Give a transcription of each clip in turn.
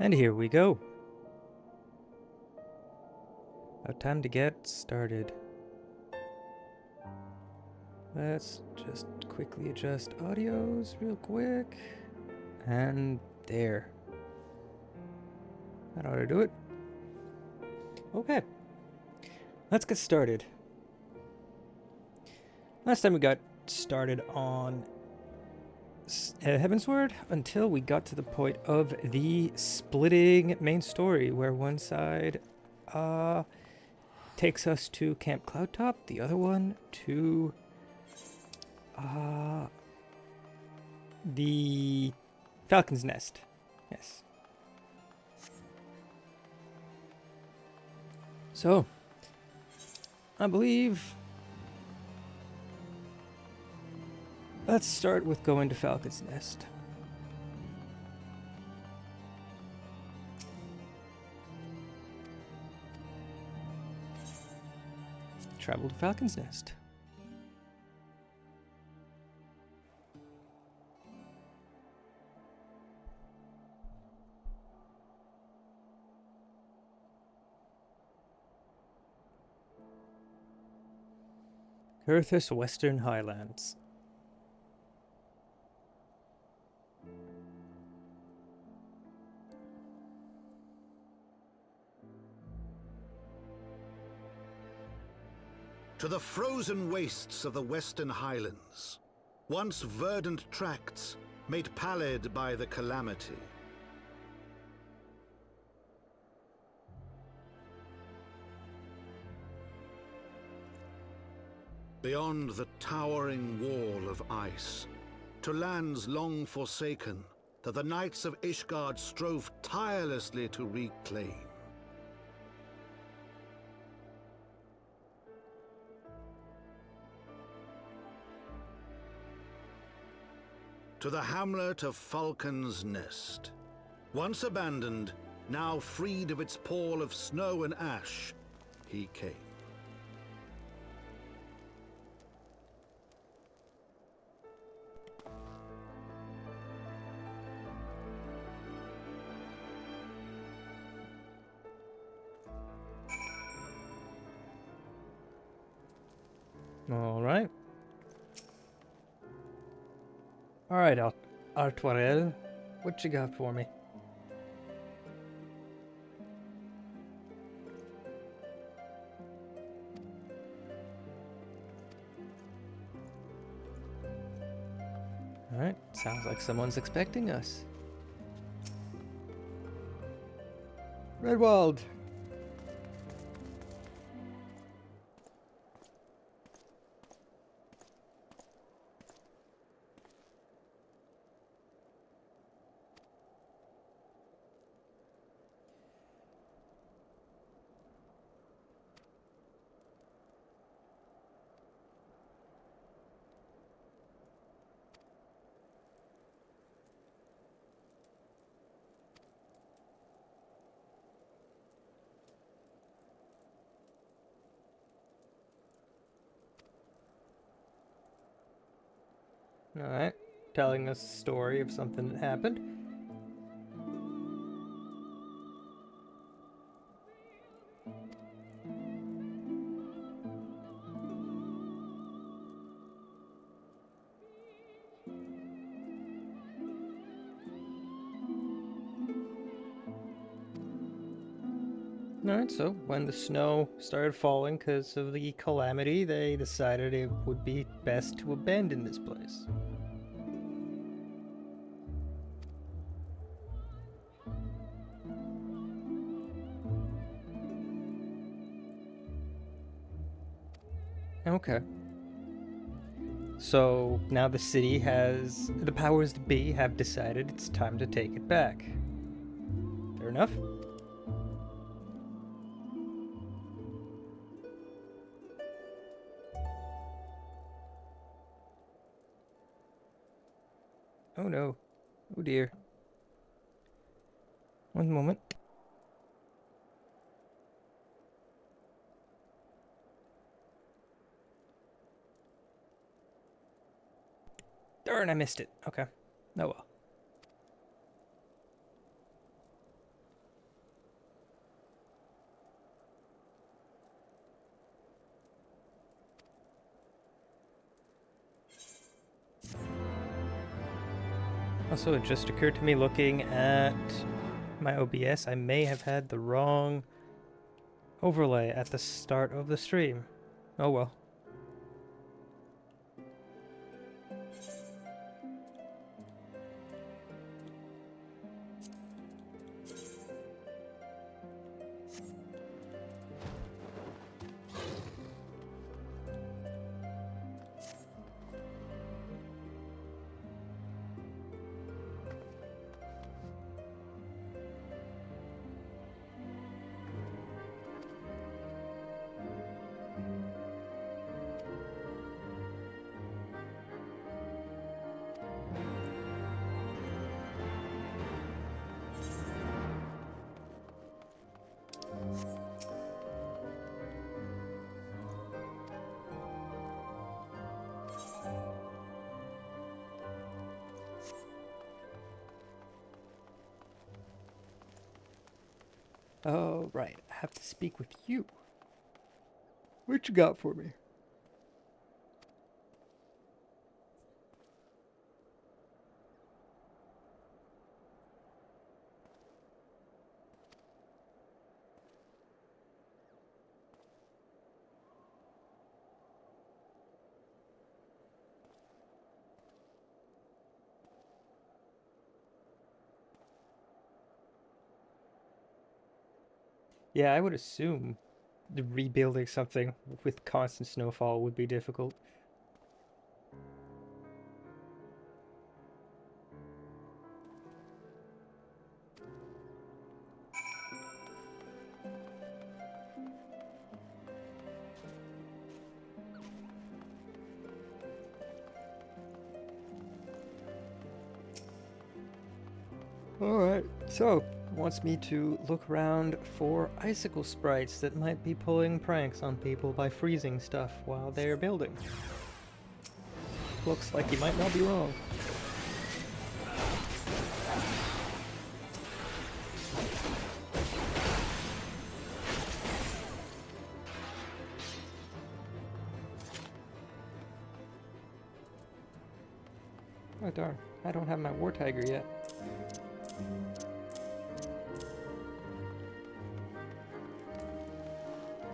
And here we go. About time to get started. Let's just quickly adjust audios real quick. And there. That ought to do it. Okay. Let's get started. Last time we got started on Heavensward until we got to the point of the splitting main story where one side takes us to Camp Cloudtop, the other one to the Falcon's Nest. Yes. So, I believe let's start with going to Falcon's Nest. Travel to Falcon's Nest. Curthus Western Highlands. To the frozen wastes of the Western Highlands, once verdant tracts made pallid by the calamity. Beyond the towering wall of ice, to lands long forsaken that the knights of Ishgard strove tirelessly to reclaim. To the hamlet of Falcon's Nest, once abandoned, now freed of its pall of snow and ash, he came. All right. All right, Artwarel, what you got for me? All right, sounds like someone's expecting us. Redwald. All right, telling us a story of something that happened. Alright, so when the snow started falling because of the calamity, they decided it would be best to abandon this place. Okay. So now the city has, the powers that be have decided it's time to take it back. Fair enough? Oh no. Oh dear. One moment. Darn, I missed it. Okay. Oh well. Also, it just occurred to me looking at my OBS, I may have had the wrong overlay at the start of the stream. Oh well. Oh, right. I have to speak with you. What you got for me? Yeah, I would assume rebuilding something with constant snowfall would be difficult. Alright, so wants me to look around for icicle sprites that might be pulling pranks on people by freezing stuff while they're building. Looks like you might not be wrong. Oh darn, I don't have my war tiger yet.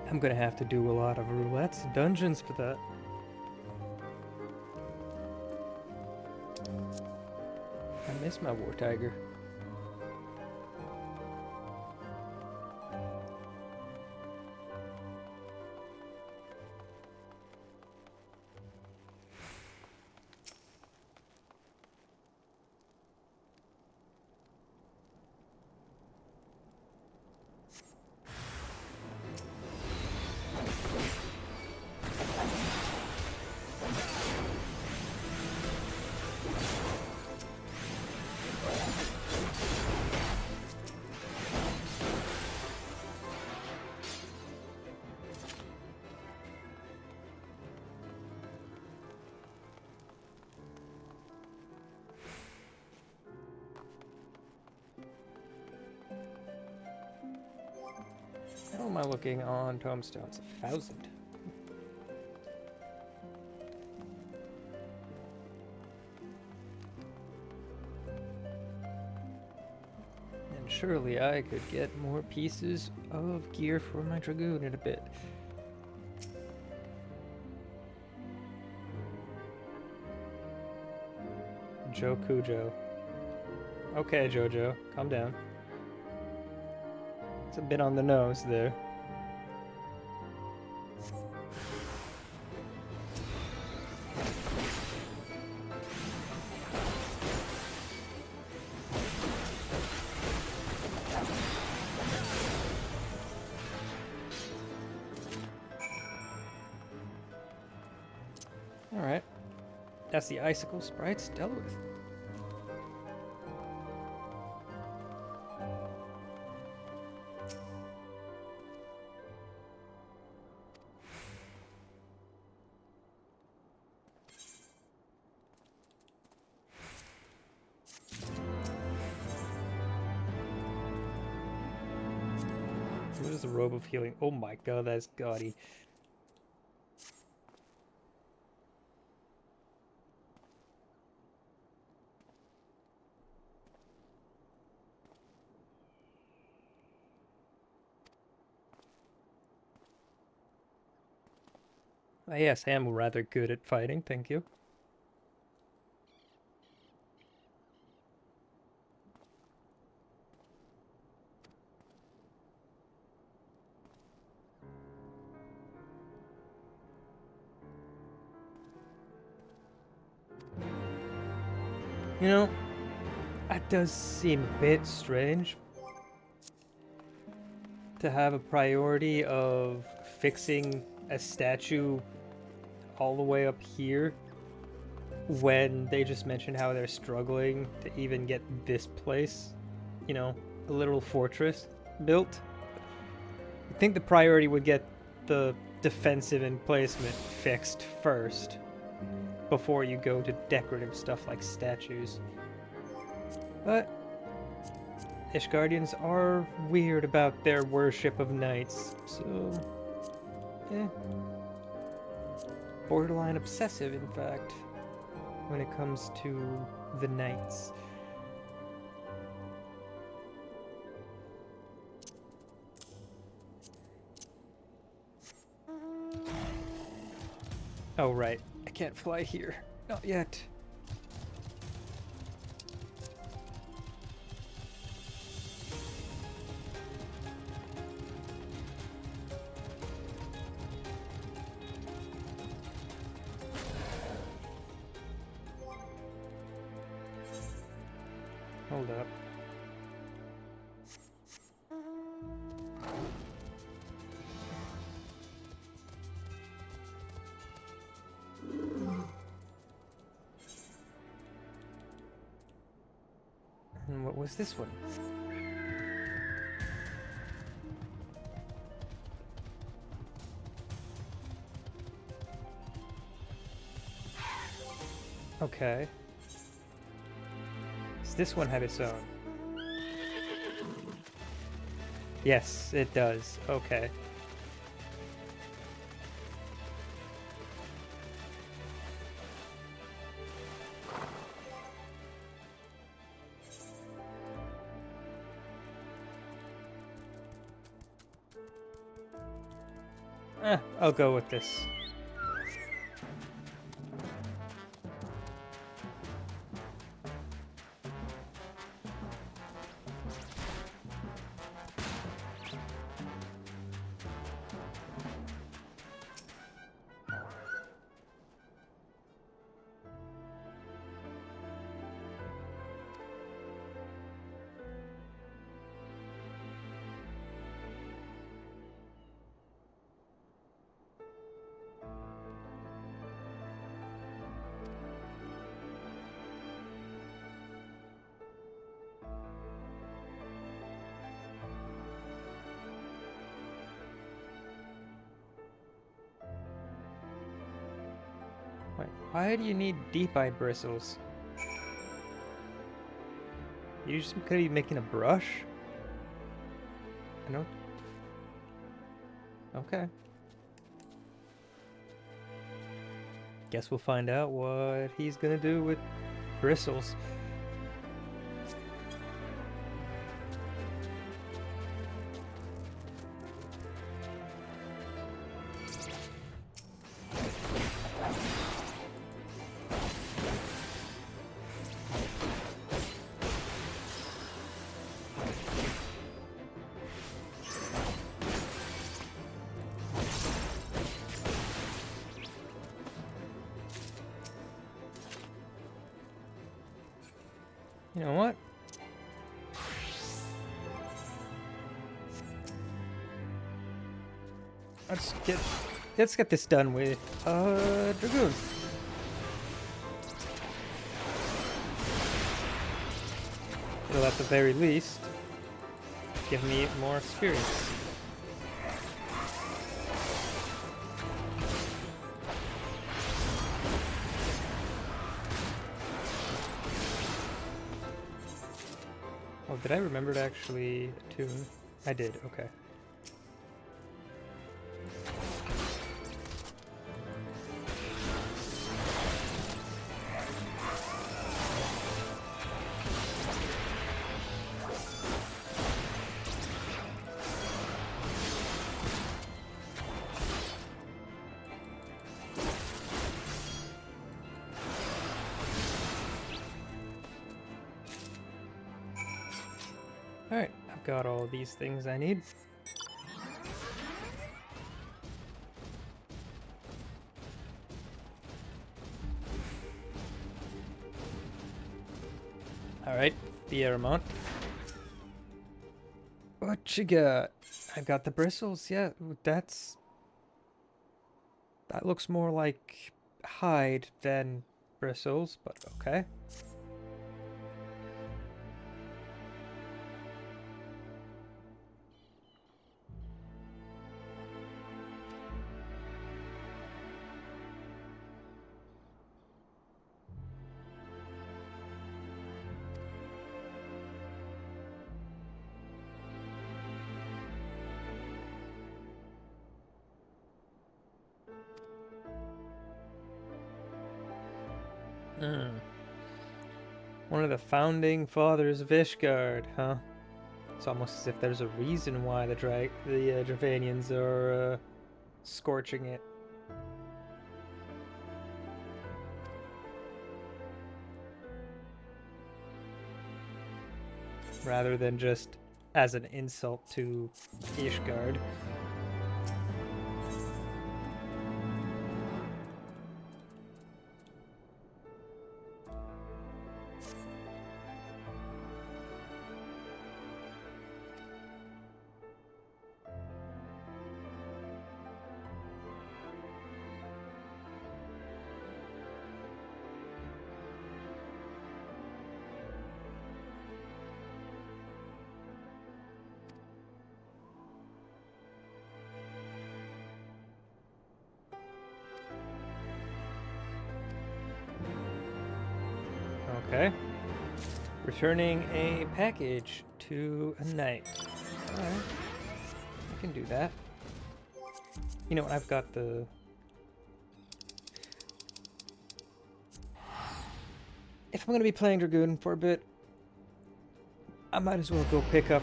I'm gonna have to do a lot of roulettes and dungeons for that. I miss my war tiger. How am I looking on tombstones? 1,000. And surely I could get more pieces of gear for my dragoon in a bit. Joe Cujo. Okay, Jojo, calm down. It's a bit on the nose there. Alright. That's the icicle sprites dealt with. What is the robe of healing? Oh my god, that's gaudy. Yes, I am rather good at fighting, thank you. You know, that does seem a bit strange. To have a priority of fixing a statue all the way up here when they just mentioned how they're struggling to even get this place, you know, a literal fortress built. I think the priority would get the defensive emplacement fixed first before you go to decorative stuff like statues. But Ishgardians are weird about their worship of knights, so borderline obsessive, in fact, when it comes to the knights. Oh, right. I can't fly here. Not yet. Hold up. And what was this one? Okay. Does this one have its own? Yes, it does. Okay. I'll go with this. Wait, why do you need deep eye bristles? You just could be making a brush? I don't... Okay. Guess we'll find out what he's gonna do with bristles. You know what? Let's get this done with Dragoon. It'll at the very least give me more experience. Oh, did I remember to actually tune? I did, okay. Alright, I've got all these things I need. Alright, Fiermont. What you got? I've got the bristles, yeah, that looks more like hide than bristles, but okay. One of the founding fathers of Ishgard, huh? It's almost as if there's a reason why the Dravanians are scorching it. Rather than just as an insult to Ishgard. Okay. Returning a package to a knight. Alright. I can do that. You know what? I've got the... If I'm going to be playing Dragoon for a bit, I might as well go pick up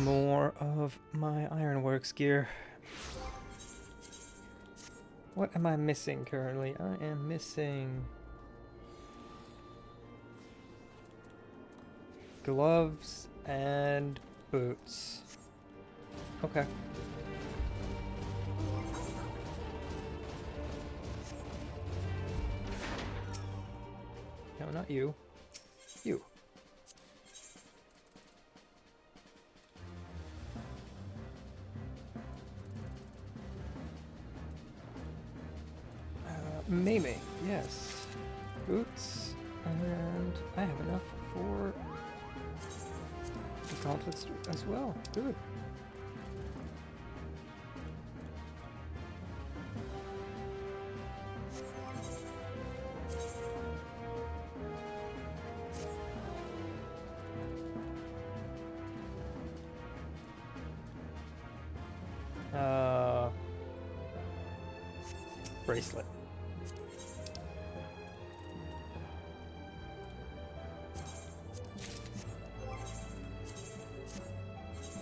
more of my Ironworks gear. What am I missing currently? I am missing... gloves and boots. Okay. No, not you. You. Mimi, yes. Boots, and I have enough for the gauntlets as well. Good. Bracelet.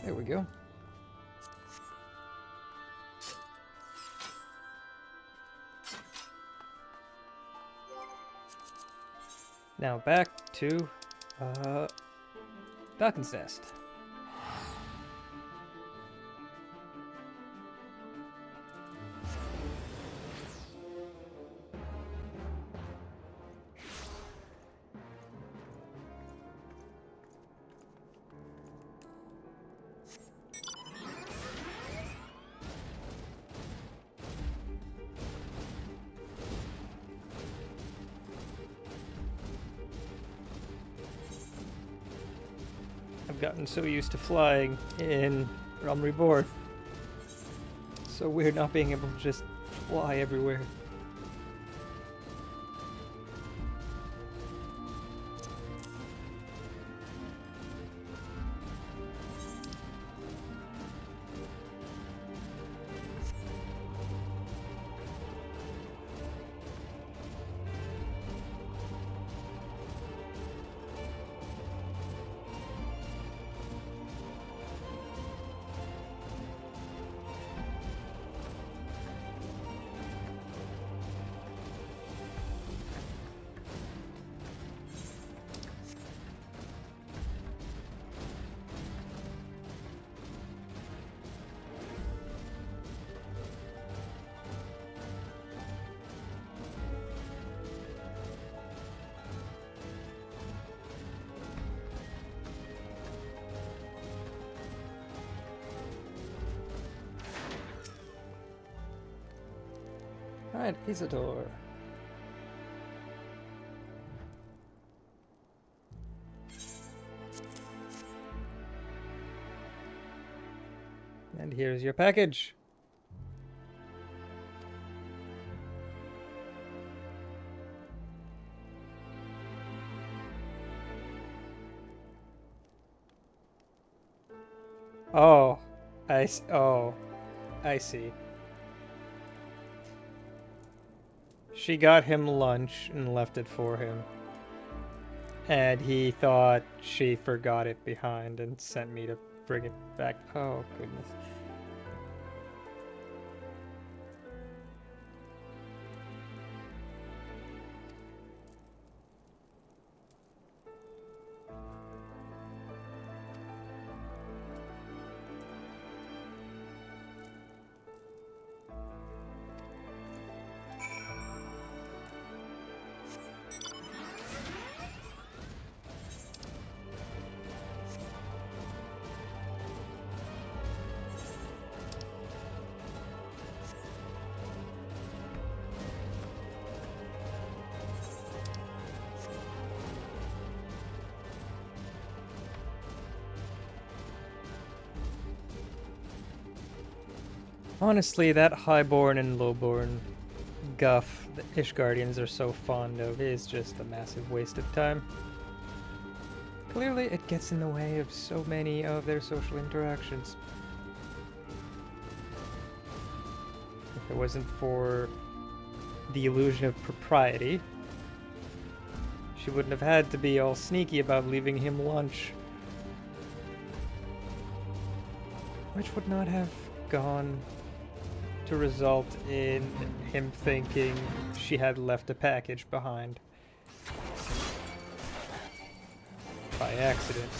There we go. Now back to Falcon's Nest. I've gotten so used to flying in Realm Reborn. So weird not being able to just fly everywhere. Alright, Isidore. And here's your package. Oh, I see. She got him lunch and left it for him. And he thought she forgot it behind and sent me to bring it back. Oh, goodness. Honestly, that highborn and lowborn guff the Ishgardians are so fond of is just a massive waste of time. Clearly, it gets in the way of so many of their social interactions. If it wasn't for the illusion of propriety, she wouldn't have had to be all sneaky about leaving him lunch. Which would not have gone to result in him thinking she had left a package behind by accident.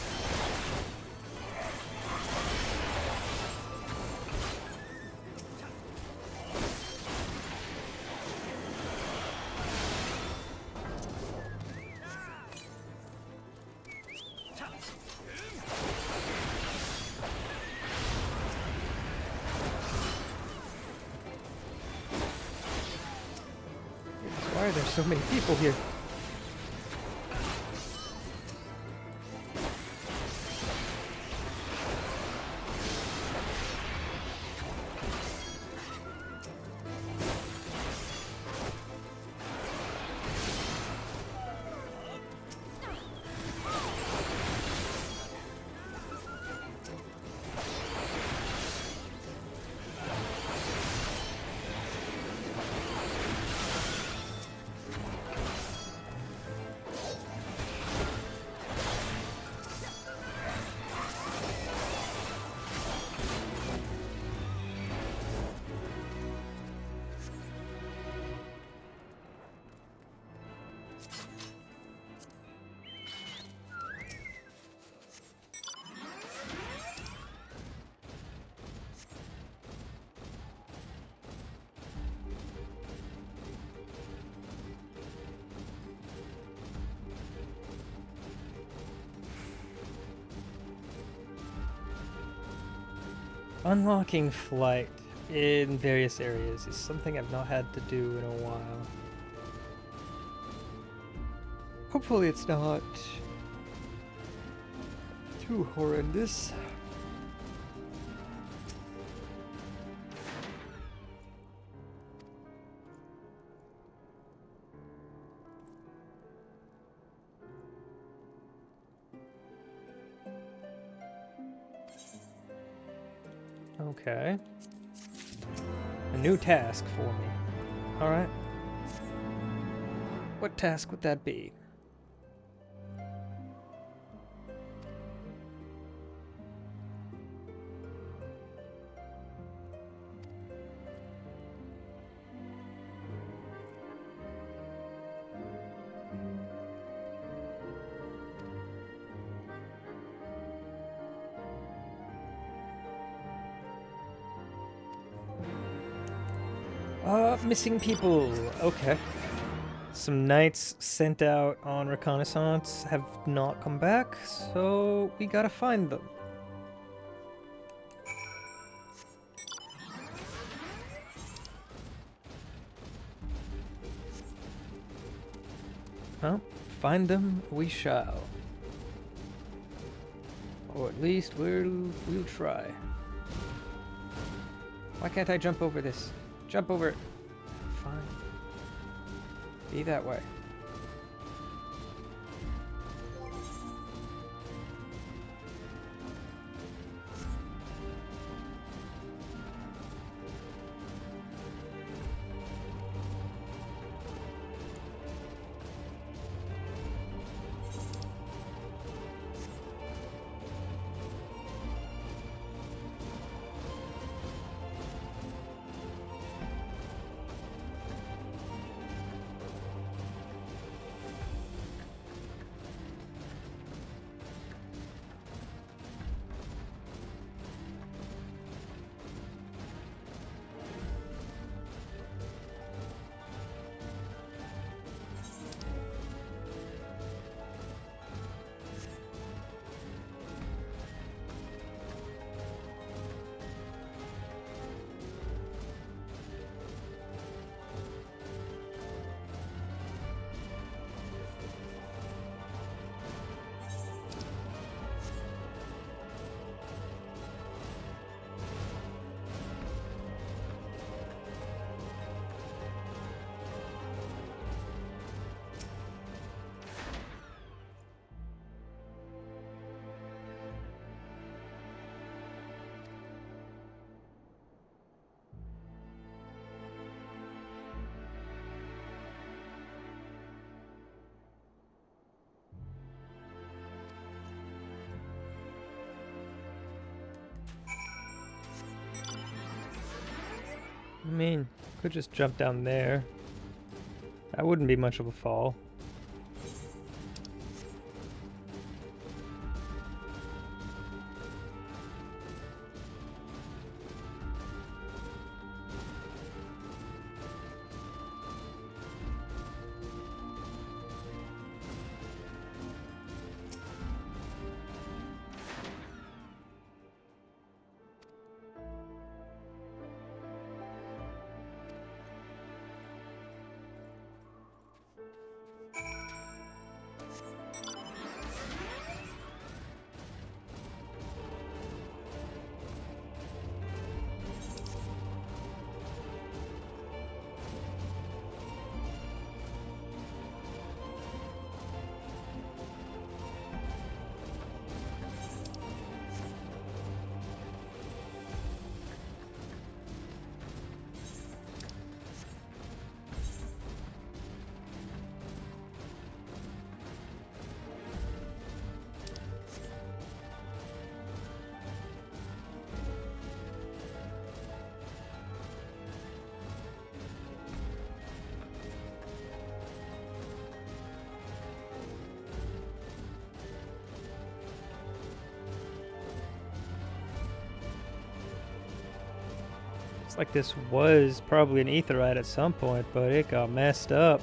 Why are there so many people here? Unlocking flight in various areas is something I've not had to do in a while. Hopefully it's not too horrendous. Okay. A new task for me. Alright. What task would that be? Missing people. Okay. Some knights sent out on reconnaissance have not come back, so we gotta find them. Well, find them we shall. Or at least we'll try. Why can't I jump over this? Jump over it. Fine. Be that way. I mean, could just jump down there. That wouldn't be much of a fall. Looks like this was probably an aetheryte at some point, but it got messed up.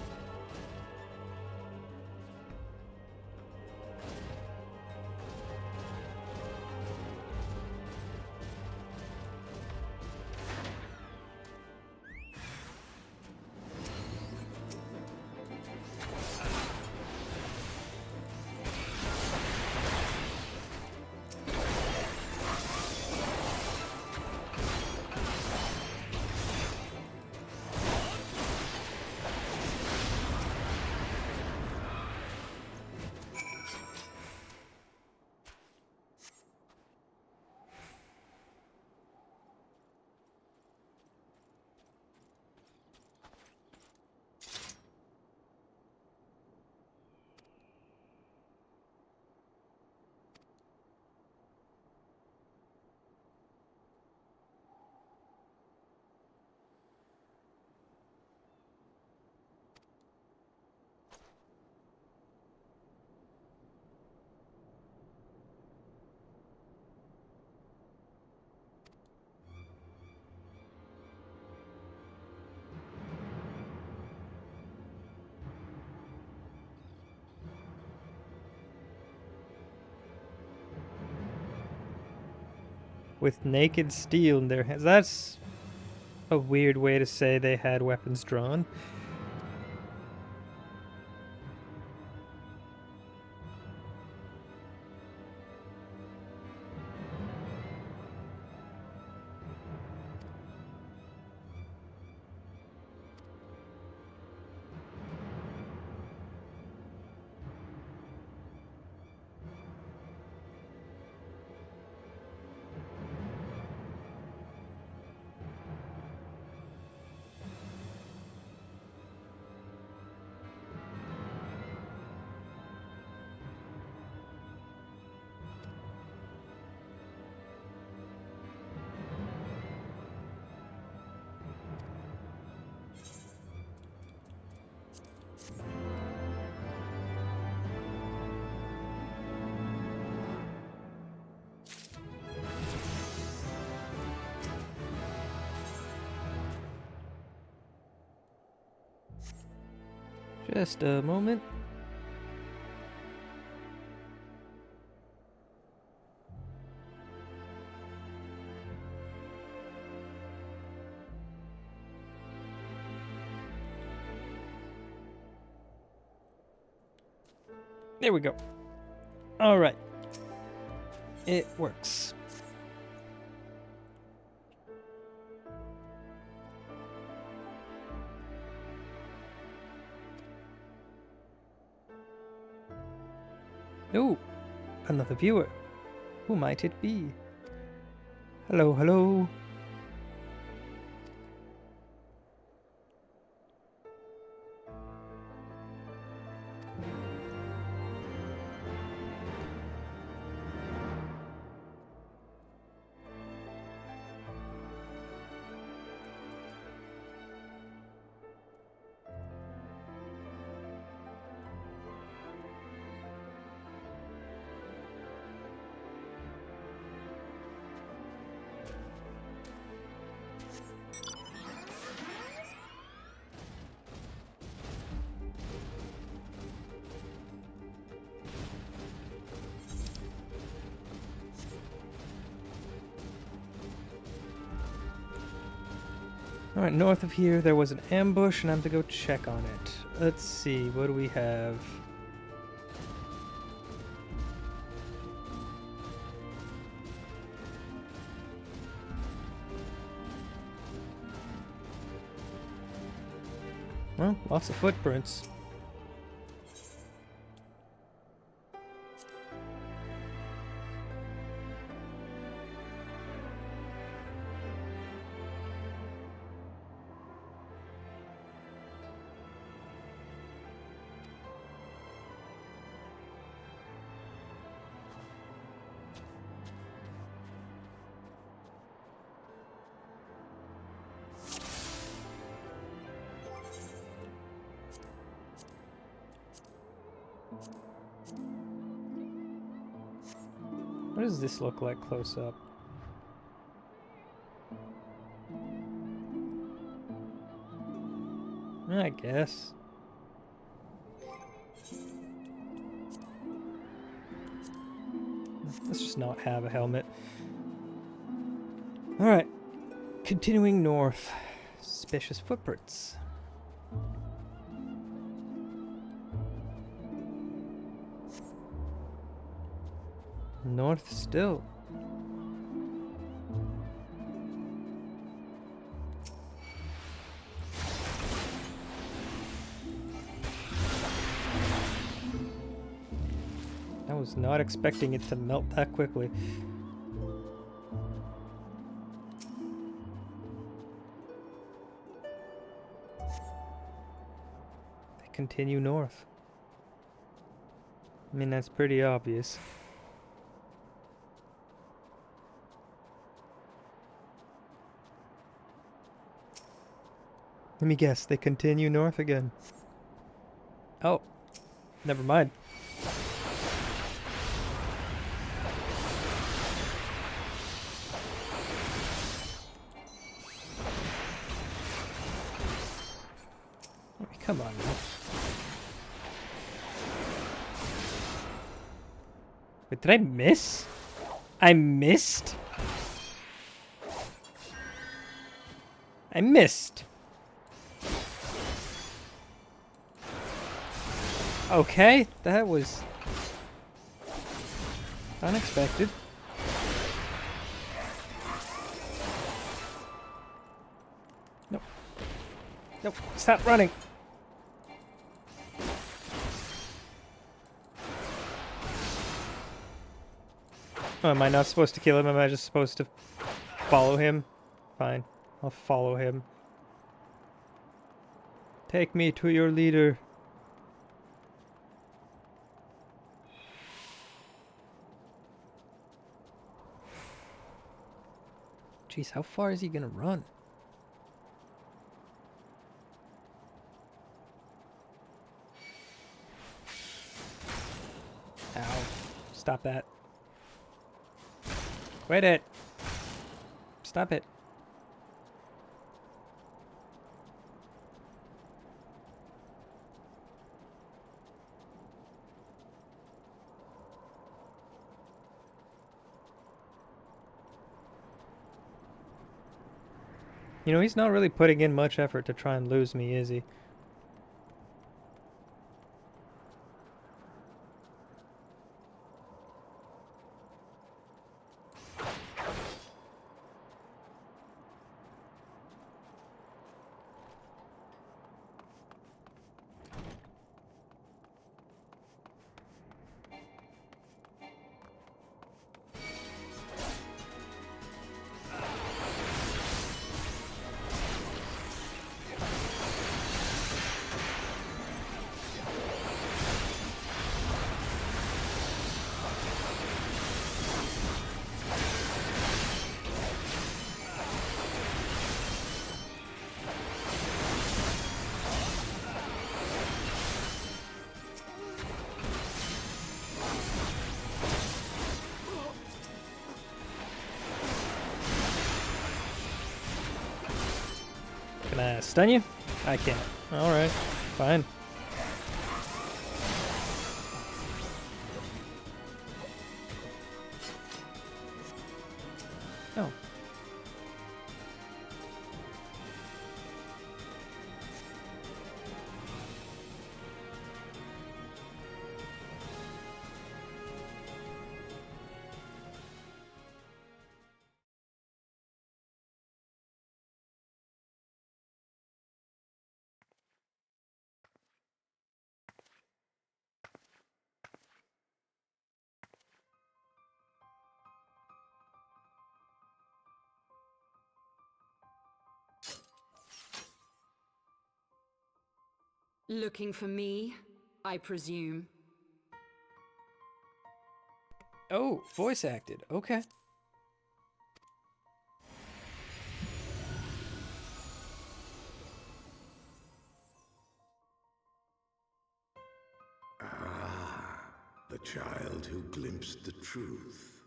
With naked steel in their hands. That's a weird way to say they had weapons drawn. Just a moment. There we go. All right. It works. Oh, another viewer. Who might it be? Hello, hello. Alright, north of here there was an ambush and I'm to go check on it. Let's see, what do we have? Well, lots of footprints. What does this look like close up? I guess. Let's just not have a helmet. Alright. Continuing north. Suspicious footprints. North still. I was not expecting it to melt that quickly. They continue north. I mean, that's pretty obvious. Let me guess, they continue north again. Oh, never mind. Come on now. Wait, did I miss? I missed? I missed. Okay, that was unexpected. Nope. Nope, stop running. Oh, am I not supposed to kill him? Am I just supposed to follow him? Fine, I'll follow him. Take me to your leader. Jeez, how far is he gonna run? Ow. Stop that. Quit it. Stop it. You know, he's not really putting in much effort to try and lose me, is he? Can I stun you? I can't. Alright, fine. Oh. Looking for me, I presume. Oh, voice acted. Okay. The child who glimpsed the truth.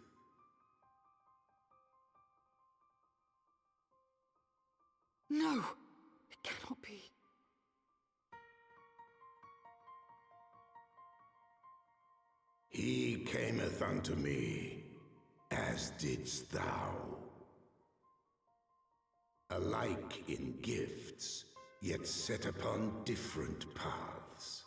No! It cannot be. He cameth unto me, as didst thou. Alike in gifts, yet set upon different paths.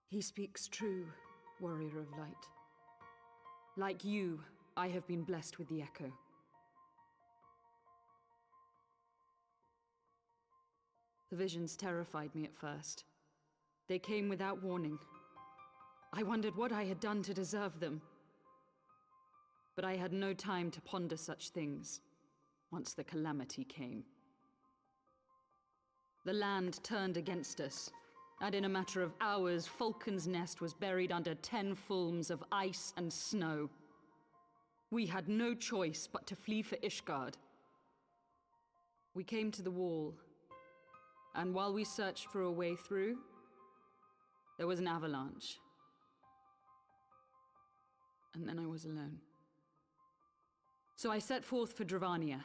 He speaks true, warrior of light. Like you, I have been blessed with the echo. The visions terrified me at first. They came without warning. I wondered what I had done to deserve them. But I had no time to ponder such things once the calamity came. The land turned against us, and in a matter of hours, Falcon's Nest was buried under 10 fulms of ice and snow. We had no choice but to flee for Ishgard. We came to the wall, and while we searched for a way through, there was an avalanche. And then I was alone. So I set forth for Dravania.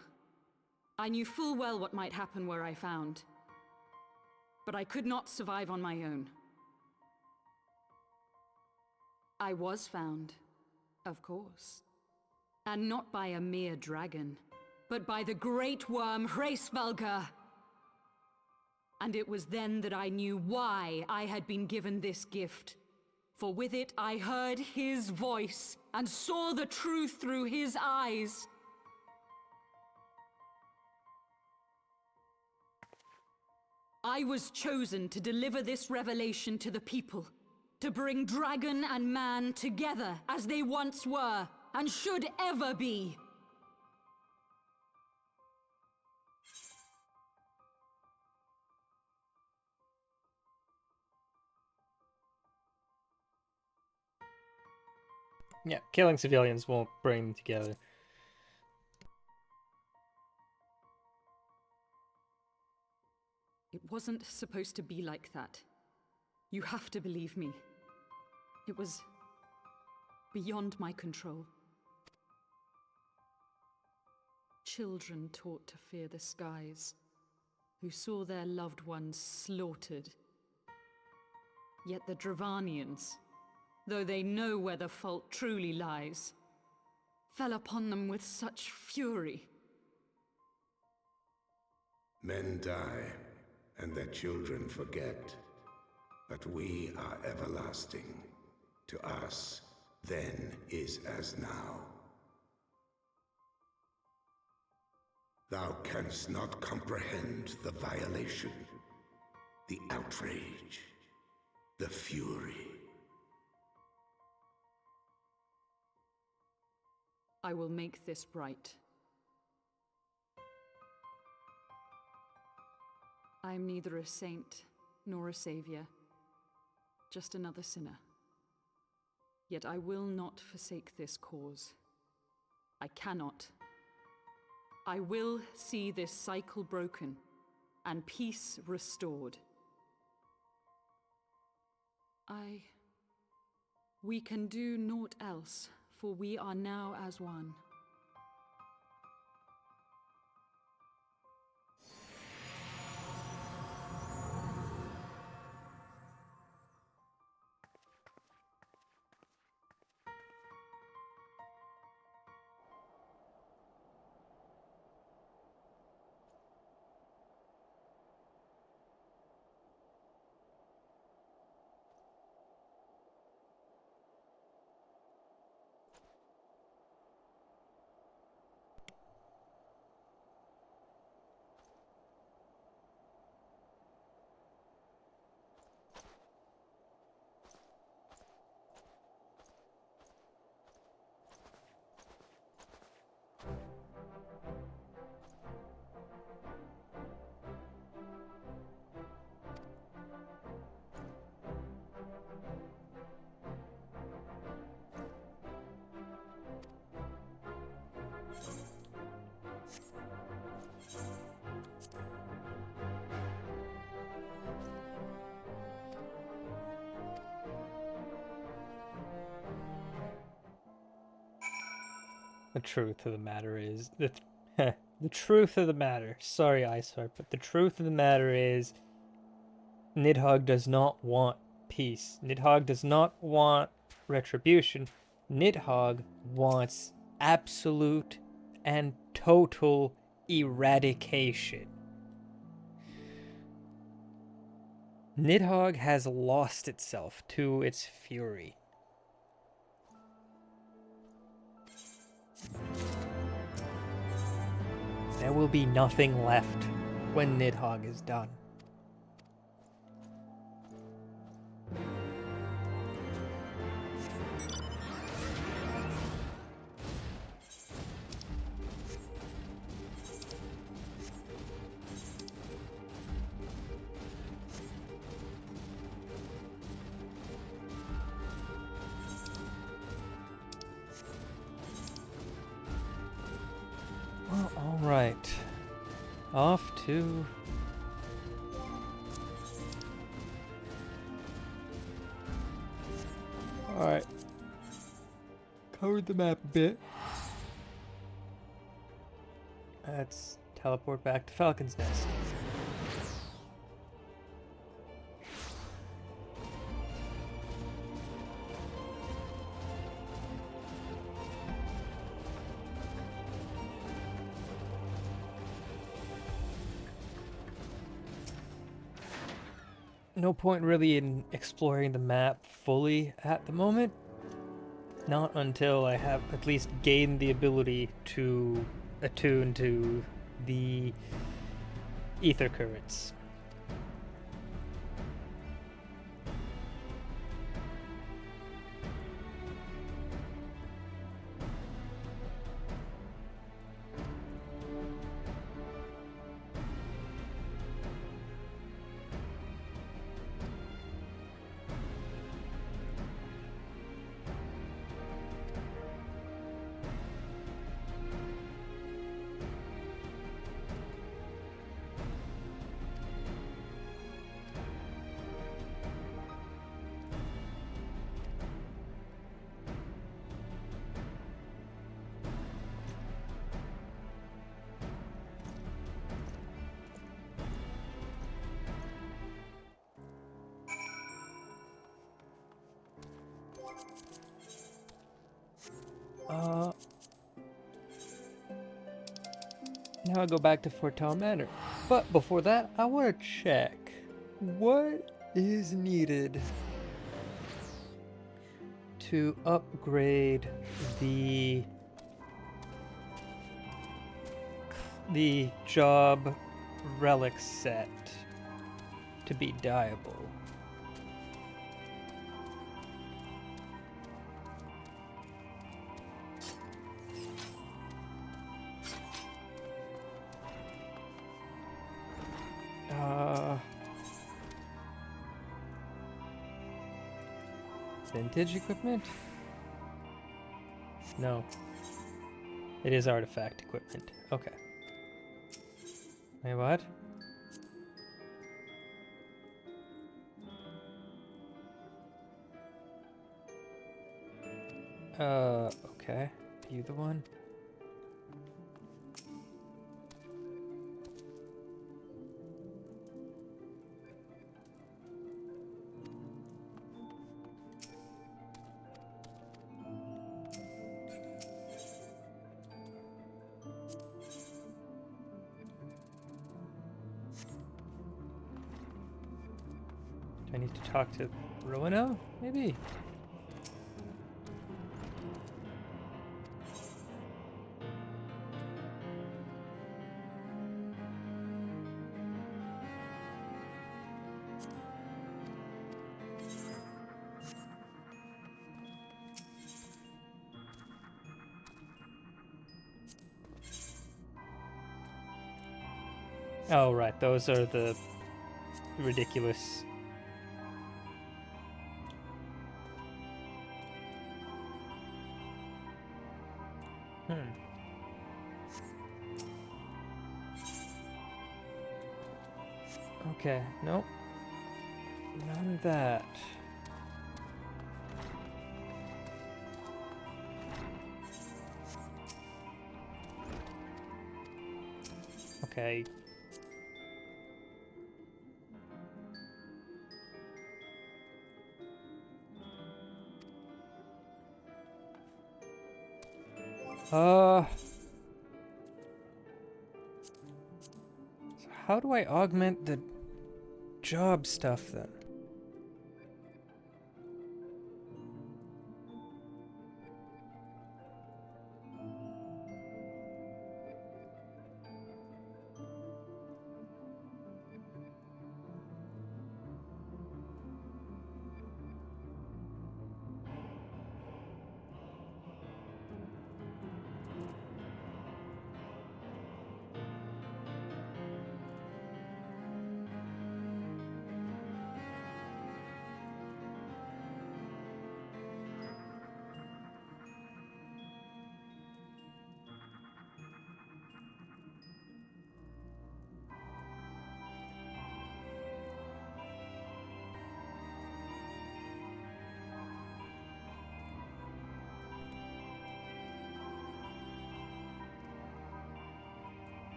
I knew full well what might happen where I found. But I could not survive on my own. I was found, of course. And not by a mere dragon, but by the great worm Hraesvelgr. And it was then that I knew why I had been given this gift. For with it I heard his voice and saw the truth through his eyes. I was chosen to deliver this revelation to the people, to bring dragon and man together as they once were and should ever be. Yeah, killing civilians won't bring them together. It wasn't supposed to be like that. You have to believe me. It was beyond my control. Children taught to fear the skies, who saw their loved ones slaughtered. Yet the Dravanians, though they know where the fault truly lies, fell upon them with such fury. Men die, and their children forget. But we are everlasting. To us, then is as now. Thou canst not comprehend the violation, the outrage, the fury. I will make this right. I am neither a saint nor a savior, just another sinner. Yet I will not forsake this cause. I cannot. I will see this cycle broken and peace restored. We can do naught else, for we are now as one. The truth of the matter is the truth of the matter. Sorry, Iceheart, but the truth of the matter is Nidhogg does not want peace. Nidhogg does not want retribution. Nidhogg wants absolute and total eradication. Nidhogg has lost itself to its fury. There will be nothing left when Nidhogg is done. Well, alright. Off to... Alright. Covered the map a bit. Let's teleport back to Falcon's Nest. No point really in exploring the map fully at the moment. Not until I have at least gained the ability to attune to the ether currents. Now I go back to Fort Town Manor. But before that, I want to check what is needed to upgrade the job relic set to be dyeable. Vintage equipment? No. It is artifact equipment. Okay. Wait, what? Okay. You the one? Do I need to talk to Rowena? Maybe. Oh, right. Those are the ridiculous. Okay, nope. None of that. Okay. So how do I augment the job stuff then?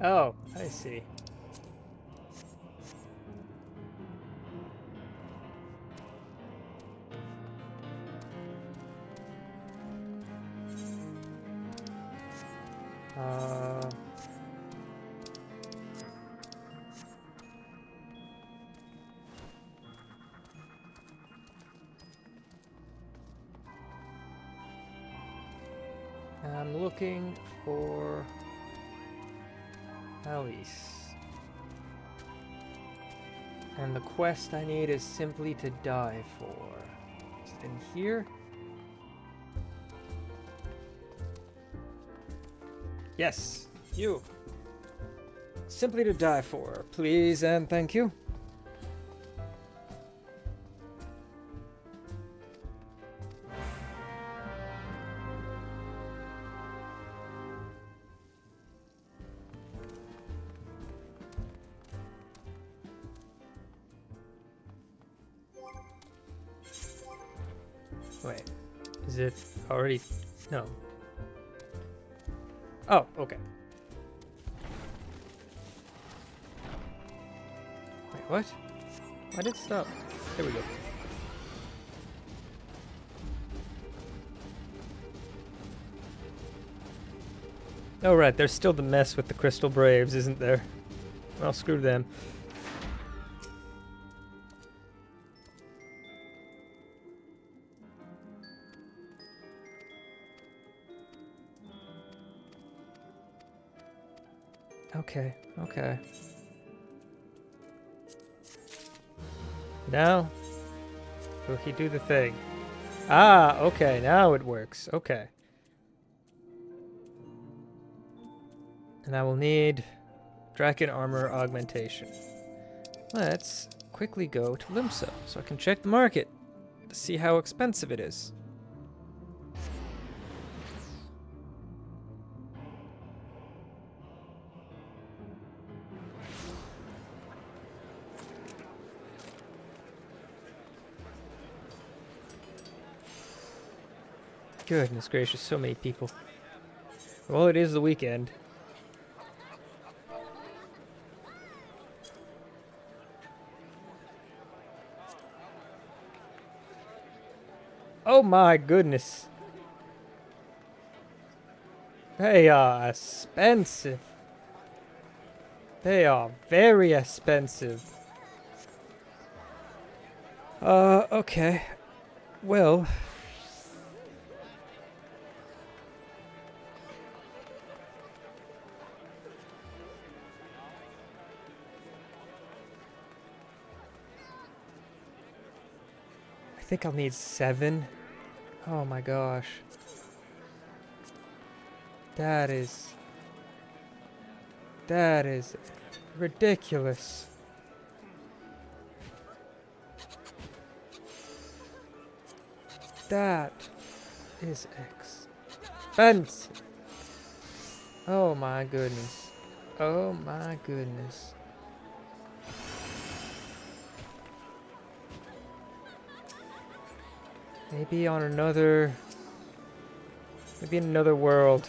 Oh, I see. Uh, I'm looking for Alice. And the quest I need is simply to die for. Is it in here? Yes, you. Simply to die for, please and thank you. Wait, is it already? No. Oh, okay. Wait, what? Why did it stop? There we go. Oh right, there's still the mess with the Crystal Braves, isn't there? Well, screw them. Okay, okay. Now, will he do the thing? Ah, okay, now it works. Okay. And I will need Draken Armor Augmentation. Let's quickly go to Limsa so I can check the market to see how expensive it is. Goodness gracious, so many people. Well, it is the weekend. Oh my goodness. They are expensive. They are very expensive. Okay. Well. I think I'll need 7. Oh my gosh. That is ridiculous. That is expensive. Oh my goodness. Oh my goodness. Maybe on another... Maybe in another world.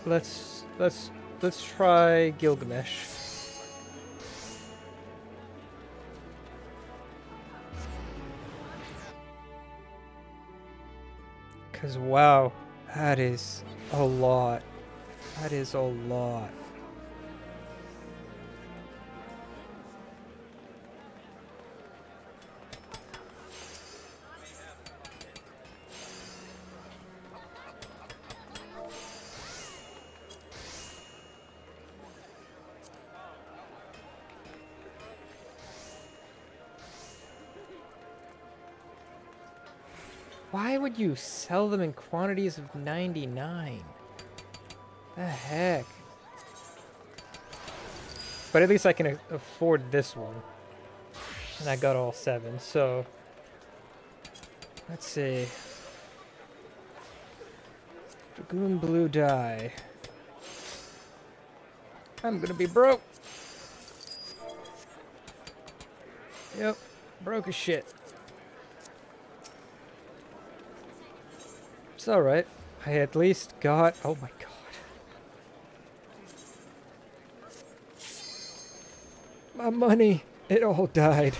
Let's try Gilgamesh. Cause wow, that is a lot. That is a lot. Why would you sell them in quantities of 99? The heck? But at least I can afford this one. And I got all 7, so... Let's see. Dragoon Blue dye. I'm gonna be broke! Yep, broke as shit. It's alright. I at least got... Oh my god. My money! It all died.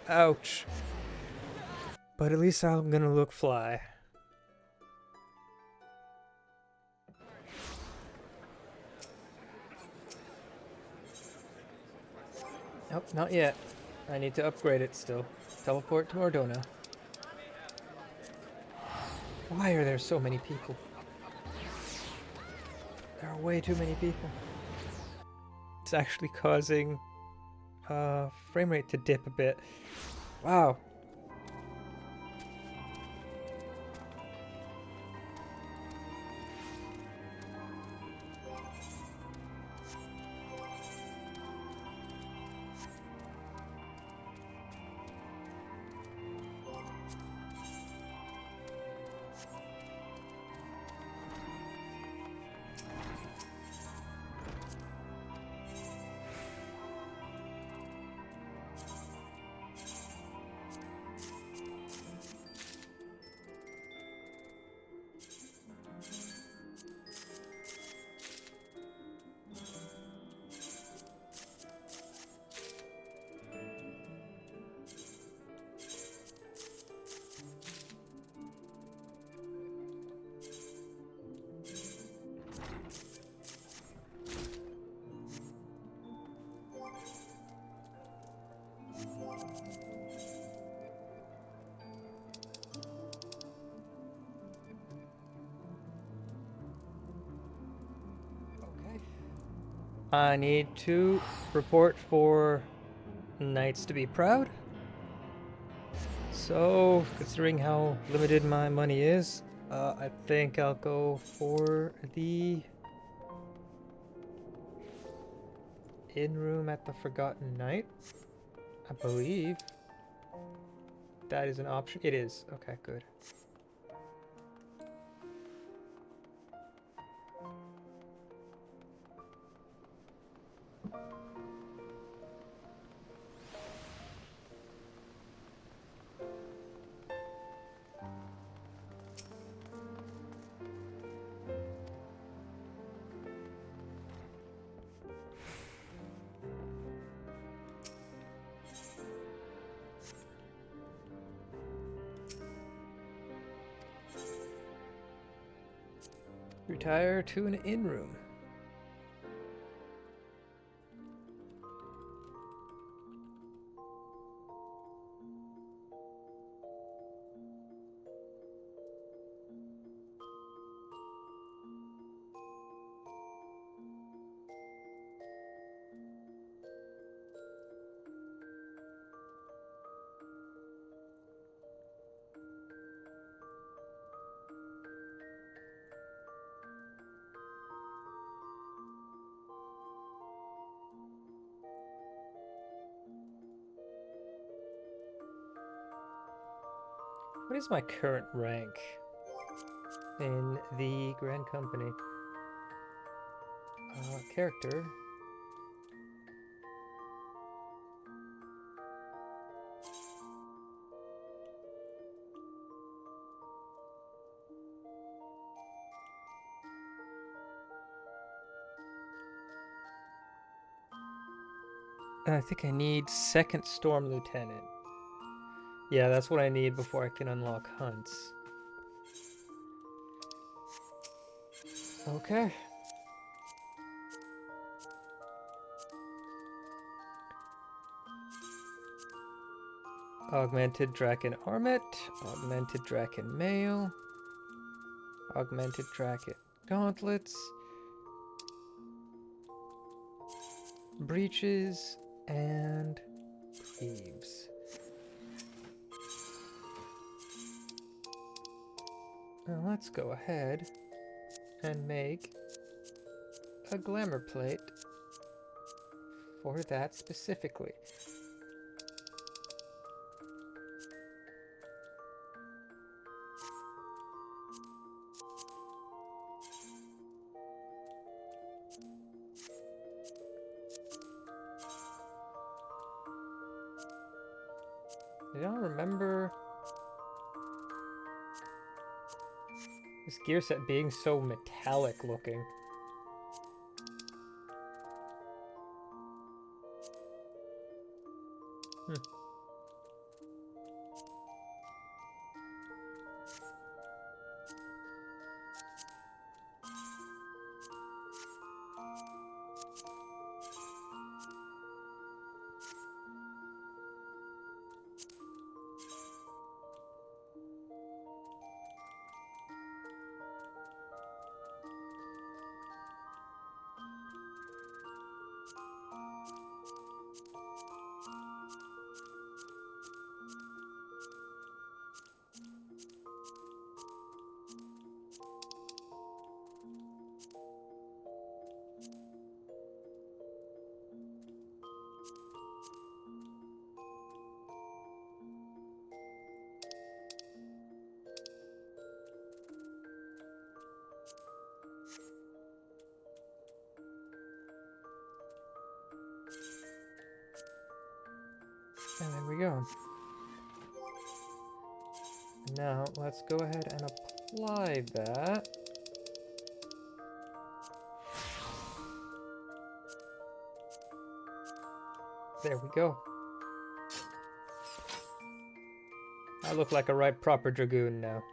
Ouch. But at least I'm gonna look fly. Nope, not yet. I need to upgrade it still. Teleport to Ordona. Why are there so many people? are way too many people. It's actually causing frame rate to dip a bit. Wow. Okay. I need to report for Knights to be proud. So, considering how limited my money is, I think I'll go for the inn room at the Forgotten Knight. I believe that is an option. It is. Okay, good. Retire to an inn room. What is my current rank in the Grand Company? Character. I think I need second Storm Lieutenant. Yeah, that's what I need before I can unlock hunts. Okay. Augmented Draken Armet, Augmented Draken Mail, Augmented Draken Gauntlets, Breeches, and Greaves. Now let's go ahead and make a glamour plate for that specifically. I don't remember this gear set being so metallic looking. And there we go. Now, let's go ahead and apply that. There we go. I look like a right proper dragoon now.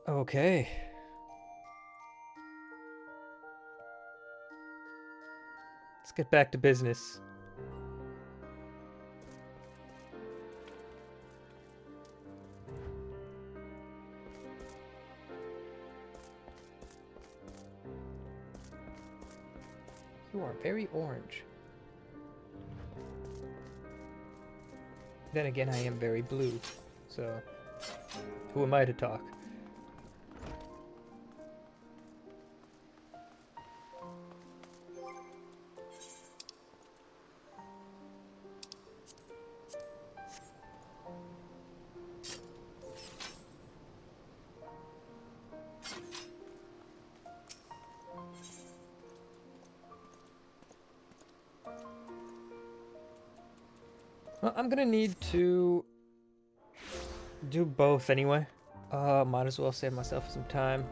Okay. Let's get back to business. You are very orange. Then again, I am very blue. So, who am I to talk? Well, I'm gonna need to do both anyway. Might as well save myself some time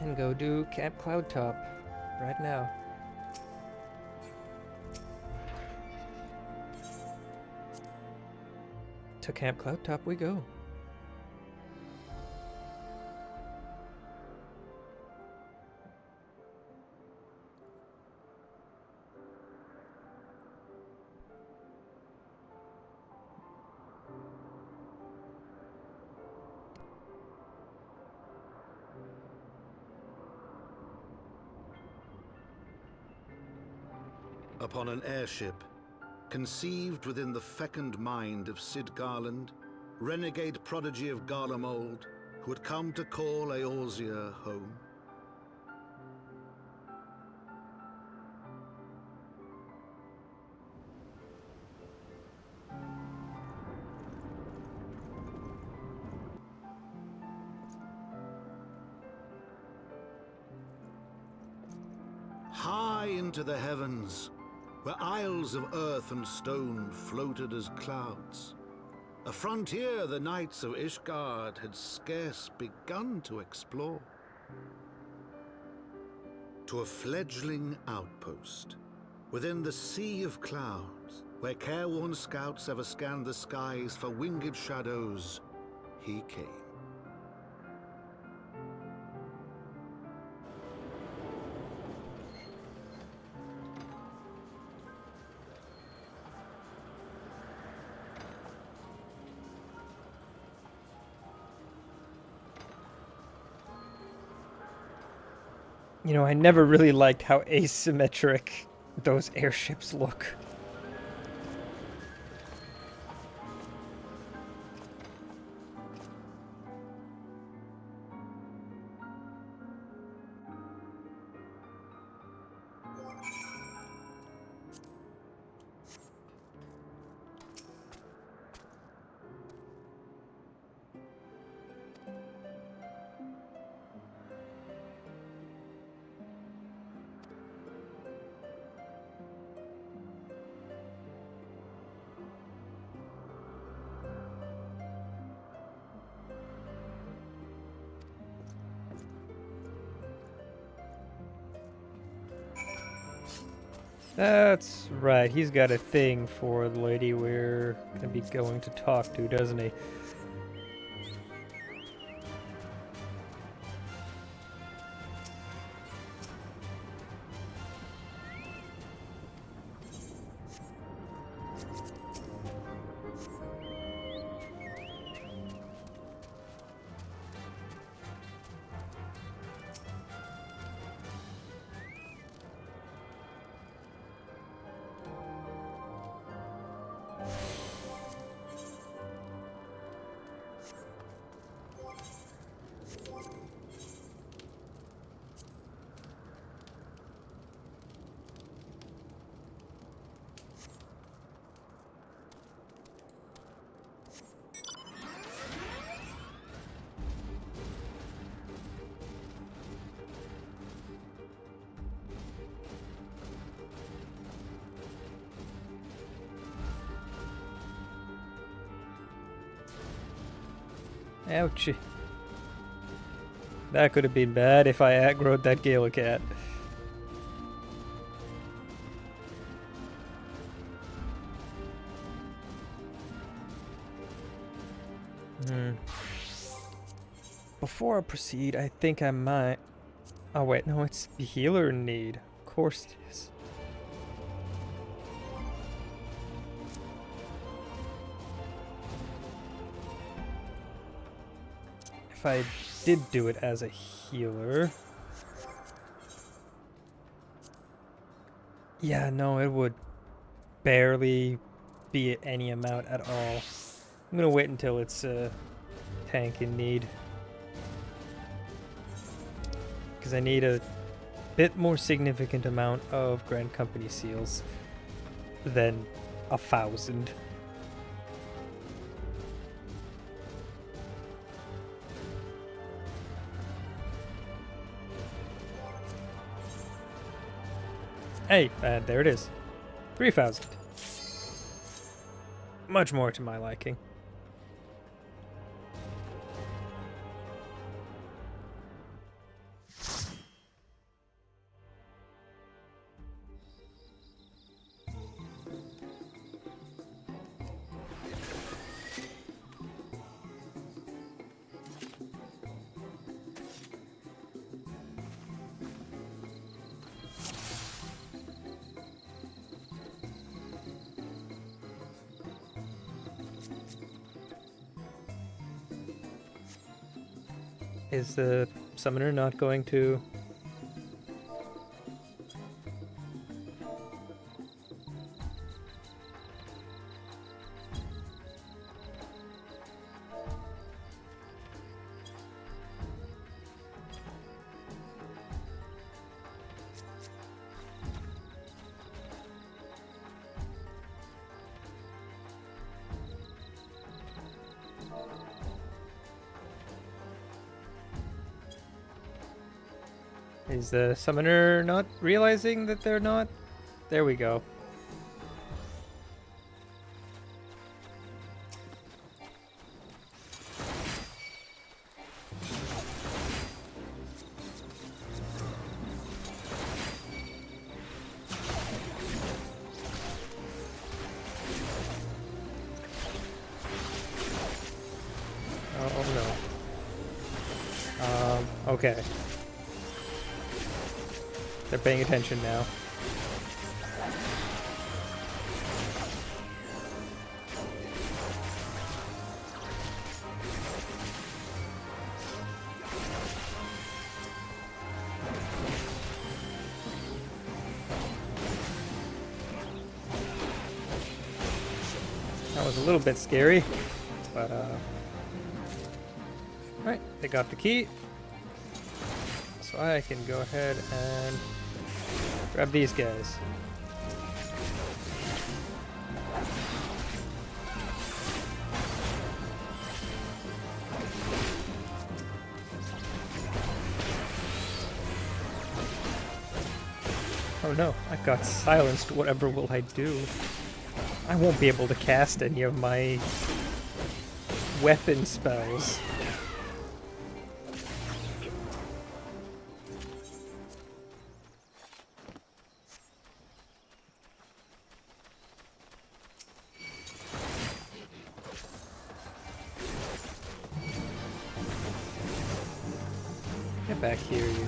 and go do Camp Cloudtop right now. To Camp Cloudtop we go. Upon an airship, conceived within the fecund mind of Sid Garland, renegade prodigy of Garlemald, who had come to call Eorzea home. High into the heavens, where isles of earth and stone floated as clouds, a frontier the knights of Ishgard had scarce begun to explore. To a fledgling outpost, within the sea of clouds, where careworn scouts ever scanned the skies for winged shadows, he came. You know, I never really liked how asymmetric those airships look. That's right, he's got a thing for the lady we're gonna be going to talk to, doesn't he? Ouchie. That could have been bad if I aggroed that Gala cat. Before I proceed, I think I might... Oh wait, no, it's healer in need. Of course it is. If I did do it as a healer... Yeah, no, it would barely be any amount at all. I'm gonna wait until it's a tank in need. Because I need a bit more significant amount of Grand Company seals than 1,000. Hey, there it is. 3,000. Much more to my liking. Is the summoner not going to... Is the summoner not realizing that they're not? There we go. Oh no. Okay. They're paying attention now. That was a little bit scary, but alright, they got the key. So I can go ahead and grab these guys. Oh no, I got silenced. Whatever will I do? I won't be able to cast any of my weapon spells. Get back here, you.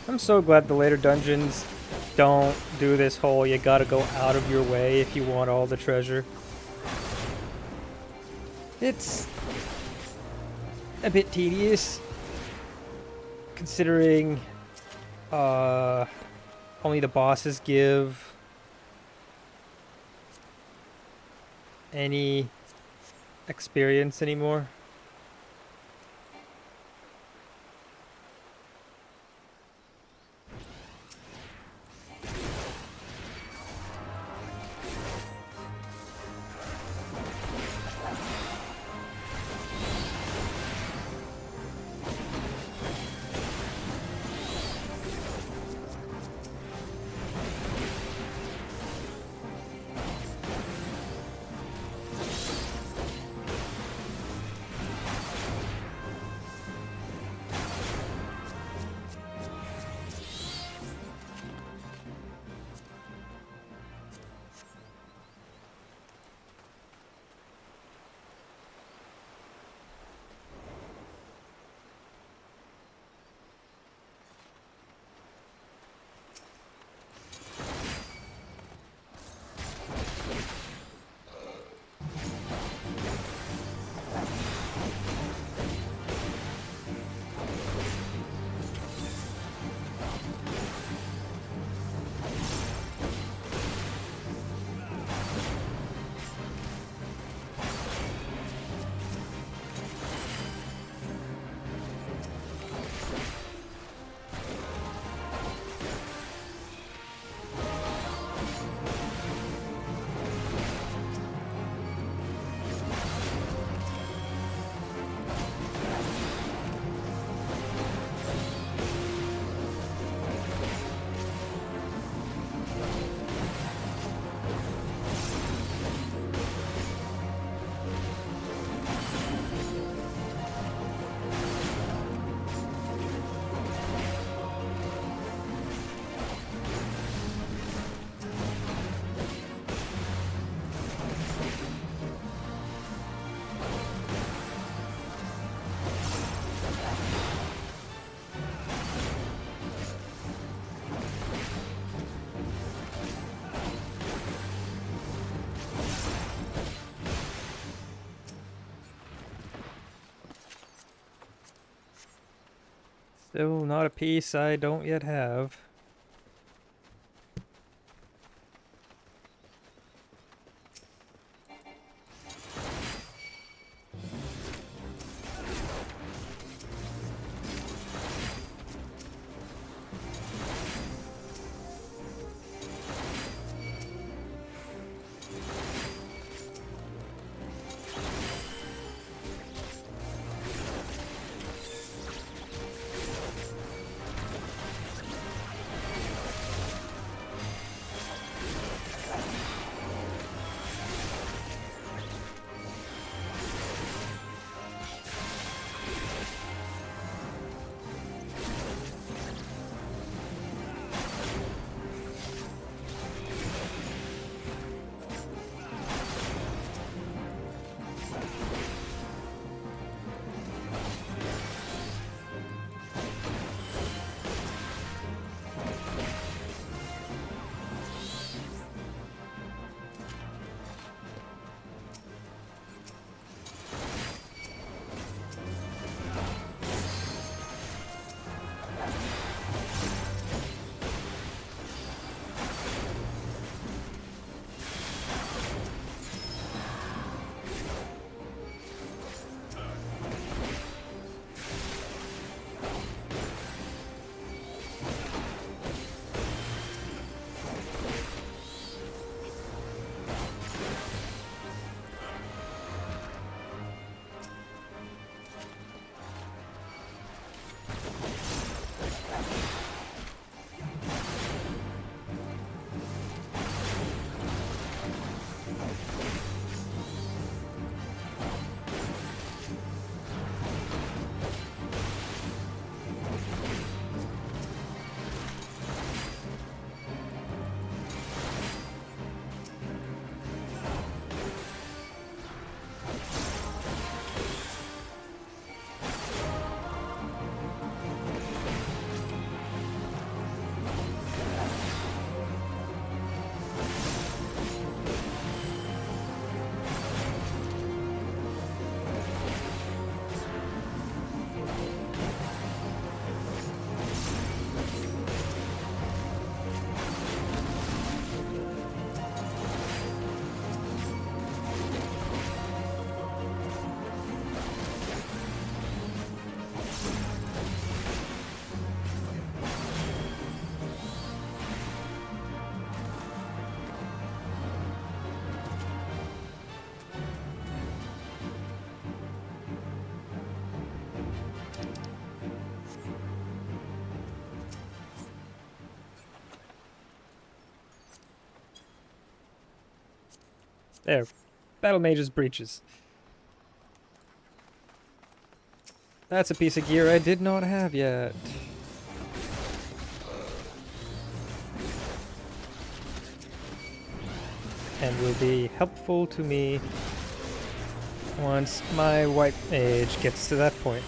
I'm so glad the later dungeons don't do this whole you gotta go out of your way if you want all the treasure. It's a bit tedious, considering only the bosses give any experience anymore. Still not a piece I don't yet have. There. Battle Mage's Breeches. That's a piece of gear I did not have yet. And will be helpful to me once my white mage gets to that point.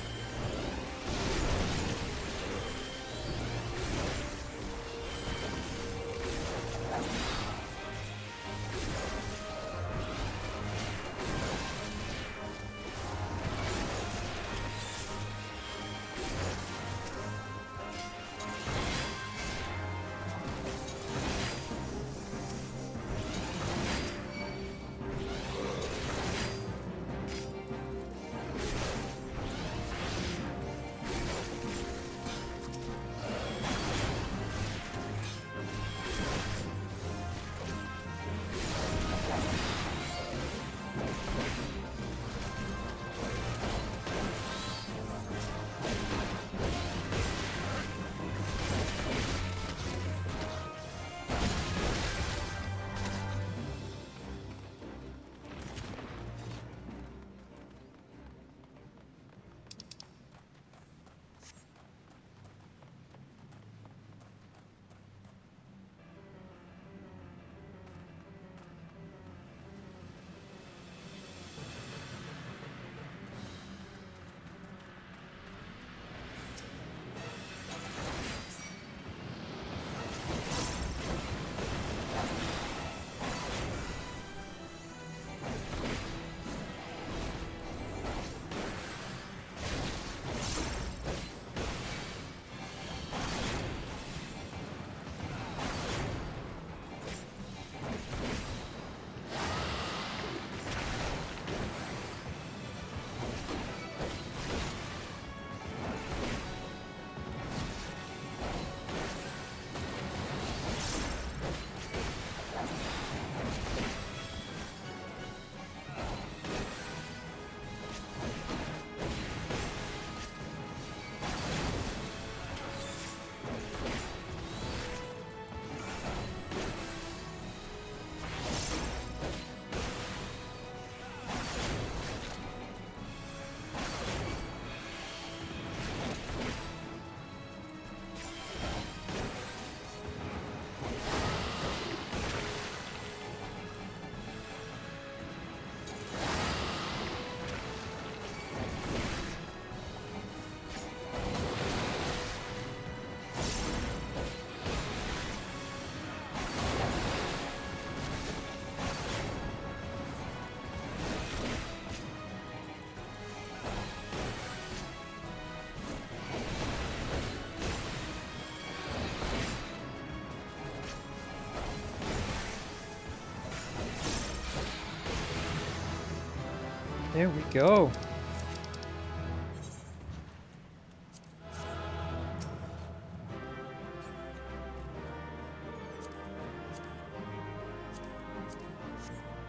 There we go.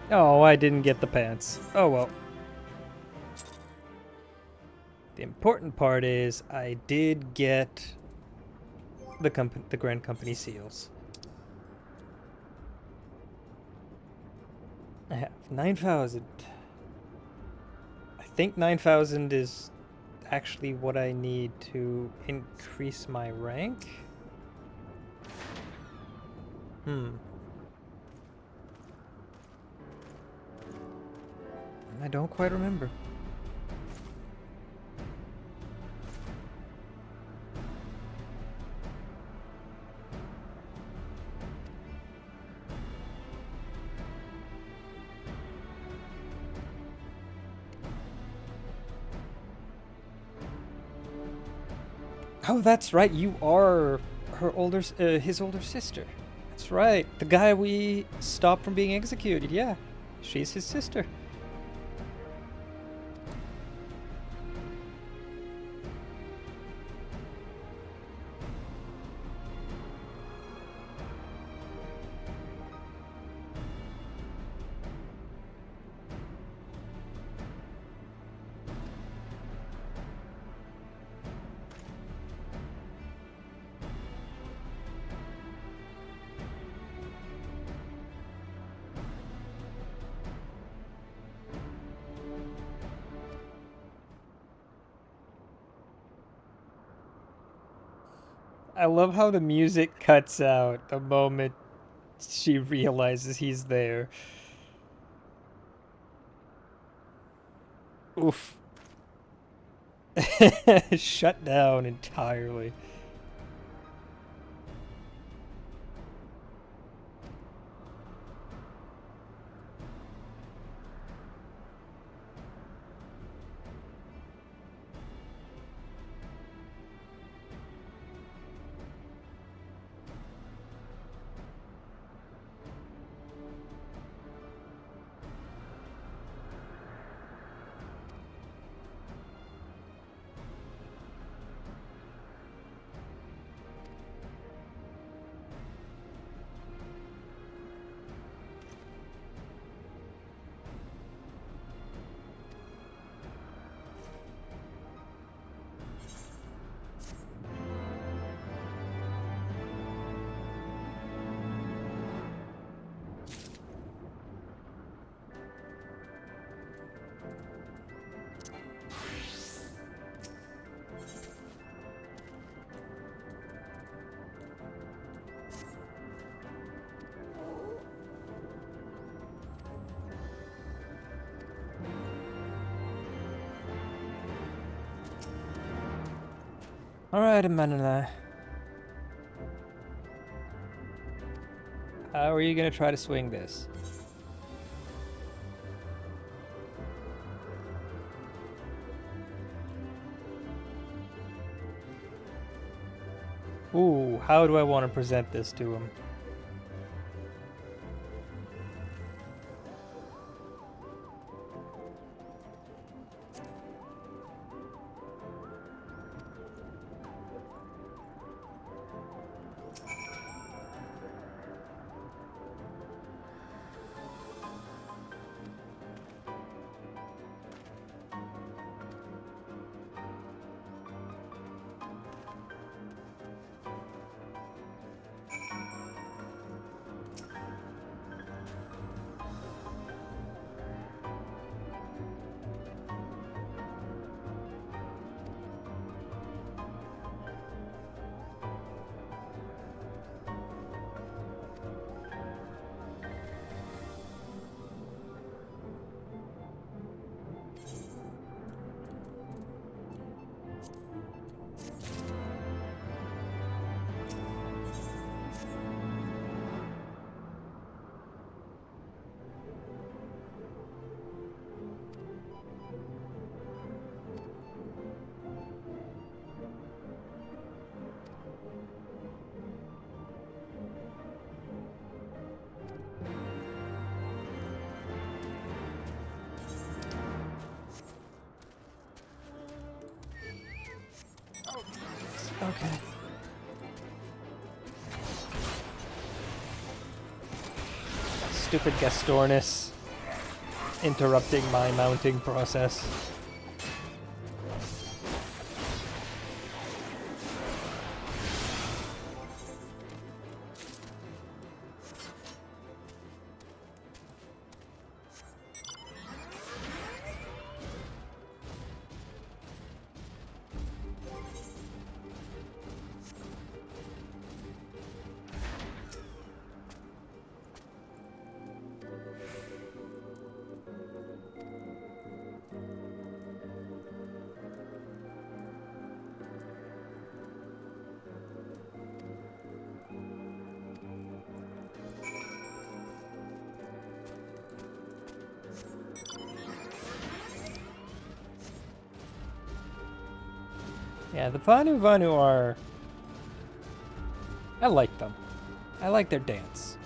Oh, I didn't get the pants. Oh well. The important part is I did get the Grand Company seals. I have 9,000. I think 9,000 is actually what I need to increase my rank. I don't quite remember. Oh, that's right. You are his older sister. That's right. The guy we stopped from being executed. Yeah, she's his sister. I love how the music cuts out the moment she realizes he's there. Oof. Shut down entirely. Alright, Amanda. How are you gonna try to swing this? Ooh, how do I want to present this to him? Okay. Stupid Gastornis interrupting my mounting process. Yeah, the Vanu are... I like them. I like their dance.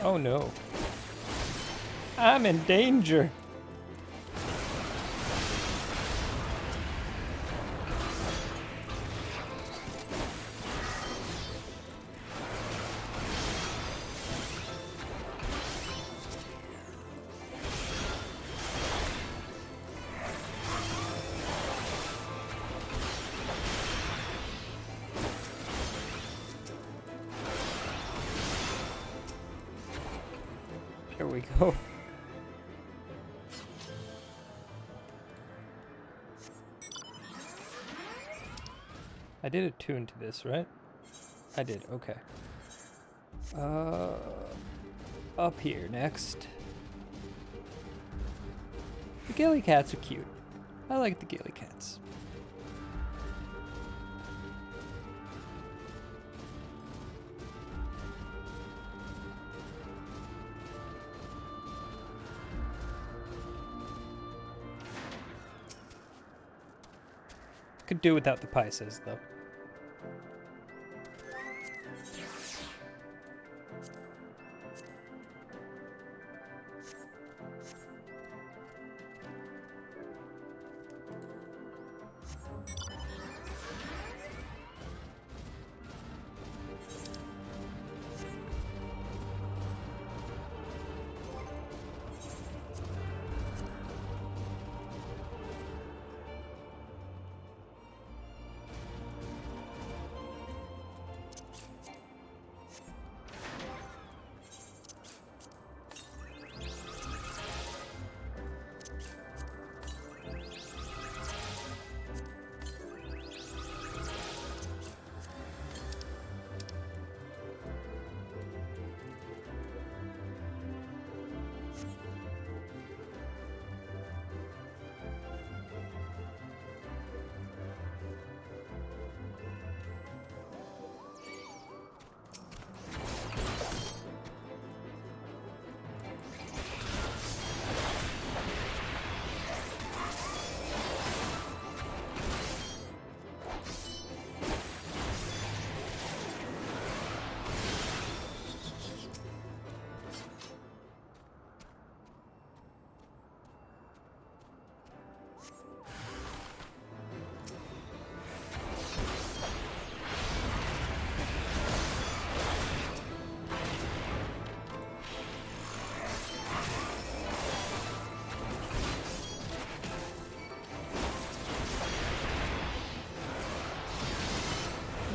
Oh no. I'm in danger. There we go. I did attune to this, right? I did, okay. Up here next. The ghillie cats are cute. I like the ghillie cats. Could do without the Pisces, though.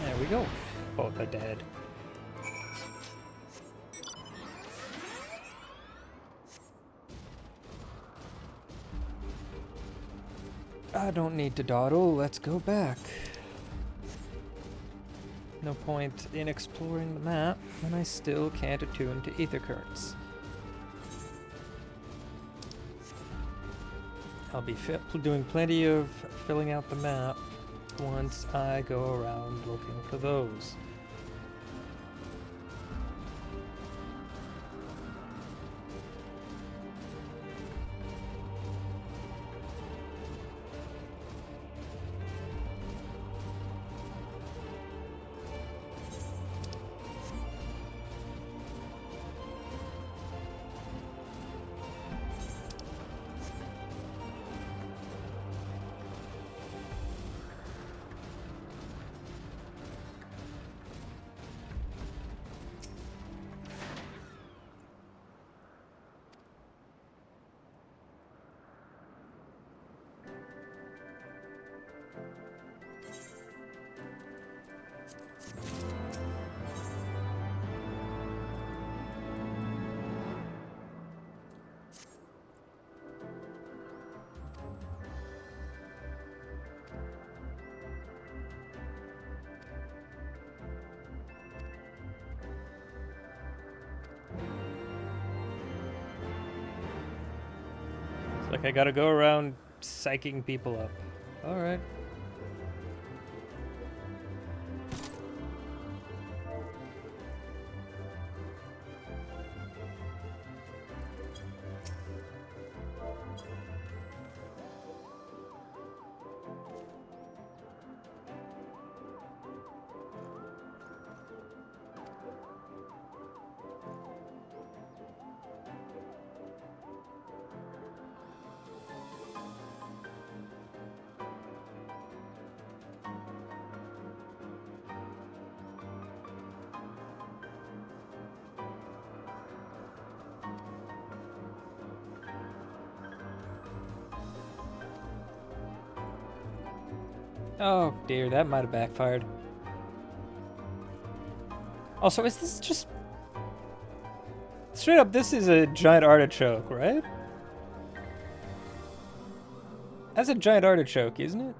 There we go. Both are dead. I don't need to dawdle. Let's go back. No point in exploring the map when I still can't attune to ether currents. I'll be doing plenty of filling out the map once I go around looking for those. Like I gotta go around psyching people up. Alright. Oh dear, that might have backfired. Also, is this just Straight up, this is a giant artichoke, right? That's a giant artichoke, isn't it?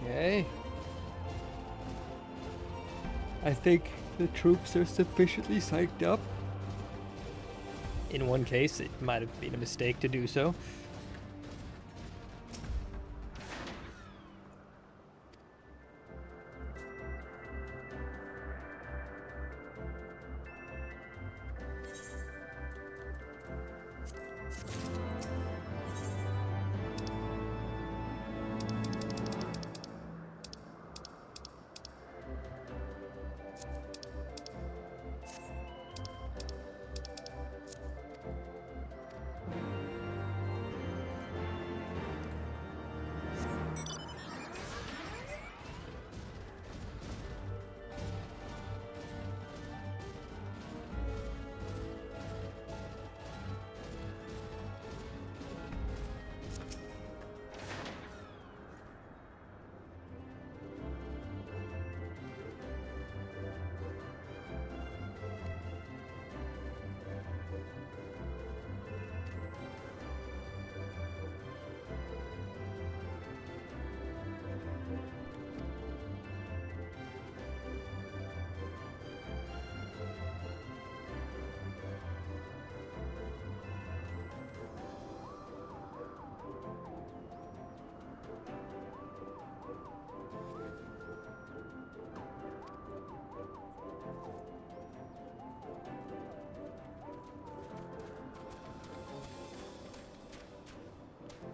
Okay. I think the troops are sufficiently psyched up. In one case, it might have been a mistake to do so.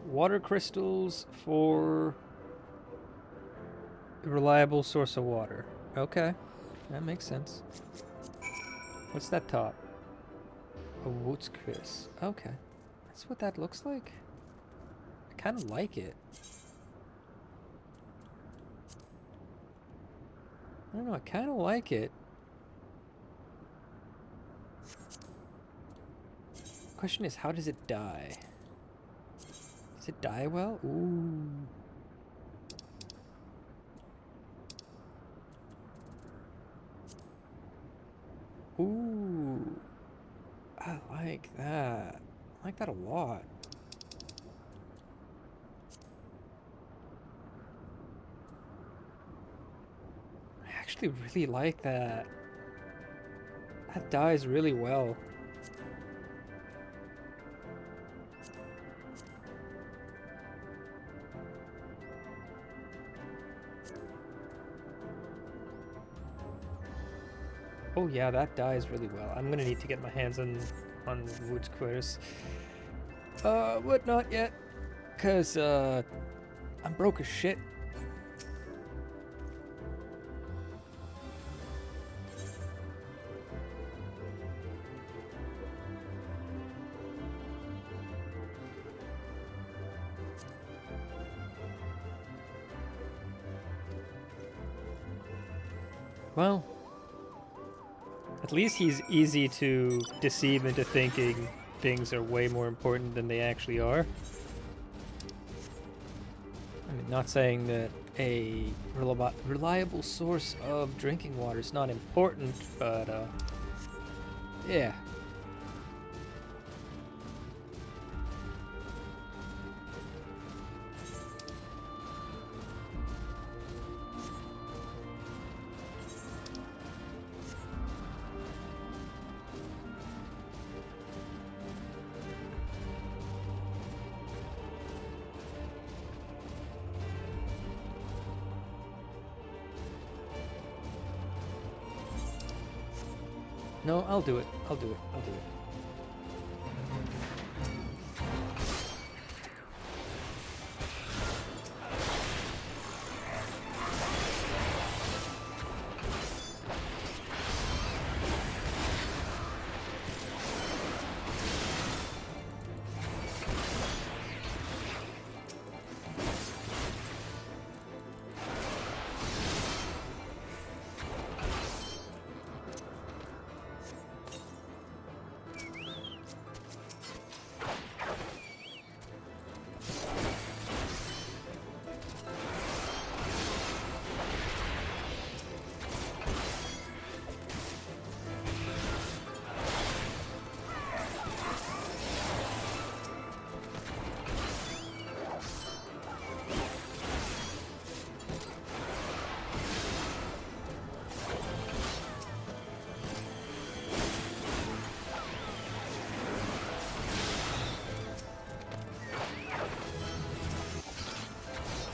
Water crystals for a reliable source of water. Okay, that makes sense. What's that top? A Wootskvis. Okay, that's what that looks like. I kind of like it. I don't know, I kind of like it. Question is, how does it die? Does it die well? Ooh. Ooh. I like that. I like that a lot. I actually really like that. That dies really well. Oh yeah, that dies really well. I'm gonna need to get my hands on Wootskvis. But not yet. Cause I'm broke as shit. Well, at least he's easy to deceive into thinking things are way more important than they actually are. I mean, not saying that a reliable source of drinking water is not important, but, yeah. No, I'll do it. I'll do it. I'll do it.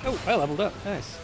Oh, I leveled up. Nice.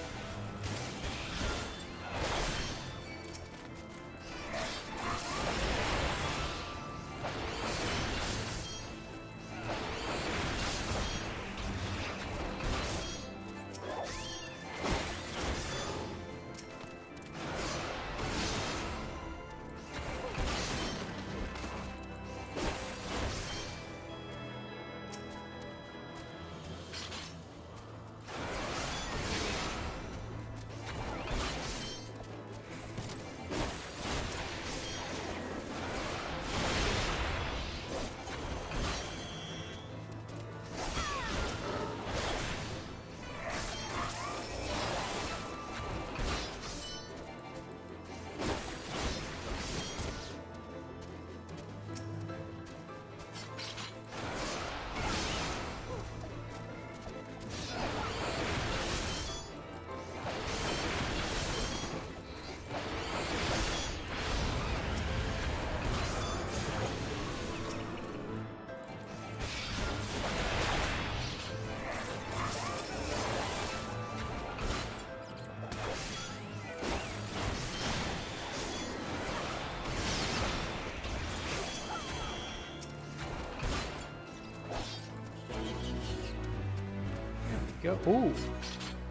Go. Ooh,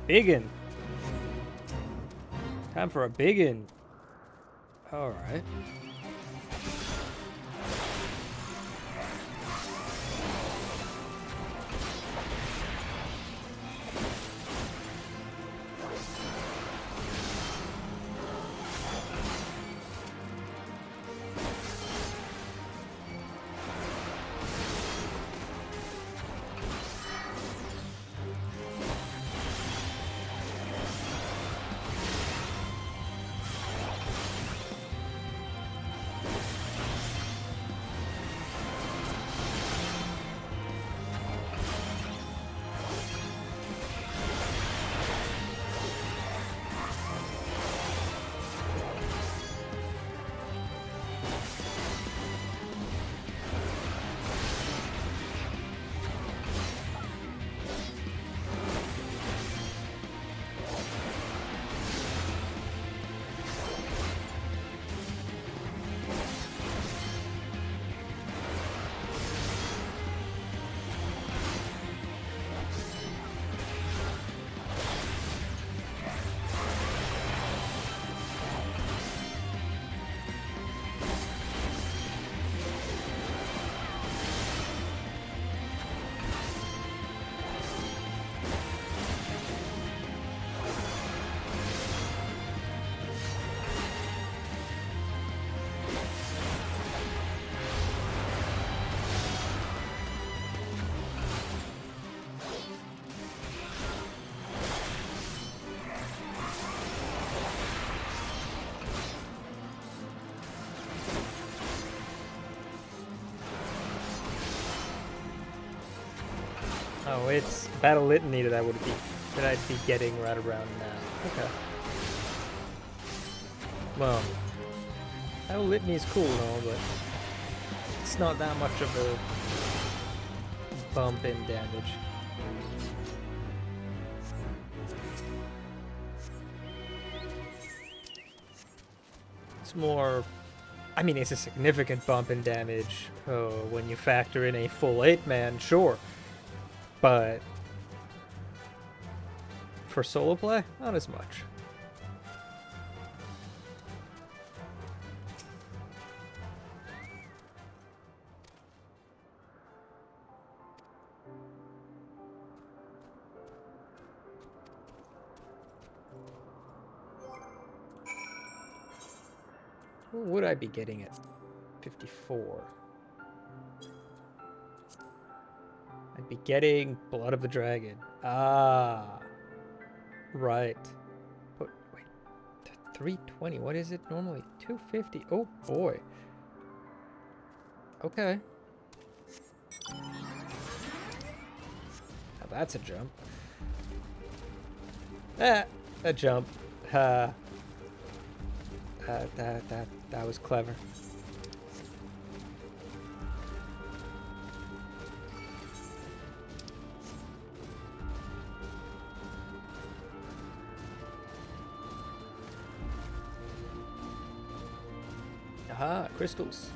biggin. Time for a biggin. All right. Oh, it's Battle Litany that I'd be getting right around now. Okay. Well, Battle Litany is cool and all, but it's not that much of a bump in damage. It's more... I mean, it's a significant bump in damage when you factor in a full 8-man, sure. But for solo play, not as much. What would I be getting at 54? I'd be getting Blood of the Dragon. Ah, right. But wait, 320. What is it normally? 250. Oh boy. Okay. Now that's a jump. Ah, a jump. That was clever. Aha, crystals.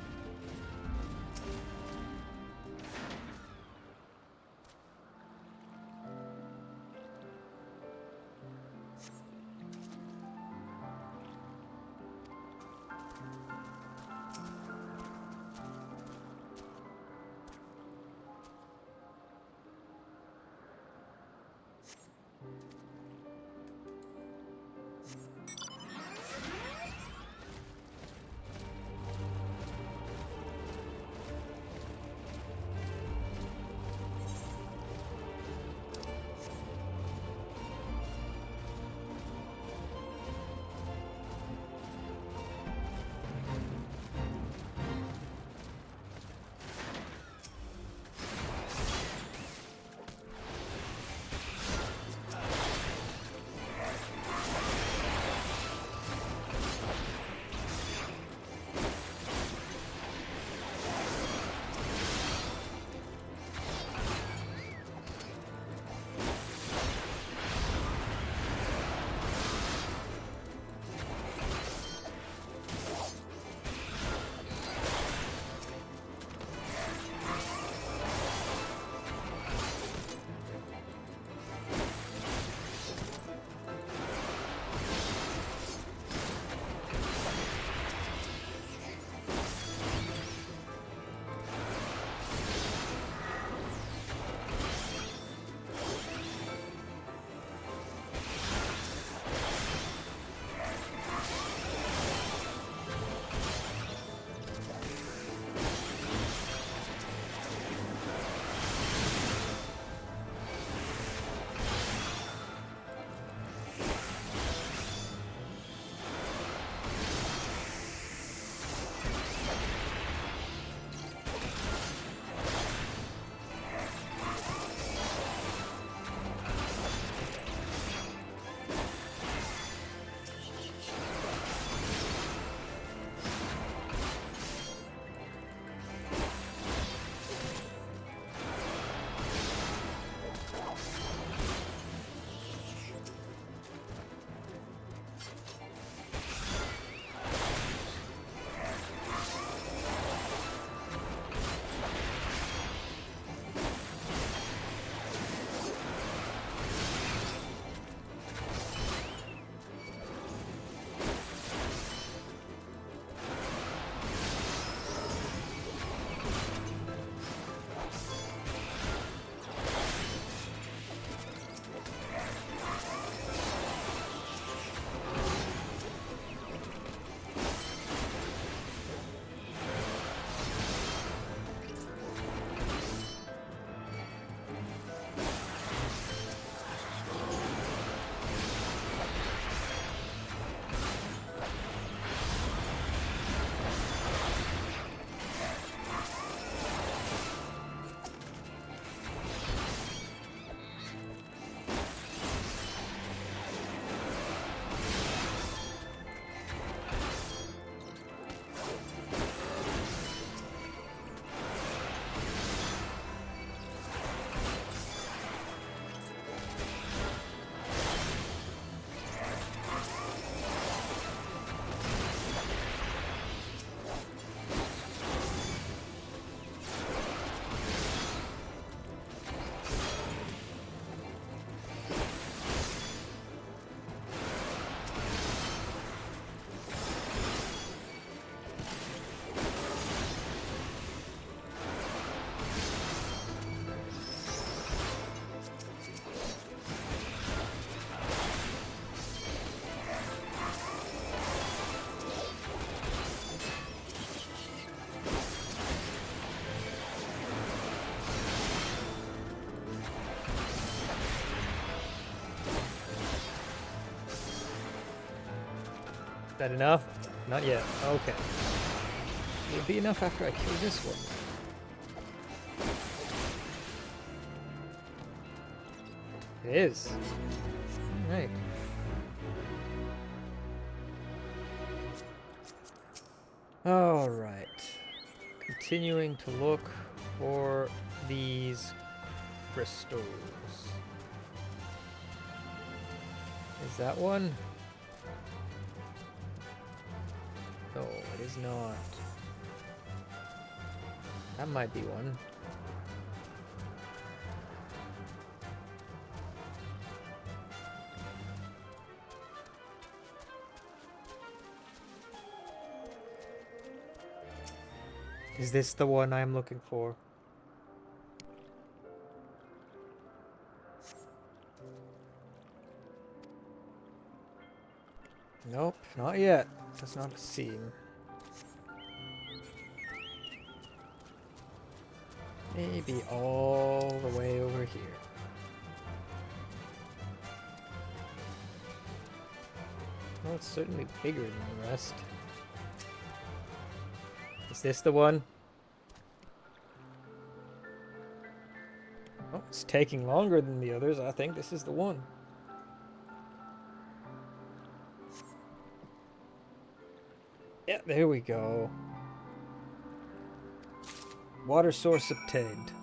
that enough? Not yet. Okay. It'll be enough after I kill this one. It is. Alright. Alright. Continuing to look for these crystals. Is that one? No, it is not. That might be one. Is this the one I'm looking for? Nope, not yet. Does not seem. Maybe all the way over here. Well, it's certainly bigger than the rest. Is this the one? Oh, it's taking longer than the others. I think this is the one. Yeah, there we go. Water source obtained.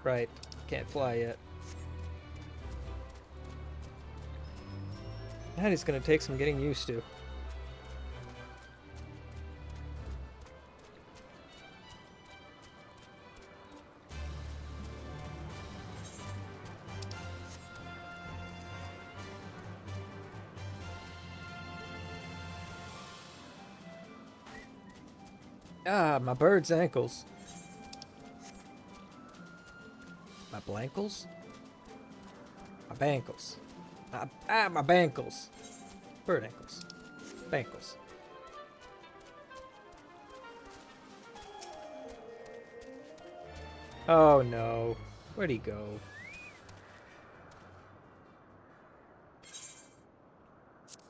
Right, can't fly yet. That is going to take some getting used to. Ah, my bird's ankles. My blankles? My bankles. My bankles. Bird ankles. Bankles. Oh no. Where'd he go?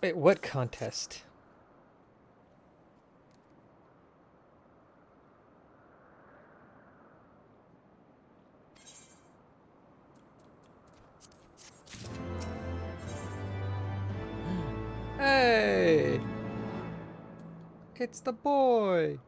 Wait, what contest? Hey! It's the boy!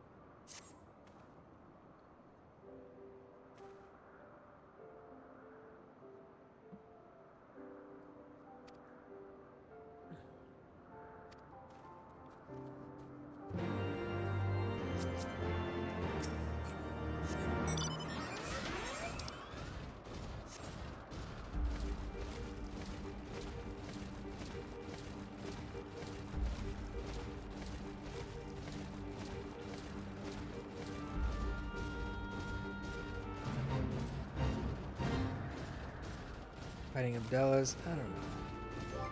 Fighting Abdellah's. I don't know.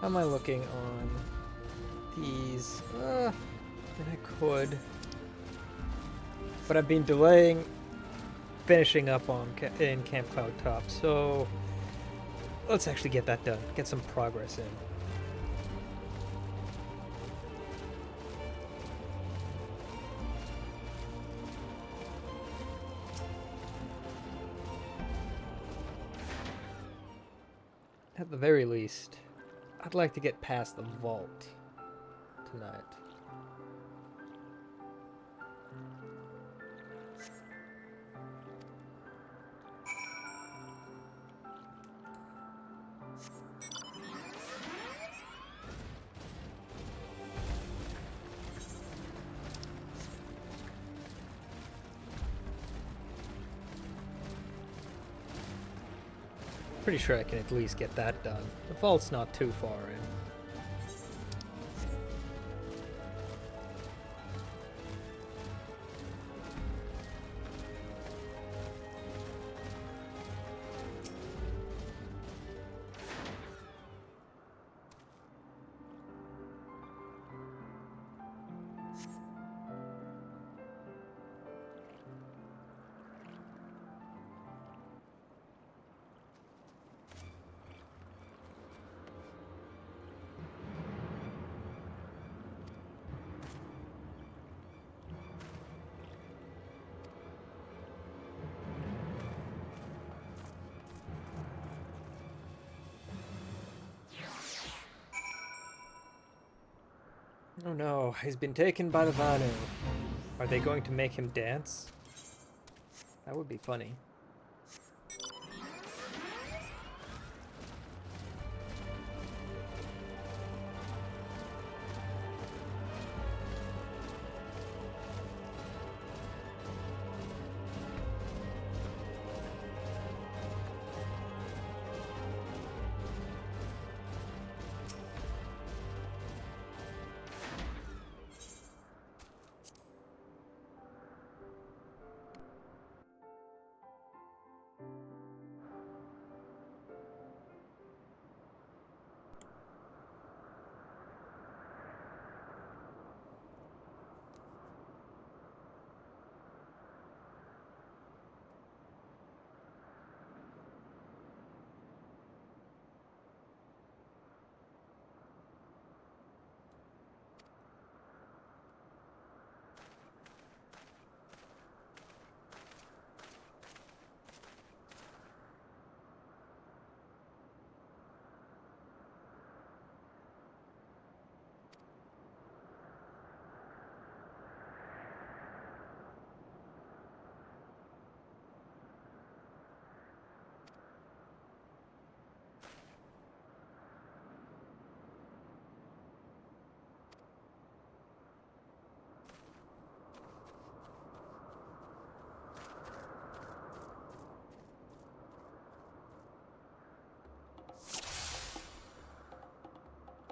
How am I looking on these? And I could. But I've been delaying finishing up on in Camp Cloud Top, so let's actually get that done. Get some progress in. At the very least, I'd like to get past the vault tonight. Pretty sure I can at least get that done. The vault's not too far in. Oh no, he's been taken by the Vanu. Are they going to make him dance? That would be funny.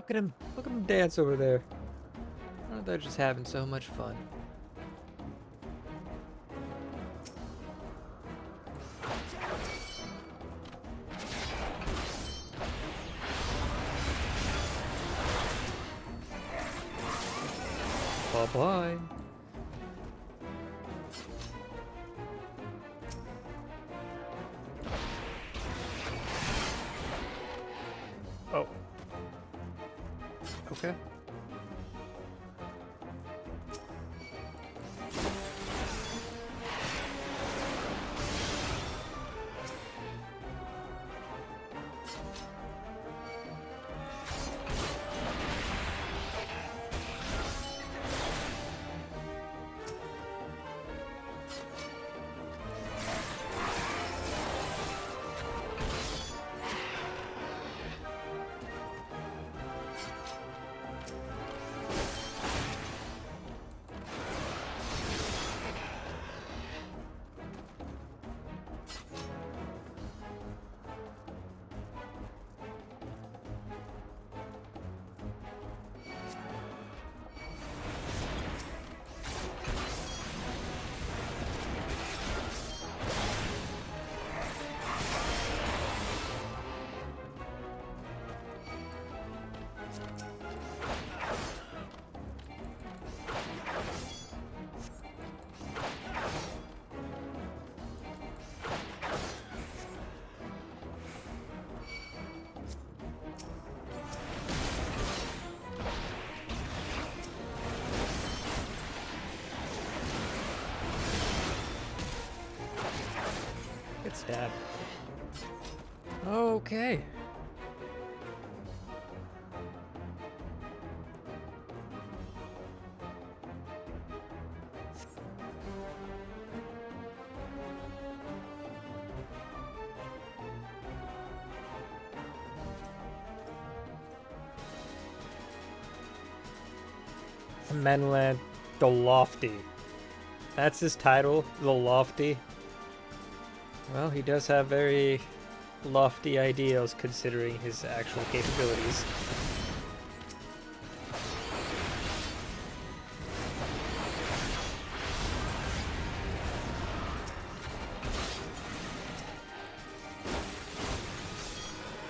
Look at him! Look at him dance over there. Oh, they're just having so much fun. Bye-bye. Oh. Okay. Get stabbed. Okay. Menland the Lofty. That's his title, the Lofty. Well, he does have very lofty ideals considering his actual capabilities.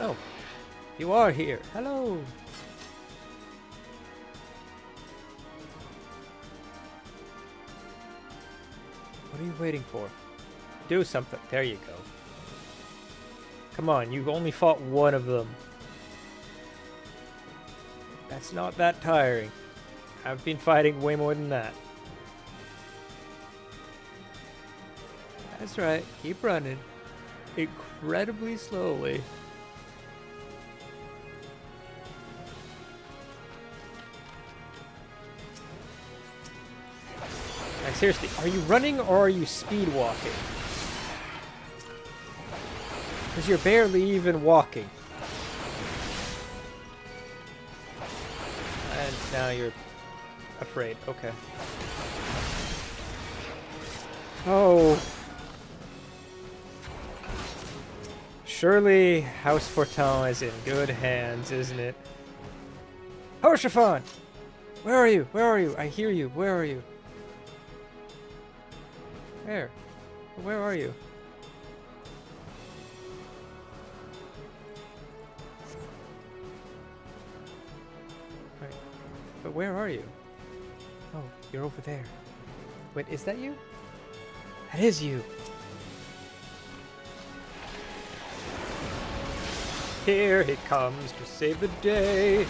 Oh, you are here. Hello. What are you waiting for? Do something. There you go. Come on, you've only fought one of them. That's not that tiring. I've been fighting way more than that. That's right. Keep running. Incredibly slowly. Seriously, are you running or are you speed walking? Because you're barely even walking. And now you're afraid. Okay. Oh. Surely House Fortin is in good hands, isn't it? Hoshafan! Where are you? Where are you? I hear you. Where are you? Where? Where are you? Right. But where are you? Oh, you're over there. Wait, is that you? That is you. Here he comes to save the day.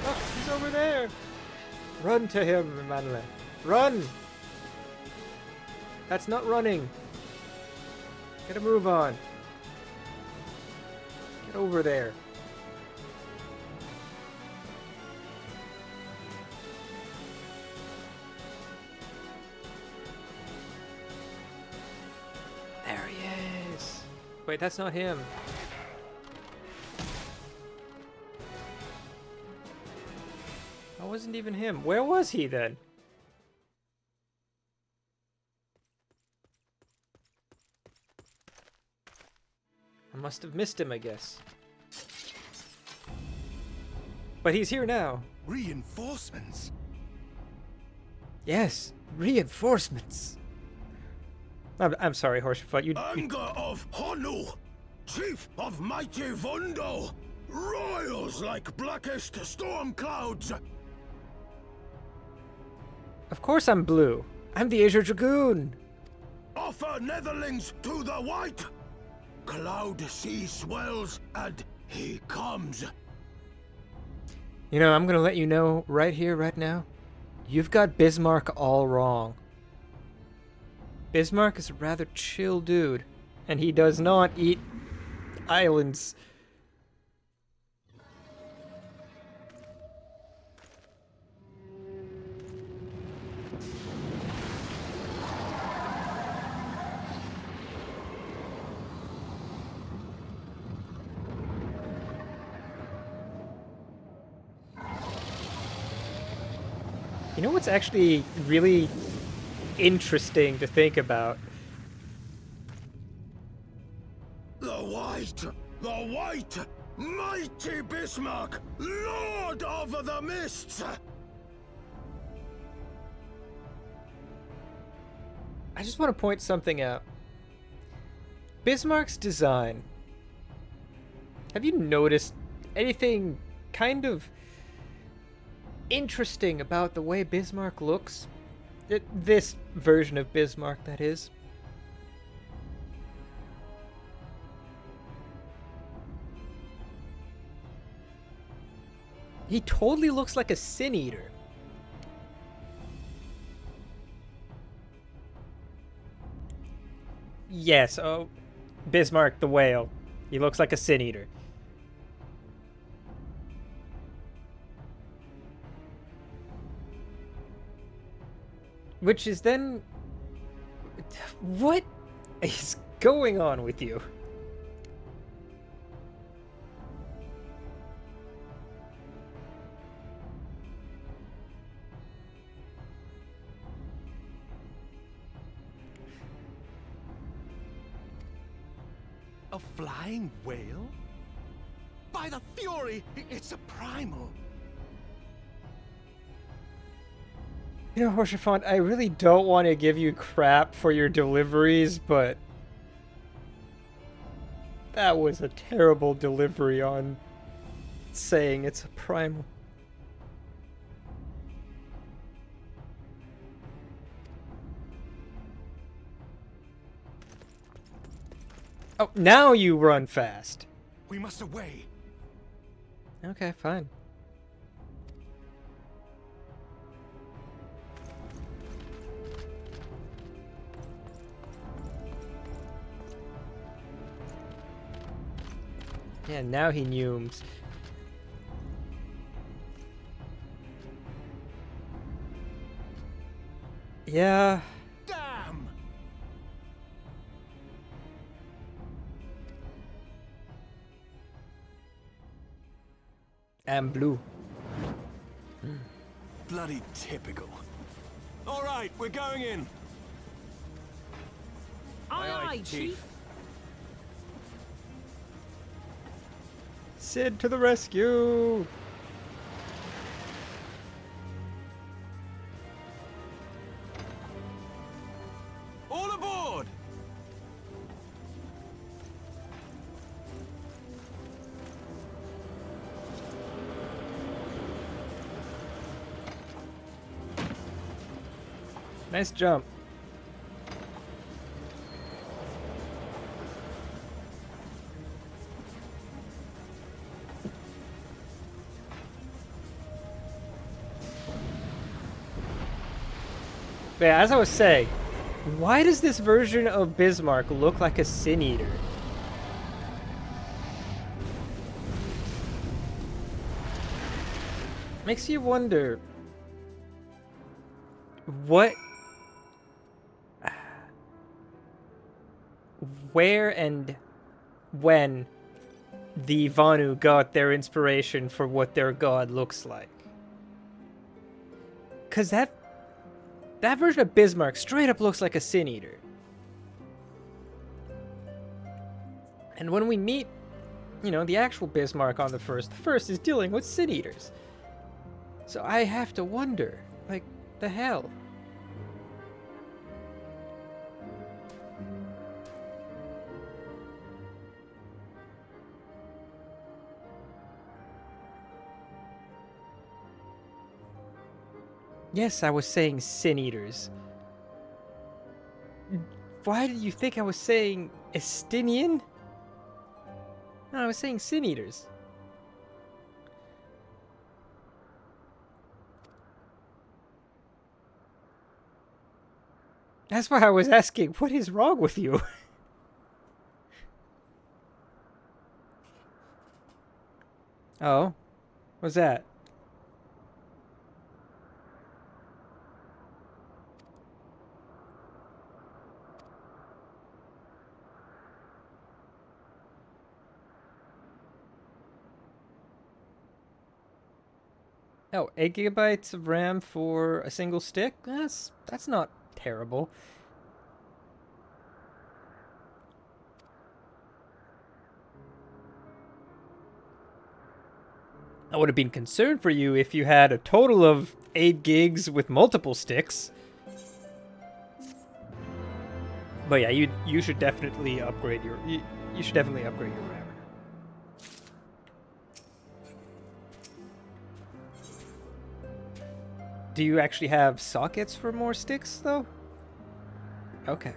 Look, he's over there. Run to him, Madeline. Run! That's not running. Get a move on. Get over there. There he is. Wait, that's not him. That wasn't even him. Where was he then? I must have missed him, I guess. But he's here now. Reinforcements? Yes, reinforcements. I'm sorry, Horsefoote. You Anger of Honu, chief of mighty Vondo, royals like blackest storm clouds. Of course I'm blue. I'm the Azure Dragoon. Offer netherlings to the white. Cloud sea swells and he comes. You know, I'm gonna let you know right here, right now. You've got Bismarck all wrong. Bismarck is a rather chill dude, and he does not eat islands. You know what's actually really interesting to think about? The white, mighty Bismarck, lord of the mists. I just want to point something out. Bismarck's design. Have you noticed anything kind of interesting about the way Bismarck looks? This version of Bismarck, that is. He totally looks like a Sin Eater. Yes, oh, Bismarck the whale. He looks like a Sin Eater. Which is then... What is going on with you? A flying whale? By the Fury, it's a primal. You know, Horsefont, I really don't want to give you crap for your deliveries, but that was a terrible delivery on saying it's a primal. Oh, now you run fast. We must away. Okay, fine. Yeah, now he neumes. Yeah. Damn! And blue. Bloody typical. All right, we're going in. Aye, Chief. Sid to the rescue! All aboard! Nice jump. But yeah, as I was saying, why does this version of Bismarck look like a Sin Eater? Makes you wonder what, where and when the Vanu got their inspiration for what their god looks like. Cause that version of Bismarck straight up looks like a Sin Eater. And when we meet, you know, the actual Bismarck on the first is dealing with Sin Eaters. So I have to wonder, like, the hell? Yes, I was saying Sin Eaters. Why did you think I was saying Estinian? No, I was saying Sin Eaters. That's why I was asking, what is wrong with you? Oh? What's that? Oh, 8 gigabytes of RAM for a single stick? That's not terrible. I would have been concerned for you if you had a total of 8 gigs with multiple sticks. But yeah, you should definitely upgrade your you should definitely upgrade your RAM. Do you actually have sockets for more sticks though? Okay.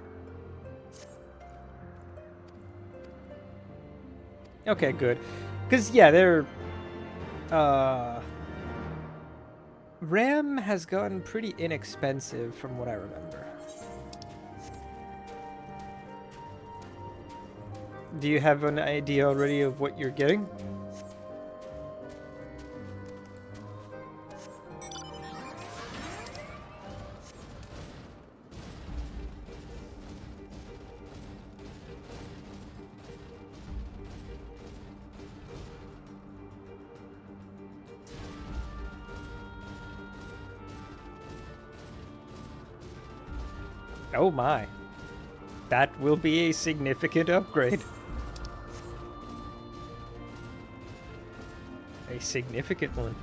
Okay, good. Cause yeah, they're RAM has gotten pretty inexpensive from what I remember. Do you have an idea already of what you're getting? Oh my. That will be a significant upgrade. A significant one.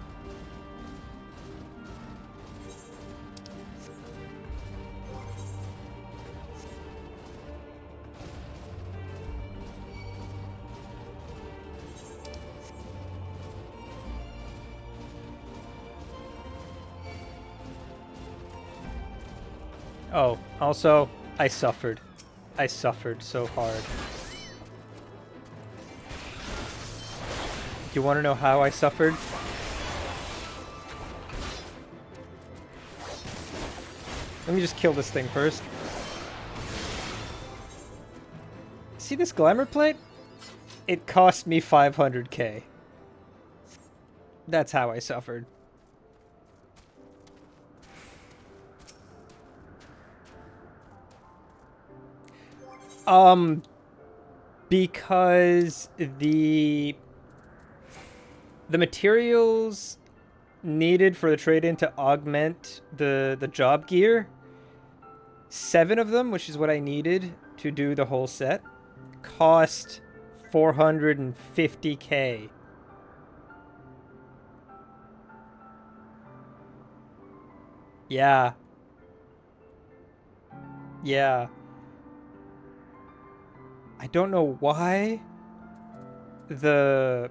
Oh, also, I suffered. I suffered so hard. Do you want to know how I suffered? Let me just kill this thing first. See this glamour plate? It cost me 500k. That's how I suffered. Because the materials needed for the trade-in to augment the job gear, 7 of them, which is what I needed to do the whole set, cost 450k. Yeah. Yeah. I don't know why the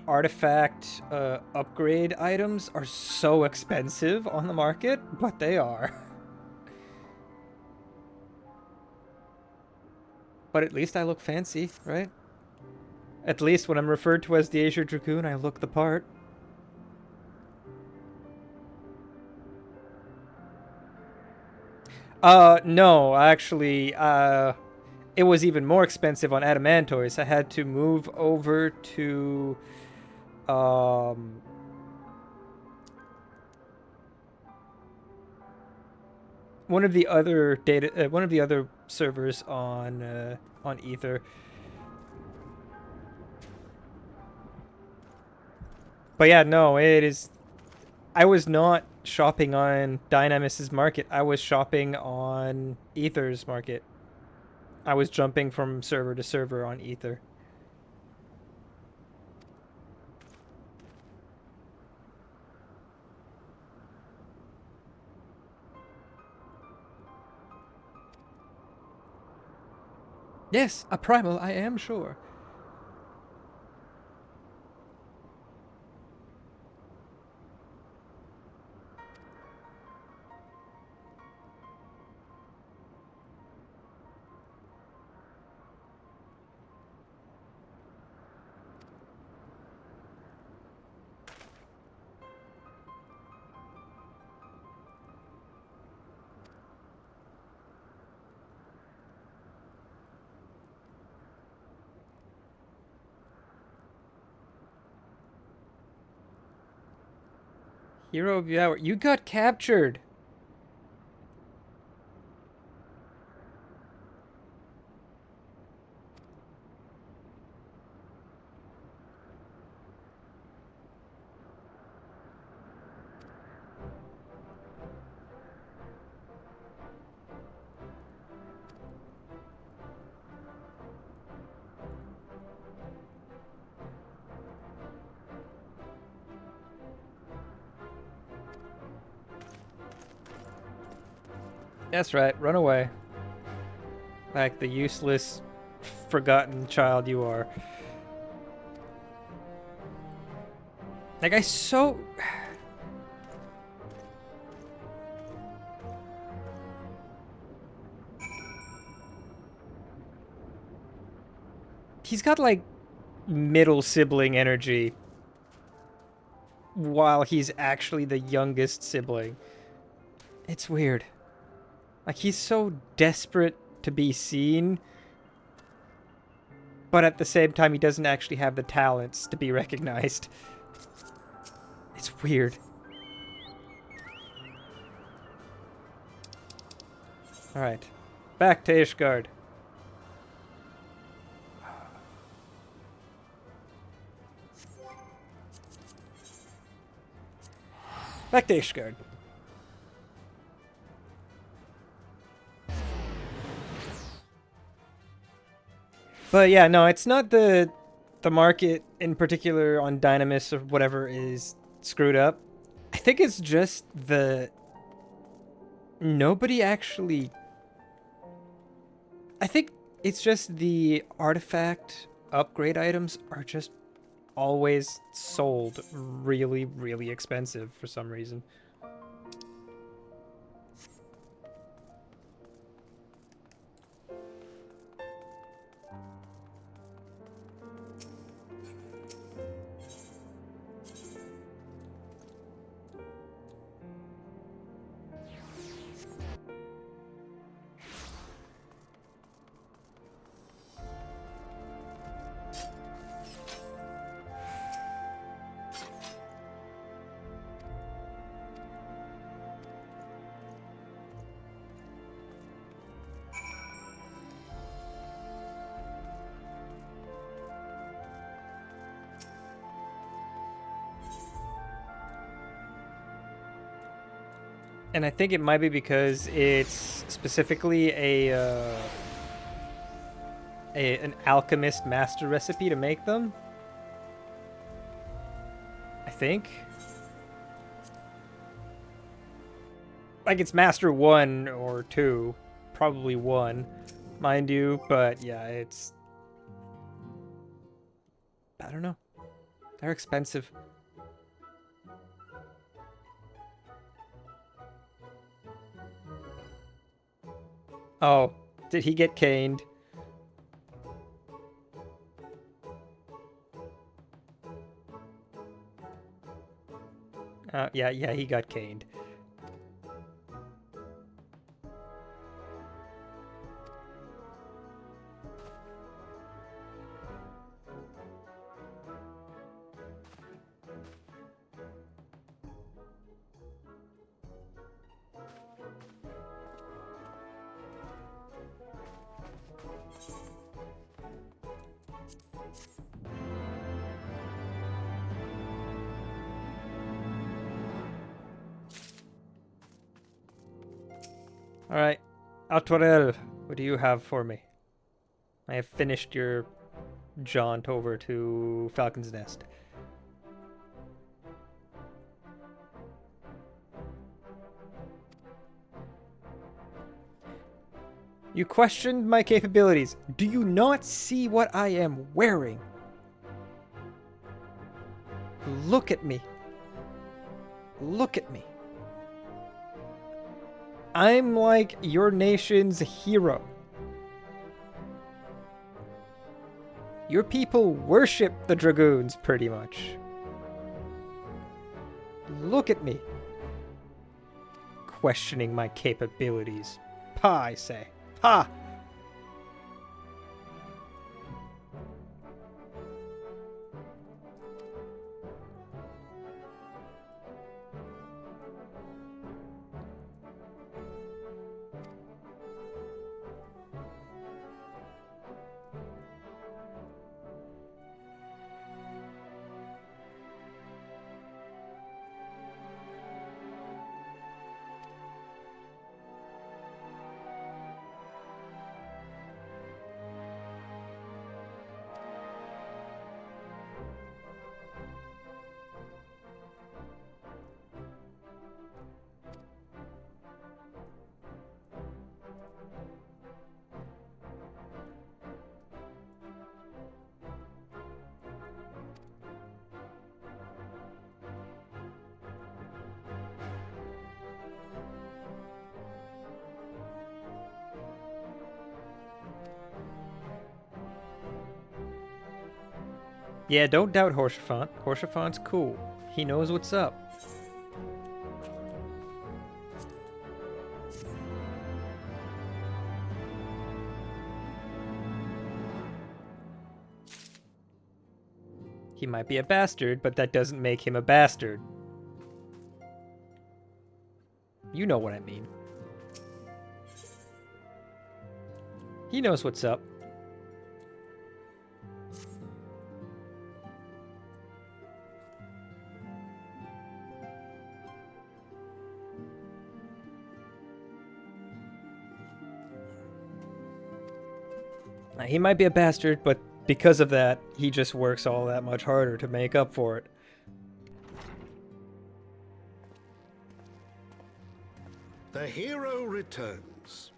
artifact upgrade items are so expensive on the market, but they are. But at least I look fancy, right? At least when I'm referred to as the Azure Dragoon, I look the part. No, actually, it was even more expensive on Adamantoise. I had to move over to, one of the other one of the other servers on Ether. But yeah, no, it is. I was not shopping on Dynamis's market. I was shopping on Ether's market. I was jumping from server to server on Ether. Yes, a primal, I am sure. Hero of the hour. You got captured. That's right. Run away. Like the useless, forgotten child you are. Like, I so... He's got, like, middle sibling energy while he's actually the youngest sibling. It's weird. Like, he's so desperate to be seen, but at the same time, he doesn't actually have the talents to be recognized. It's weird. Alright. Back to Ishgard. Back to Ishgard. But yeah, no, it's not the market in particular on Dynamis or whatever is screwed up. I think it's just nobody actually... I think it's just the artifact upgrade items are just always sold really, really expensive for some reason. And I think it might be because it's specifically an alchemist master recipe to make them. I think. Like it's master 1 or 2, probably 1, mind you, but yeah, it's... I don't know. They're expensive. Oh, did he get caned? Yeah, he got caned. Alright, Autorel, what do you have for me? I have finished your jaunt over to Falcon's Nest. You questioned my capabilities. Do you not see what I am wearing? Look at me. Look at me. I'm like your nation's hero. Your people worship the Dragoons, pretty much. Look at me. Questioning my capabilities. Pa, I say. Pa! Yeah, don't doubt Horsefant. Horsefant's cool. He knows what's up. He might be a bastard, but that doesn't make him a bastard. You know what I mean. He knows what's up. He might be a bastard, but because of that, he just works all that much harder to make up for it. The hero returns.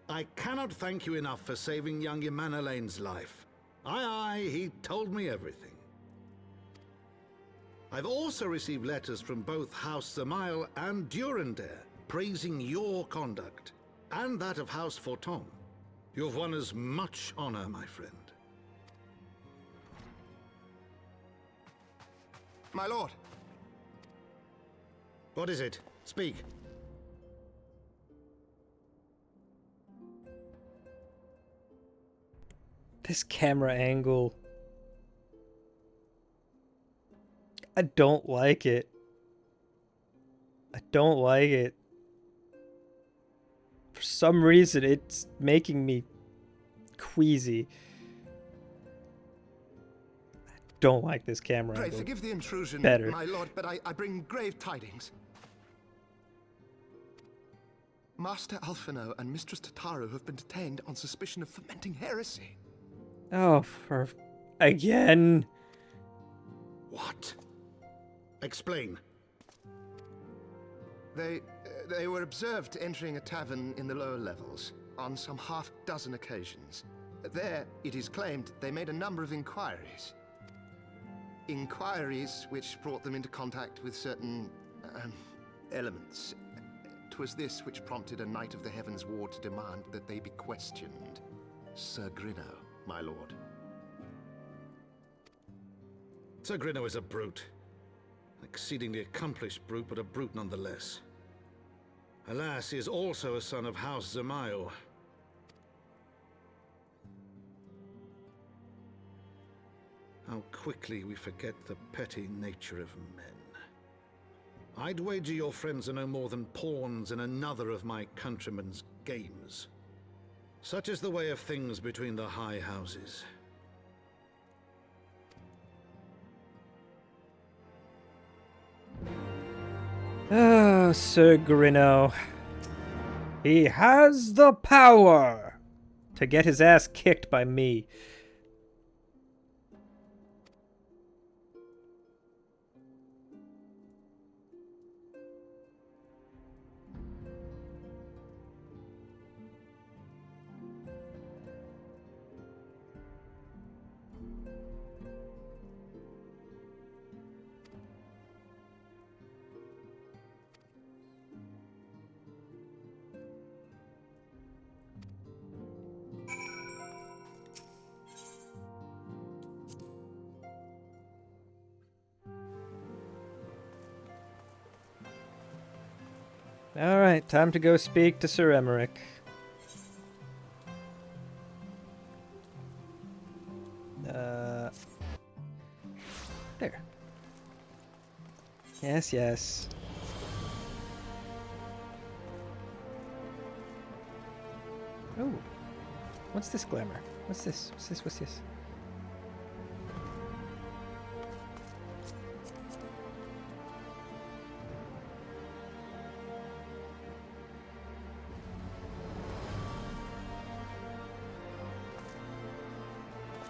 I cannot thank you enough for saving young Imanolane's life. Aye, he told me everything. I've also received letters from both House Samael and Durandare praising your conduct, and that of House Forton. You've won us much honor, my friend. My lord. What is it? Speak. This camera angle. I don't like it. I don't like it. For some reason, it's making me queasy. I don't like this camera Pray angle. forgive the intrusion, Better. my lord, but I bring grave tidings. Master Alphino and Mistress Tataru have been detained on suspicion of fomenting heresy. Oh, for... again? What? Explain. They were observed entering a tavern in the lower levels on some half-dozen occasions. There, it is claimed, they made a number of inquiries. Inquiries which brought them into contact with certain elements. 'Twas this which prompted a Knight of the Heavens Ward to demand that they be questioned. Sir Grinno, my lord. Sir Grinno is a brute. An exceedingly accomplished brute, but a brute nonetheless. Alas, he is also a son of House Zamayo. How quickly we forget the petty nature of men. I'd wager your friends are no more than pawns in another of my countrymen's games. Such is the way of things between the high houses. Oh, Sir Grinno. He has the power to get his ass kicked by me. Alright, time to go speak to Sir Emmerich. There. Yes, yes. Oh. What's this glamour? What's this? What's this? What's this?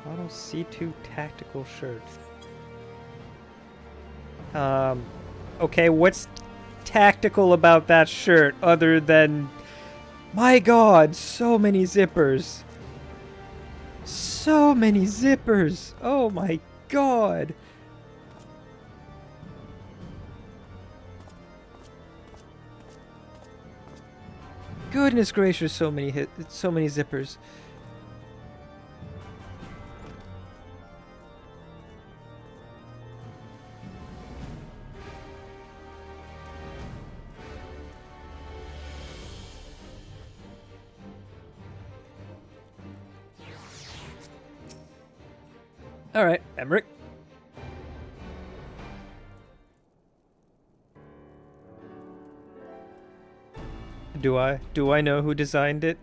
Model C2 tactical shirt. Okay, what's tactical about that shirt other than... My god, so many zippers. So many zippers. Oh my god. Goodness gracious, so many zippers. Alright, Emmerich. Do I know who designed it?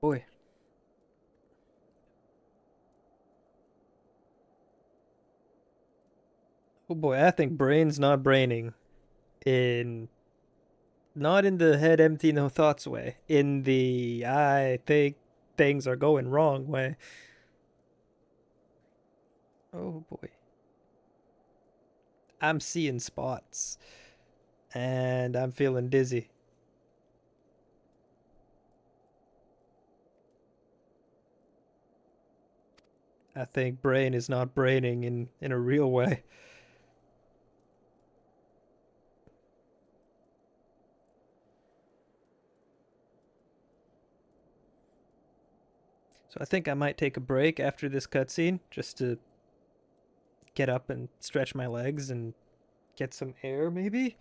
Boy. Oh boy, I think brain's not braining not in the head empty no thoughts way, in the I think things are going wrong way. Oh boy. I'm seeing spots and I'm feeling dizzy. I think brain is not braining in a real way. So I think I might take a break after this cutscene just to get up and stretch my legs and get some air, maybe?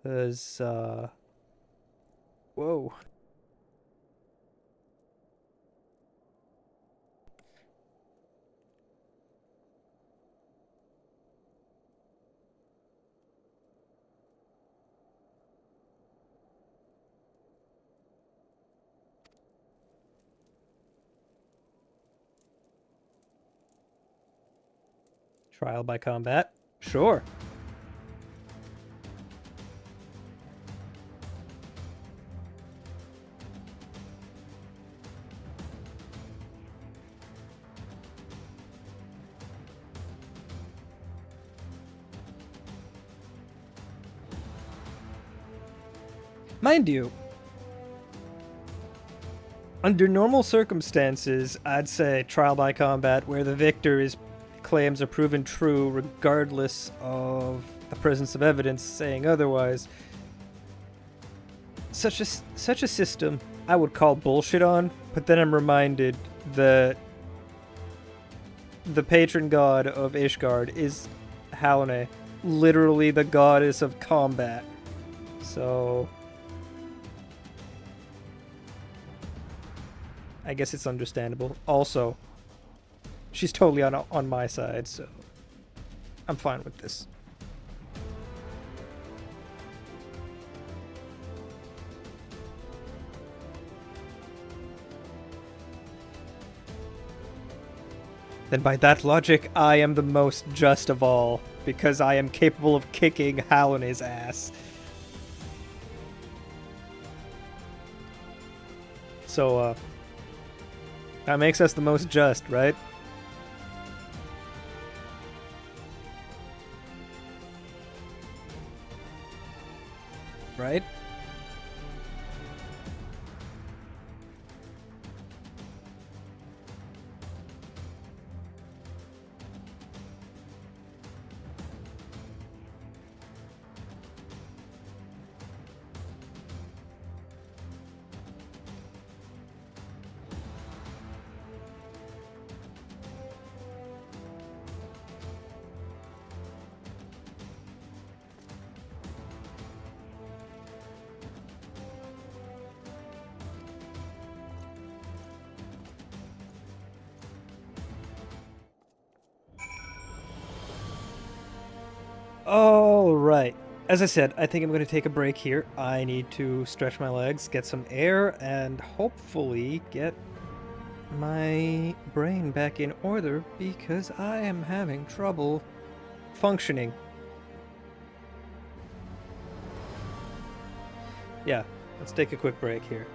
Because, whoa. Trial by combat? Sure. Mind you, under normal circumstances, I'd say trial by combat, where the victor's claims are proven true regardless of the presence of evidence saying otherwise. Such a system I would call bullshit on, but then I'm reminded that the patron god of Ishgard is Halone, literally the goddess of combat. So I guess it's understandable. Also, she's totally on my side, so I'm fine with this. Then by that logic, I am the most just of all, because I am capable of kicking Halone's ass. So, that makes us the most just, right? Right? All right. As I said, I think I'm going to take a break here. I need to stretch my legs, get some air, and hopefully get my brain back in order because I am having trouble functioning. Yeah, let's take a quick break here.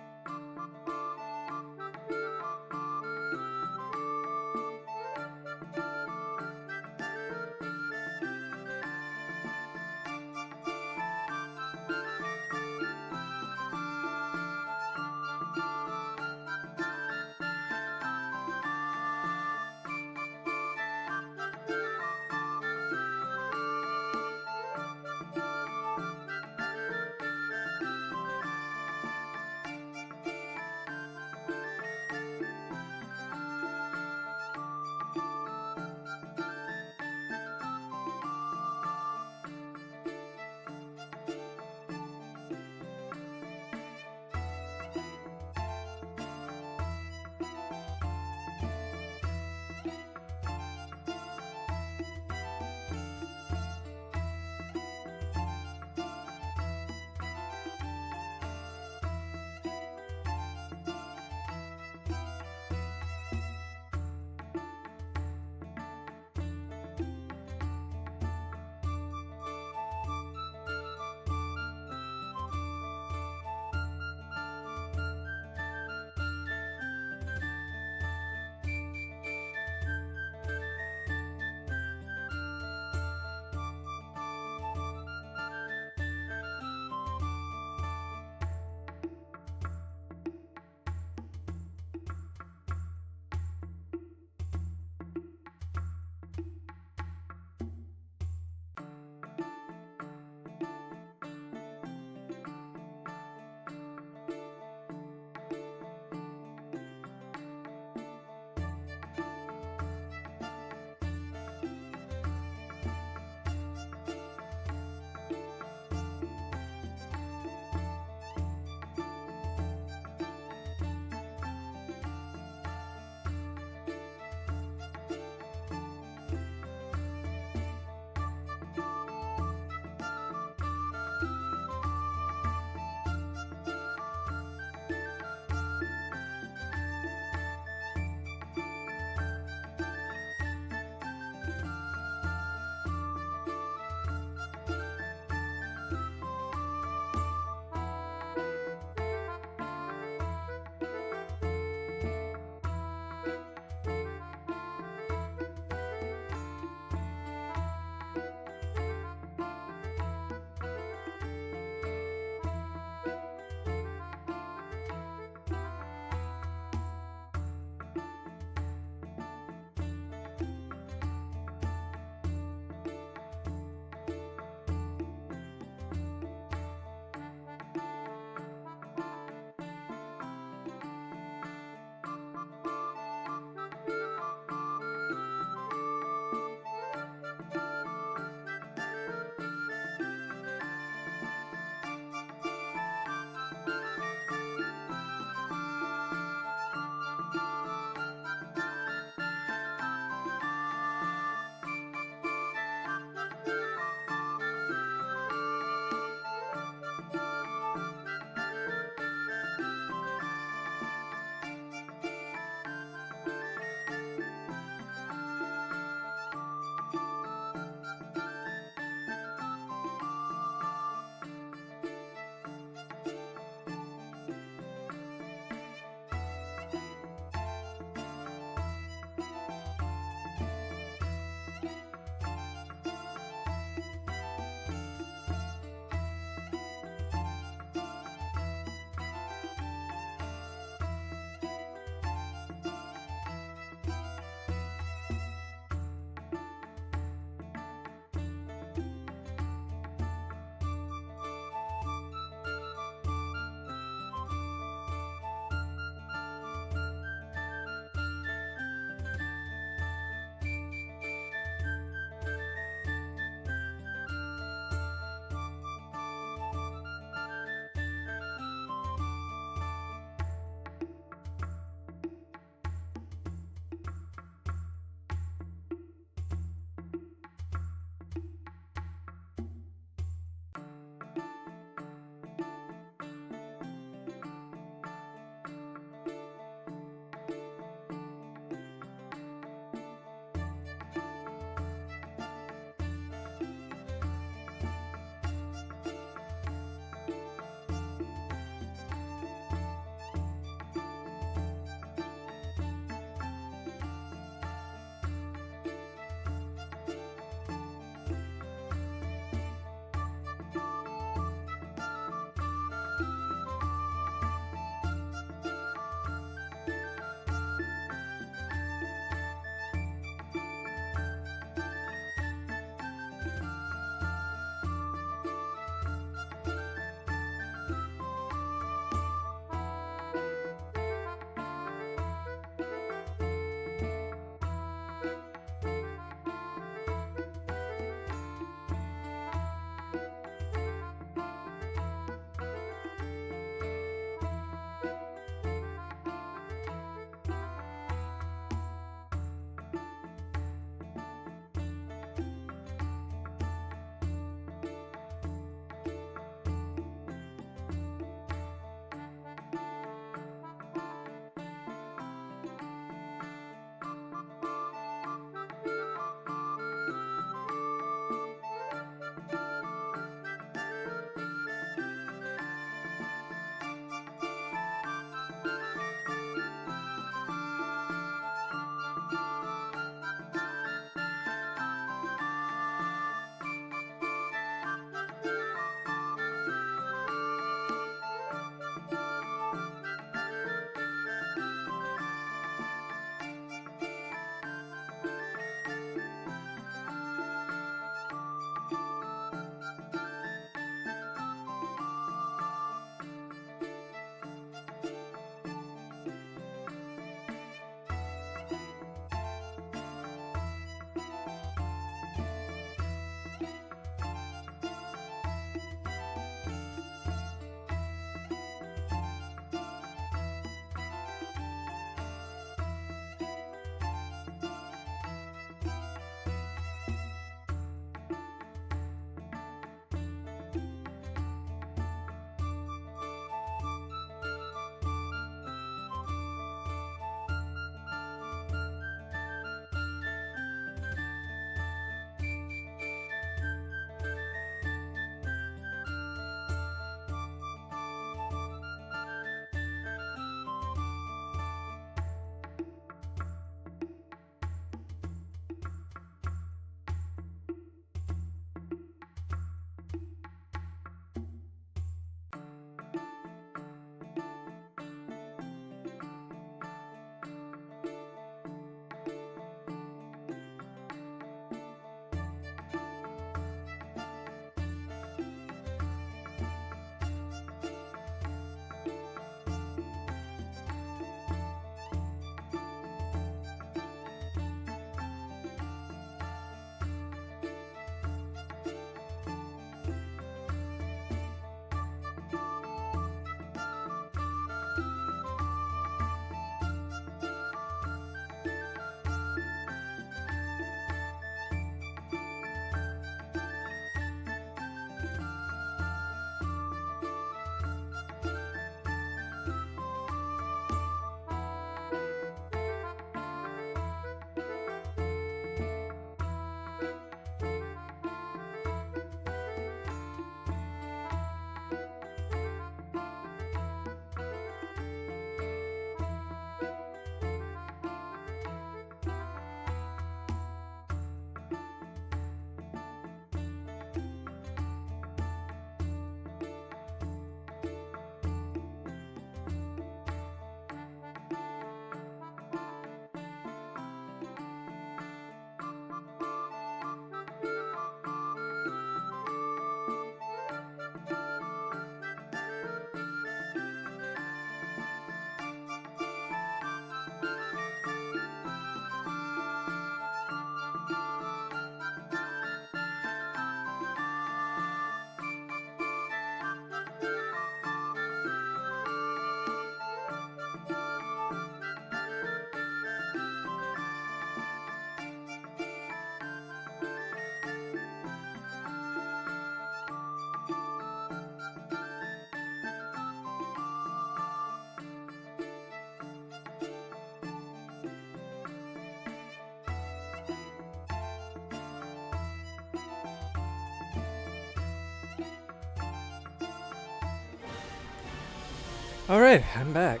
Alright, I'm back.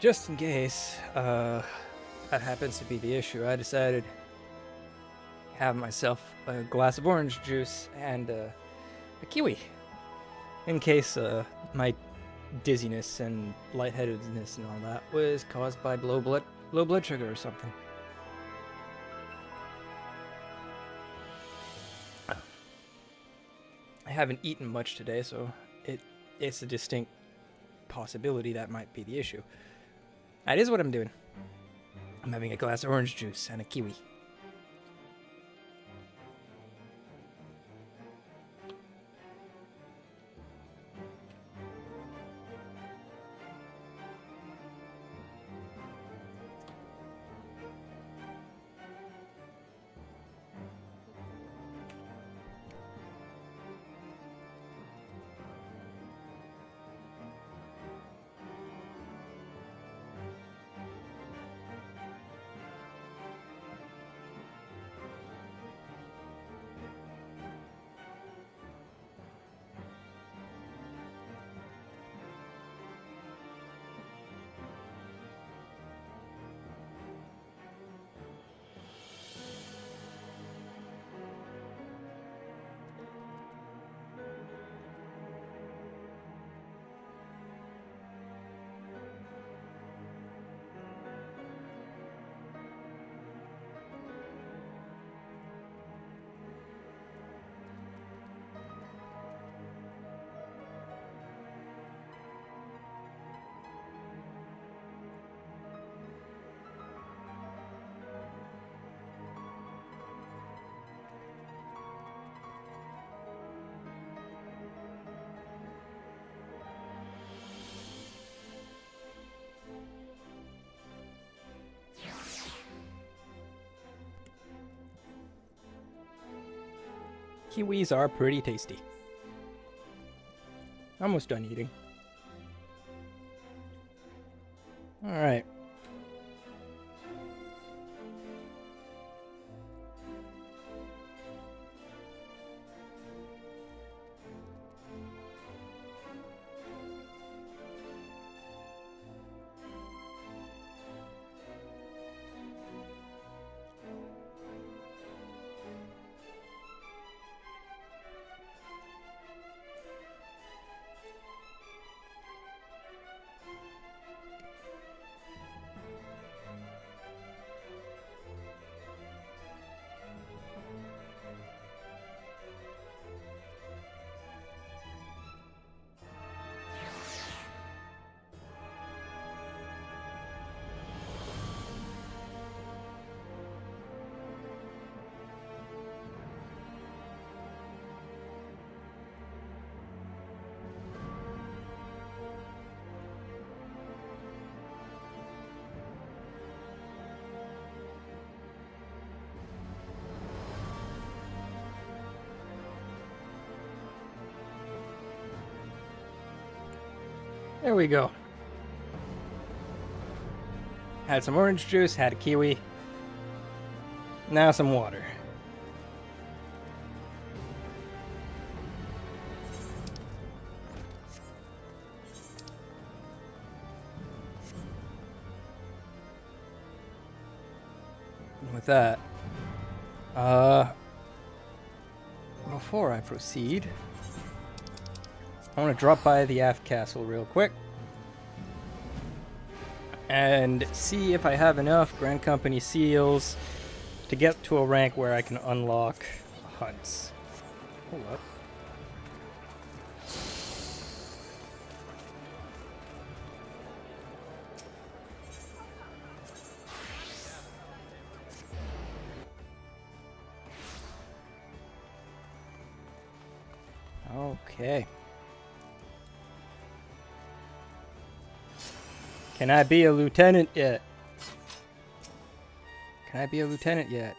Just in case, that happens to be the issue, I decided to have myself a glass of orange juice and a kiwi. In case my dizziness and lightheadedness and all that was caused by low blood sugar or something. I haven't eaten much today, so it's a distinct possibility that might be the issue. That is what I'm doing. I'm having a glass of orange juice and a kiwi. Kiwis are pretty tasty. Almost done eating. Alright. There we go. Had some orange juice, had a kiwi. Now some water. And with that, before I proceed, I want to drop by the aft castle real quick and see if I have enough Grand Company seals to get to a rank where I can unlock hunts. Hold up. Okay. Can I be a lieutenant yet? Can I be a lieutenant yet?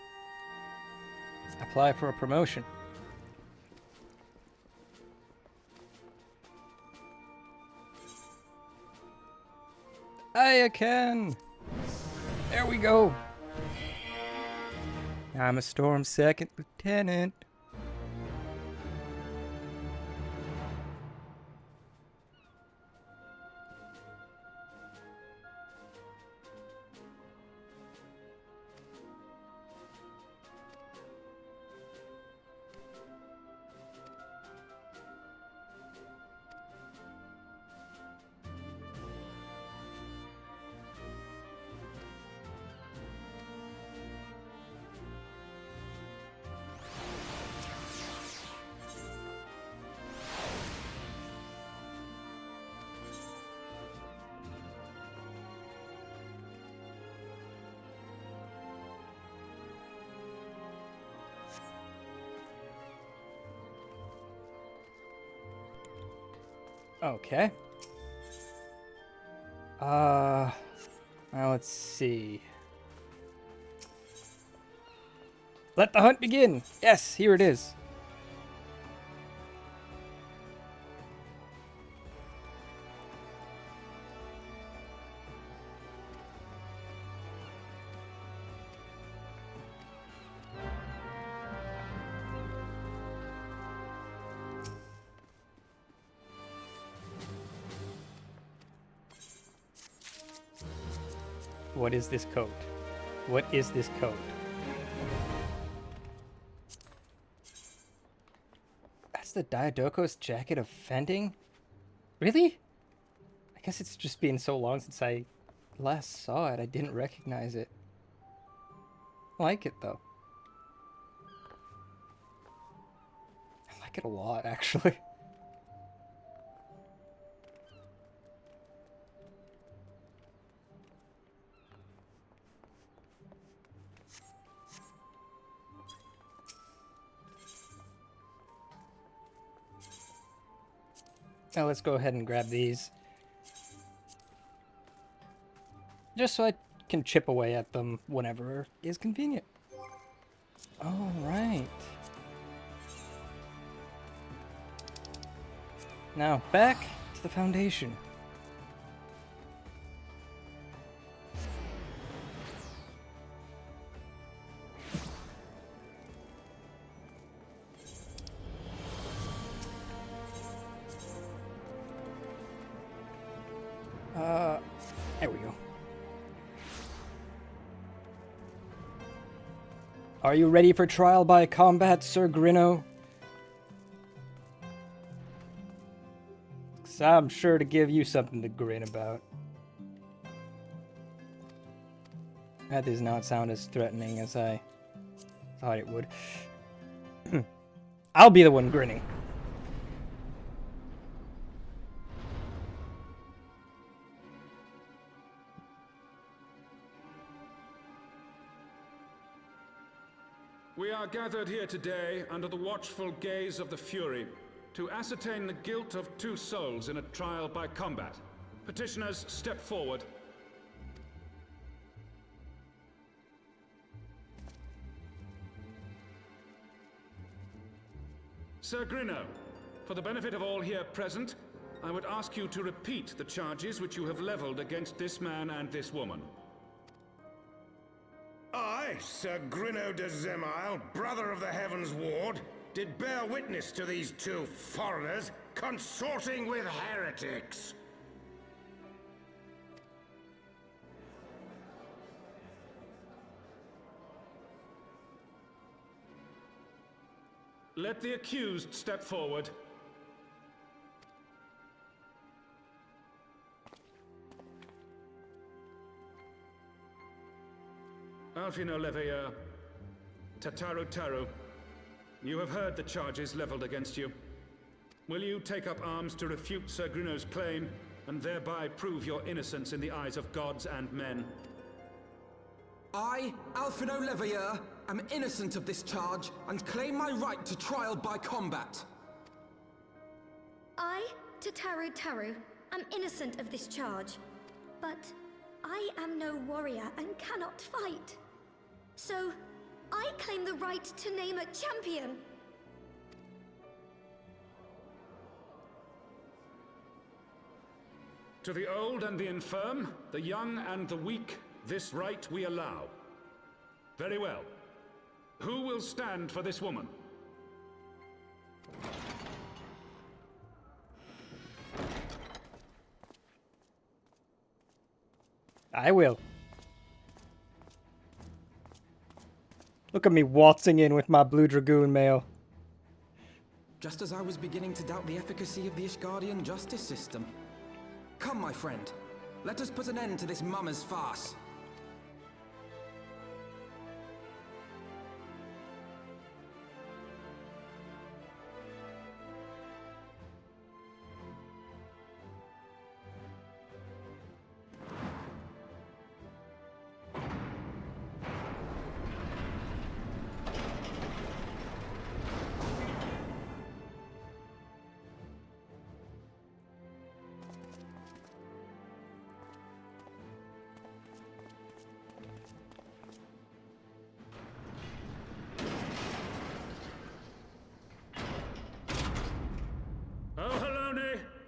Apply for a promotion. I can! There we go! I'm a Storm Second Lieutenant. Okay. Now let's see. Let the hunt begin! Yes, here it is. What is this coat? What is this coat? That's the Diadocos jacket of Fending? Really? I guess it's just been so long since I last saw it, I didn't recognize it. I like it, though. I like it a lot, actually. Now let's go ahead and grab these. Just so I can chip away at them whenever is convenient. All right. Now back to the foundation. There we go. Are you ready for trial by combat, Sir Grinno? 'Cause I'm sure to give you something to grin about. That does not sound as threatening as I thought it would. I'll be the one grinning. We are gathered here today under the watchful gaze of the Fury to ascertain the guilt of 2 souls in a trial by combat. Petitioners, step forward. Sir Grinno, for the benefit of all here present, I would ask you to repeat the charges which you have leveled against this man and this woman. I, Sir Grinno de Zemile, brother of the Heavens Ward, did bear witness to these 2 foreigners consorting with heretics. Let the accused step forward. Alfino Leveilleur, Tataru Taru, you have heard the charges leveled against you. Will you take up arms to refute Sir Grinno's claim, and thereby prove your innocence in the eyes of gods and men? I, Alfino Leveilleur, am innocent of this charge, and claim my right to trial by combat. I, Tataru Taru, am innocent of this charge, but I am no warrior and cannot fight. So, I claim the right to name a champion. To the old and the infirm, the young and the weak, this right we allow. Very well. Who will stand for this woman? I will. Look at me waltzing in with my Blue Dragoon mail. Just as I was beginning to doubt the efficacy of the Ishgardian justice system. Come, my friend. Let us put an end to this mummer's farce.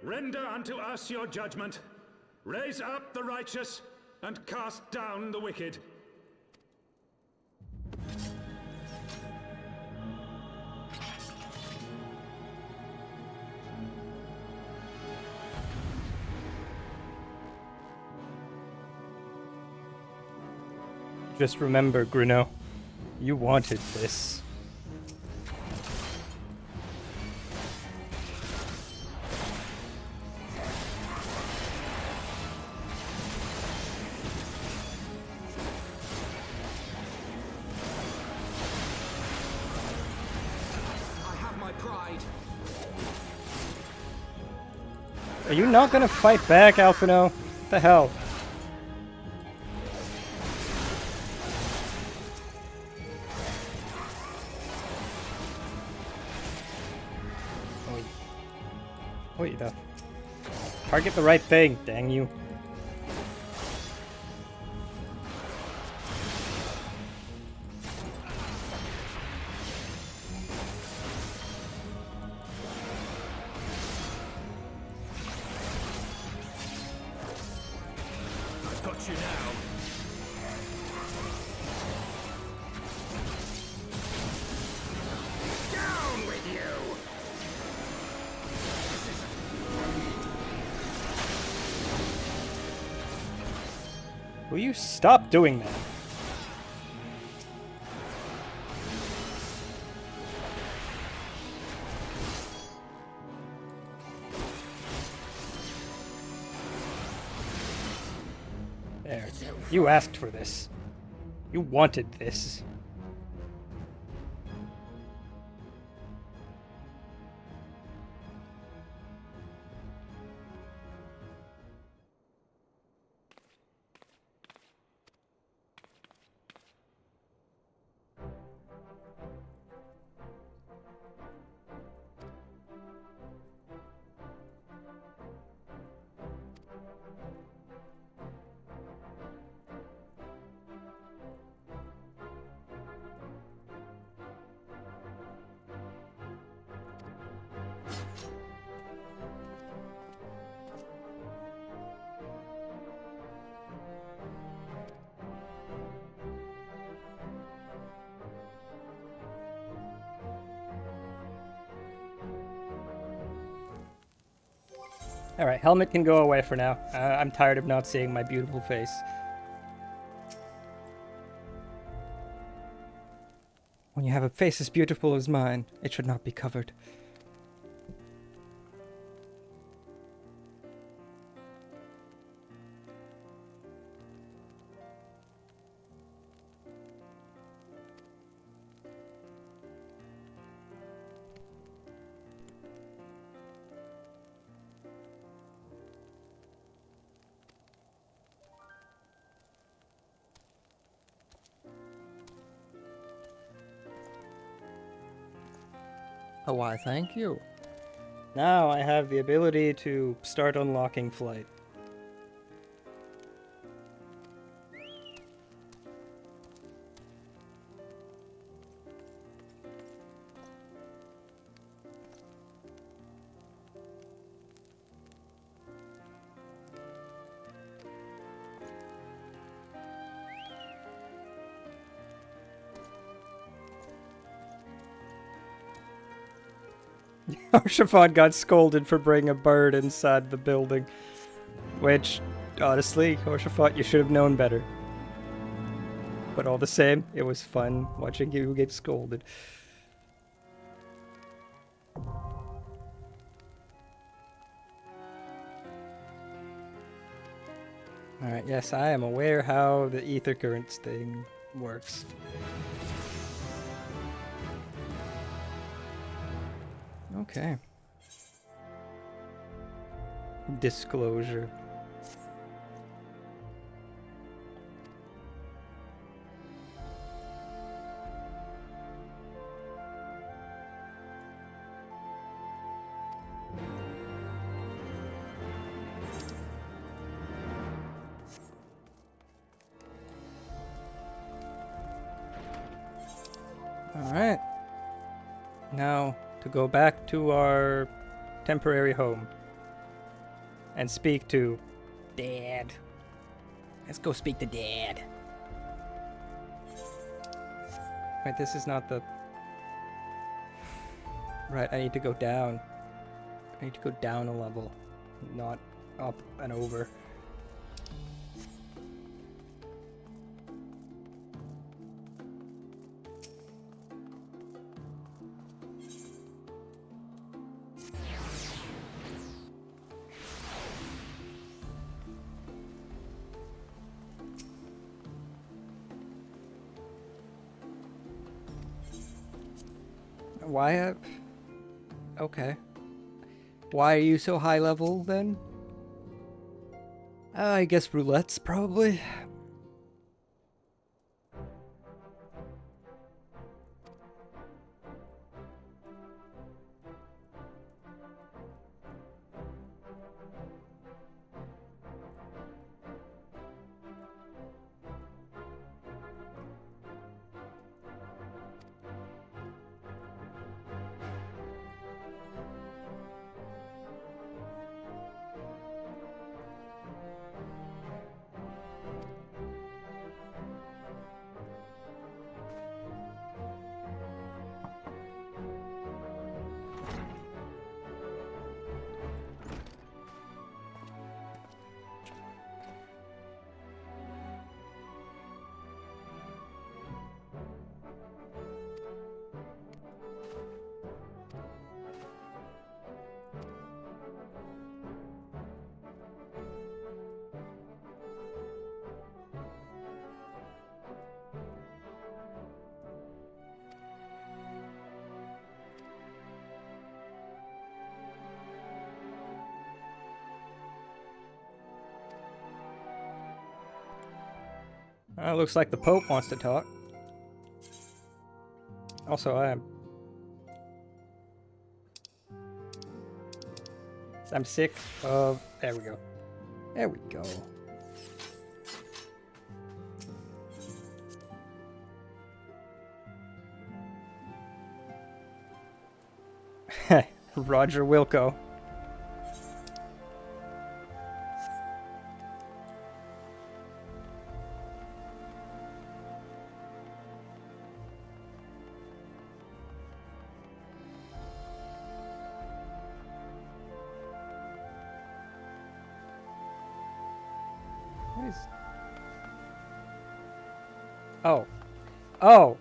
render unto us your judgment. Raise up the righteous, and cast down the wicked. Just remember, Gruno, you wanted this. I have my pride. Are you not gonna fight back, Alphino? What the hell? Wait, the target the right thing, dang you. I've got you now. Down with you! Will you stop doing that? There. You asked for this. You wanted this. Alright, helmet can go away for now. I'm tired of not seeing my beautiful face. When you have a face as beautiful as mine, it should not be covered. Oh, why, thank you. Now I have the ability to start unlocking flight. Arshafon got scolded for bringing a bird inside the building. Which, honestly, Arshafon, you should have known better. But all the same, it was fun watching you get scolded. Alright, yes, I am aware how the ether currents thing works. Okay. Disclosure. Alright. Now, to go back to our temporary home. and speak to Dad. Let's go speak to Dad. Wait, this is not the... Right, I need to go down. I need to go down a level, not up and over. Why? Okay. Why are you so high level then? I guess roulette's probably. Looks like the Pope wants to talk. Also, I'm sick of... There we go. There we go. Roger Wilco. Oh. Oh!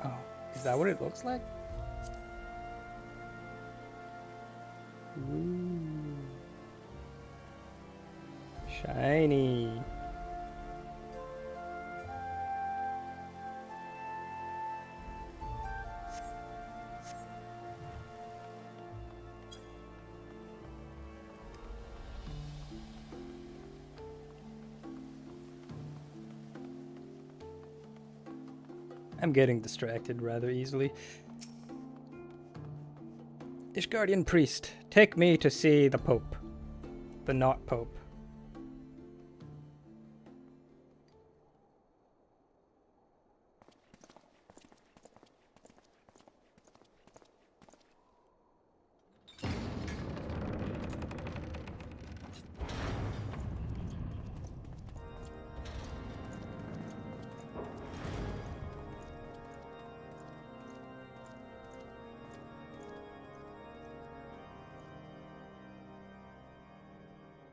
Oh. Is that what it looks like? Ooh. Shiny. I'm getting distracted rather easily. Ishgardian priest, take me to see the Pope. The not Pope.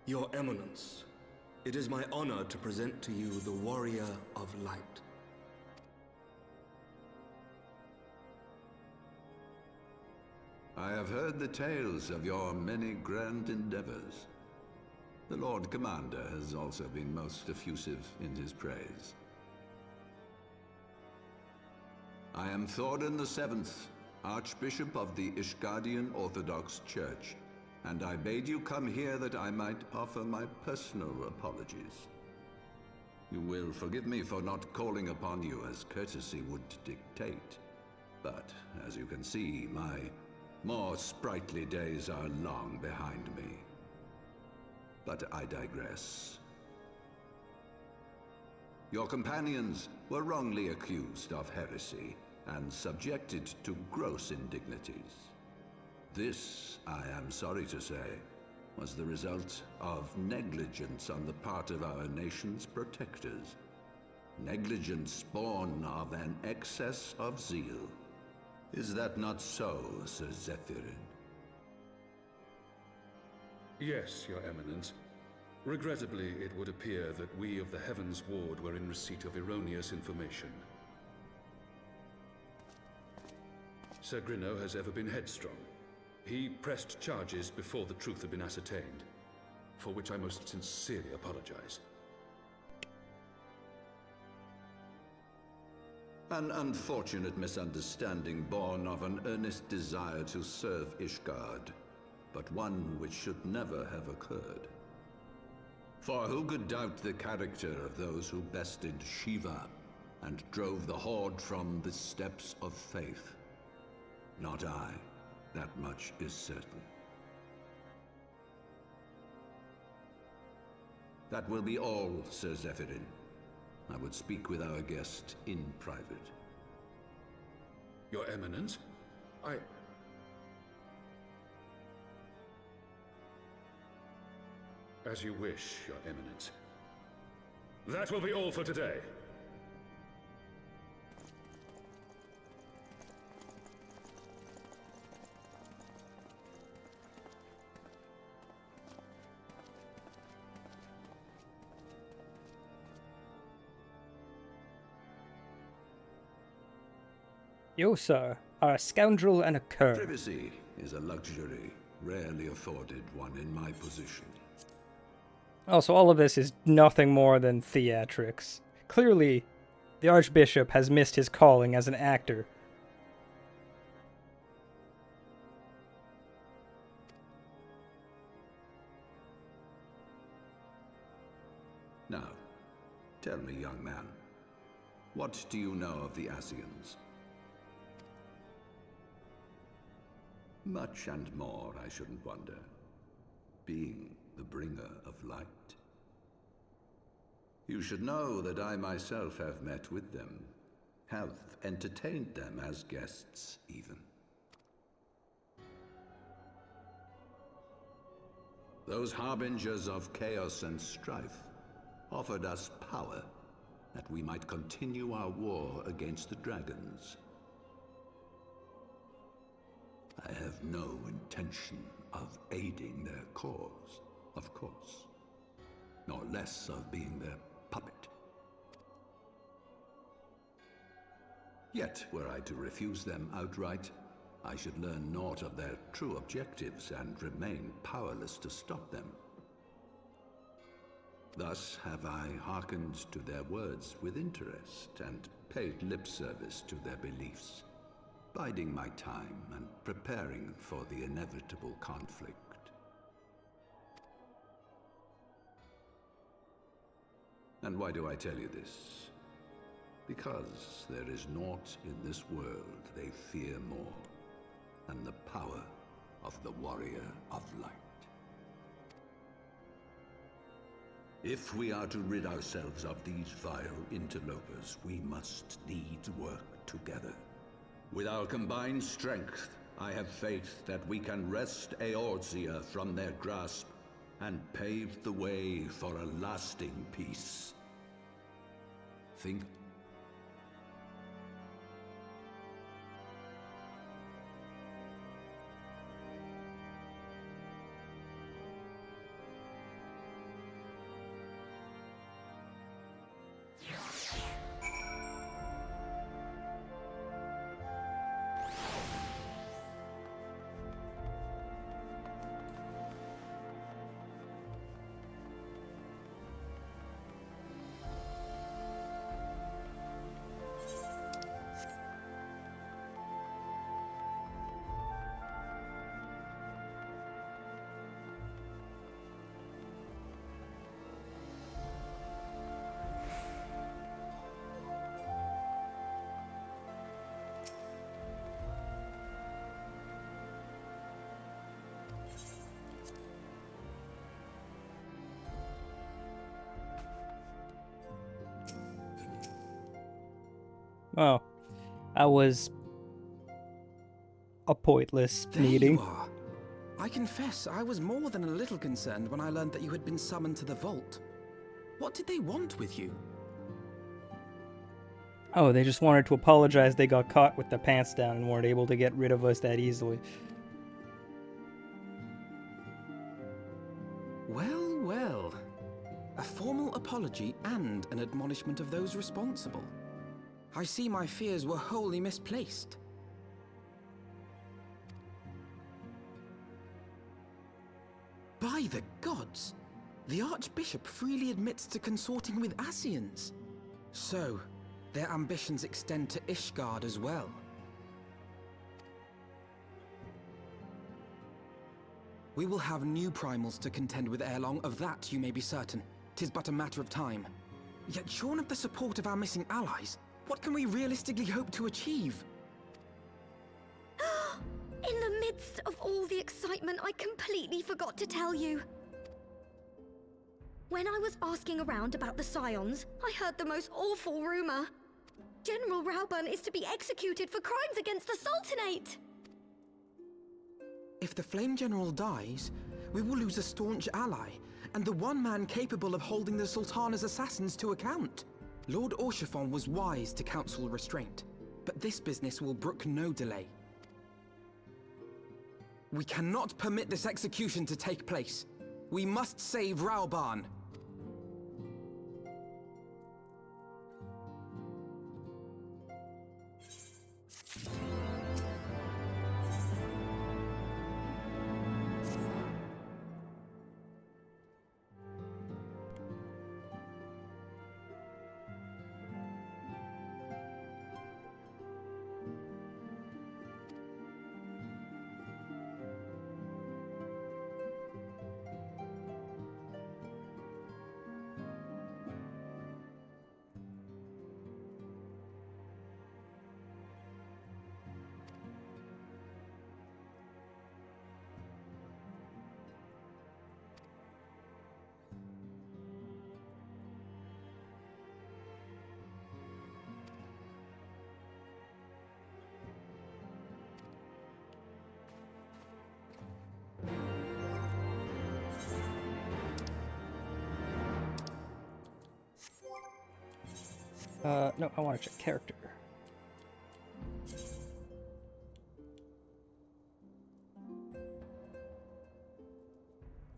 Your Eminence, it is my honor to present to you the Warrior of Light. I have heard the tales of your many grand endeavors. The Lord Commander has also been most effusive in his praise. I am Thordan VII, Archbishop of the Ishgardian Orthodox Church, and I bade you come here that I might offer my personal apologies. You will forgive me for not calling upon you as courtesy would dictate, but as you can see, my more sprightly days are long behind me. But I digress. Your companions were wrongly accused of heresy, and subjected to gross indignities. This, I am sorry to say, was the result of negligence on the part of our nation's protectors. Negligence born of an excess of zeal. Is that not so, Sir Zephyrin? Yes, Your Eminence. Regrettably, it would appear that we of the Heavens Ward were in receipt of erroneous information. Sir Grinno has ever been headstrong. He pressed charges before the truth had been ascertained, for which I most sincerely apologize. An unfortunate misunderstanding born of an earnest desire to serve Ishgard, but one which should never have occurred. For who could doubt the character of those who bested Shiva and drove the Horde from the steps of faith? Not I. That much is certain. That will be all, Sir Zephyrin. I would speak with our guest in private. Your Eminence, As you wish, Your Eminence. That will be all for today. You, sir, are a scoundrel and a cur. Privacy is a luxury rarely afforded one in my position. Oh, so all of this is nothing more than theatrics. Clearly, the Archbishop has missed his calling as an actor. Now, tell me, young man, what do you know of the Asians? Much and more, I shouldn't wonder, being the bringer of light. You should know that I myself have met with them, have entertained them as guests, even. Those harbingers of chaos and strife offered us power that we might continue our war against the dragons. I have no intention of aiding their cause, of course, nor less of being their puppet. Yet, were I to refuse them outright, I should learn naught of their true objectives and remain powerless to stop them. Thus have I hearkened to their words with interest and paid lip service to their beliefs, biding my time and preparing for the inevitable conflict. And why do I tell you this? Because there is naught in this world they fear more than the power of the Warrior of Light. If we are to rid ourselves of these vile interlopers, we must needs work together. With our combined strength, I have faith that we can wrest Eorzea from their grasp and pave the way for a lasting peace. Think. Well, was a pointless There meeting. you are. I confess, I was more than a little concerned when I learned that you had been summoned to the vault. What did they want with you? Oh, they just wanted to apologize they got caught with their pants down and weren't able to get rid of us that easily. Well, well. A formal apology and an admonishment of those responsible. I see my fears were wholly misplaced. By the gods! The Archbishop freely admits to consorting with Ascians. So, their ambitions extend to Ishgard as well. We will have new primals to contend with ere long, of that you may be certain. 'Tis but a matter of time. Yet shorn of the support of our missing allies, what can we realistically hope to achieve? In the midst of all the excitement, I completely forgot to tell you. When I was asking around about the Scions, I heard the most awful rumor. General Rauburn is to be executed for crimes against the Sultanate! If the Flame General dies, we will lose a staunch ally, and the one man capable of holding the Sultana's assassins to account. Lord Orshafon was wise to counsel restraint, but this business will brook no delay. We cannot permit this execution to take place. We must save Rauburn. No, I want to check character.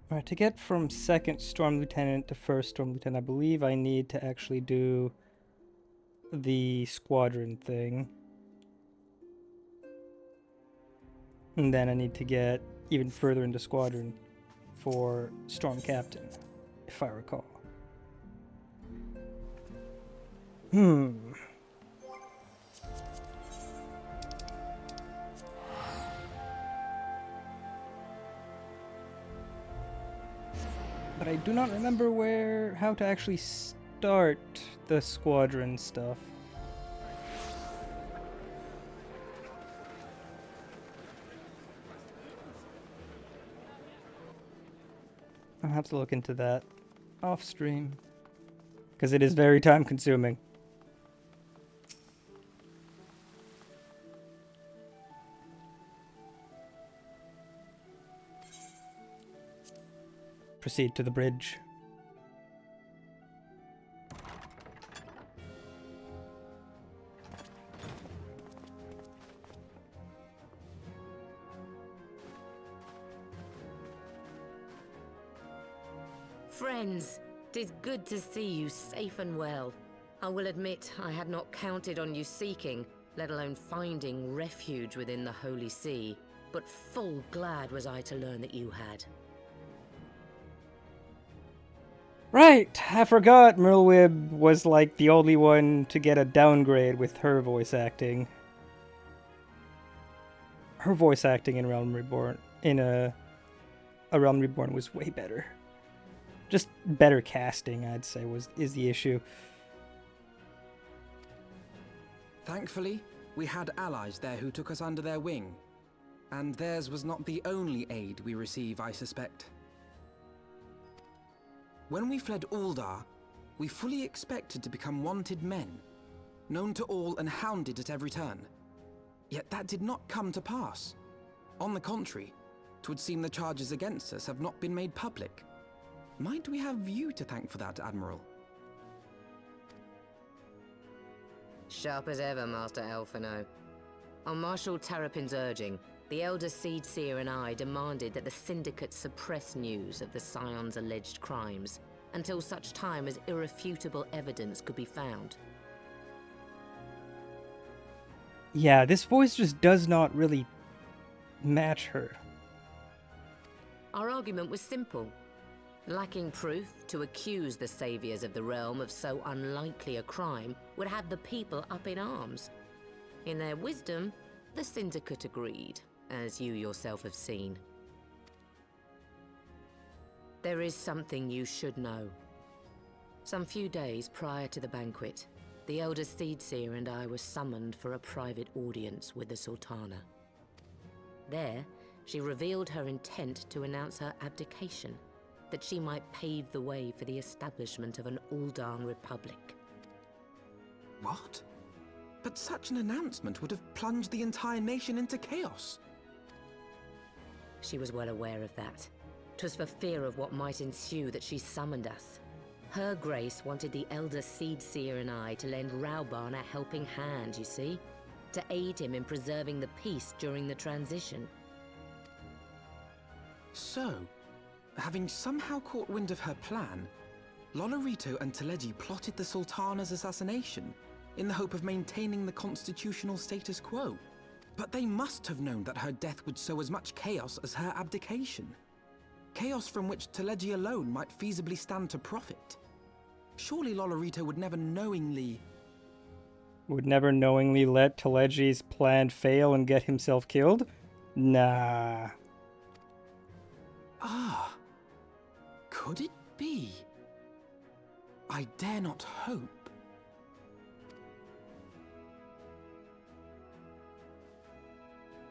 Alright, to get from second Storm Lieutenant to first Storm Lieutenant, I believe I need to actually do the squadron thing. And then I need to get even further into squadron for Storm Captain, if I recall. But I do not remember how to actually start the squadron stuff. I'll have to look into that off stream, because it is very time consuming. Proceed to the bridge. Friends, 'tis good to see you safe and well. I will admit I had not counted on you seeking, let alone finding refuge within the Holy See, but full glad was I to learn that you had. Right, I forgot Merlwib was like the only one to get a downgrade with her voice acting. Her voice acting in Realm Reborn, a Realm Reborn, was way better. Just better casting, I'd say, is the issue. Thankfully, we had allies there who took us under their wing. And theirs was not the only aid we receive, I suspect. When we fled Uldar, we fully expected to become wanted men. known to all and hounded at every turn. Yet that did not come to pass. On the contrary, 'twould seem the charges against us have not been made public. Might we have you to thank for that, Admiral? Sharp as ever, Master Alphino. On Marshal Terrapin's urging, the Elder Seed Seer and I demanded that the Syndicate suppress news of the Scion's alleged crimes until such time as irrefutable evidence could be found. Yeah, this voice just does not really match her. Our argument was simple. Lacking proof, to accuse the saviors of the realm of so unlikely a crime would have the people up in arms. In their wisdom, the Syndicate agreed, as you yourself have seen. There is something you should know. Some few days prior to the banquet, the Elder Seedseer and I were summoned for a private audience with the Sultana. There, she revealed her intent to announce her abdication, that she might pave the way for the establishment of an Uldan Republic. What? But such an announcement would have plunged the entire nation into chaos. She was well aware of that. 'Twas for fear of what might ensue that she summoned us. Her Grace wanted the Elder Seedseer and I to lend Rauban a helping hand, you see? To aid him in preserving the peace during the transition. So, having somehow caught wind of her plan, Lolorito and Teleji plotted the Sultana's assassination in the hope of maintaining the constitutional status quo. But they must have known that her death would sow as much chaos as her abdication. Chaos from which Teleji alone might feasibly stand to profit. Surely Lolorito would never knowingly let Teleji's plan fail and get himself killed? Nah. Ah. Could it be? I dare not hope.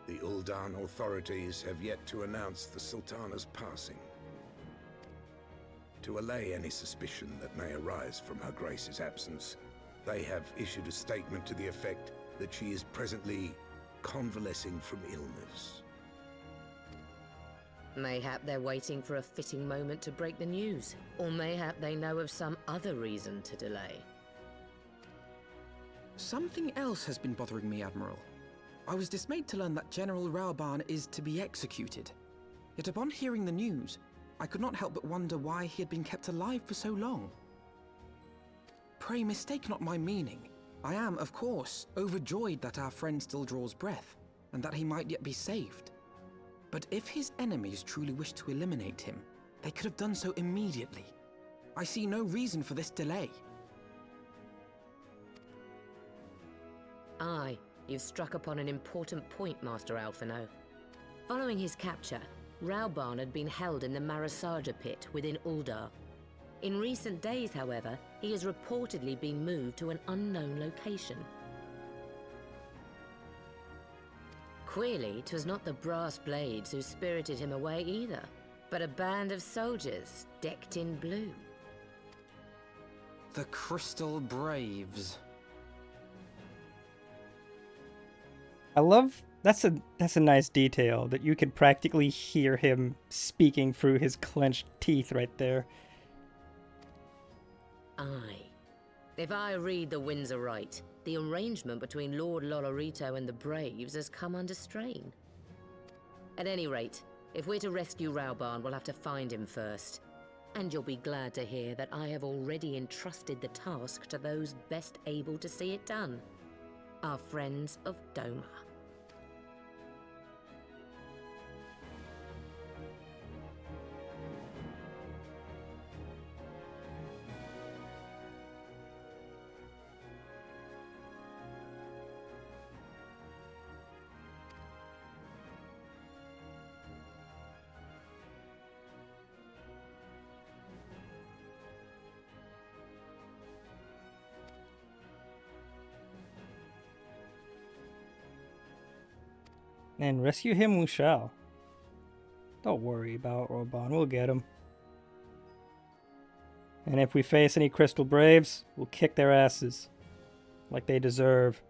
The Uldan authorities have yet to announce the Sultana's passing. To allay any suspicion that may arise from Her Grace's absence, they have issued a statement to the effect that she is presently convalescing from illness. Mayhap they're waiting for a fitting moment to break the news, or mayhap they know of some other reason to delay. Something else has been bothering me, Admiral. I was dismayed to learn that General Rauban is to be executed. Yet upon hearing the news, I could not help but wonder why he had been kept alive for so long. Pray mistake not my meaning. I am, of course, overjoyed that our friend still draws breath, and that he might yet be saved. But if his enemies truly wished to eliminate him, they could have done so immediately. I see no reason for this delay. Aye, you've struck upon an important point, Master Alphino. Following his capture, Rauban had been held in the Marasaja pit within Uldar. In recent days, however, he has reportedly been moved to an unknown location. Queerly, 'twas not the Brass Blades who spirited him away either, but a band of soldiers decked in blue. The Crystal Braves. I love that's a nice detail that you could practically hear him speaking through his clenched teeth right there. Aye. If I read the winds aright, the arrangement between Lord Lolorito and the Braves has come under strain. At any rate, if we're to rescue Rauban, we'll have to find him first. And you'll be glad to hear that I have already entrusted the task to those best able to see it done. Our friends of Doma. And rescue him we shall. Don't worry about Rauban, we'll get him. And if we face any Crystal Braves, we'll kick their asses. like they deserve.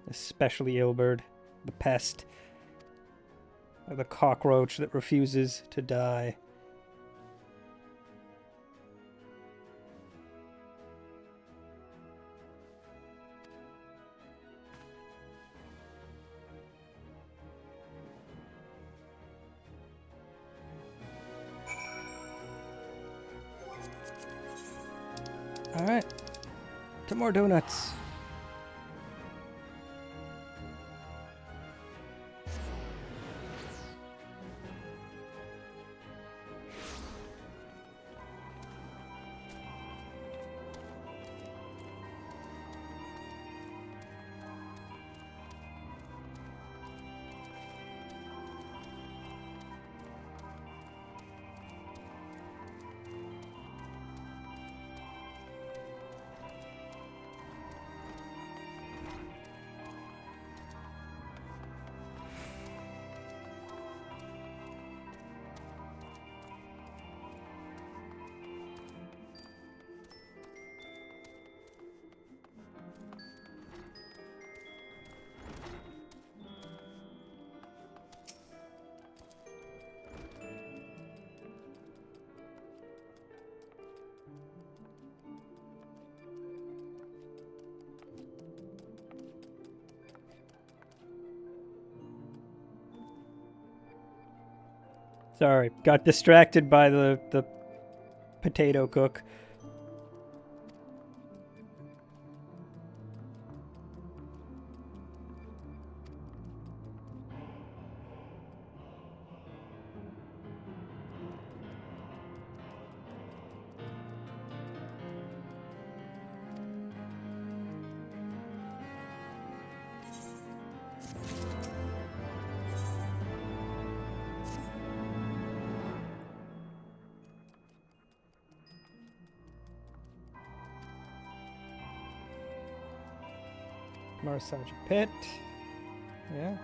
Especially Ilberd, the pest, the cockroach that refuses to die. Alright, 2 more donuts. Sorry, got distracted by the potato cook. Marsage Pit. Yeah.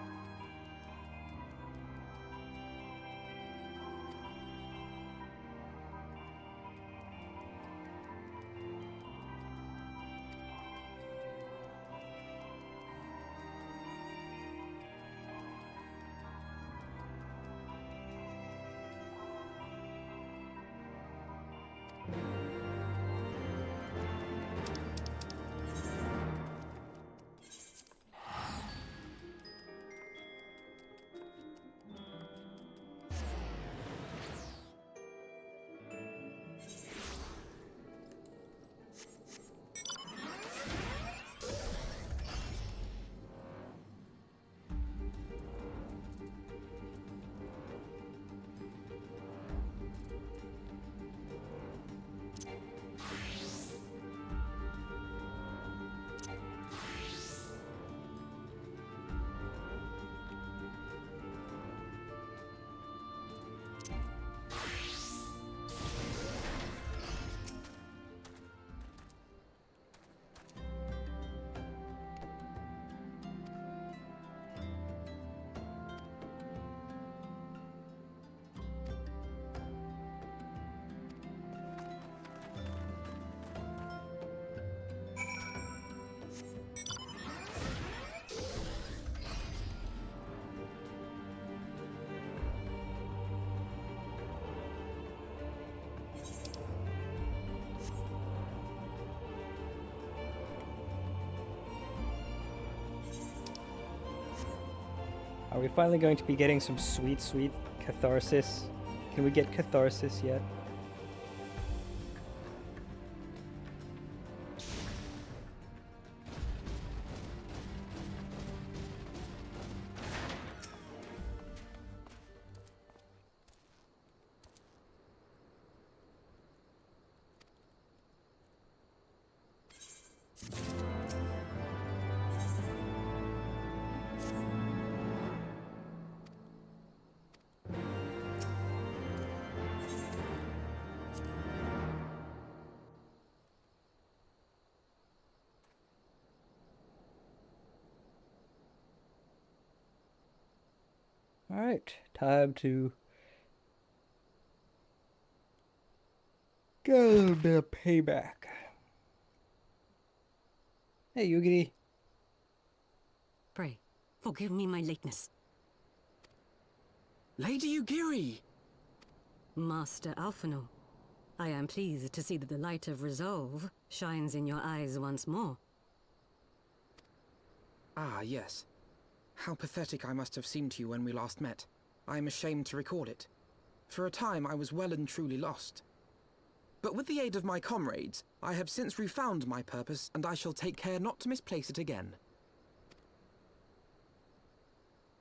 Are we finally going to be getting some sweet, sweet catharsis? Can we get catharsis yet? Alright, time to Got a little bit of payback. Hey, Yugiri. Pray, forgive me my lateness. Lady Ugiri! Master Alphino, I am pleased to see that the light of resolve shines in your eyes once more. Ah, yes. How pathetic I must have seemed to you when we last met. I am ashamed to recall it. For a time I was well and truly lost. But with the aid of my comrades, I have since refound my purpose, and I shall take care not to misplace it again.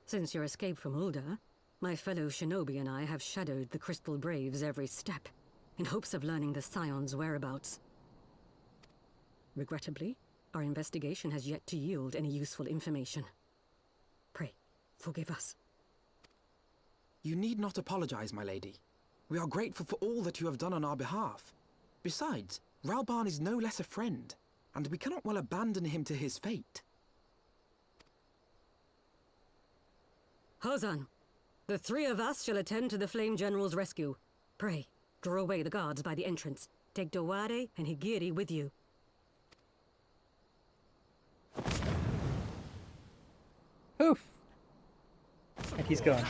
Since your escape from Ulda, my fellow shinobi and I have shadowed the Crystal Braves every step, in hopes of learning the Scion's whereabouts. Regrettably, our investigation has yet to yield any useful information. Pray, forgive us. You need not apologize, my lady. We are grateful for all that you have done on our behalf. Besides, Ralban is no less a friend, and we cannot well abandon him to his fate. Hozan, the three of us shall attend to the Flame General's rescue. Pray, draw away the guards by the entrance. Take Dowade and Higiri with you. Poof! And he's gone.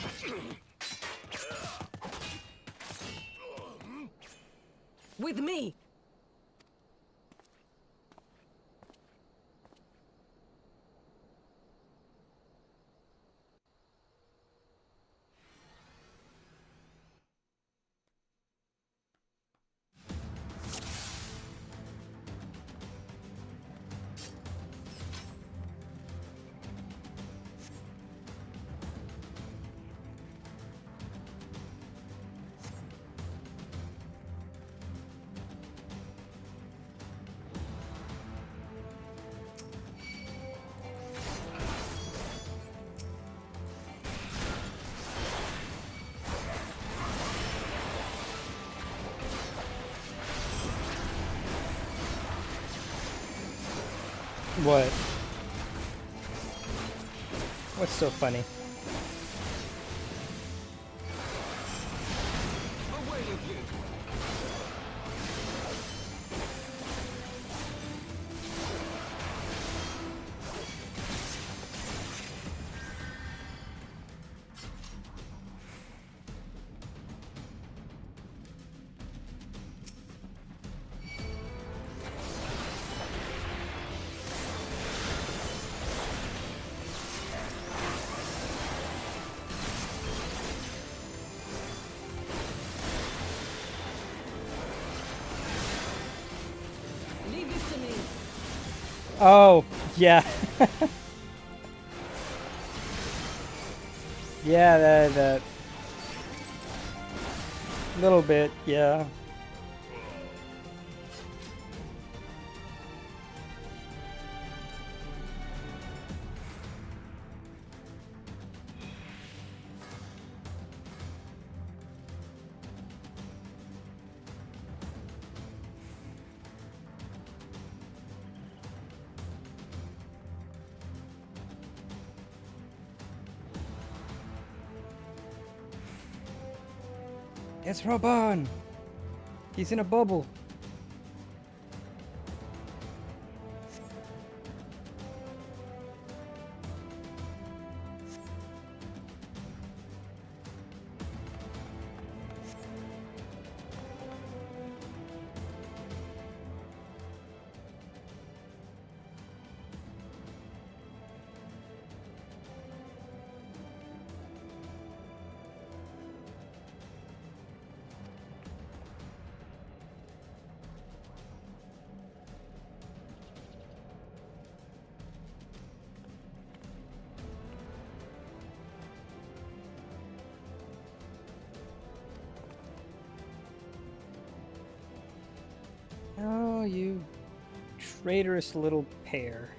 With me! What? What's so funny? Away with you! Leave this to me. Oh, yeah. Yeah, that little bit, yeah. It's Raban! He's in a bubble. Oh, you traitorous little pair.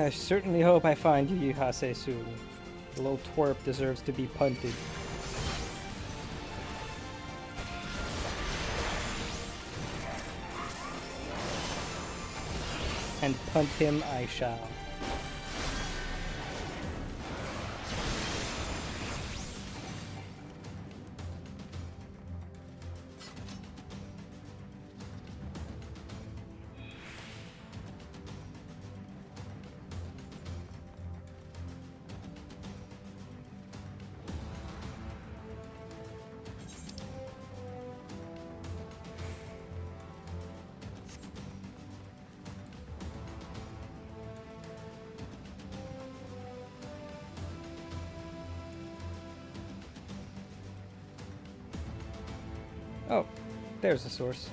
I certainly hope I find Yuyuhase soon. The little twerp deserves to be punted. And punt him I shall. Oh, there's the source.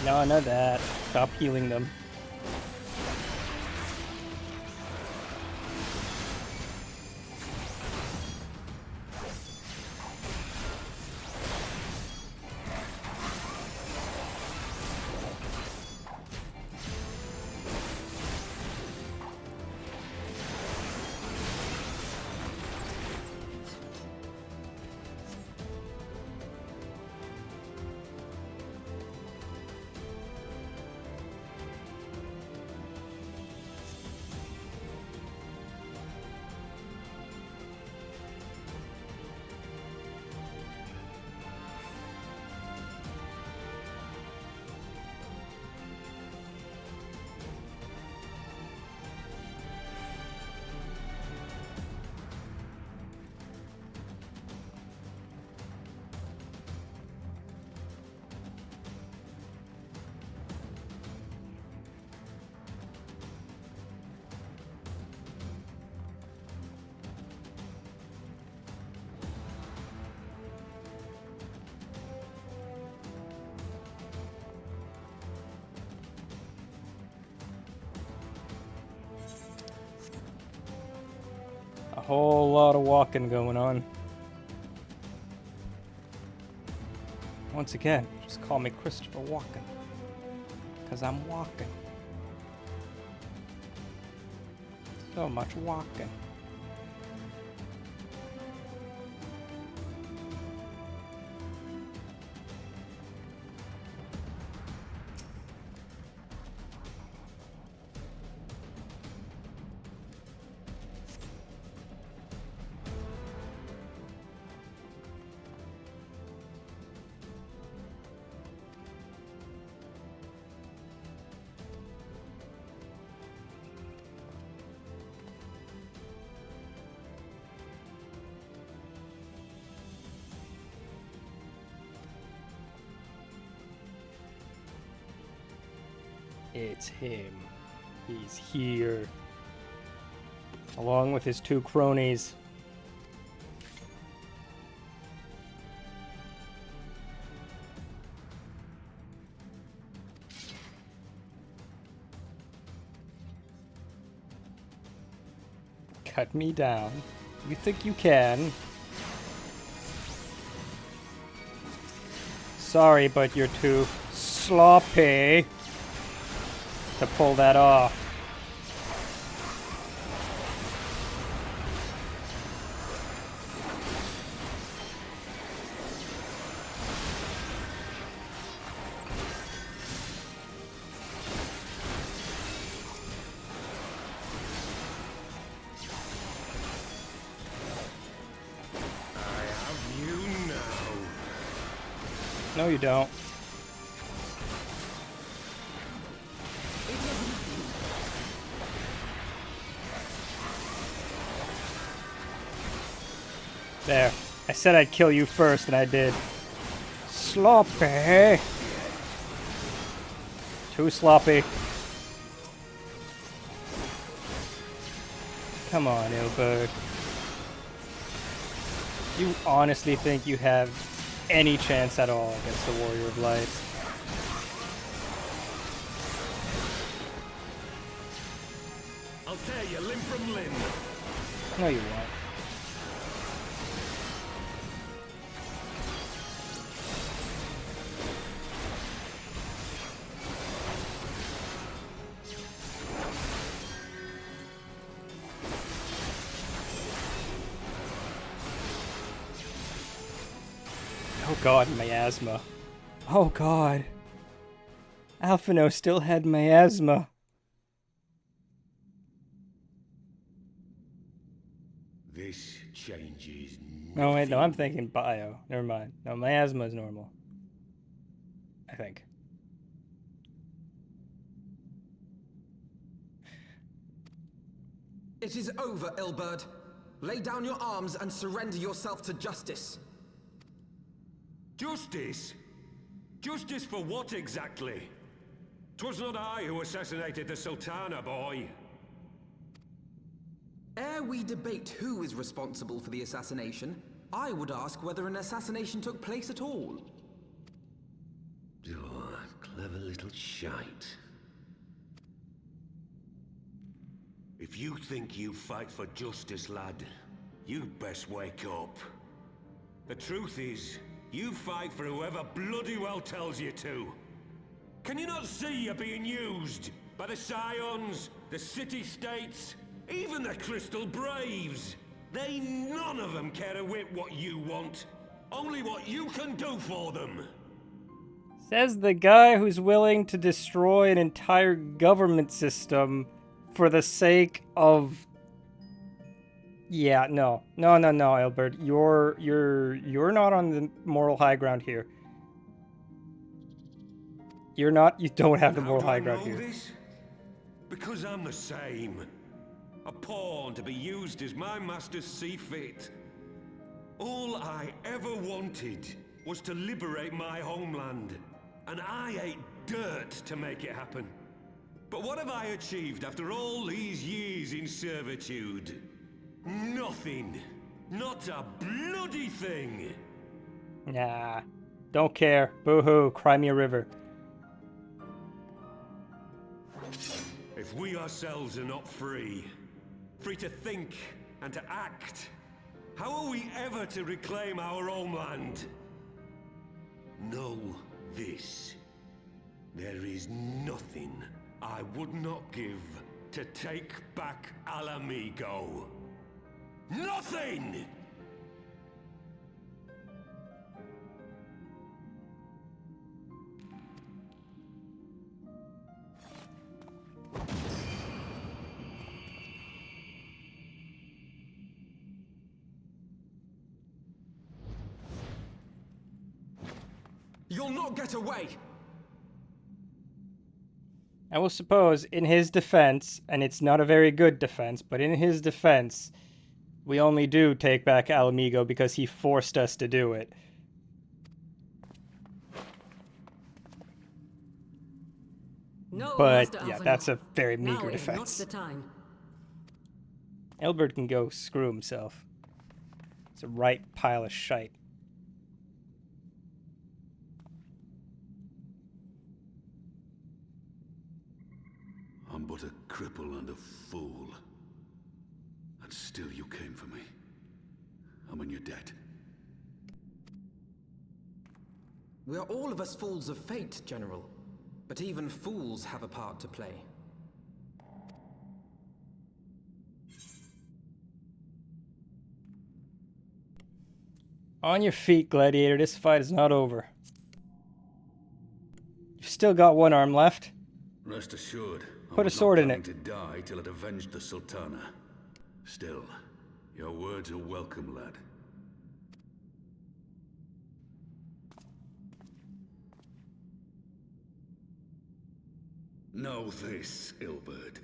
None of that. Stop healing them. A whole lot of walking going on. Once again, just call me Christopher Walken. Because I'm walking. So much walking. It's him. He's here. Along with his two cronies. cut me down. You think you can? Sorry, but you're too sloppy to pull that off. No, you don't. There. I said I'd kill you first, and I did. Sloppy. Too sloppy. Come on, Ilbert. You honestly think you have any chance at all against the Warrior of Light? I'll tear you limb from limb. No, you won't. Oh god, miasma. Oh god. Alphino still had miasma. This changes nothing. Oh wait, no, I'm thinking bio. Never mind. No, miasma is normal. I think. It is over, Ilbert. Lay down your arms and surrender yourself to justice. Justice? Justice for what exactly? 'Twas not I who assassinated the Sultana, boy. Ere we debate who is responsible for the assassination, I would ask whether an assassination took place at all. Oh, clever little shite. If you think you fight for justice, lad, you'd best wake up. The truth is, you fight for whoever bloody well tells you to. Can you not see you're being used by the Scions, the City-States, even the Crystal Braves? They none of them care a whit what you want, only what you can do for them. Says the guy who's willing to destroy an entire government system for the sake of... Yeah, no, Albert. You're not on the moral high ground here. You're not. You don't have the moral high ground here. This? Because I'm the same. A pawn to be used as my masters see fit. All I ever wanted was to liberate my homeland, and I ate dirt to make it happen. But what have I achieved after all these years in servitude? Nothing. Not a bloody thing. Nah. Don't care. Boo-hoo. Cry me a river. If we ourselves are not free to think and to act, how are we ever to reclaim our homeland? Know this. There is nothing I would not give to take back Alamigo. Nothing! You'll not get away! I will suppose, in his defense, and it's not a very good defense, but in his defense, we only do take back Alamigo because he forced us to do it. No, But, Master yeah, Alphino. that's a very meager Now is not defense. the time. Elbert can go screw himself. It's a right pile of shite. I'm but a cripple and a fool. And still still you came for me. I'm in your debt. We are all of us fools of fate, General. But even fools have a part to play. On your feet, Gladiator. This fight is not over. You've still got one arm left. Rest assured, Put a sword in I it. was not planning to die till it avenged the Sultana. Still, your words are welcome, lad. Know this, Ilberd.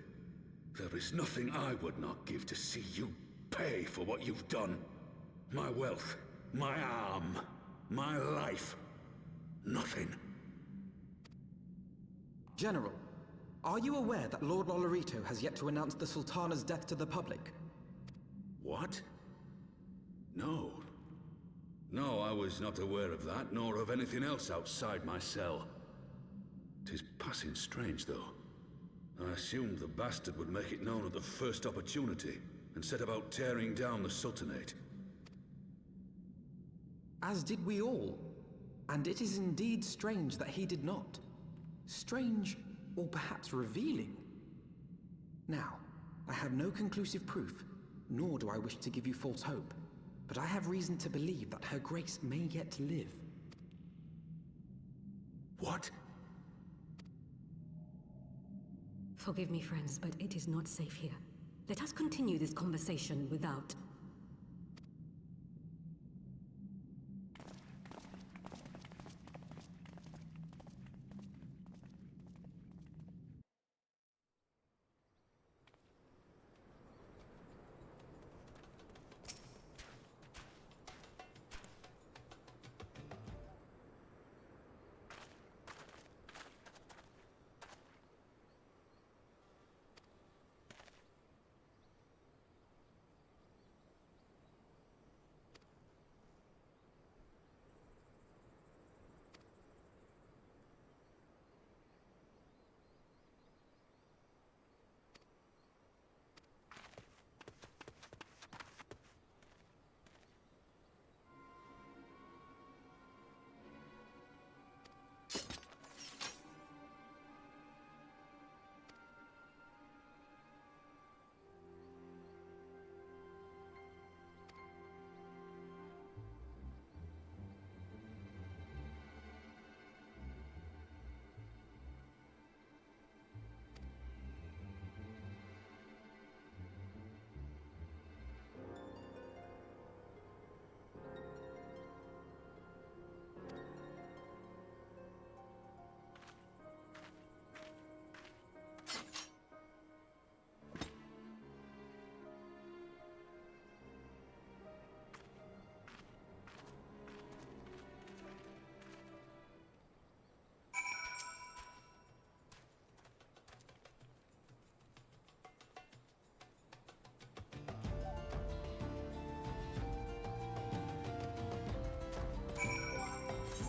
There is nothing I would not give to see you pay for what you've done. My wealth, my arm, my life. Nothing. General, are you aware that Lord Olorito has yet to announce the Sultana's death to the public? What? No. No, I was not aware of that, nor of anything else outside my cell. 'Tis passing strange, though. I assumed the bastard would make it known at the first opportunity, and set about tearing down the Sultanate. As did we all. And it is indeed strange that he did not. Strange, or perhaps revealing. Now, I have no conclusive proof, nor do I wish to give you false hope, but I have reason to believe that Her Grace may yet live. What? Forgive me, friends, but it is not safe here. Let us continue this conversation without.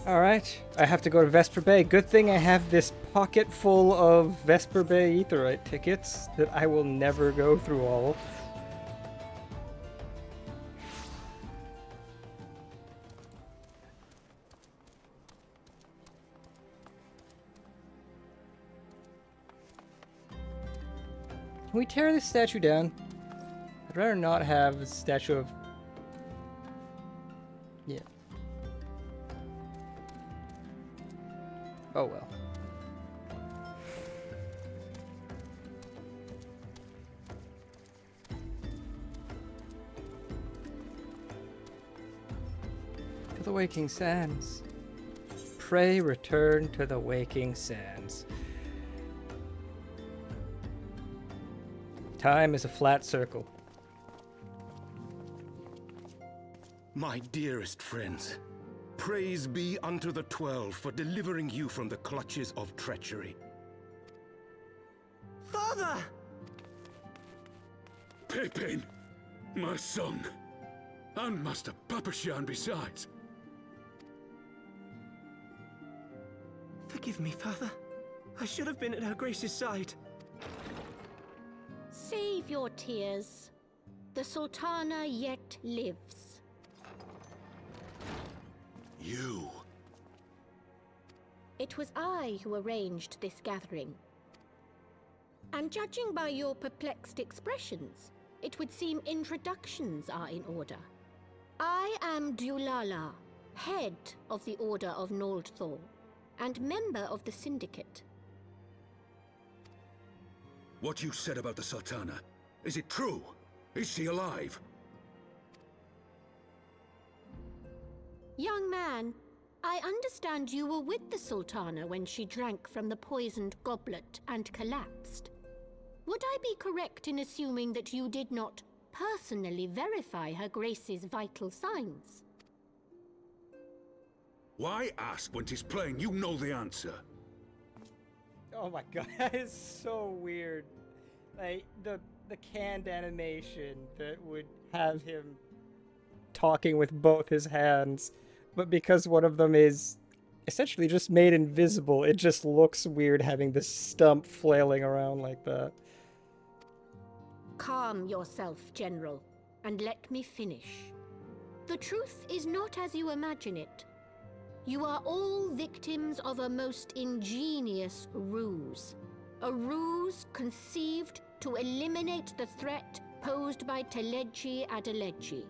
Alright, I have to go to Vesper Bay. Good thing I have this pocket full of Vesper Bay Aetheryte tickets that I will never go through all. Can we tear this statue down? I'd rather not have a statue of... Yeah. Oh well. To the waking sands. Pray return to the waking sands. Time is a flat circle. My dearest friends, praise be unto the 12 for delivering you from the clutches of treachery. Father! Pippin, my son, and Master Papashan besides. Forgive me, Father. I should have been at Her Grace's side. Save your tears. The Sultana yet lives. You. It was I who arranged this gathering. And judging by your perplexed expressions, it would seem introductions are in order. I am Dulala, head of the Order of Noldthor, and member of the Syndicate. What you said about the Sultana, is it true? Is she alive? Young man, I understand you were with the Sultana when she drank from the poisoned goblet and collapsed. Would I be correct in assuming that you did not personally verify Her Grace's vital signs? Why ask when 'tis plain you know the answer? Oh my god, that is so weird. Like, the canned animation that would have him talking with both his hands, but because one of them is essentially just made invisible, it just looks weird having this stump flailing around like that. Calm yourself, General, and let me finish. The truth is not as you imagine it. You are all victims of a most ingenious ruse. A ruse conceived to eliminate the threat posed by Teleji Adeleji.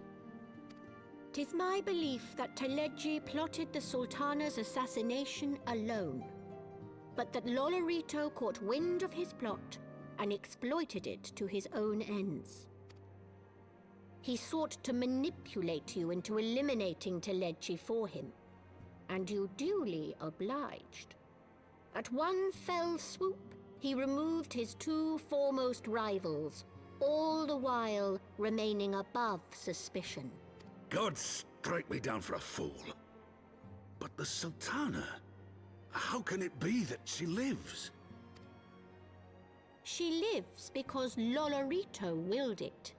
'Tis my belief that Teleji plotted the Sultana's assassination alone, but that Lolorito caught wind of his plot and exploited it to his own ends. He sought to manipulate you into eliminating Teleji for him, and you duly obliged. At one fell swoop, he removed his two foremost rivals, all the while remaining above suspicion. God strike me down for a fool. But the Sultana, how can it be that she lives? She lives because Lolorito willed it.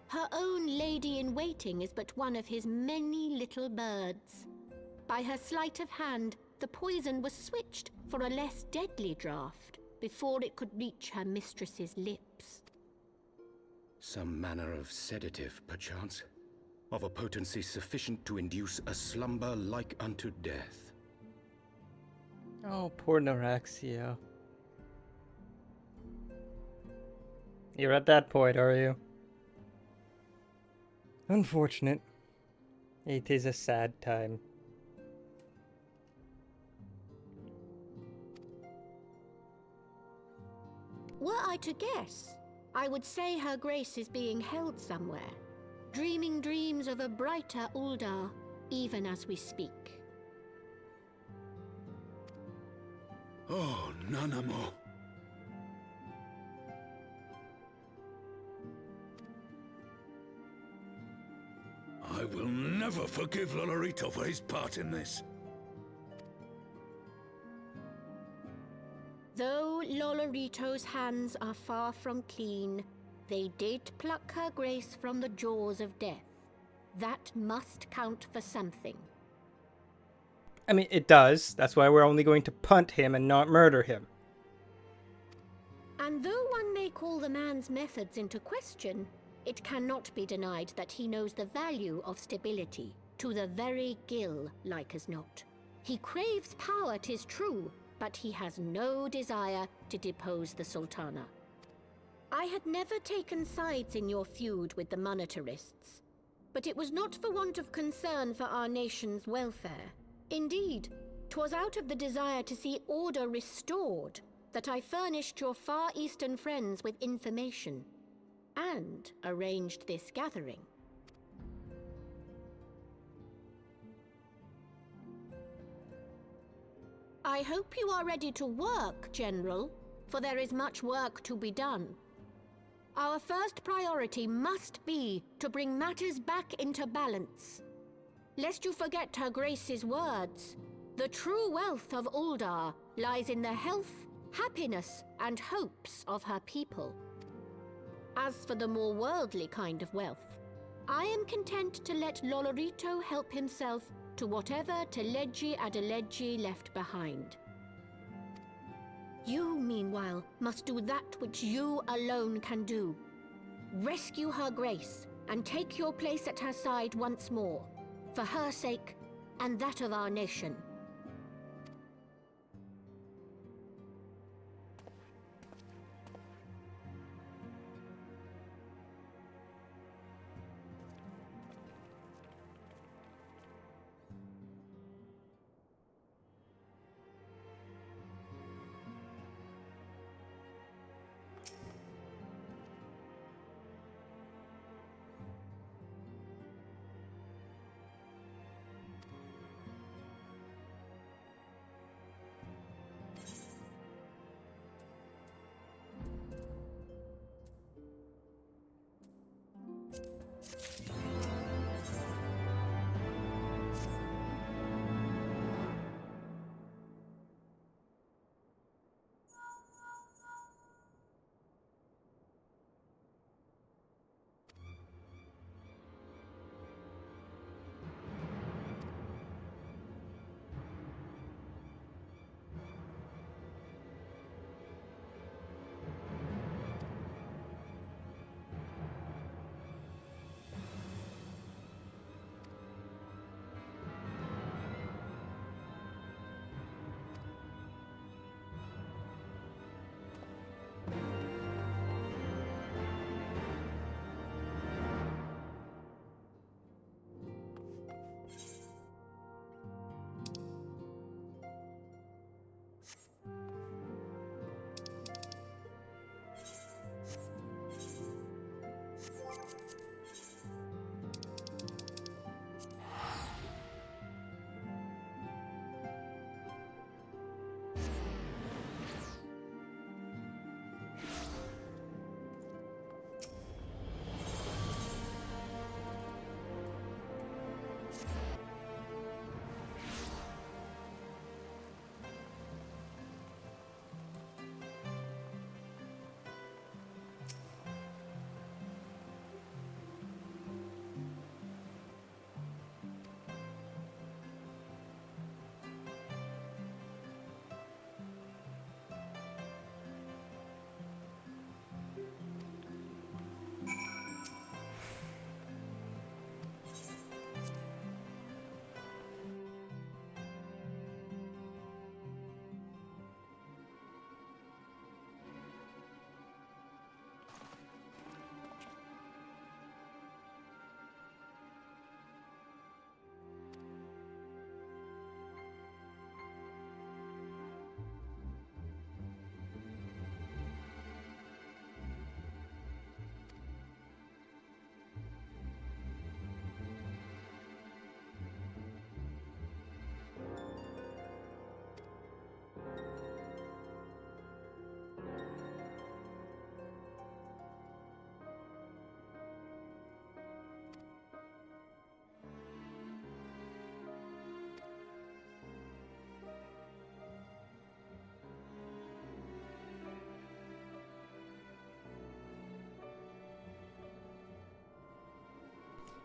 Her own lady-in-waiting is but one of his many little birds. By her sleight of hand, the poison was switched for a less deadly draught before it could reach her mistress's lips. Some manner of sedative, perchance? Of a potency sufficient to induce a slumber like unto death. Oh, poor Norexia. You're at that point, are you? Unfortunate. It is a sad time. Were I to guess, I would say Her Grace is being held somewhere, dreaming dreams of a brighter Uldar, even as we speak. Oh, Nanamo. I will never forgive Lolorito for his part in this. Though Lolorito's hands are far from clean, they did pluck Her Grace from the jaws of death. That must count for something. I mean, it does. That's why we're only going to punt him and not murder him. And though one may call the man's methods into question, it cannot be denied that he knows the value of stability, to the very gill, like as not. He craves power, 'tis true, but he has no desire to depose the Sultana. I had never taken sides in your feud with the monetarists, but it was not for want of concern for our nation's welfare. Indeed, 'twas out of the desire to see order restored that I furnished your Far Eastern friends with information, and arranged this gathering. I hope you are ready to work, General, for there is much work to be done. Our first priority must be to bring matters back into balance. Lest you forget Her Grace's words, the true wealth of Uldar lies in the health, happiness, and hopes of her people. As for the more worldly kind of wealth, I am content to let Lolorito help himself to whatever Teleji Adeleji left behind. You, meanwhile, must do that which you alone can do. Rescue Her Grace, and take your place at her side once more, for her sake and that of our nation.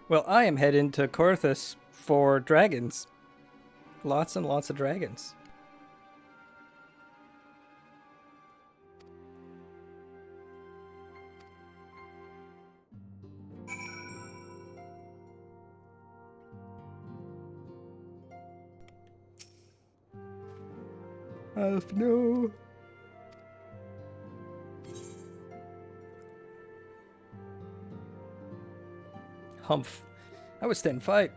Well, I am heading to Corthus for dragons. Lots and lots of dragons. No. Humph. I would stand fight.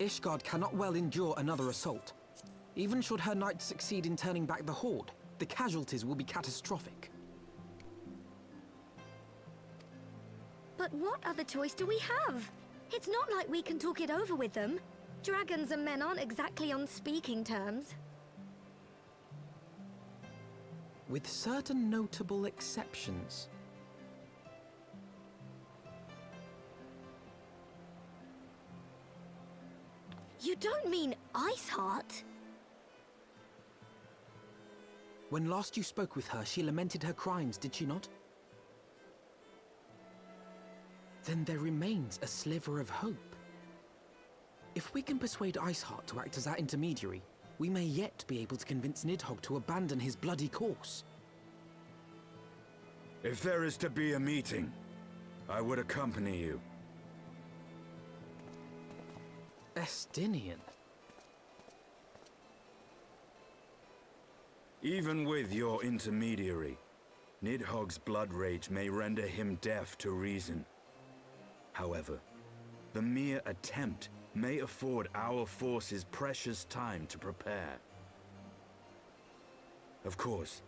Ishgard cannot well endure another assault. Even should her knights succeed in turning back the Horde, the casualties will be catastrophic. But what other choice do we have? It's not like we can talk it over with them. Dragons and men aren't exactly on speaking terms. With certain notable exceptions. You don't mean Iceheart? When last you spoke with her, she lamented her crimes, did she not? Then there remains a sliver of hope. If we can persuade Iceheart to act as our intermediary, we may yet be able to convince Nidhogg to abandon his bloody course. If there is to be a meeting, I would accompany you. Estinian. Even with your intermediary, Nidhogg's blood rage may render him deaf to reason. However, the mere attempt may afford our forces precious time to prepare. Of course,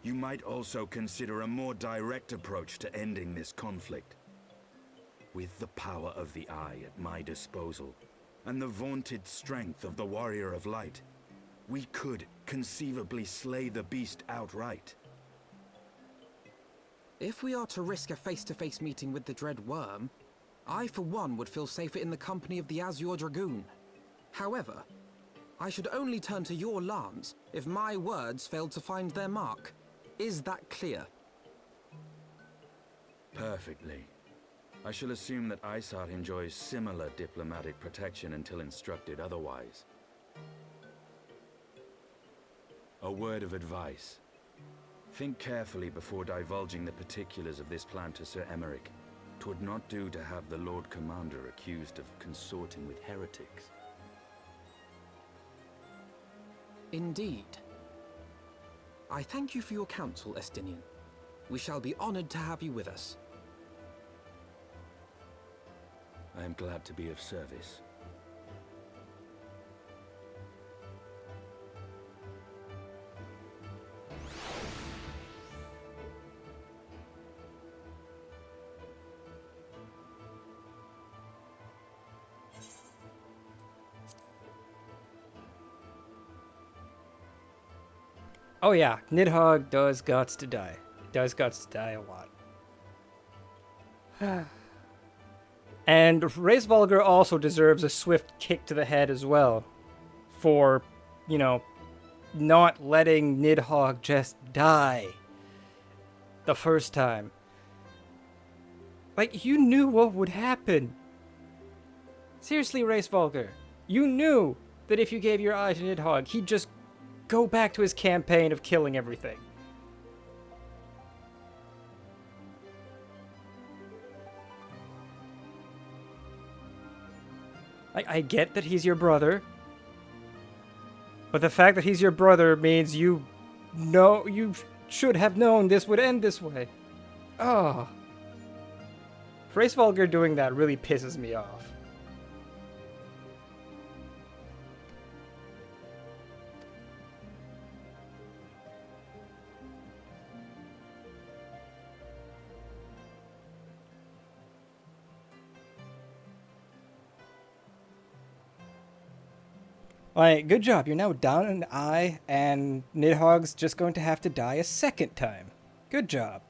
you might also consider a more direct approach to ending this conflict. With the power of the Eye at my disposal, and the vaunted strength of the Warrior of Light, we could conceivably slay the beast outright. If we are to risk a face-to-face meeting with the Dread Worm, I for one would feel safer in the company of the Azure Dragoon. However, I should only turn to your lance if my words failed to find their mark. Is that clear? Perfectly. I shall assume that Iceheart enjoys similar diplomatic protection until instructed otherwise. A word of advice. Think carefully before divulging the particulars of this plan to Sir Emeric. 'Twould not do to have the Lord Commander accused of consorting with heretics. Indeed. I thank you for your counsel, Estinian. We shall be honored to have you with us. I am glad to be of service. Oh yeah, Nidhogg does guts to die. Does guts to die a lot. And Reisvalger also deserves a swift kick to the head as well. For, you know, not letting Nidhogg just die. The first time. Like, you knew what would happen. Seriously, Reisvalger. You knew that if you gave your eye to Nidhogg, he'd just go back to his campaign of killing everything. I get that he's your brother, but the fact that he's your brother means you should have known this would end this way. Oh. Reisvalger doing that really pisses me off. Like, good job. You're now down an eye, and Nidhogg's just going to have to die a second time. Good job.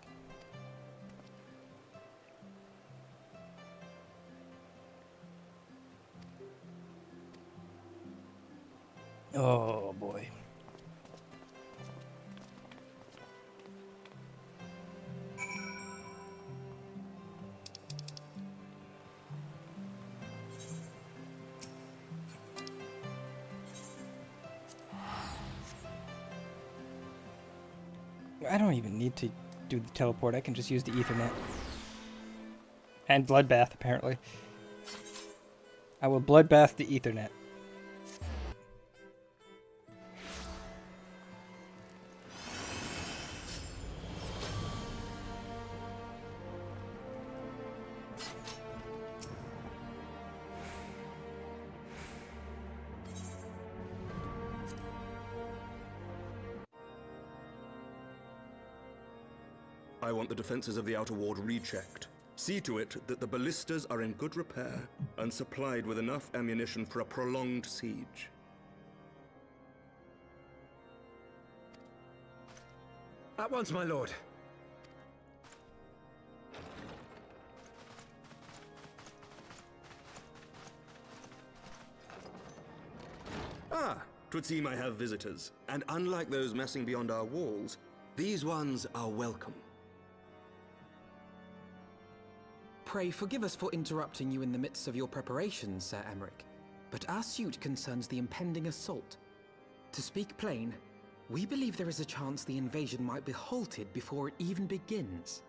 Oh, boy. I don't even need to do the teleport. I can just use the Ethernet. And Bloodbath, apparently. I will Bloodbath the Ethernet. I want the defenses of the outer ward rechecked. See to it that the ballistas are in good repair and supplied with enough ammunition for a prolonged siege. At once, my lord. Ah, 'twould seem I have visitors, and unlike those messing beyond our walls, these ones are welcome. Pray forgive us for interrupting you in the midst of your preparations, Sir Emmerich, but our suit concerns the impending assault. To speak plain, we believe there is a chance the invasion might be halted before it even begins.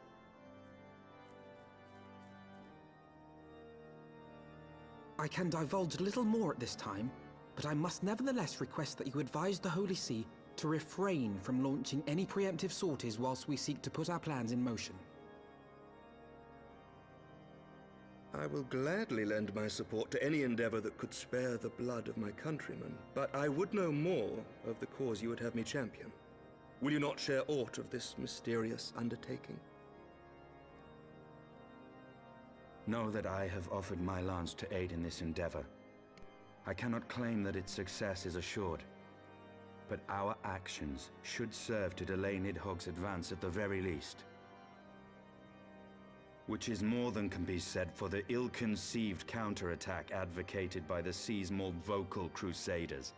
I can divulge little more at this time, but I must nevertheless request that you advise the Holy See to refrain from launching any preemptive sorties whilst we seek to put our plans in motion. I will gladly lend my support to any endeavor that could spare the blood of my countrymen, but I would know more of the cause you would have me champion. Will you not share aught of this mysterious undertaking? Know that I have offered my lance to aid in this endeavor. I cannot claim that its success is assured, but our actions should serve to delay Nidhogg's advance at the very least. Which is more than can be said for the ill-conceived counterattack advocated by the sea's more vocal crusaders.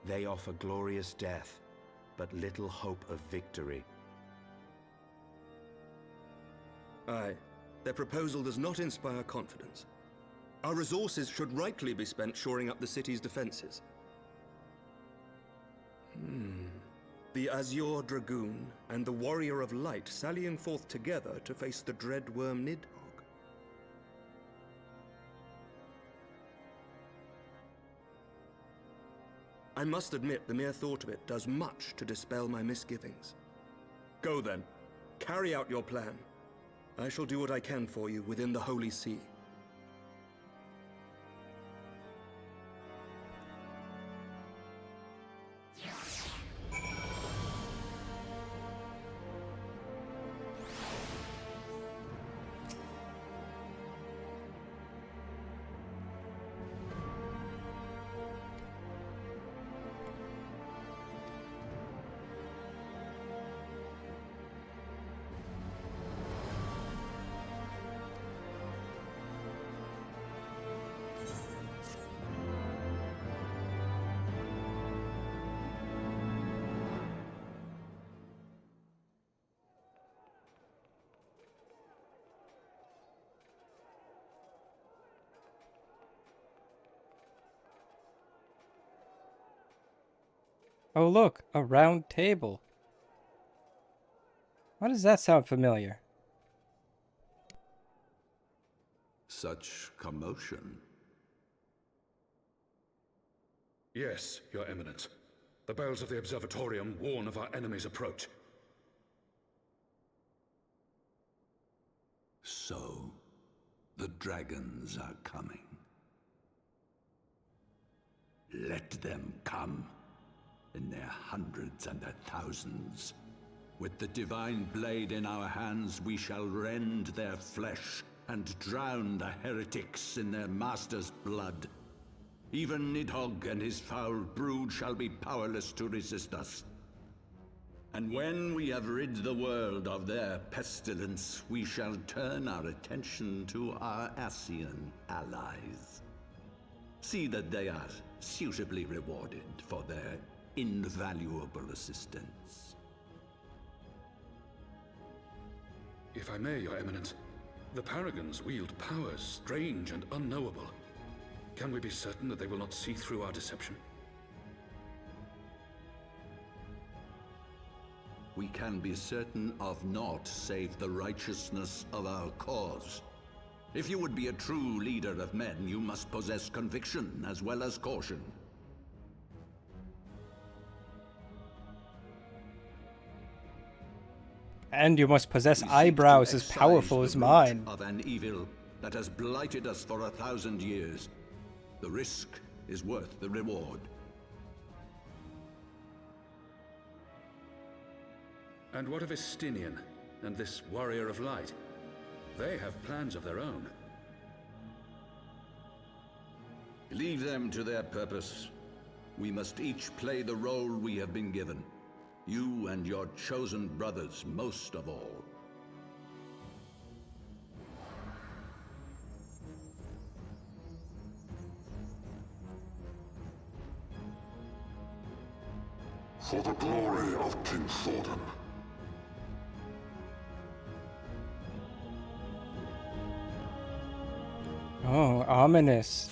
They offer glorious death, but little hope of victory. Aye, their proposal does not inspire confidence. Our resources should rightly be spent shoring up the city's defenses. The Azure Dragoon and the Warrior of Light sallying forth together to face the dread worm Nidhogg. I must admit the mere thought of it does much to dispel my misgivings. Go then, carry out your plan. I shall do what I can for you within the Holy See. Oh, look, a round table. Why does that sound familiar? Such commotion. Yes, Your Eminence. The bells of the Observatorium warn of our enemy's approach. So, the dragons are coming. Let them come. In their hundreds and their thousands. With the divine blade in our hands, we shall rend their flesh and drown the heretics in their master's blood. Even Nidhogg and his foul brood shall be powerless to resist us. And when we have rid the world of their pestilence, we shall turn our attention to our Ascian allies. See that they are suitably rewarded for their invaluable assistance. If I may, Your Eminence, the Paragons wield powers strange and unknowable. Can we be certain that they will not see through our deception? We can be certain of naught save the righteousness of our cause. If you would be a true leader of men, you must possess conviction as well as caution. And you must possess eyebrows as powerful as mine. Of an evil that has blighted us for 1,000 years. The risk is worth the reward. And what of Estinian and this Warrior of Light? They have plans of their own. Leave them to their purpose. We must each play the role we have been given. You and your chosen brothers most of all. For the glory of King Thordan. Oh, ominous.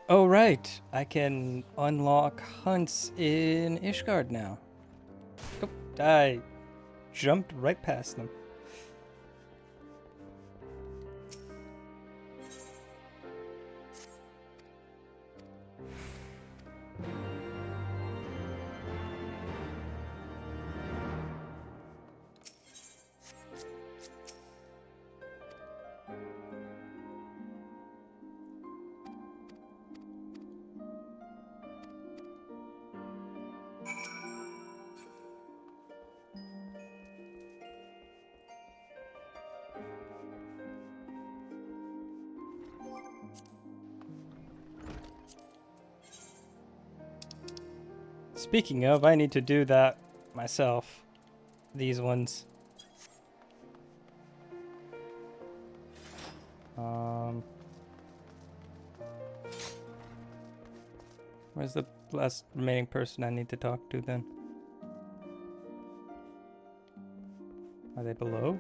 Oh, right. I can unlock hunts in Ishgard now. Oh, I jumped right past them. Speaking of, I need to do that myself. These ones. Where's the last remaining person I need to talk to then? Are they below?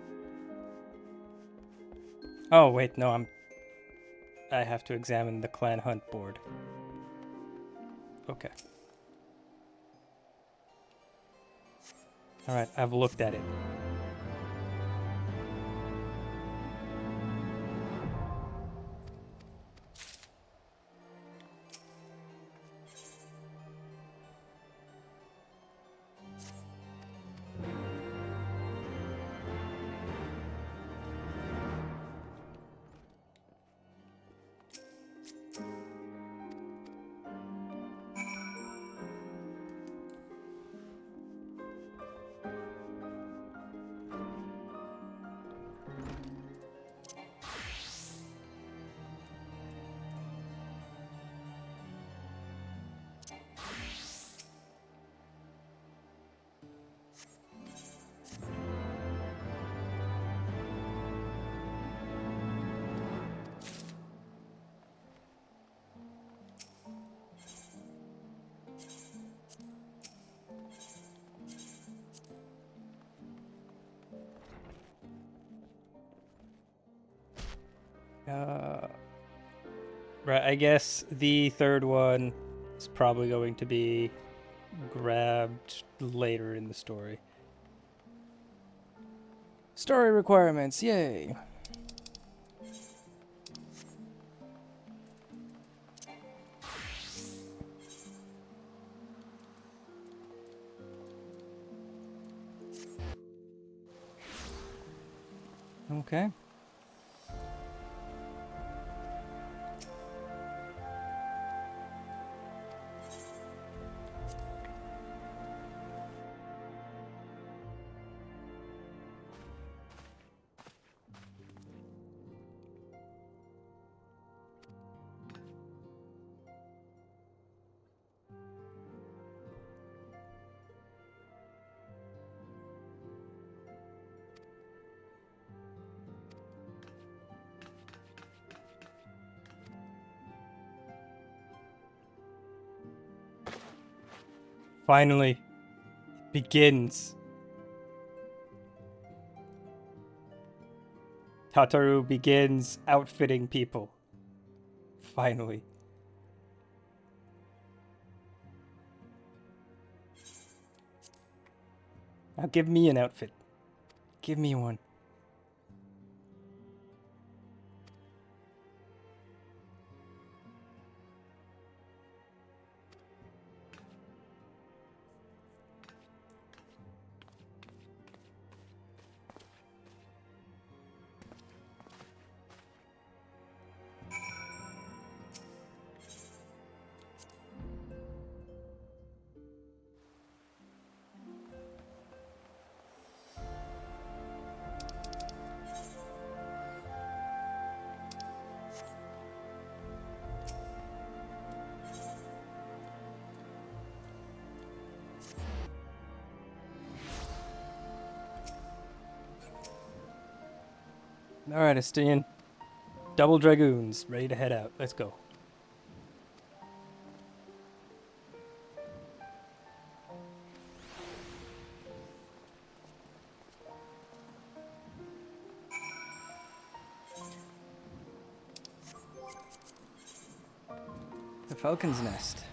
Oh, wait, no, I have to examine the clan hunt board. Okay. Alright, I've looked at it. Right, I guess the third one is probably going to be grabbed later in the story. Story requirements, yay! Okay. Finally, it begins. Tataru begins outfitting people. Finally. Now give me an outfit. Give me one. Alright, Estian. Double Dragoons, ready to head out. Let's go. The Falcon's Nest.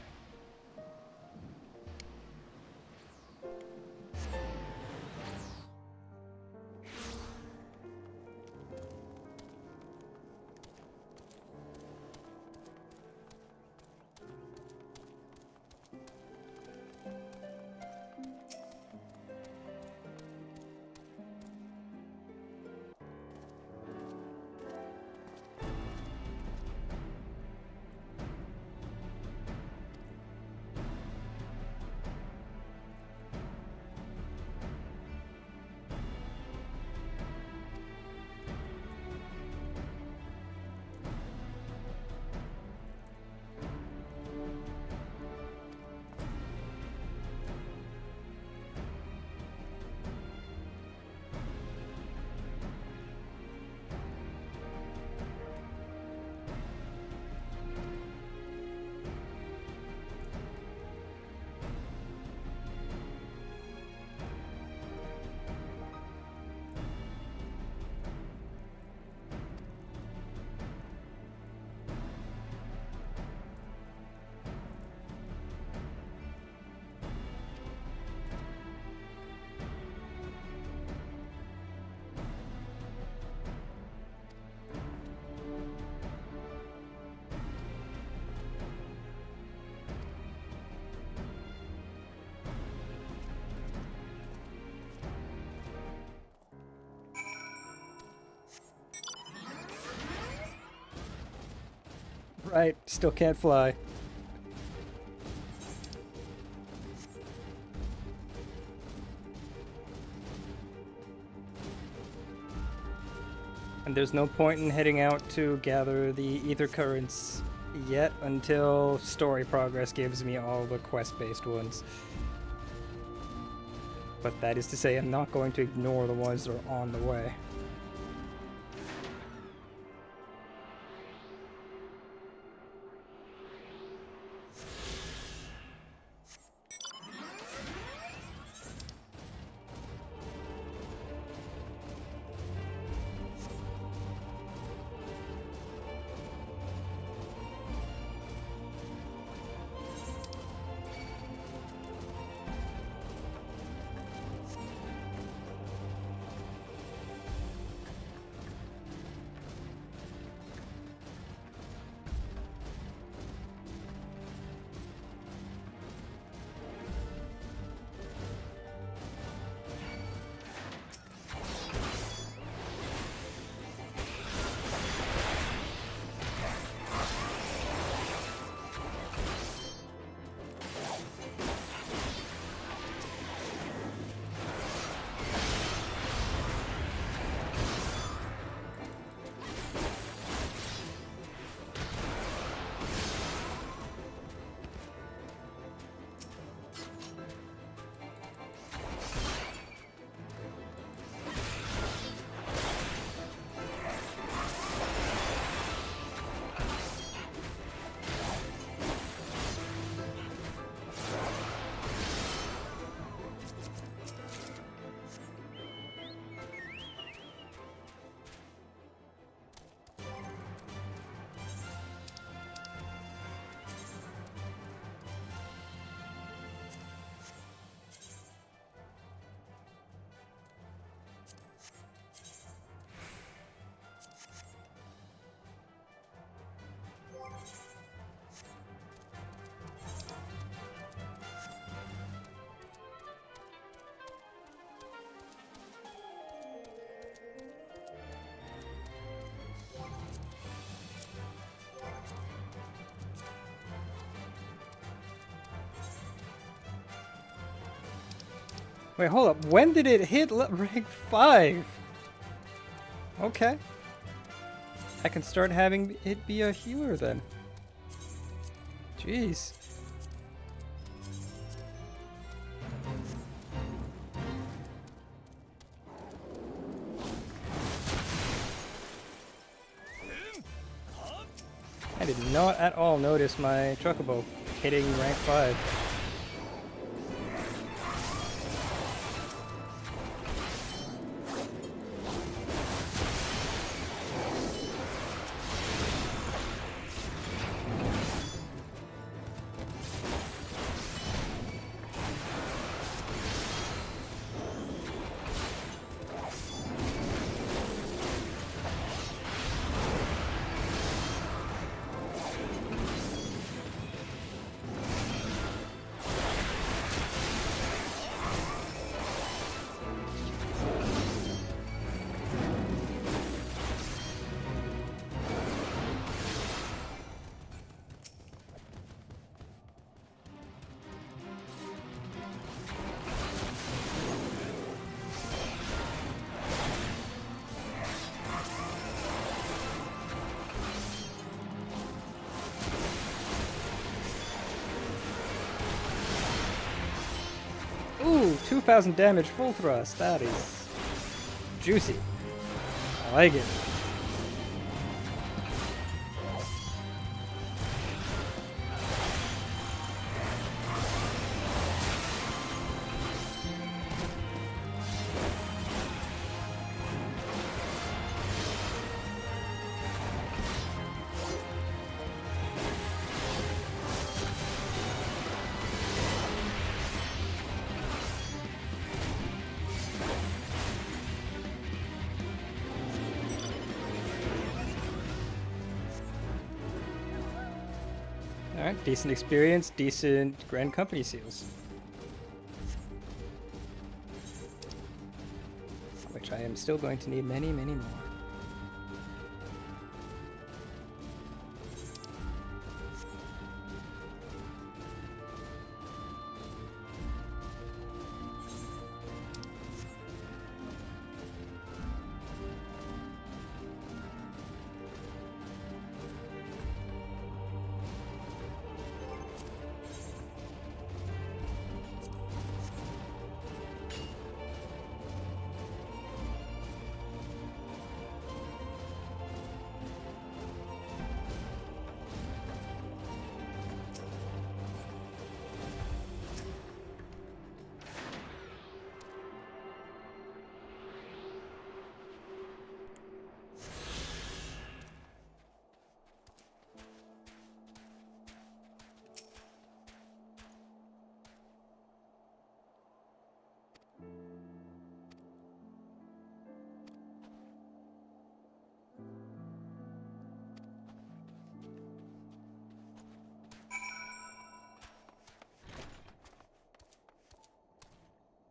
Right, still can't fly. And there's no point in heading out to gather the ether currents yet until story progress gives me all the quest-based ones. But that is to say, I'm not going to ignore the ones that are on the way. Wait, hold up. When did it hit rank 5? Okay. I can start having it be a healer then. Jeez. I did not at all notice my Chocobo hitting rank 5. Ooh, 2,000 damage full thrust. That is juicy. I like it. Alright, decent experience, decent Grand Company seals. Which I am still going to need many, many more.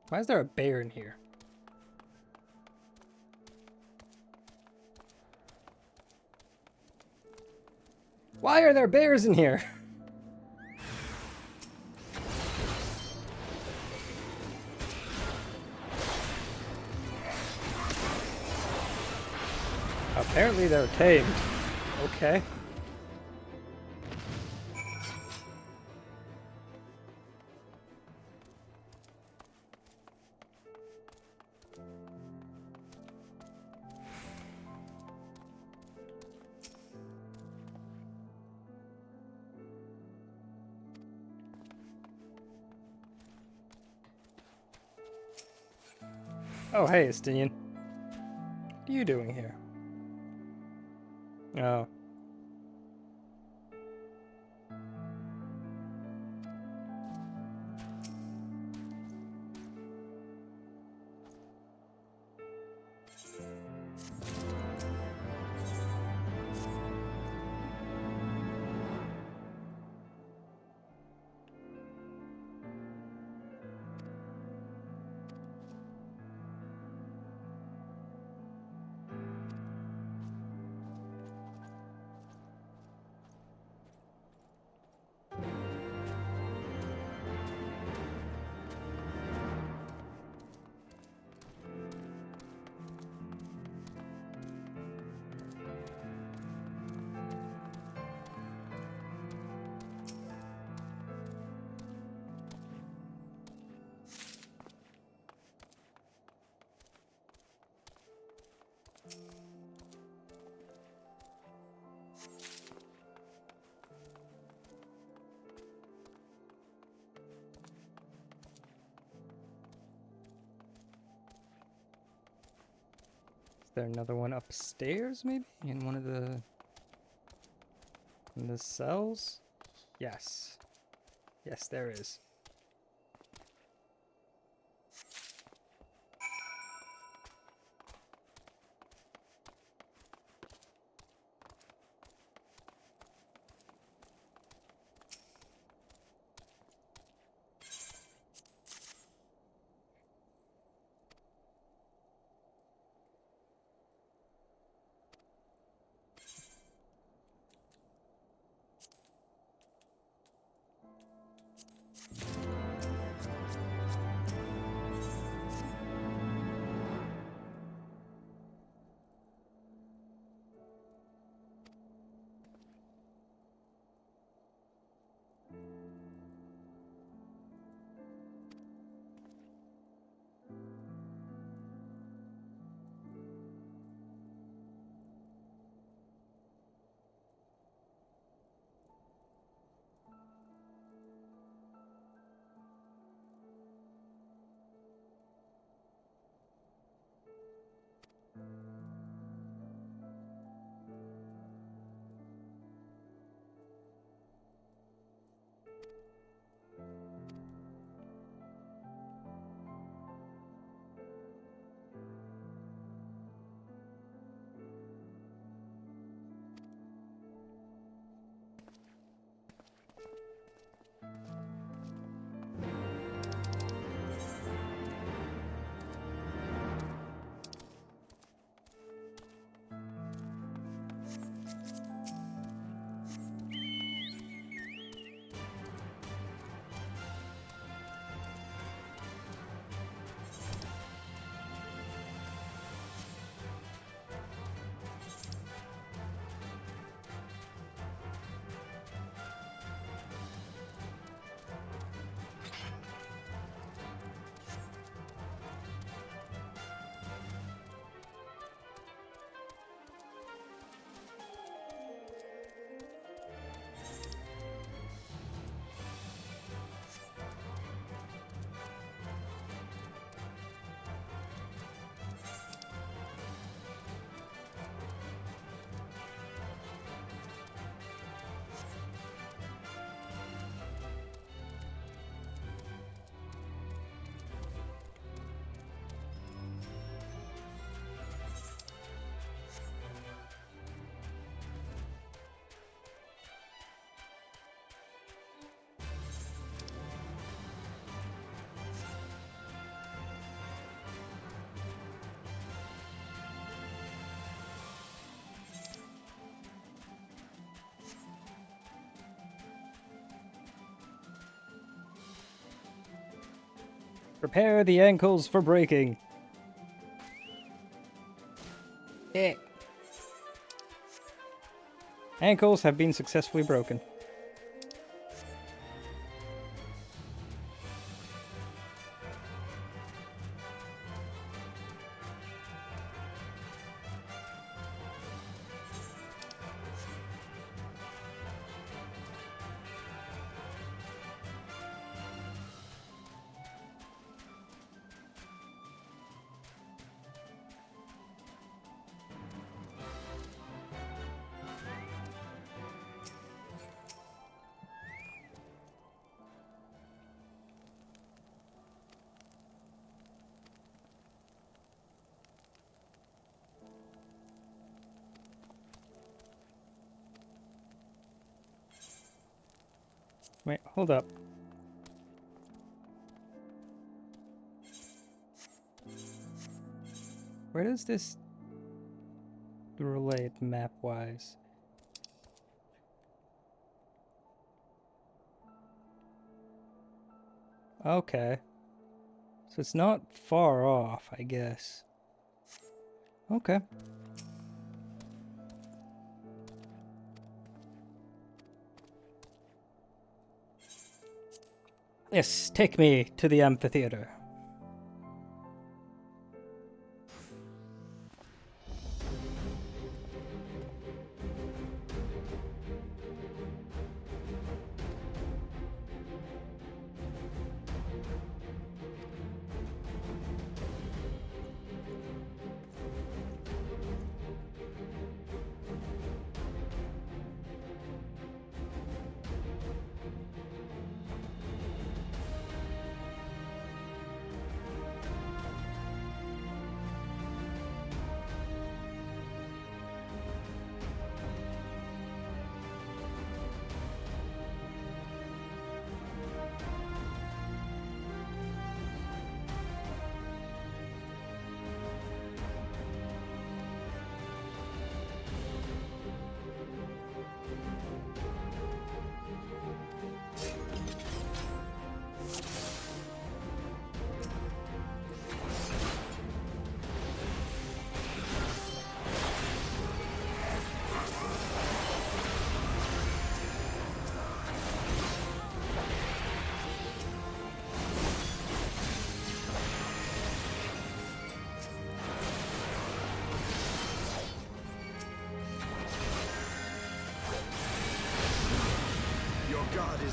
Why is there a bear in here? Why are there bears in here? Apparently they're tamed. Okay. Oh, hey, Estinian. What are you doing here? Oh. there another one upstairs, maybe? In one of the cells? Yes. Yes, there is. Prepare the ankles for breaking. Yeah. Ankles have been successfully broken. Wait, hold up. Where does this relate map-wise? Okay. So it's not far off, I guess. Okay. Yes, take me to the amphitheater.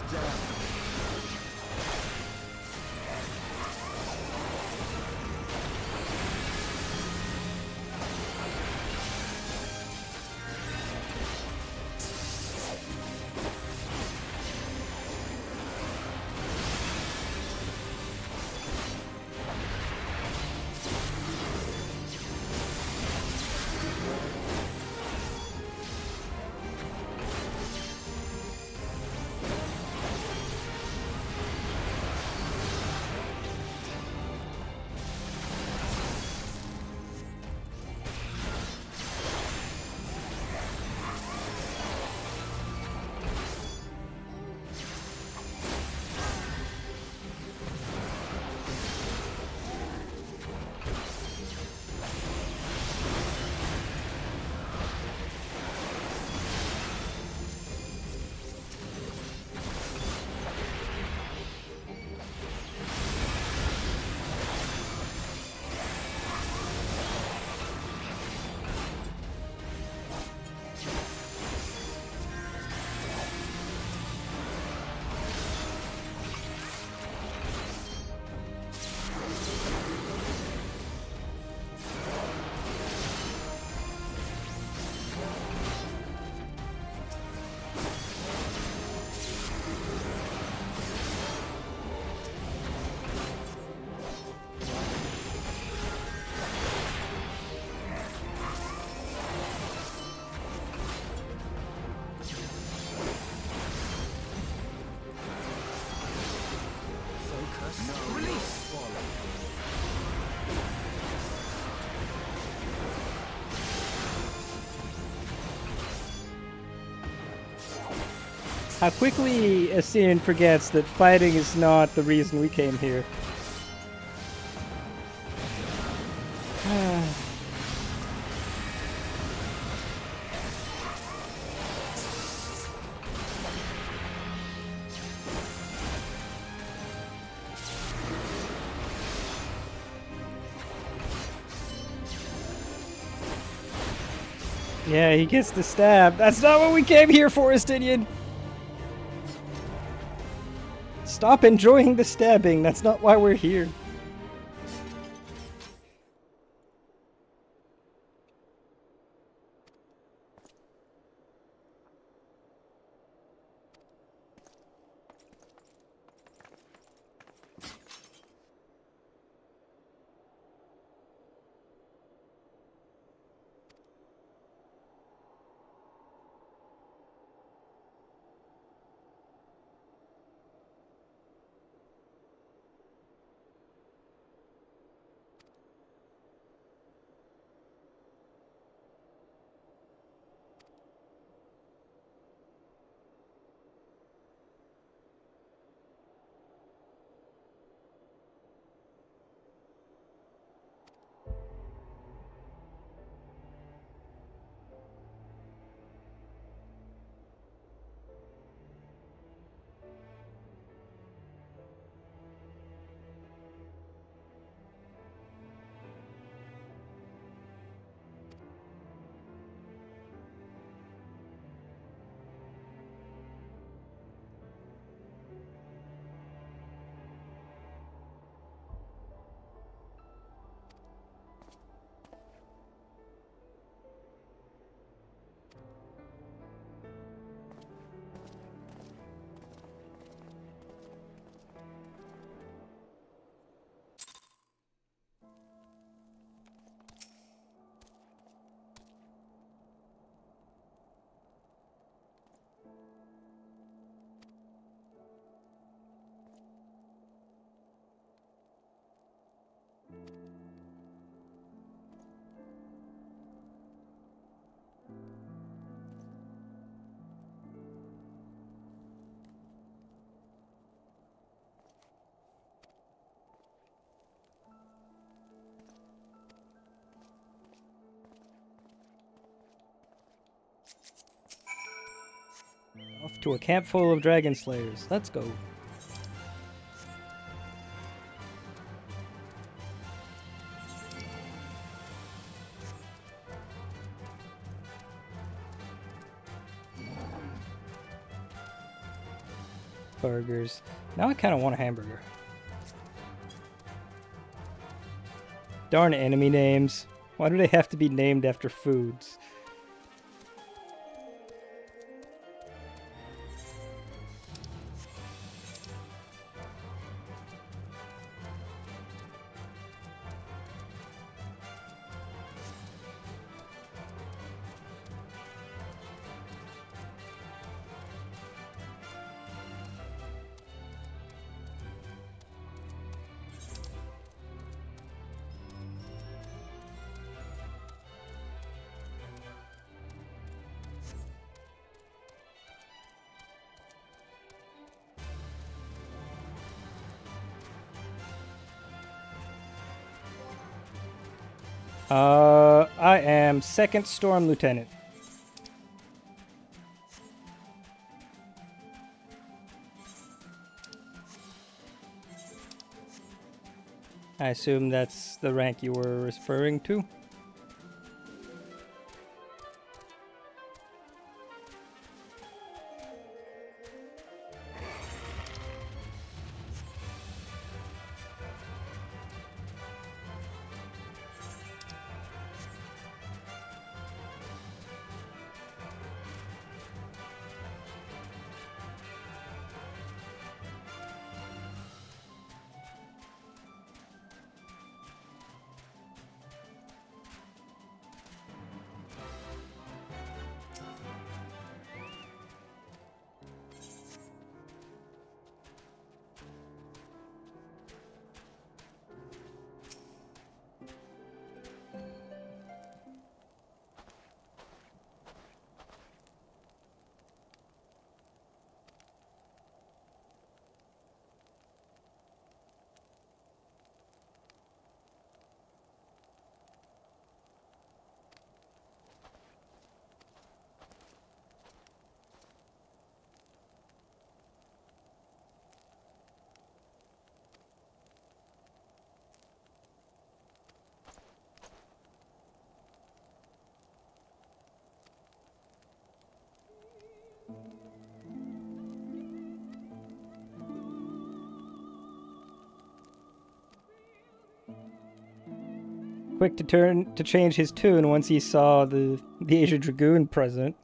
is down. How quickly Ascian forgets that fighting is not the reason we came here. Yeah, he gets the stab. That's not what we came here for, Estinian! Stop enjoying the stabbing. That's not why we're here. Off to a camp full of dragon slayers. Let's go. burgers. Now I kind of want a hamburger. Darn enemy names. Why do they have to be named after foods? I am Second Storm Lieutenant. I assume that's the rank you were referring to? Quick to change his tune once he saw the Asian Dragoon present.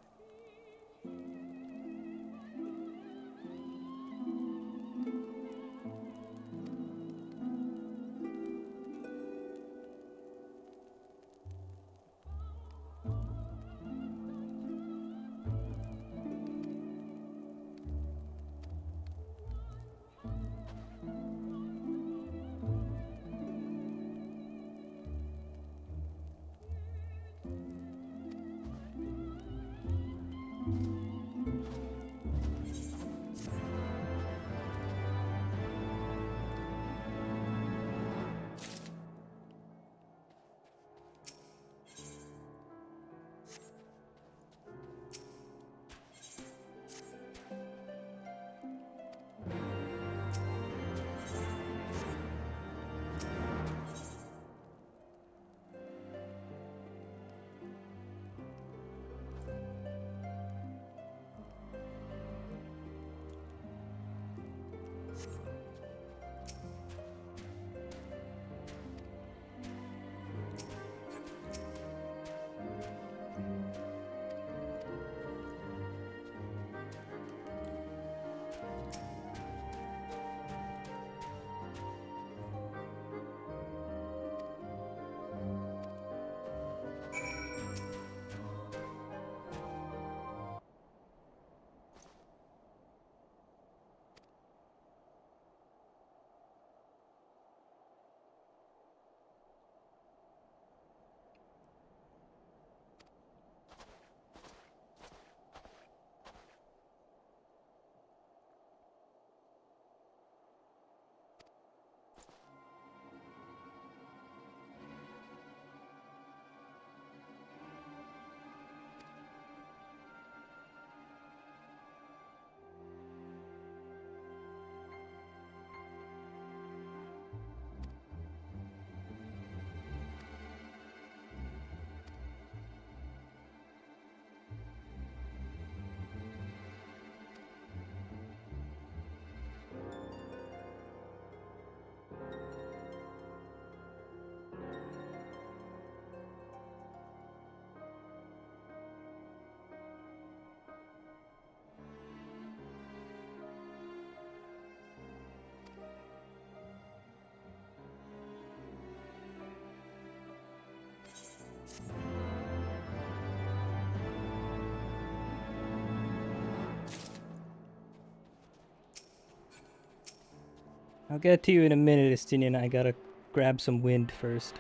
I'll get to you in a minute, Estinian. I gotta grab some wind first.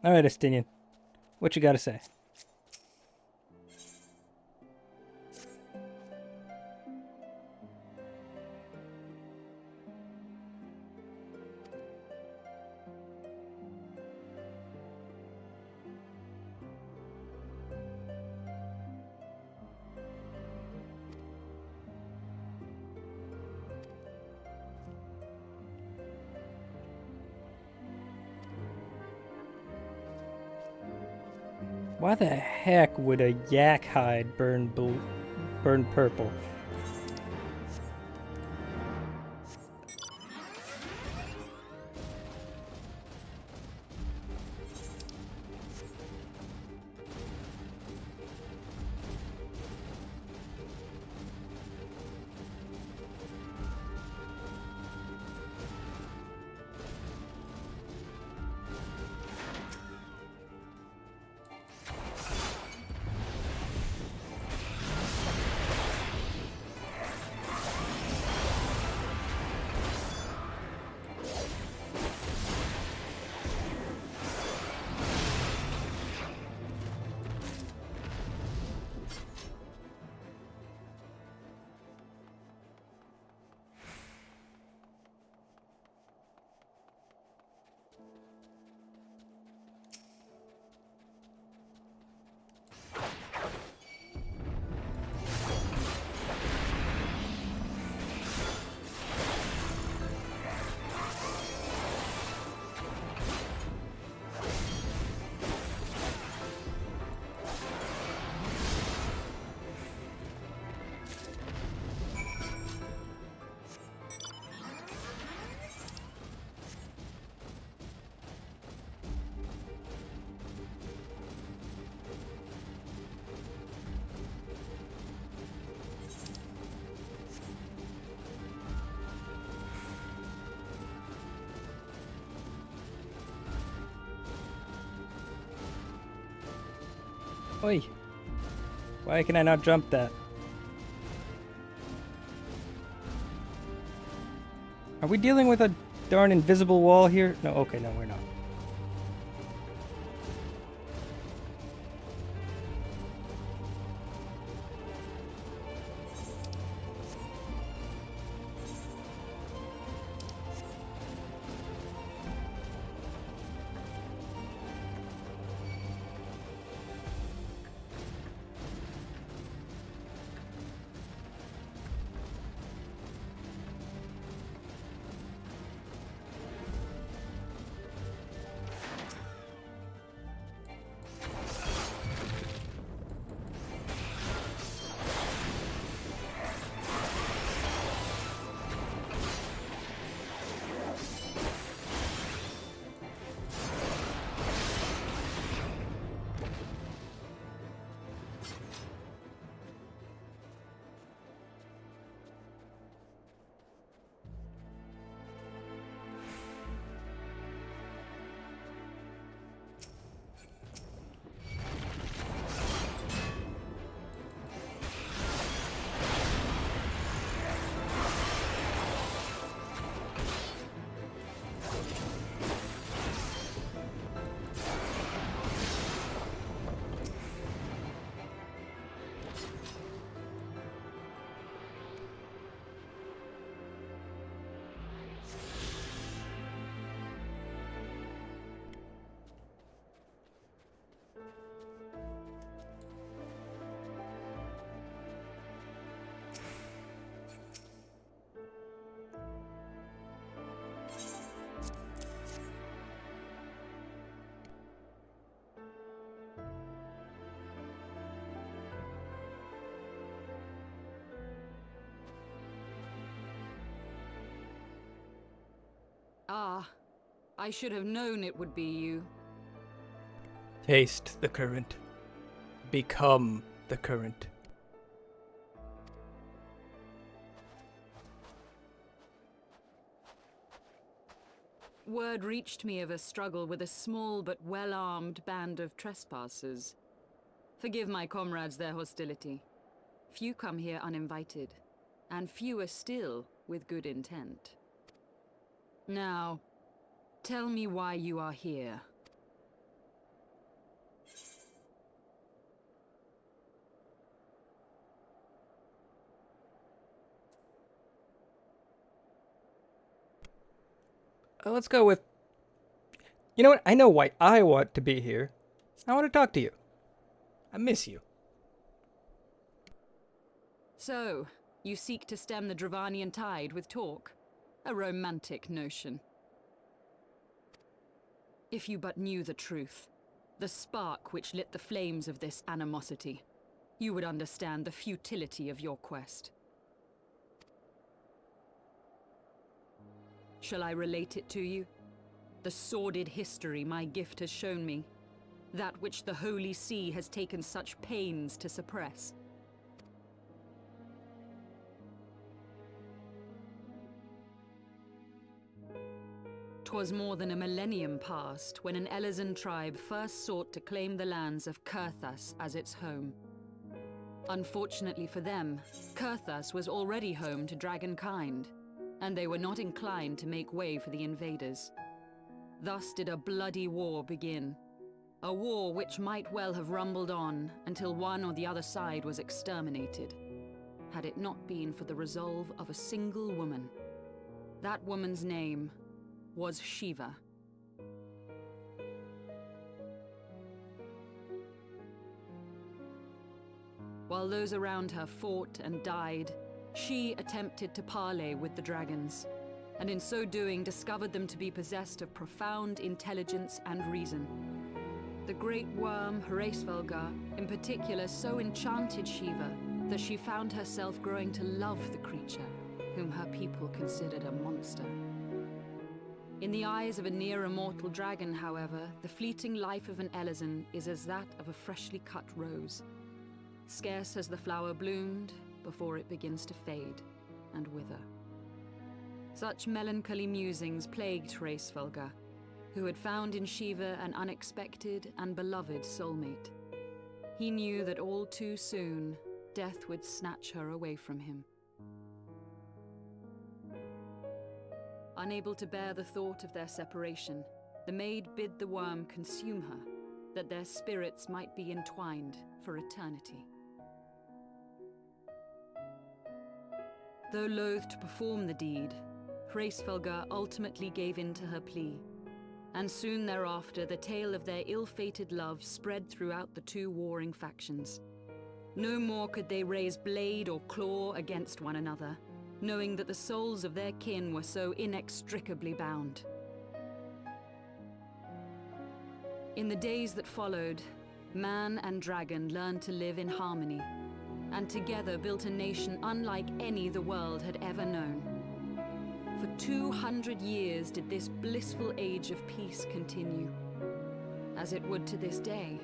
There. Alright, Estinian. What you gotta say? Why the heck would a yak hide burn purple? Oi! Why can I not jump that? Are we dealing with a darn invisible wall here? No, okay, no, we're not. Ah, I should have known it would be you. Taste the current. Become the current. Word reached me of a struggle with a small but well-armed band of trespassers. Forgive my comrades their hostility. Few come here uninvited, and fewer still with good intent. Now, tell me why you are here. Let's go with... You know what? I know why I want to be here. I want to talk to you. I miss you. So, you seek to stem the Dravanian tide with talk? A romantic notion. If you but knew the truth, the spark which lit the flames of this animosity, you would understand the futility of your quest. Shall I relate it to you? The sordid history my gift has shown me. That which the Holy See has taken such pains to suppress. 'Twas more than a millennium past when an Elezen tribe first sought to claim the lands of Kurthas as its home. Unfortunately for them, Kurthas was already home to dragonkind, and they were not inclined to make way for the invaders. Thus did a bloody war begin. A war which might well have rumbled on until one or the other side was exterminated, had it not been for the resolve of a single woman. That woman's name was Shiva. While those around her fought and died, she attempted to parley with the dragons, and in so doing discovered them to be possessed of profound intelligence and reason. The great worm, Hraesvelgar, in particular so enchanted Shiva that she found herself growing to love the creature, whom her people considered a monster. In the eyes of a near-immortal dragon, however, the fleeting life of an Elezen is as that of a freshly cut rose. Scarce has the flower bloomed before it begins to fade and wither. Such melancholy musings plagued Hraesvelgar, who had found in Shiva an unexpected and beloved soulmate. He knew that all too soon, death would snatch her away from him. Unable to bear the thought of their separation, the maid bid the worm consume her, that their spirits might be entwined for eternity. Though loath to perform the deed, Hraesvelgar ultimately gave in to her plea, and soon thereafter the tale of their ill-fated love spread throughout the two warring factions. No more could they raise blade or claw against one another, knowing that the souls of their kin were so inextricably bound. In the days that followed, man and dragon learned to live in harmony, and together built a nation unlike any the world had ever known. For 200 years did this blissful age of peace continue, as it would to this day,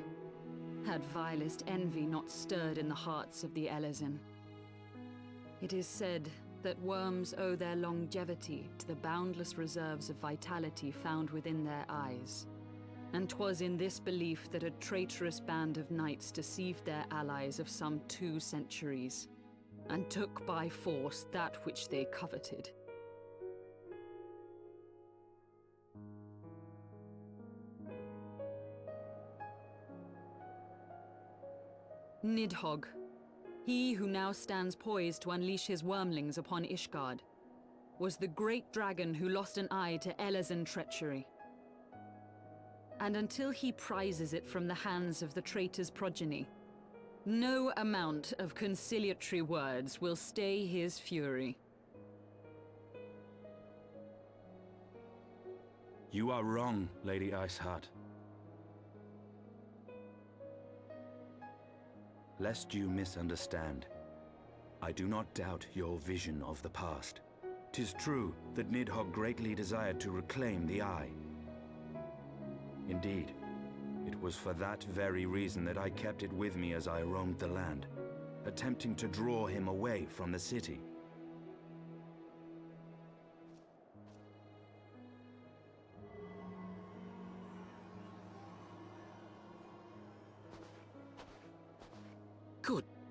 had vilest envy not stirred in the hearts of the Elezen. It is said that worms owe their longevity to the boundless reserves of vitality found within their eyes. And 'twas in this belief that a traitorous band of knights deceived their allies of some 2 centuries, and took by force that which they coveted. Nidhogg, he who now stands poised to unleash his wormlings upon Ishgard, was the great dragon who lost an eye to Elezen treachery. And until he prizes it from the hands of the traitor's progeny, no amount of conciliatory words will stay his fury. You are wrong, Lady Iceheart. Lest you misunderstand, I do not doubt your vision of the past. 'Tis true that Nidhogg greatly desired to reclaim the Eye. Indeed, it was for that very reason that I kept it with me as I roamed the land, attempting to draw him away from the city.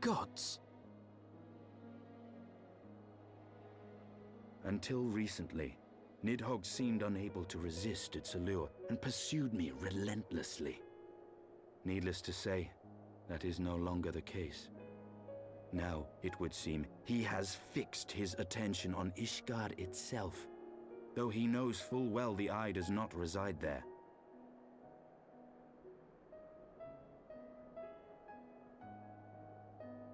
gods! Until recently, Nidhogg seemed unable to resist its allure and pursued me relentlessly. Needless to say, that is no longer the case. Now, it would seem, he has fixed his attention on Ishgard itself, though he knows full well the Eye does not reside there.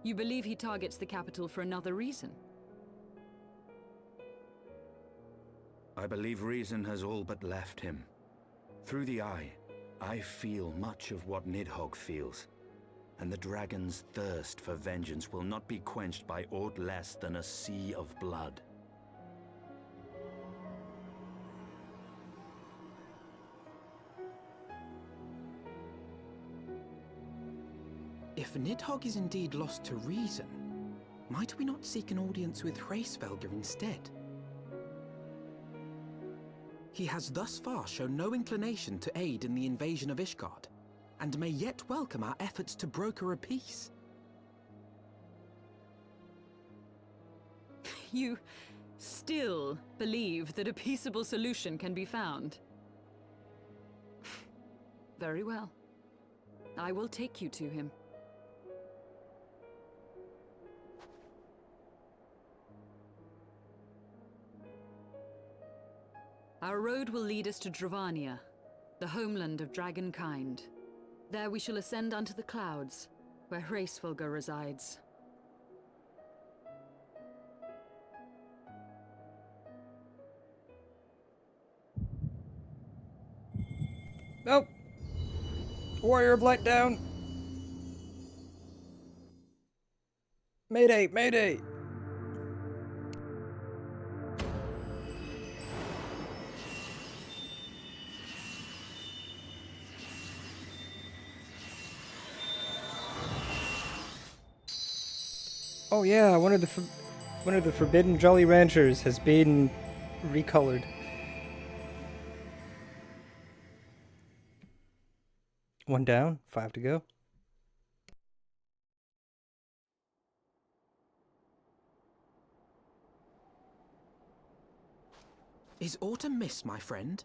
You believe he targets the capital for another reason? I believe reason has all but left him. Through the Eye, I feel much of what Nidhogg feels, and the dragon's thirst for vengeance will not be quenched by aught less than a sea of blood. If Nidhogg is indeed lost to reason, might we not seek an audience with Hraesvelgr instead? He has thus far shown no inclination to aid in the invasion of Ishgard, and may yet welcome our efforts to broker a peace. You still believe that a peaceable solution can be found? Very well. I will take you to him. Our road will lead us to Dravania, the homeland of dragonkind. There we shall ascend unto the clouds, where Hraesvelgr resides. Nope. Warrior of Light down. Mayday, mayday. Oh yeah, one of the forbidden Jolly Ranchers has been recolored. One down, 5 to go. Is aught amiss, my friend?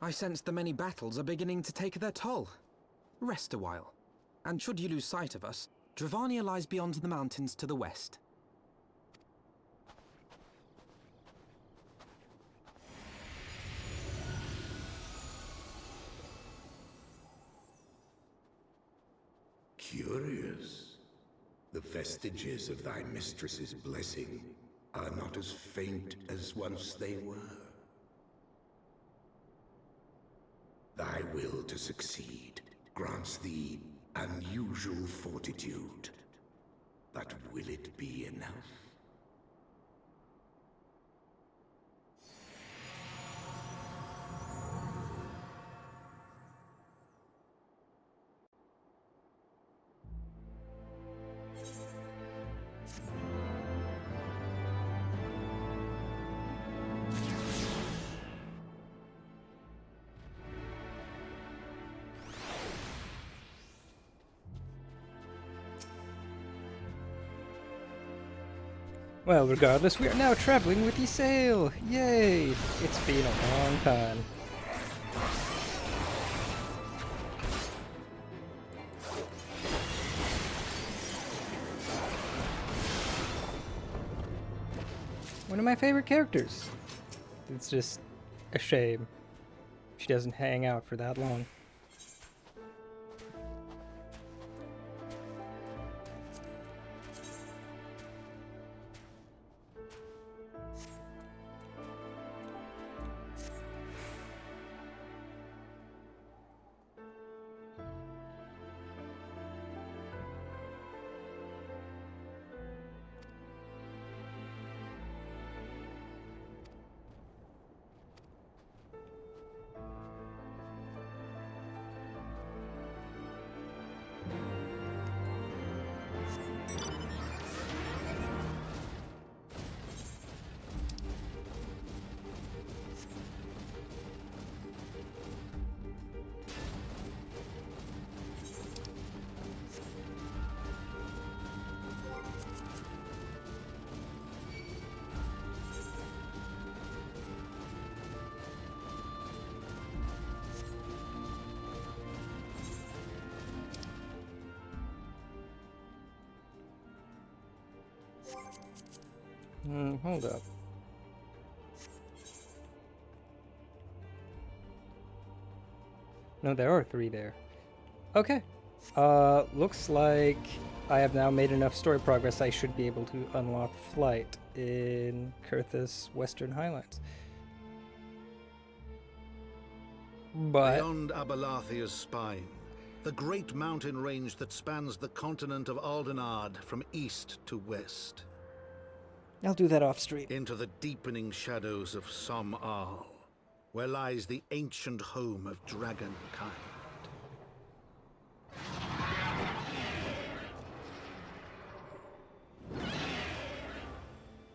I sense the many battles are beginning to take their toll. Rest a while, and should you lose sight of us, Dravania lies beyond the mountains to the west. Curious. The vestiges of thy mistress's blessing are not as faint as once they were. Thy will to succeed grants thee unusual fortitude. But will it be enough? Well, regardless, we are now traveling with Ysayle! Yay! It's been a long time. One of my favorite characters. It's just a shame she doesn't hang out for that long. Hold up. No, there are 3 there. Okay. Looks like I have now made enough story progress. I should be able to unlock flight in Kurth's Western Highlands. But beyond Abalathia's spine, the great mountain range that spans the continent of Aldenard from east to west. I'll do that off stream. Into the deepening shadows of Som Al, where lies the ancient home of dragonkind.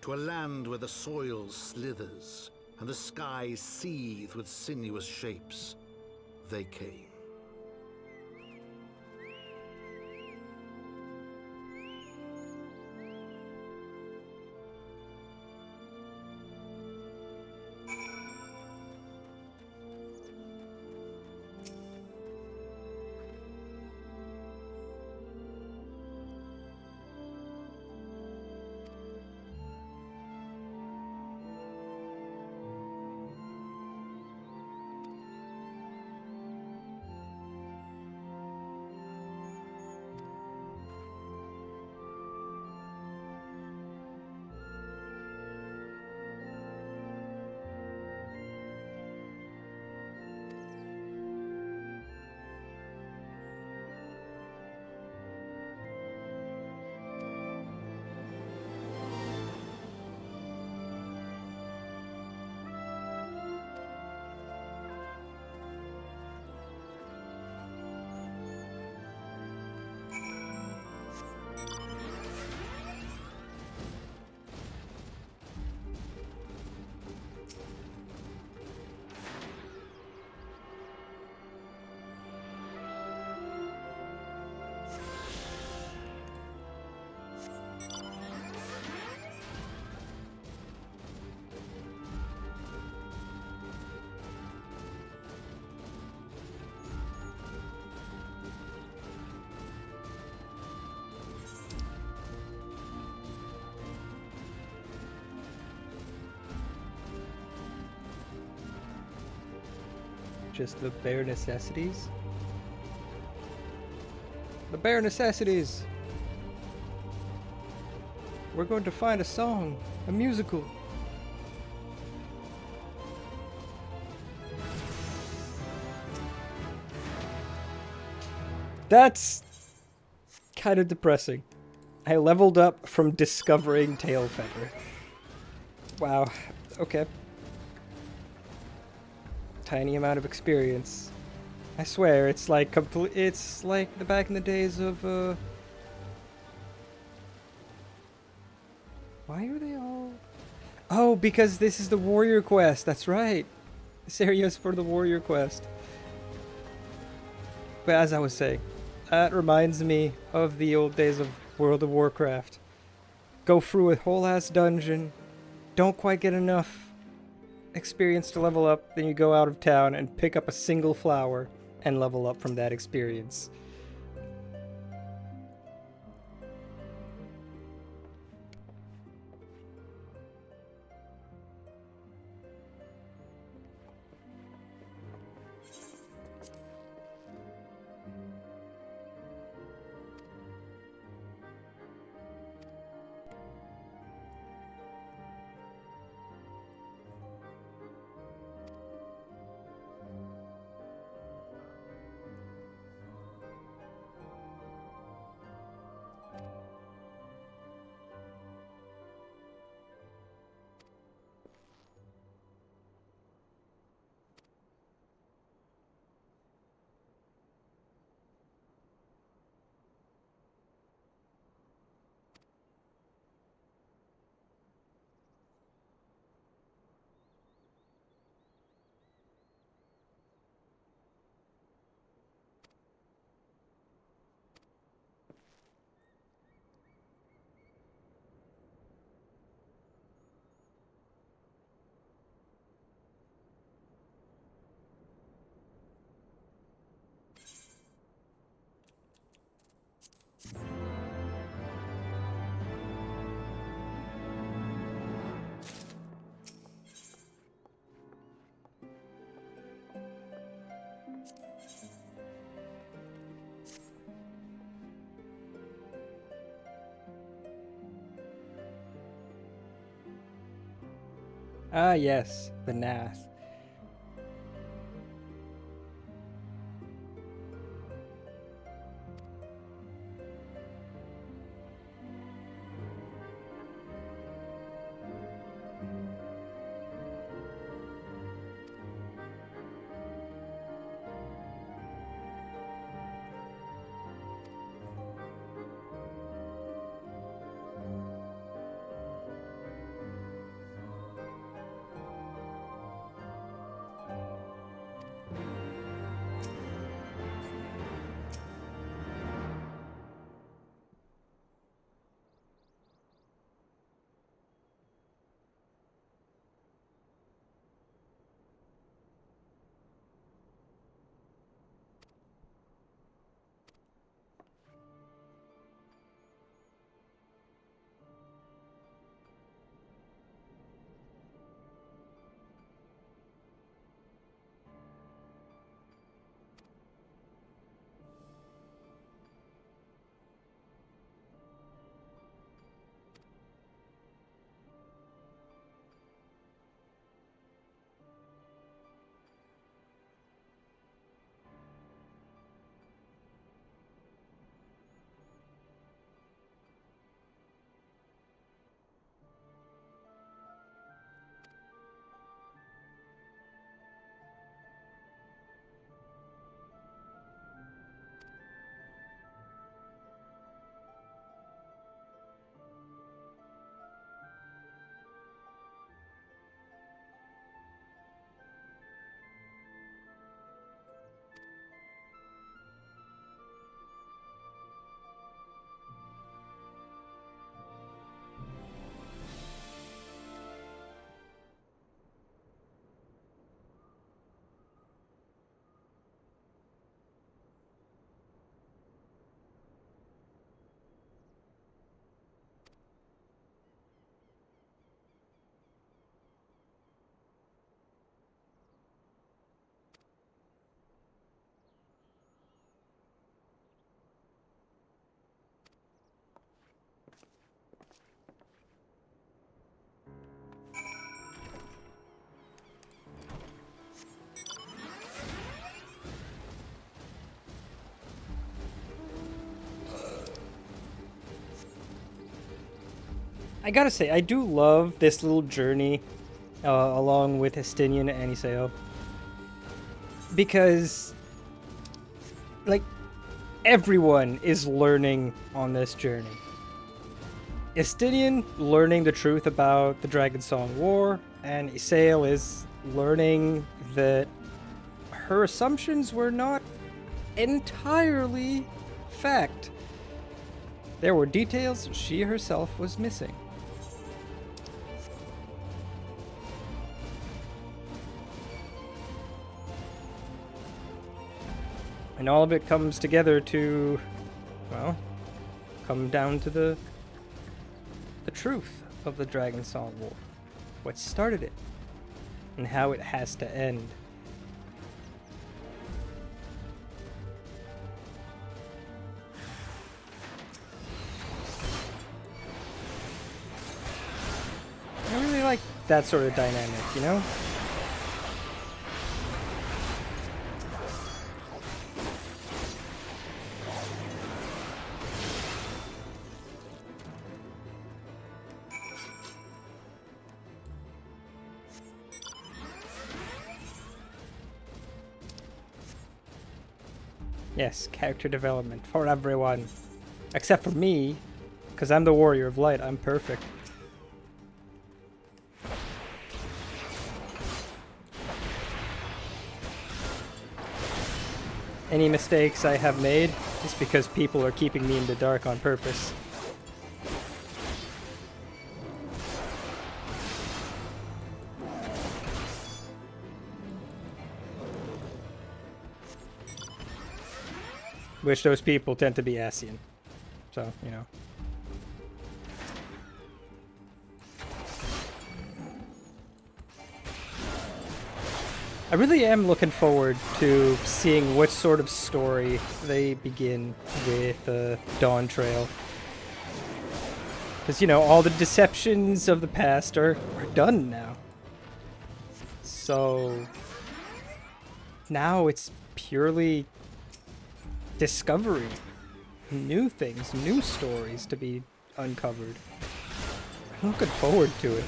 To a land where the soil slithers and the skies seethe with sinuous shapes, they came. Just the bare necessities? The bare necessities! We're going to find a song, a musical. That's kind of depressing. I leveled up from discovering Tailfeather. Wow, okay. Tiny amount of experience. I swear, it's like it's like the back in the days of why are they all? Oh, because this is the warrior quest. That's right. This area is for the warrior quest. But as I was saying, that reminds me of the old days of World of Warcraft. Go through a whole ass dungeon, don't quite get enough experience to level up, then you go out of town and pick up a single flower and level up from that experience. Ah, yes, the Nath. I gotta say, I do love this little journey along with Estinian and Iseo. Because, like, everyone is learning on this journey. Estinian learning the truth about the Dragon Song War, and Iseo is learning that her assumptions were not entirely fact. There were details she herself was missing. And all of it comes together to, well, come down to the truth of the Dragon Song War. What started it, and how it has to end. I really like that sort of dynamic, you know? Yes, character development for everyone. Except for me, because I'm the Warrior of Light. I'm perfect. Any mistakes I have made is because people are keeping me in the dark on purpose. Which those people tend to be Asian. So, you know. I really am looking forward to seeing what sort of story they begin with Dawntrail. Because, you know, all the deceptions of the past are done now. So now it's purely discovery, new things, new stories to be uncovered. I'm looking forward to it.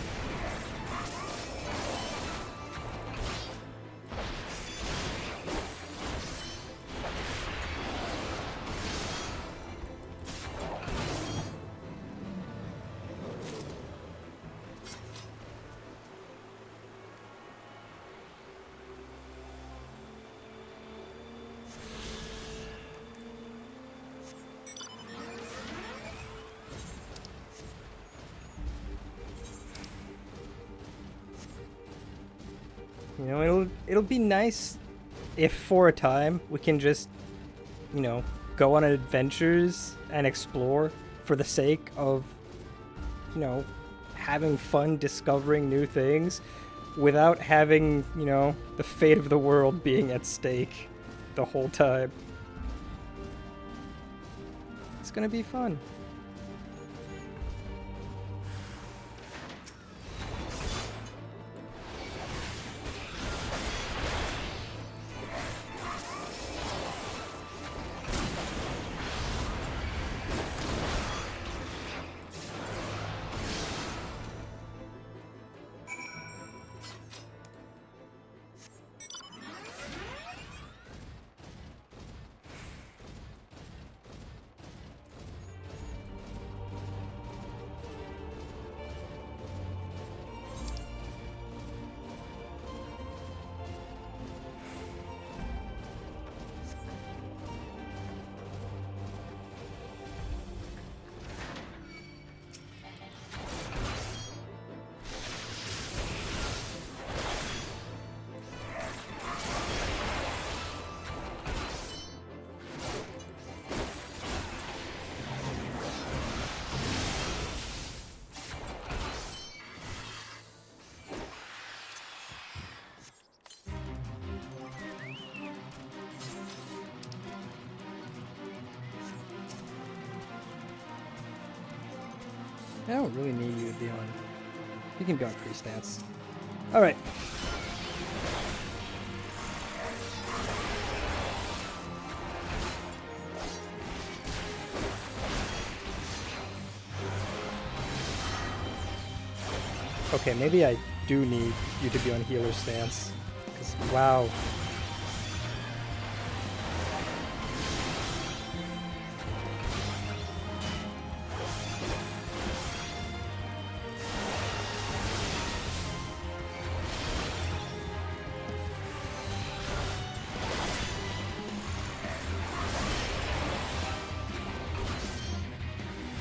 You know, it'll be nice if for a time we can just, you know, go on adventures and explore for the sake of, you know, having fun discovering new things without having, you know, the fate of the world being at stake the whole time. It's gonna be fun. I don't really need you to be on. You can be on free stance. Alright. Okay, maybe I do need you to be on healer stance. Because, wow.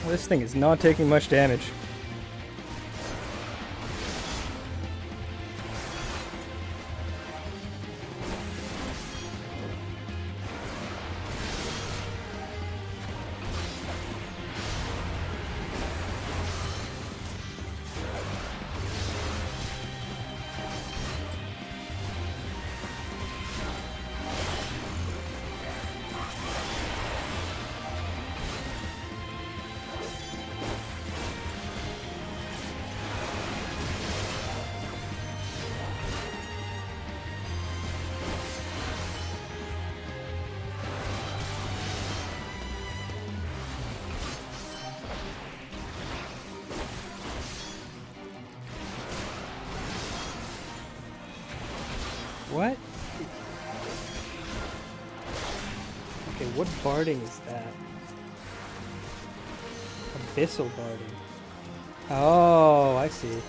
This thing is not taking much damage. What? Okay, what barding is that? Abyssal barding. Oh, I see.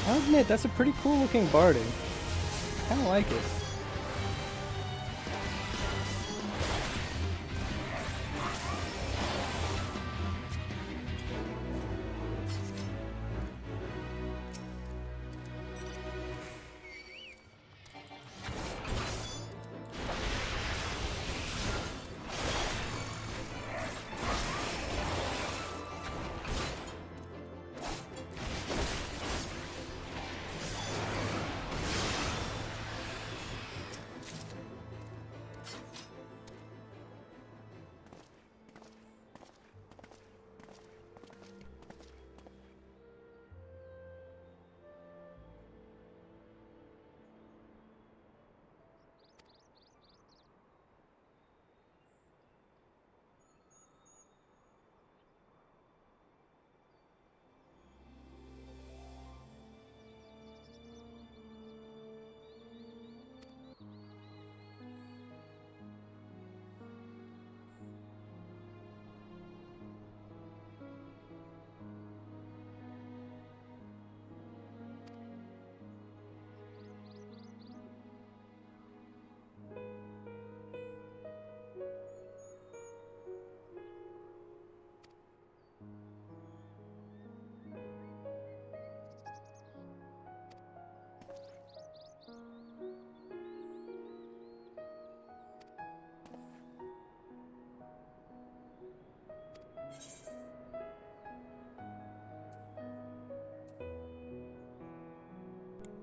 I'll admit, that's a pretty cool looking barding. I kinda like it.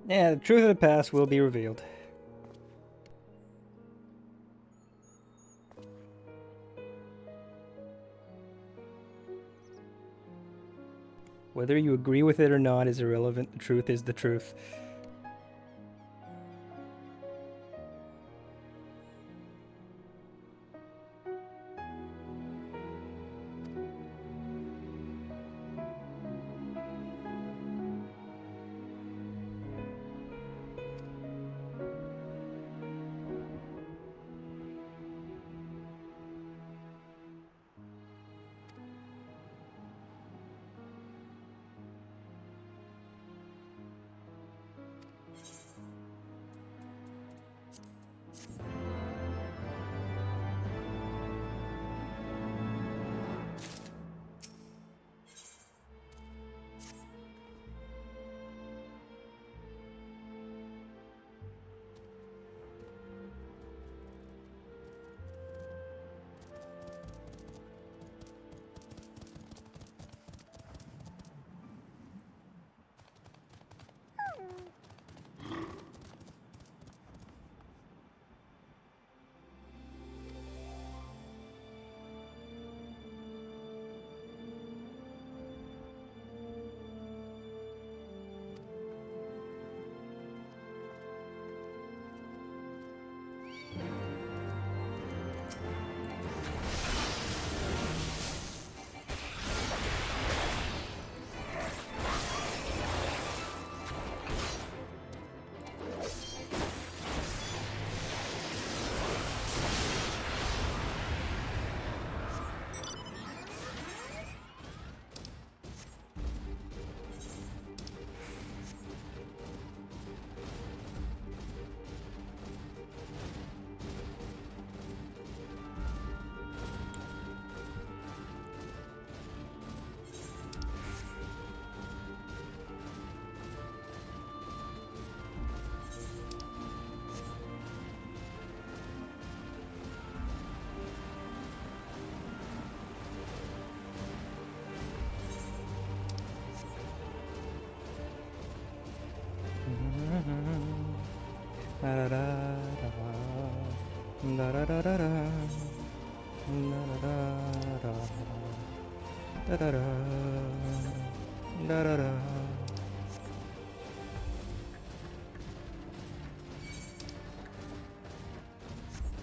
Yeah, the truth of the past will be revealed. Whether you agree with it or not is irrelevant. The truth is the truth.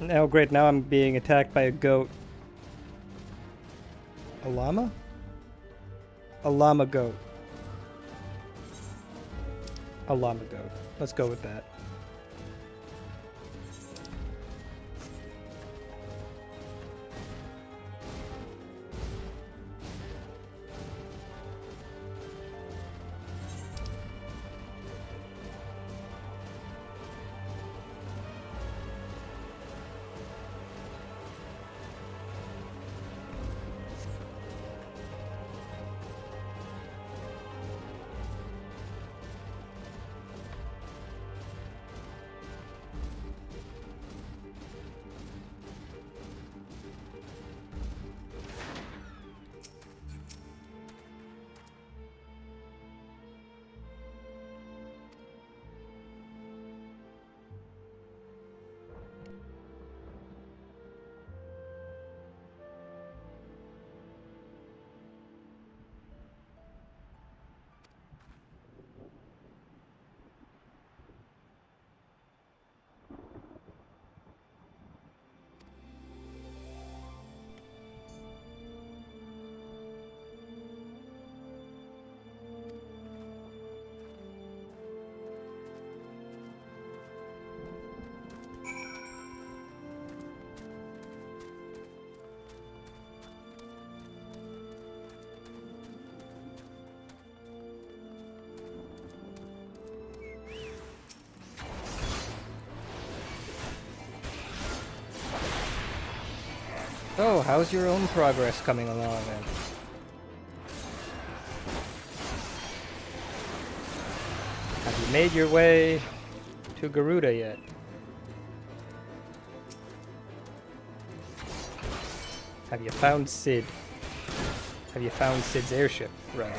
Oh great, now I'm being attacked by a goat. A llama? A llama goat. A llama goat. Let's go with that. So, how's your own progress coming along then? Have you made your way to Garuda yet? Have you found Sid? Have you found Sid's airship, rather?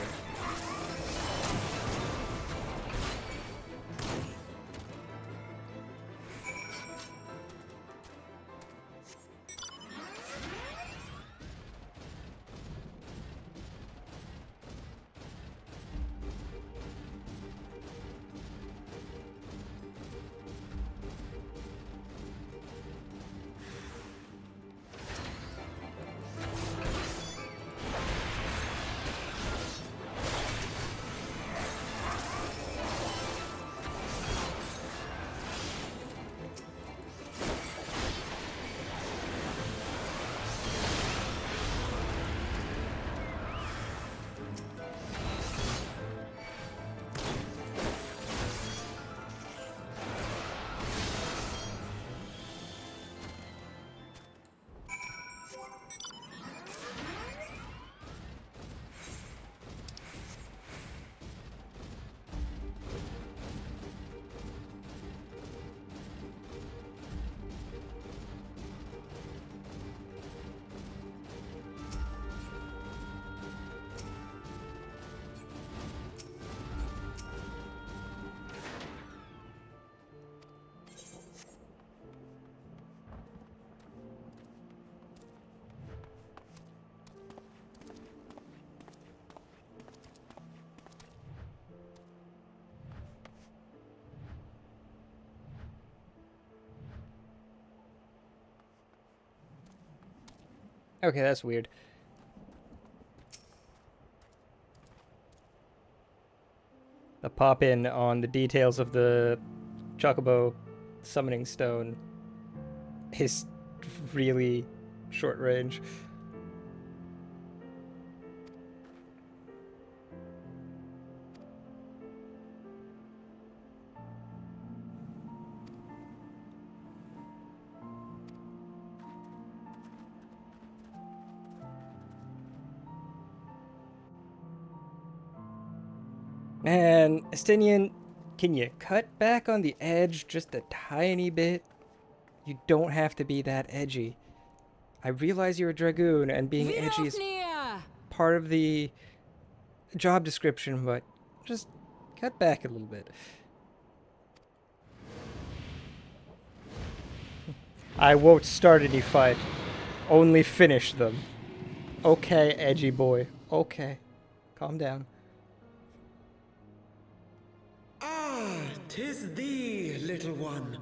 Okay, that's weird. A pop in on the details of the Chocobo summoning stone is really short range. Man, Estinian, can you cut back on the edge just a tiny bit? You don't have to be that edgy. I realize you're a dragoon and being edgy is part of the job description, but just cut back a little bit. I won't start any fight. Only finish them. Okay, edgy boy. Okay. Calm down. Ah, 'tis thee, little one.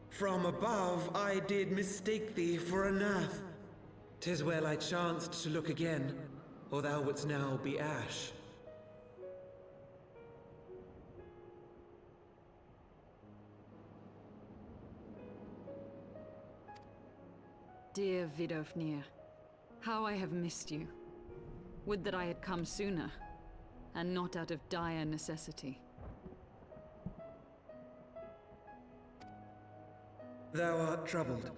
From above I did mistake thee for a nath. 'Tis well I chanced to look again, or thou wouldst now be ash. Dear Vidofnir, how I have missed you. Would that I had come sooner, and not out of dire necessity. Thou art troubled.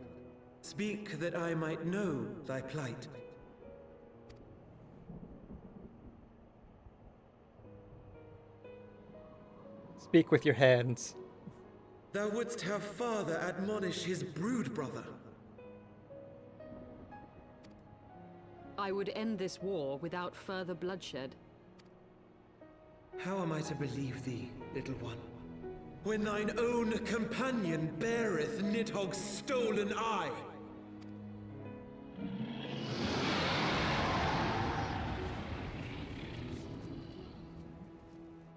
Speak that I might know thy plight. Speak with your hands. Thou wouldst have father admonish his brood brother. I would end this war without further bloodshed. How am I to believe thee, little one, when thine own companion beareth Nidhogg's stolen eye?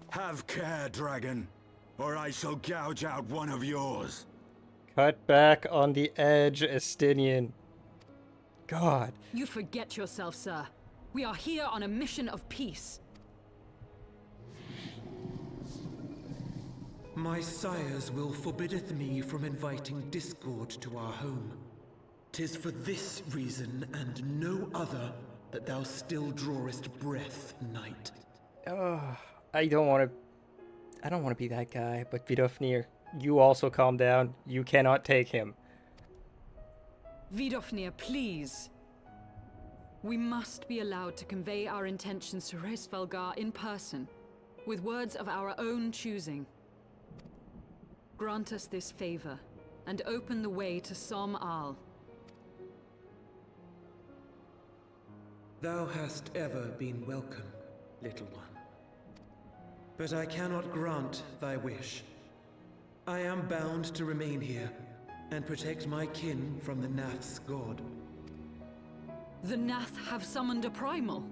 Have care, dragon, or I shall gouge out one of yours. Cut back on the edge, Estinian. God. You forget yourself, sir. We are here on a mission of peace. My sire's will forbiddeth me from inviting discord to our home. 'Tis for this reason and no other that thou still drawest breath, knight. I don't want to be that guy, but Vidofnir, you also calm down. You cannot take him. Vidofnir, please. We must be allowed to convey our intentions to Hreysvelgar in person, with words of our own choosing. Grant us this favor, and open the way to Som Al. Thou hast ever been welcome, little one. But I cannot grant thy wish. I am bound to remain here, and protect my kin from the Nath's god. The Nath have summoned a primal.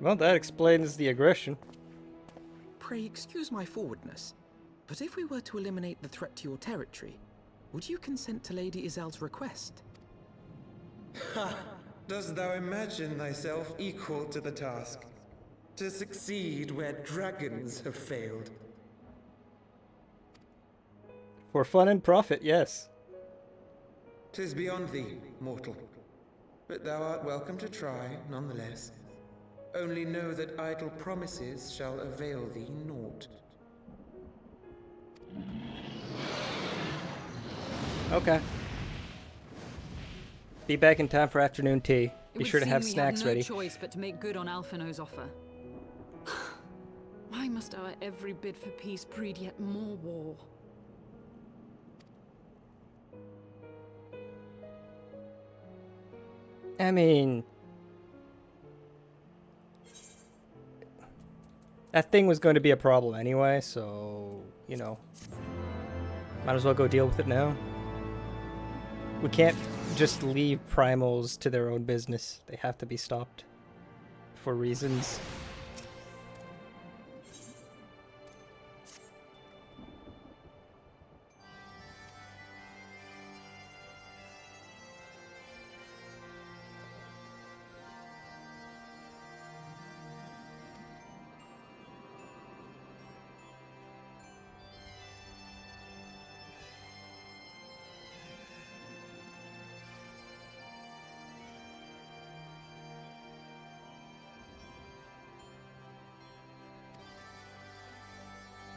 Well, that explains the aggression. Pray excuse my forwardness, but if we were to eliminate the threat to your territory, would you consent to Lady Izel's request? Ha! Dost thou imagine thyself equal to the task? To succeed where dragons have failed? For fun and profit, yes. 'Tis beyond thee, mortal. But thou art welcome to try, nonetheless. Only know that idle promises shall avail thee naught. Okay. Be back in time for afternoon tea. It Be would sure to seem have we snacks have no ready. choice but to make good on Alphino's offer. Why must our every bid for peace breed yet more war? I mean, that thing was going to be a problem anyway, so, you know, might as well go deal with it now. We can't just leave primals to their own business. They have to be stopped for reasons.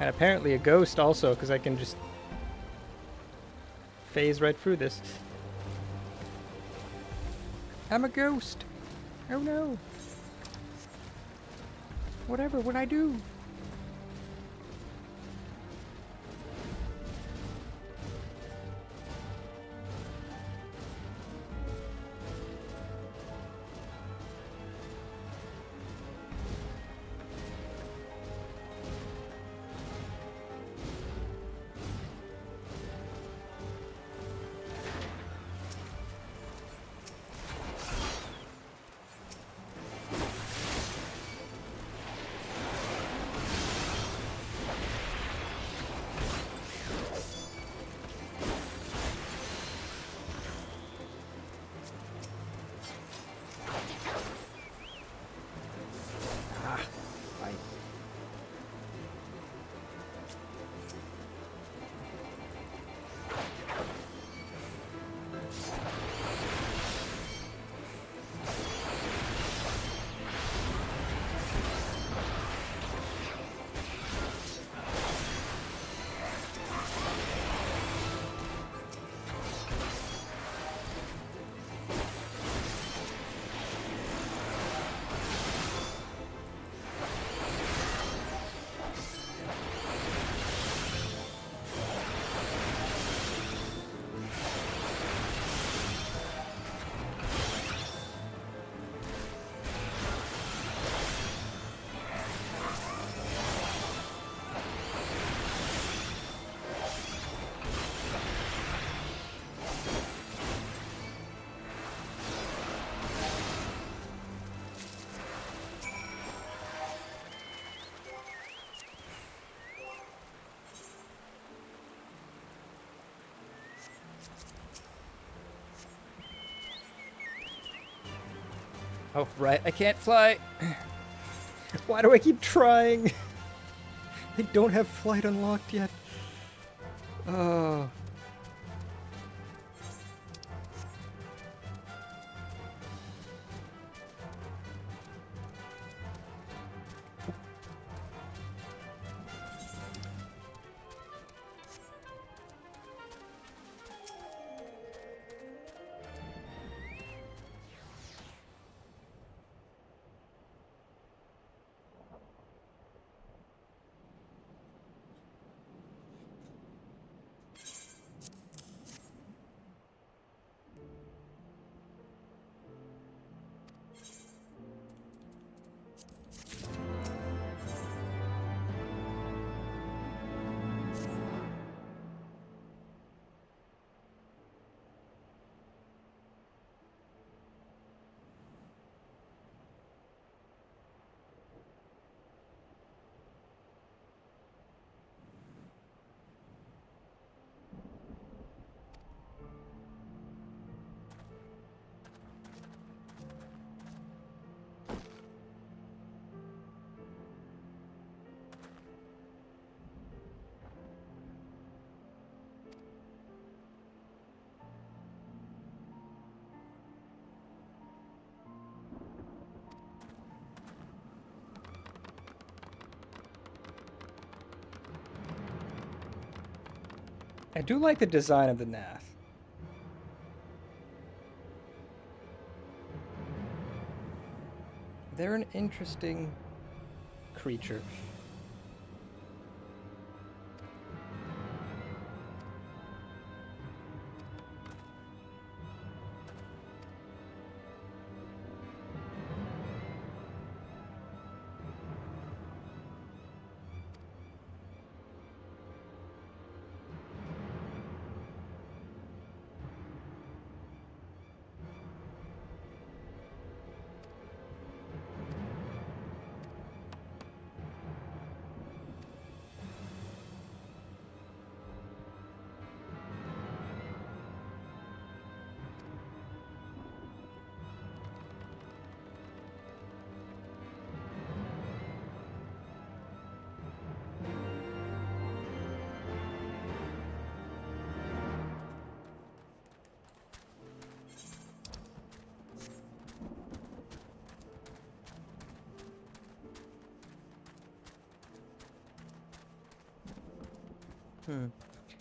And apparently a ghost also, because I can just phase right through this. I'm a ghost. Oh no. Whatever, what I do? Oh, right, I can't fly. Why do I keep trying? I don't have flight unlocked yet. Oh. I do like the design of the Nath. They're an interesting creature.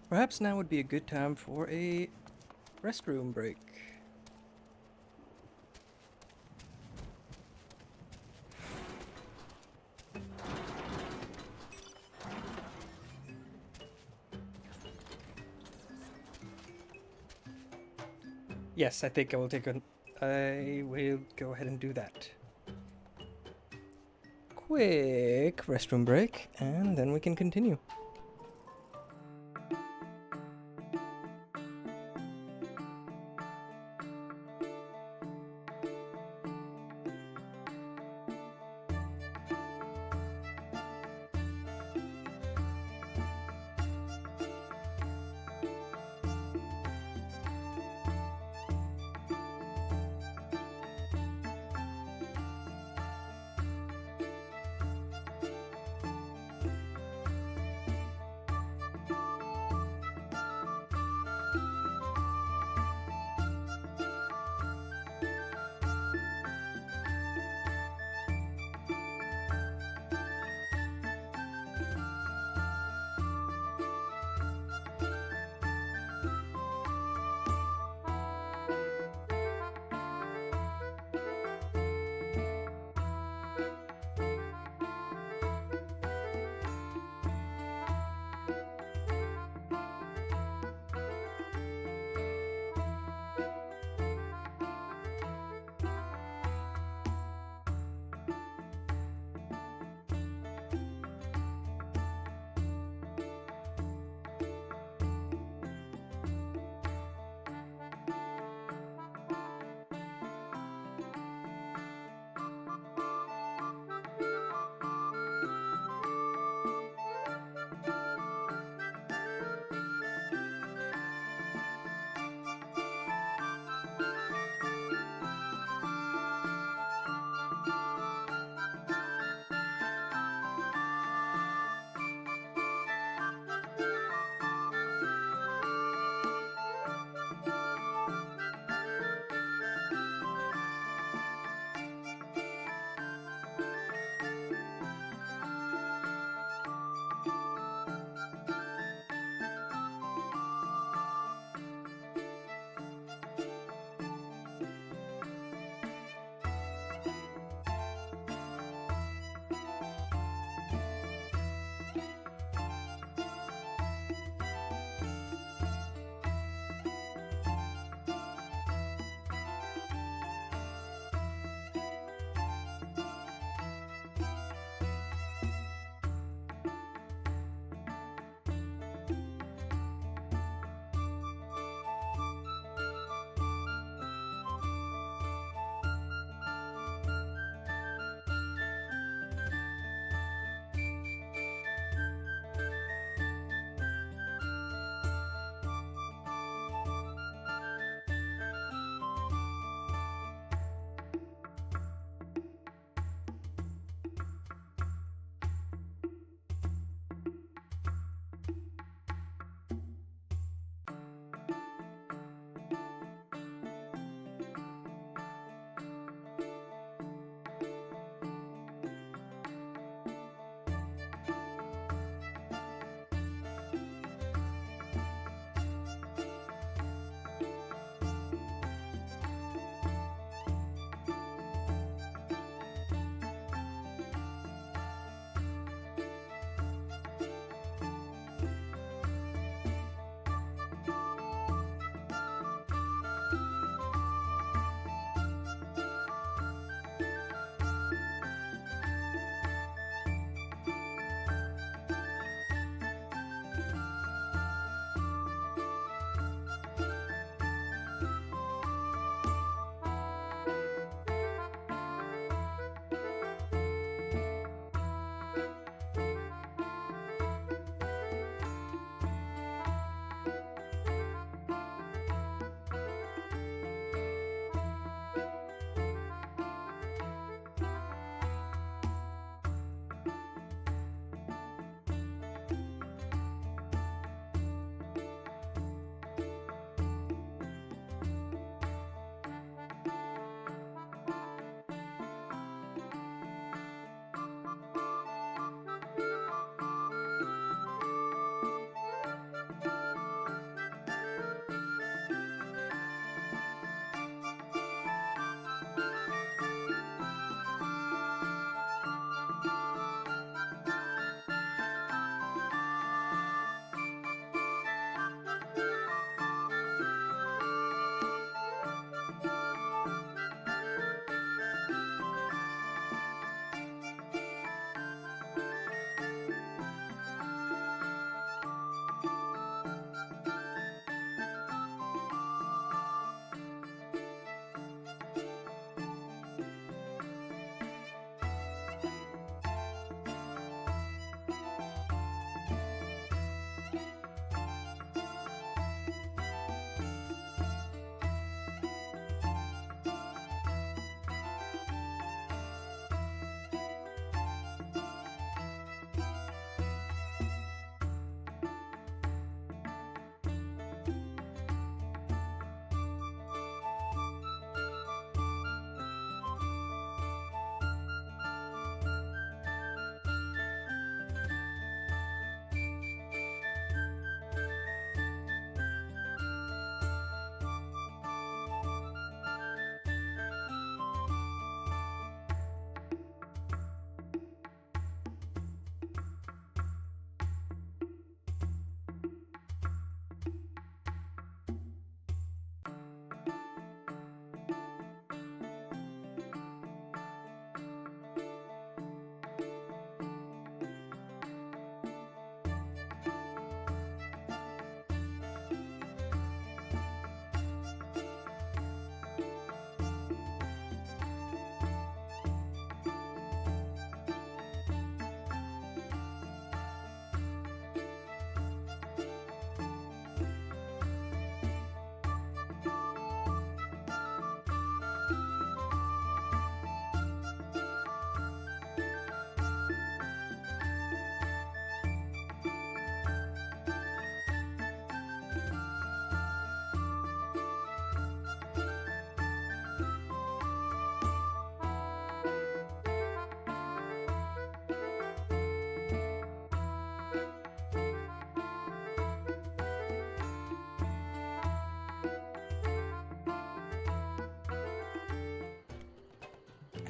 Perhaps now would be a good time for a restroom break. Yes, I think I will I will go ahead and do that. Quick restroom break, and then we can continue.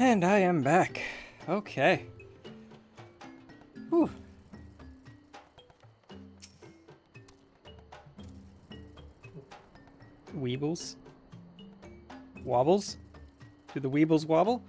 And I am back. Okay. Whew. Weebles? Wobbles? Do the Weebles wobble?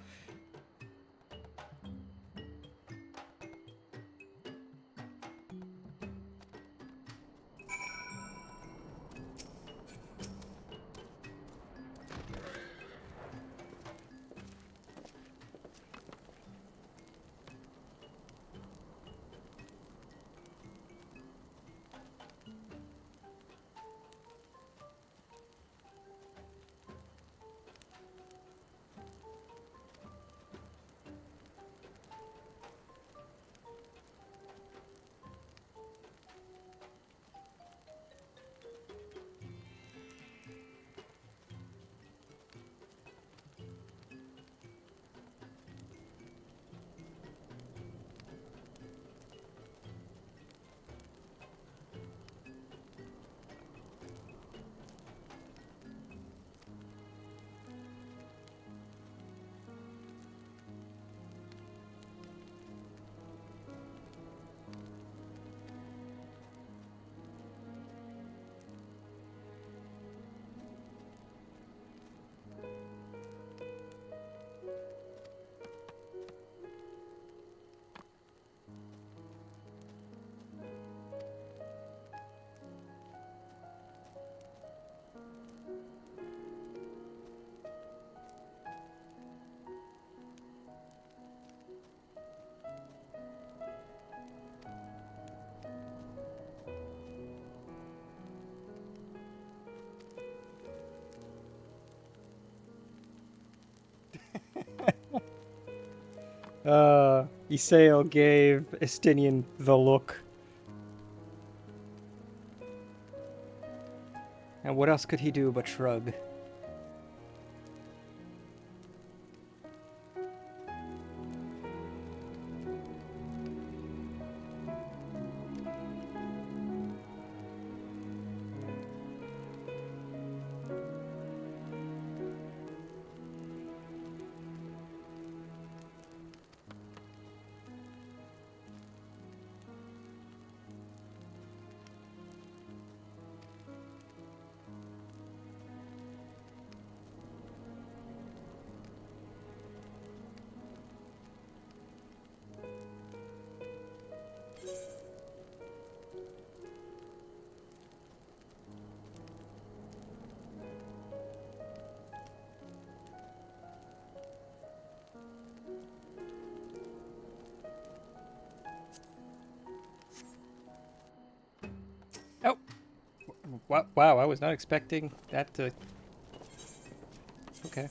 Isael gave Estinian the look. And what else could he do but shrug? Oh! Wow, I was not expecting that to... Okay.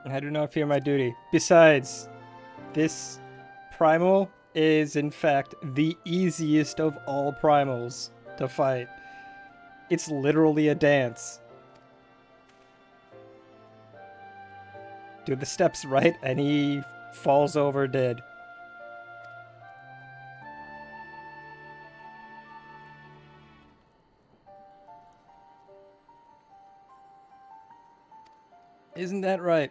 I do not fear my duty. Besides, this primal is in fact the easiest of all primals to fight. It's literally a dance. Do the steps right and he falls over dead. Isn't that right?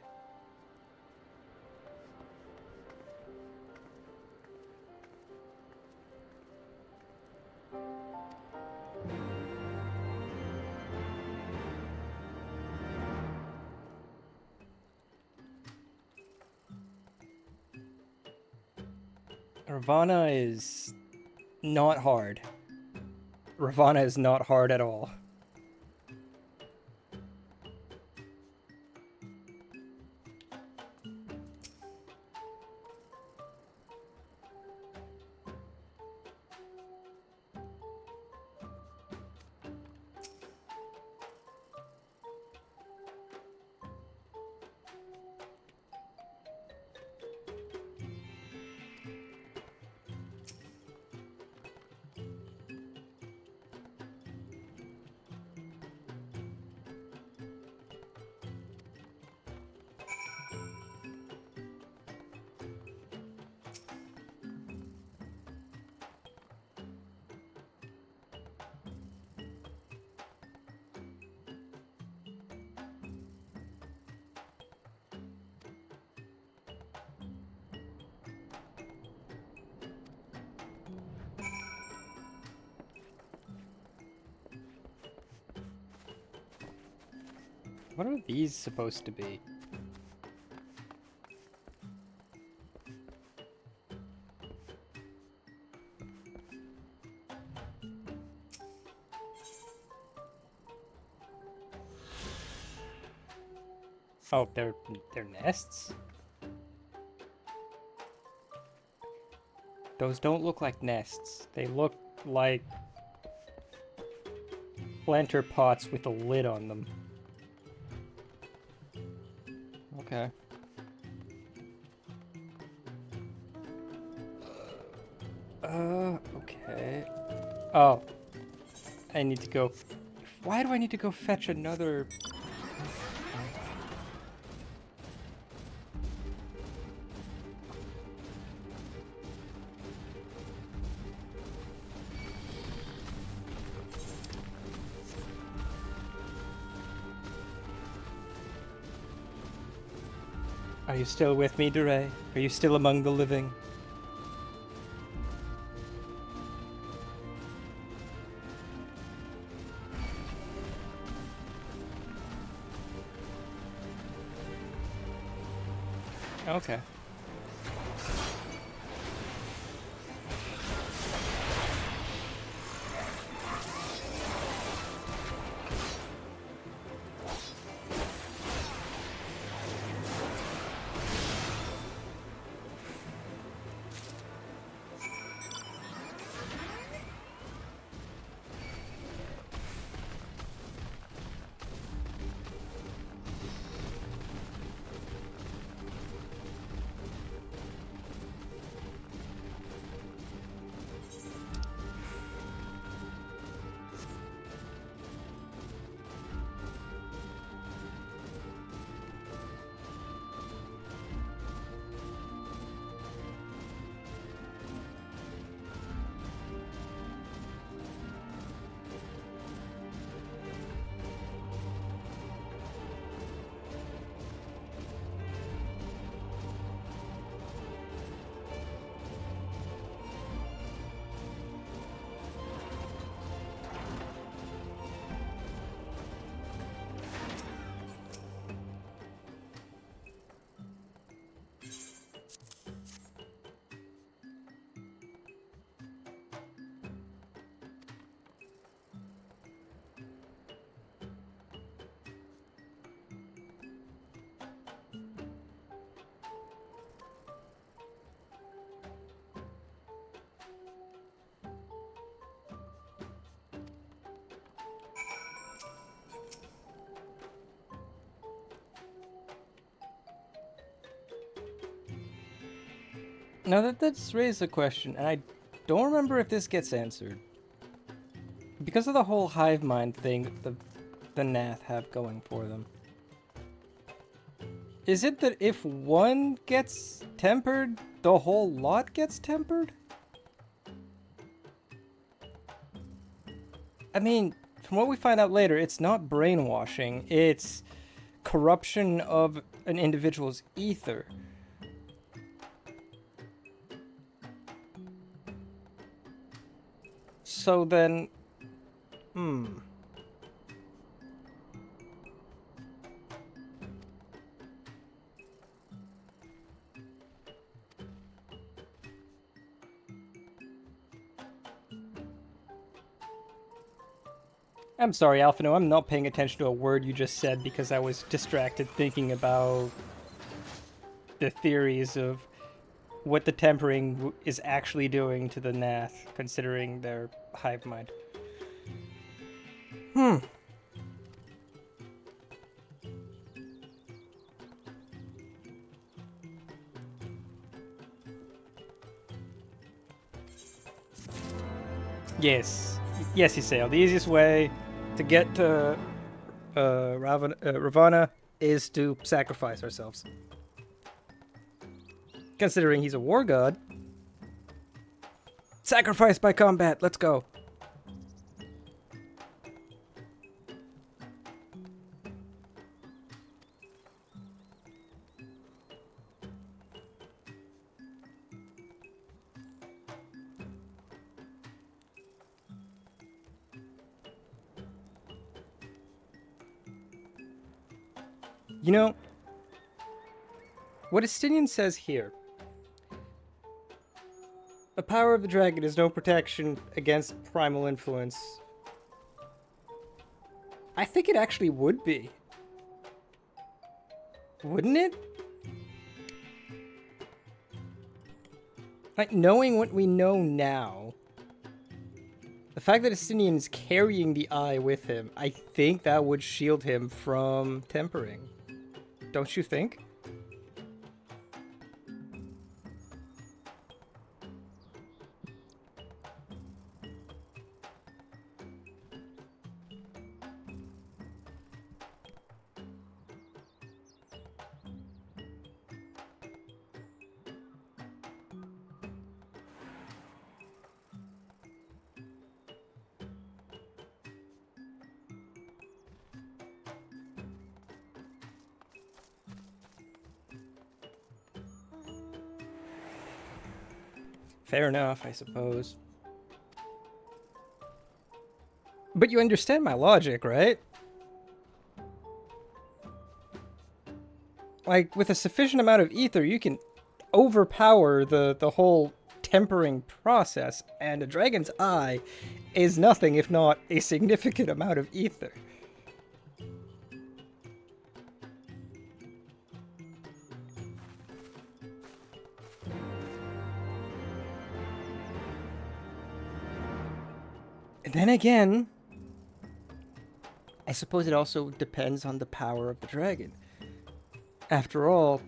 Ravana is not hard. Ravana is not hard at all. What are these supposed to be? Oh, they're nests? Those don't look like nests. They look like planter pots with a lid on them. Okay. Okay. Oh. I need to go... Why do I need to go fetch another... Are you still with me, Duray? Are you still among the living? Okay. Now that's raised a question, and I don't remember if this gets answered. Because of the whole hive mind thing the Nath have going for them. Is it that if one gets tempered, the whole lot gets tempered? I mean, from what we find out later, it's not brainwashing, it's corruption of an individual's ether. So then, I'm sorry, Alphino, I'm not paying attention to a word you just said because I was distracted thinking about the theories of what the tempering is actually doing to the Nath, considering their hive mind. Yes. Yes, Isael. The easiest way to get to Ravana is to sacrifice ourselves. Considering he's a war god. Sacrifice by combat, let's go. You know, what Estinian says here, the power of the dragon is no protection against primal influence. I think it actually would be. Wouldn't it? Like, knowing what we know now, the fact that Estinian is carrying the eye with him, I think that would shield him from tempering. Don't you think? Fair enough, I suppose. But you understand my logic, right? Like, with a sufficient amount of ether, you can overpower the whole tempering process, and a dragon's eye is nothing if not a significant amount of ether. Then again, I suppose it also depends on the power of the dragon. After all,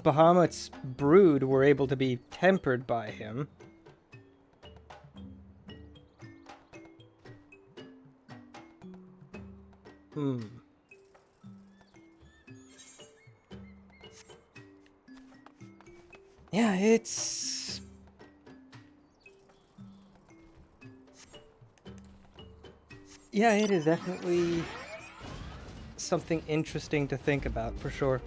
Bahamut's brood were able to be tempered by him. Yeah, it's... Yeah, it is definitely something interesting to think about, for sure.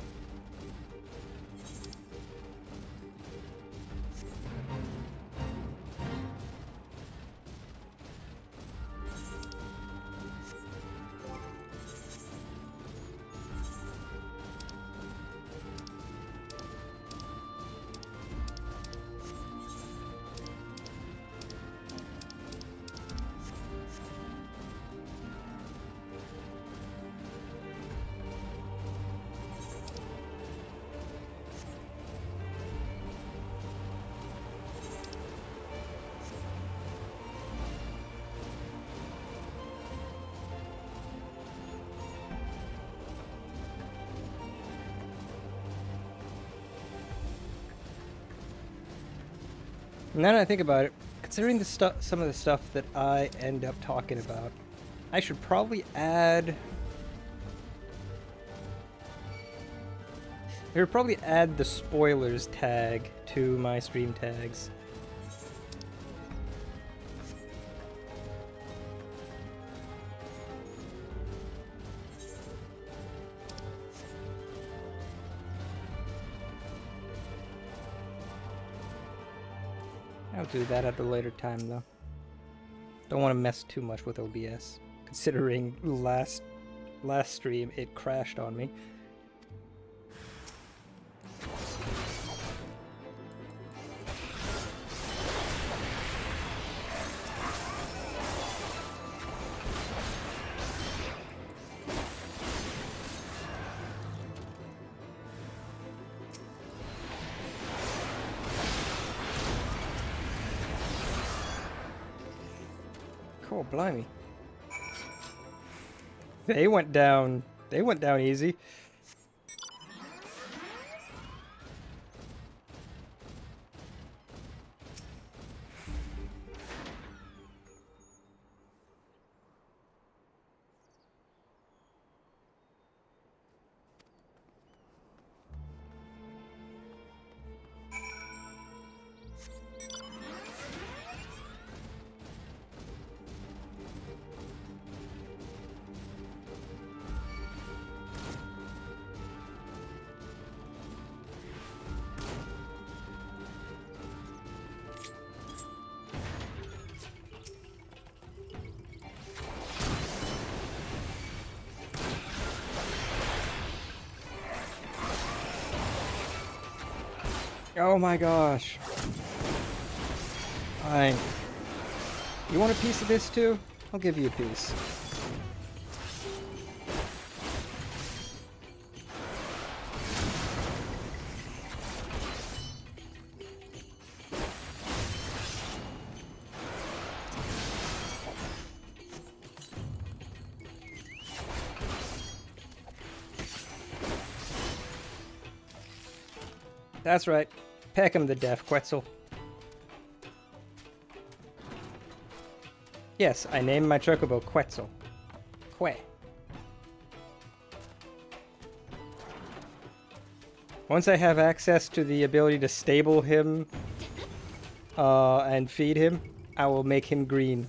Now that I think about it, considering the some of the stuff that I end up talking about, I should probably add. I should probably add the spoilers tag to my stream tags. I'll do that at a later time, though. Don't want to mess too much with OBS, considering last stream it crashed on me. Cool, blimey. They went down easy. Oh my gosh. Fine. You want a piece of this too? I'll give you a piece. That's right. Peck him to death, Quetzal. Yes, I named my chocobo Quetzal. Que. Once I have access to the ability to stable him and feed him, I will make him green.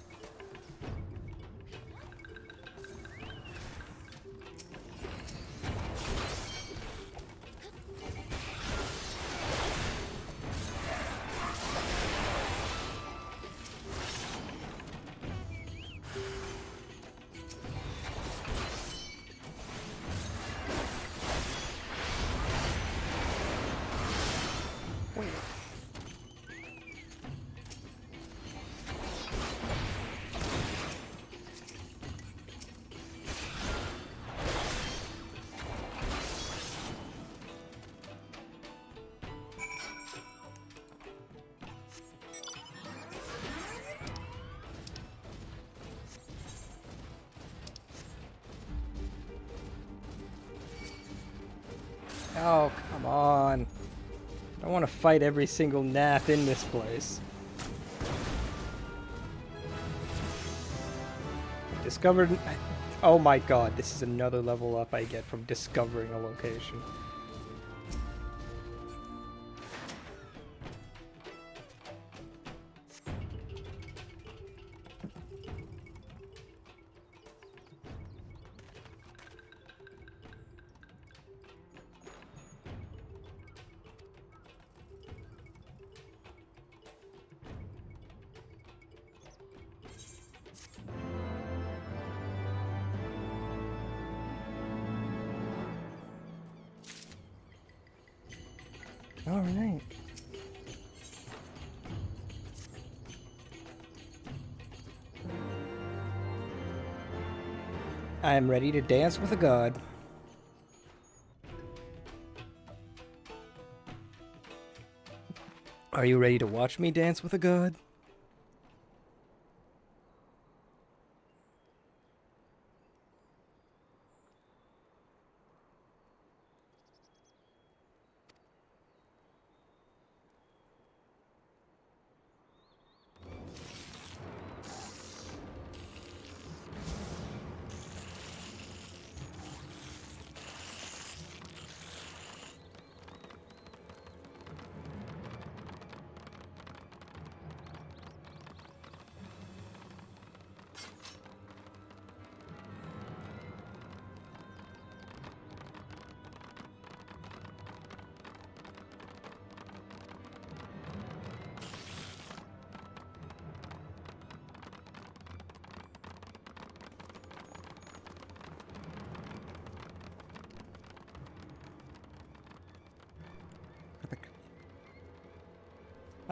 Oh, come on. I don't want to fight every single nath in this place. Discovered... Oh my god, this is another level up I get from discovering a location. All right. I am ready to dance with a god. Are you ready to watch me dance with a god?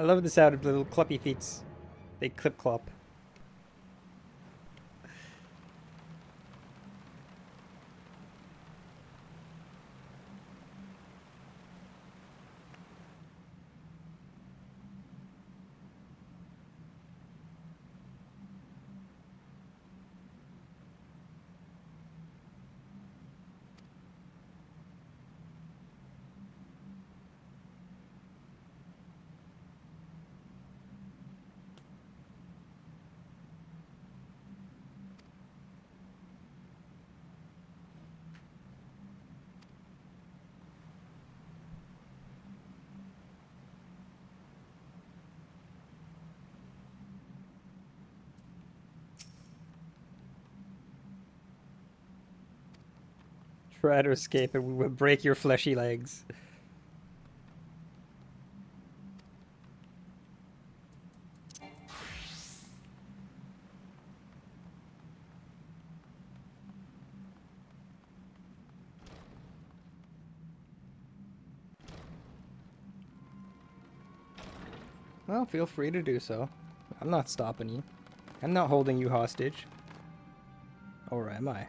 I love the sound of the little cluppy feet. They clip clop. Try to escape and we will break your fleshy legs. Well, feel free to do so. I'm not stopping you. I'm not holding you hostage. Or am I?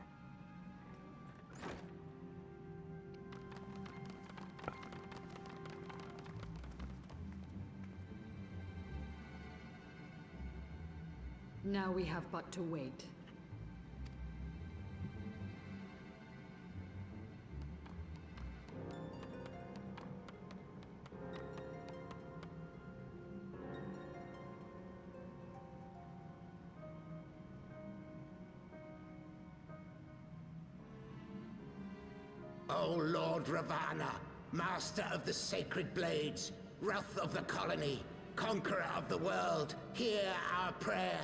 Now we have but to wait. O Lord Ravana, master of the sacred blades, wrath of the colony, conqueror of the world, hear our prayer.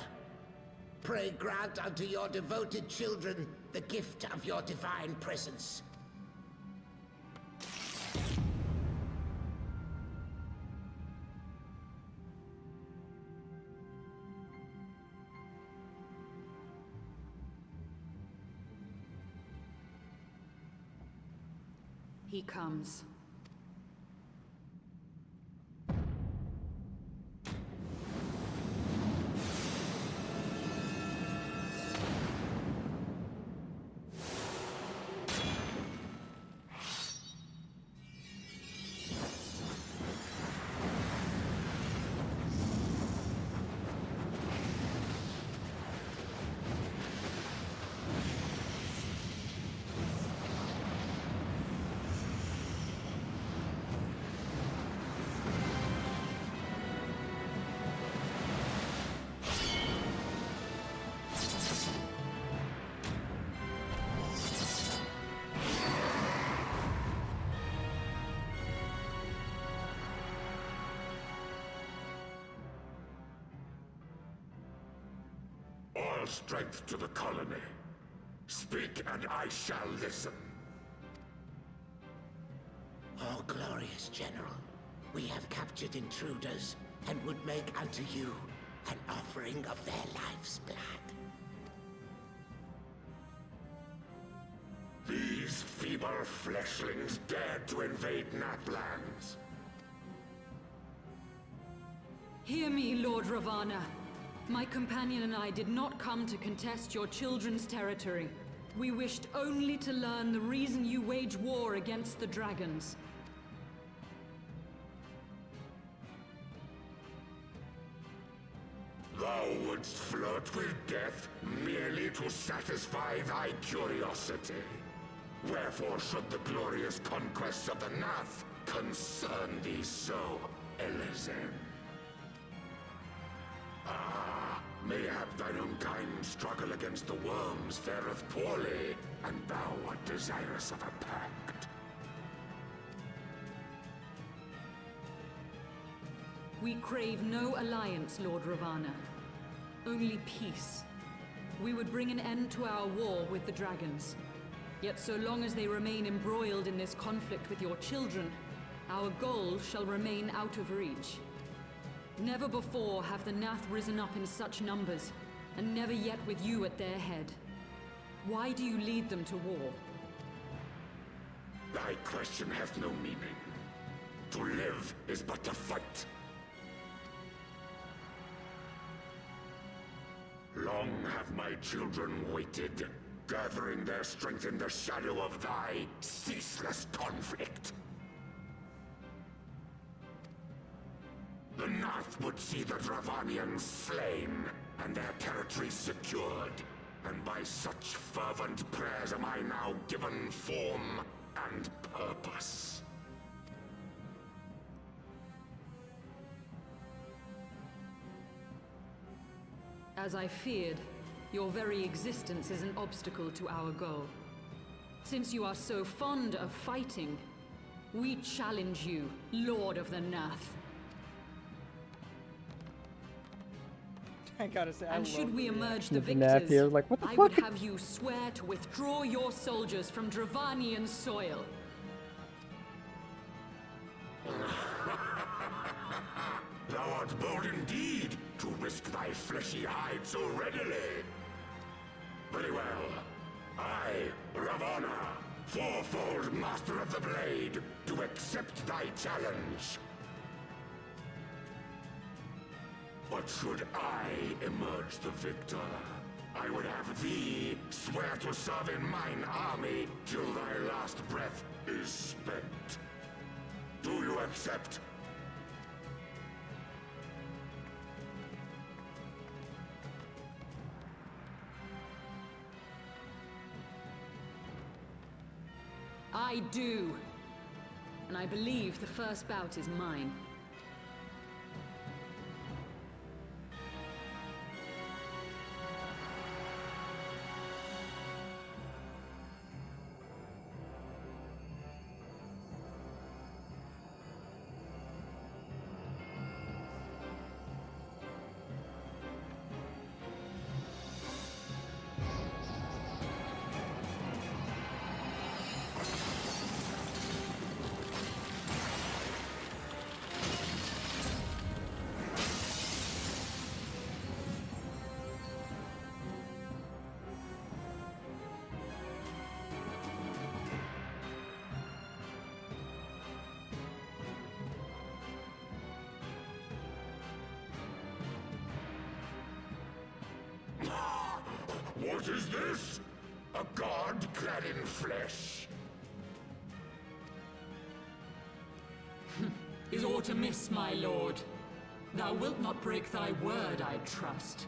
Pray grant unto your devoted children the gift of your divine presence. He comes. All strength to the colony. Speak and I shall listen. Oh, glorious General, we have captured intruders and would make unto you an offering of their life's blood. These feeble fleshlings dared to invade Natlands. Hear me, Lord Ravana. My companion and I did not come to contest your children's territory. We wished only to learn the reason you wage war against the dragons. Thou wouldst flirt with death merely to satisfy thy curiosity. Wherefore should the glorious conquests of the Nath concern thee so, Elizem? Ah, mayhap thine own kind struggle against the worms fareth poorly, and thou art desirous of a pact. We crave no alliance, Lord Ravana. Only peace. We would bring an end to our war with the dragons. Yet so long as they remain embroiled in this conflict with your children, our goal shall remain out of reach. Never before have the Nath risen up in such numbers, and never yet with you at their head. Why do you lead them to war? Thy question hath no meaning. To live is but to fight. long have my children waited, gathering their strength in the shadow of thy ceaseless conflict? The Nath would see the Dravanians slain, and their territory secured. And by such fervent prayers am I now given form and purpose. As I feared, your very existence is an obstacle to our goal. Since you are so fond of fighting, we challenge you, Lord of the Nath. I gotta say, And should we emerge the Nath victors, here, like, what the I fuck? would have you swear to withdraw your soldiers from Dravanian soil. Thou art bold indeed to risk thy fleshy hide so readily. Very well. I, Ravana, fourfold master of the blade, do accept thy challenge. But should I emerge the victor, I would have thee swear to serve in mine army till thy last breath is spent. Do you accept? I do. And I believe the first bout is mine. What is this? A god clad in flesh? Is aught amiss, my lord? Thou wilt not break thy word, I trust.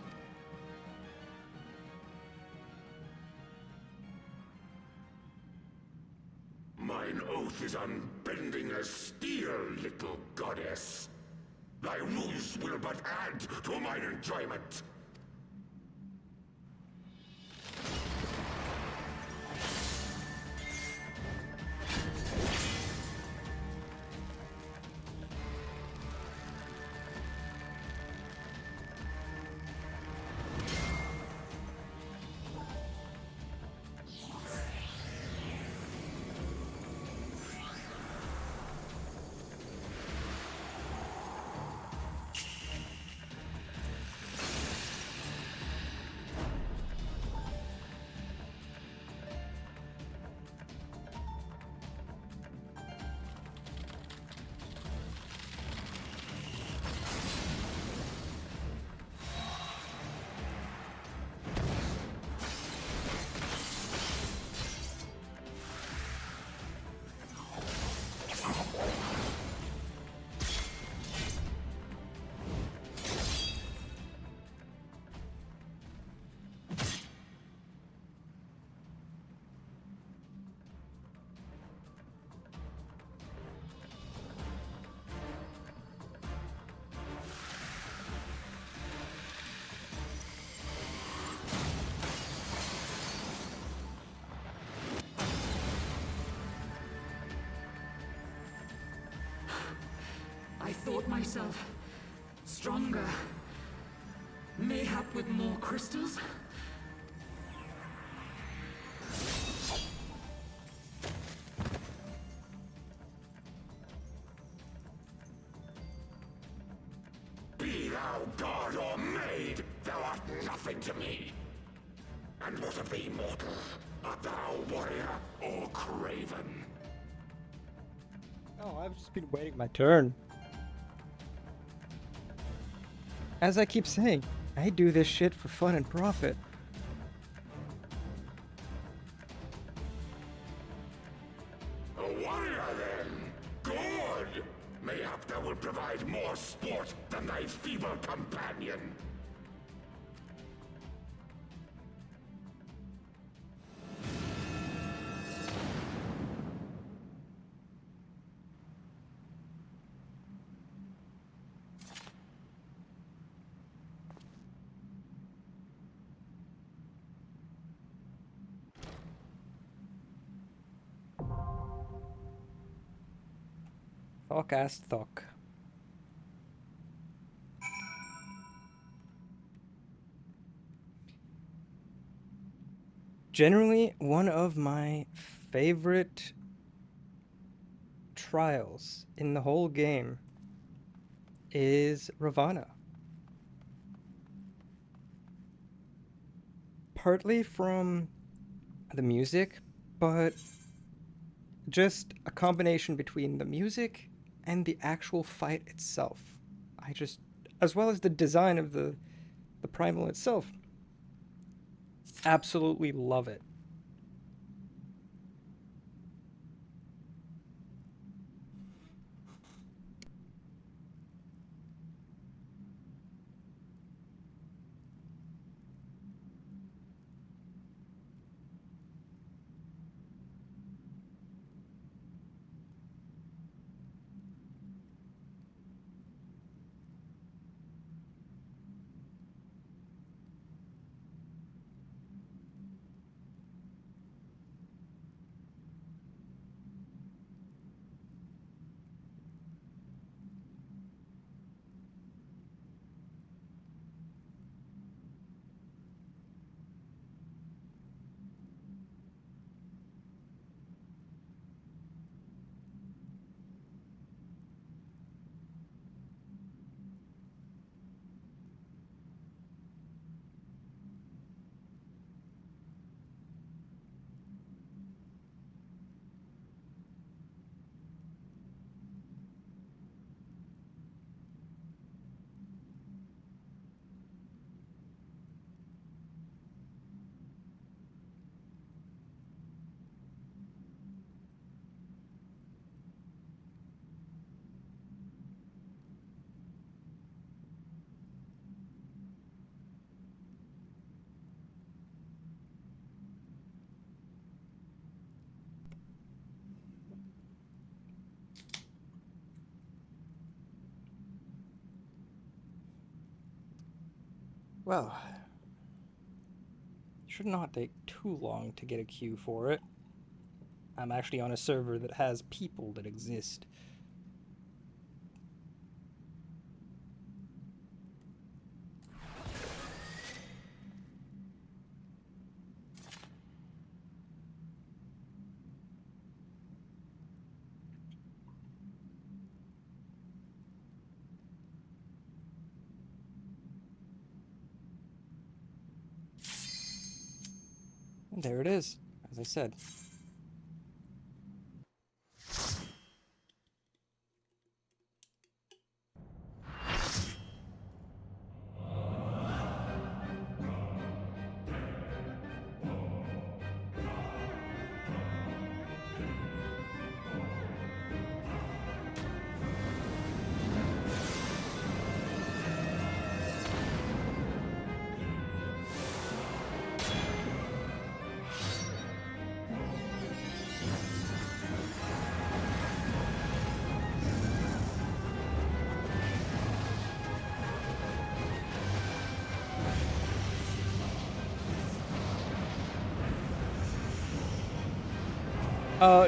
Mine oath is unbending as steel, little goddess. Thy ruse will but add to mine enjoyment. I thought myself stronger. Mayhap with more crystals? Be thou god or maid, thou art nothing to me. And what of thee, mortal? Art thou warrior or craven? Oh, I've just been waiting my turn. As I keep saying, I do this shit for fun and profit. A warrior, then? Good! Mayhap thou will provide more sport than thy feeble companion. Thok-ass Thok. Generally, one of my favorite trials in the whole game is Ravana. Partly from the music, but just a combination between the music and the actual fight itself. As well as the design of the primal itself, absolutely love it. Well, should not take too long to get a queue for it. I'm actually on a server that has people that exist. And there it is, as I said.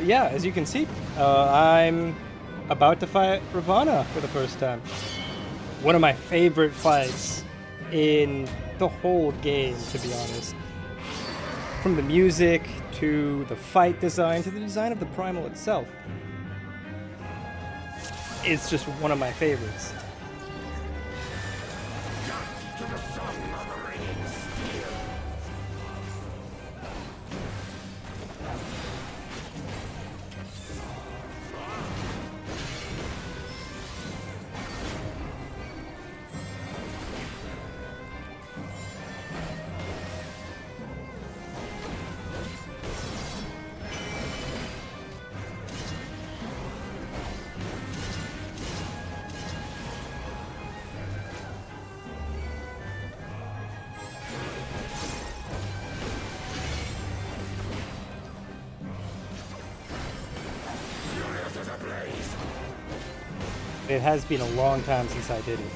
Yeah, as you can see, I'm about to fight Ravana for the first time. One of my favorite fights in the whole game, to be honest. From the music, to the fight design, to the design of the primal itself. It's just one of my favorites. It has been a long time since I did it.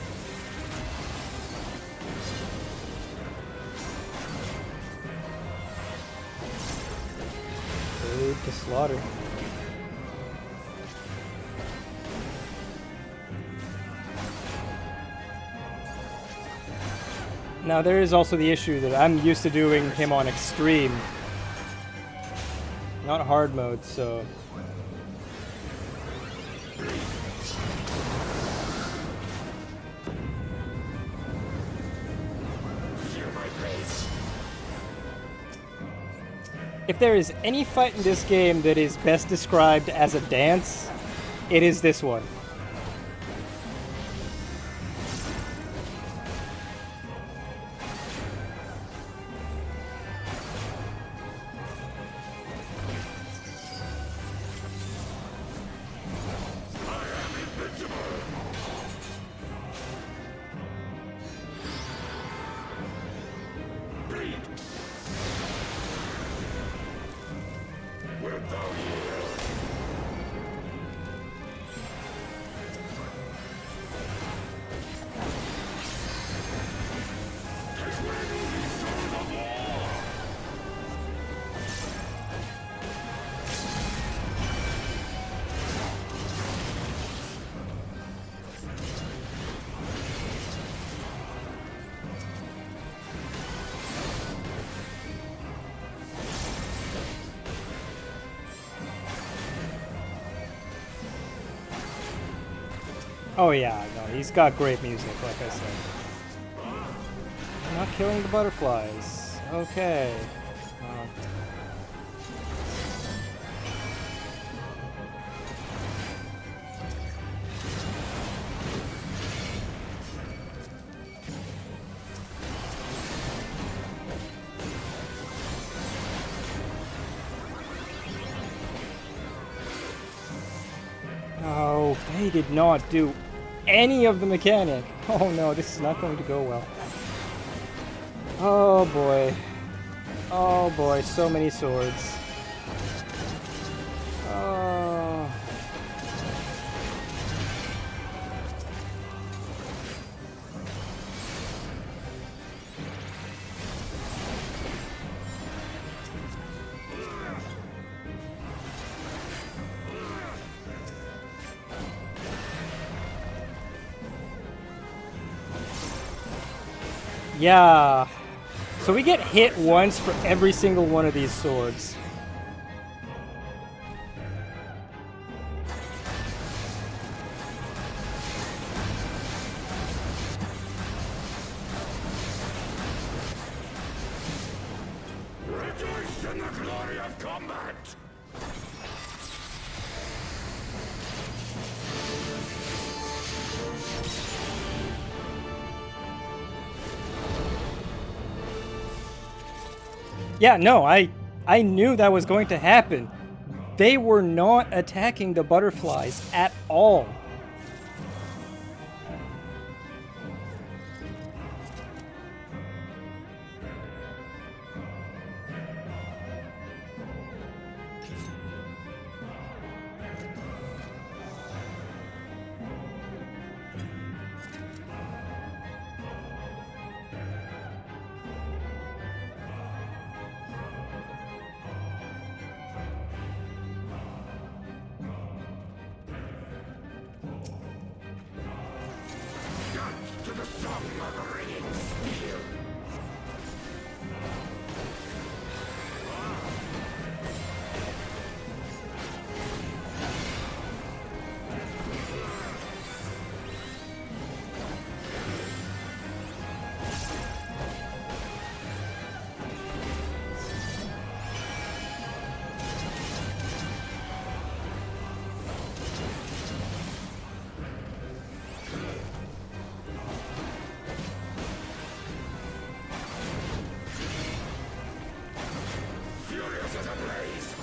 Food to slaughter. Now there is also the issue that I'm used to doing him on extreme, not hard mode, so... If there is any fight in this game that is best described as a dance, it is this one. Oh yeah, no, he's got great music, like I said. Not killing the butterflies. Okay. Oh, they did not do any of the mechanic. Oh no, this is not going to go well. Oh boy. Oh boy, so many swords. Oh. Yeah. So we get hit once for every single one of these swords. Rejoice in the glory of combat! Yeah, no, I knew that was going to happen. They were not attacking the butterflies at all. To the song of ringing steel! Furious as a blaze!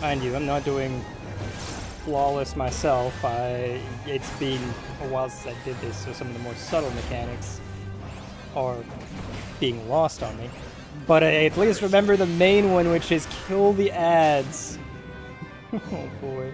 Mind you, I'm not doing flawless myself. It's been a while since I did this, so some of the more subtle mechanics are being lost on me. But I at least remember the main one, which is kill the ads. Oh boy.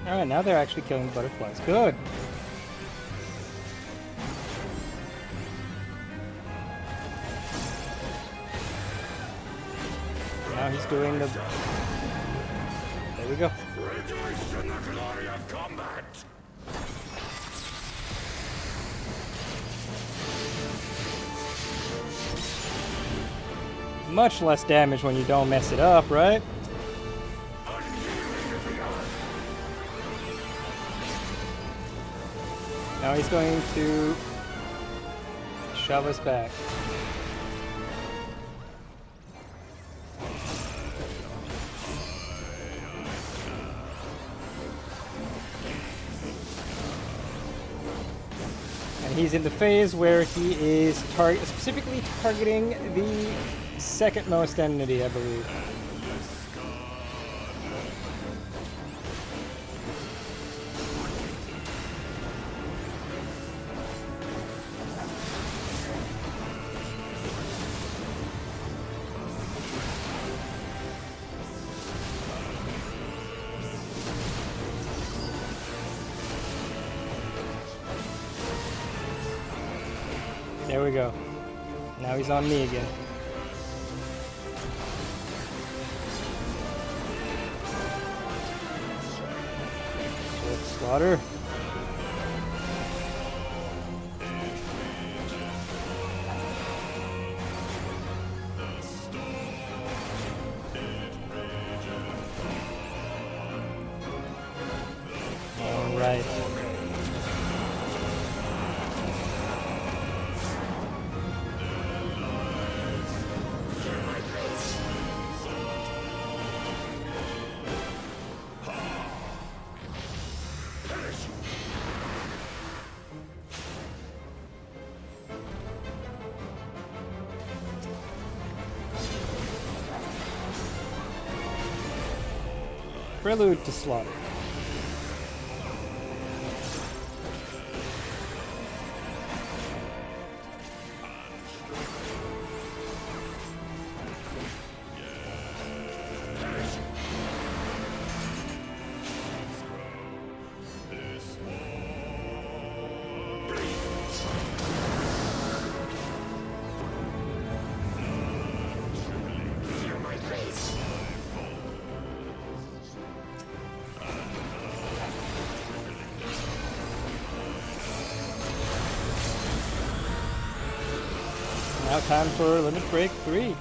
Alright, now they're actually killing butterflies. Good! Now he's doing the... There we go. Rejoice in the glory of combat! Much less damage when you don't mess it up, right? Now he's going to shove us back. And he's in the phase where he is specifically targeting the second most enmity, I believe. There we go. Now he's on me again. Slaughter. All right. Prelude to Slaughter. Now time for Limit Break 3.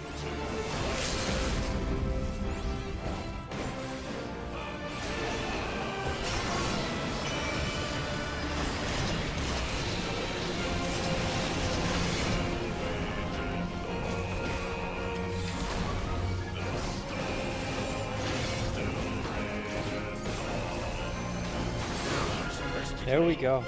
There we go.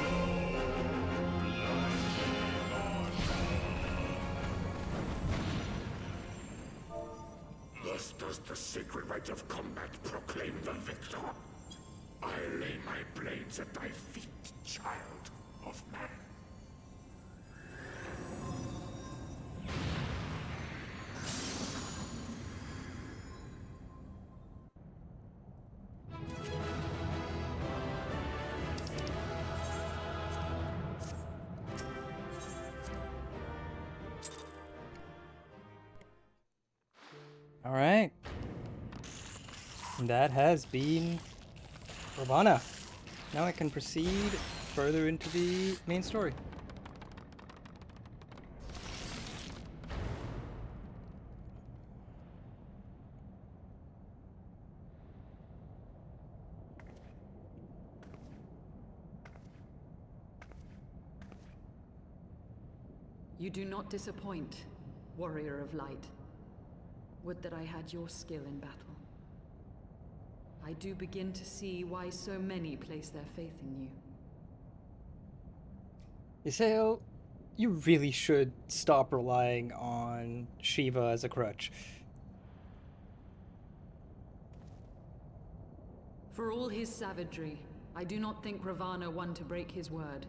Thus does the sacred rite of combat proclaim the victor. I lay my blades at thy feet, child of man. All right. That has been Ravana. Now I can proceed further into the main story. You do not disappoint, warrior of light. Would that I had your skill in battle. I do begin to see why so many place their faith in you. Isael, you really should stop relying on Shiva as a crutch. For all his savagery, I do not think Ravana one to break his word.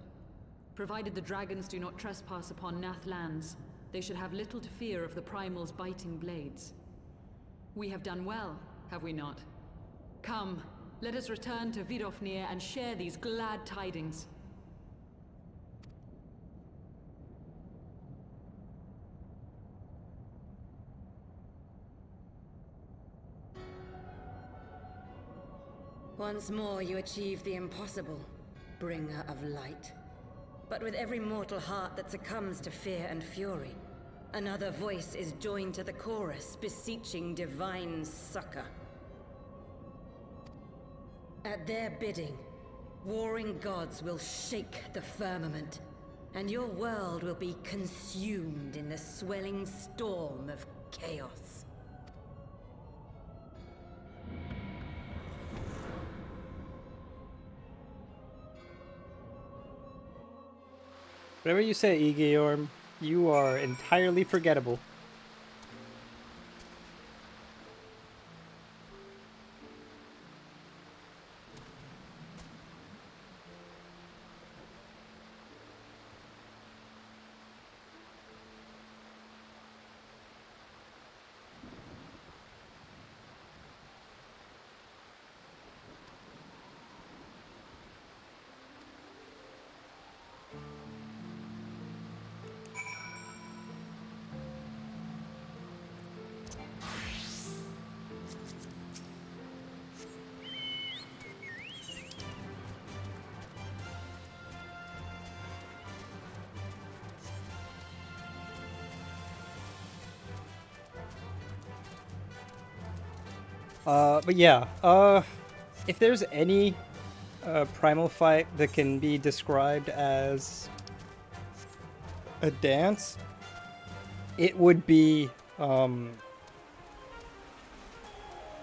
Provided the dragons do not trespass upon Nath lands, they should have little to fear of the Primal's biting blades. We have done well, have we not? Come, let us return to Vidofnir and share these glad tidings. Once more you achieve the impossible, bringer of light. But with every mortal heart that succumbs to fear and fury, another voice is joined to the chorus, beseeching divine succor. At their bidding, warring gods will shake the firmament, and your world will be consumed in the swelling storm of chaos. Whatever you say, Egeorm, you are entirely forgettable. But yeah, if there's any primal fight that can be described as a dance, it would be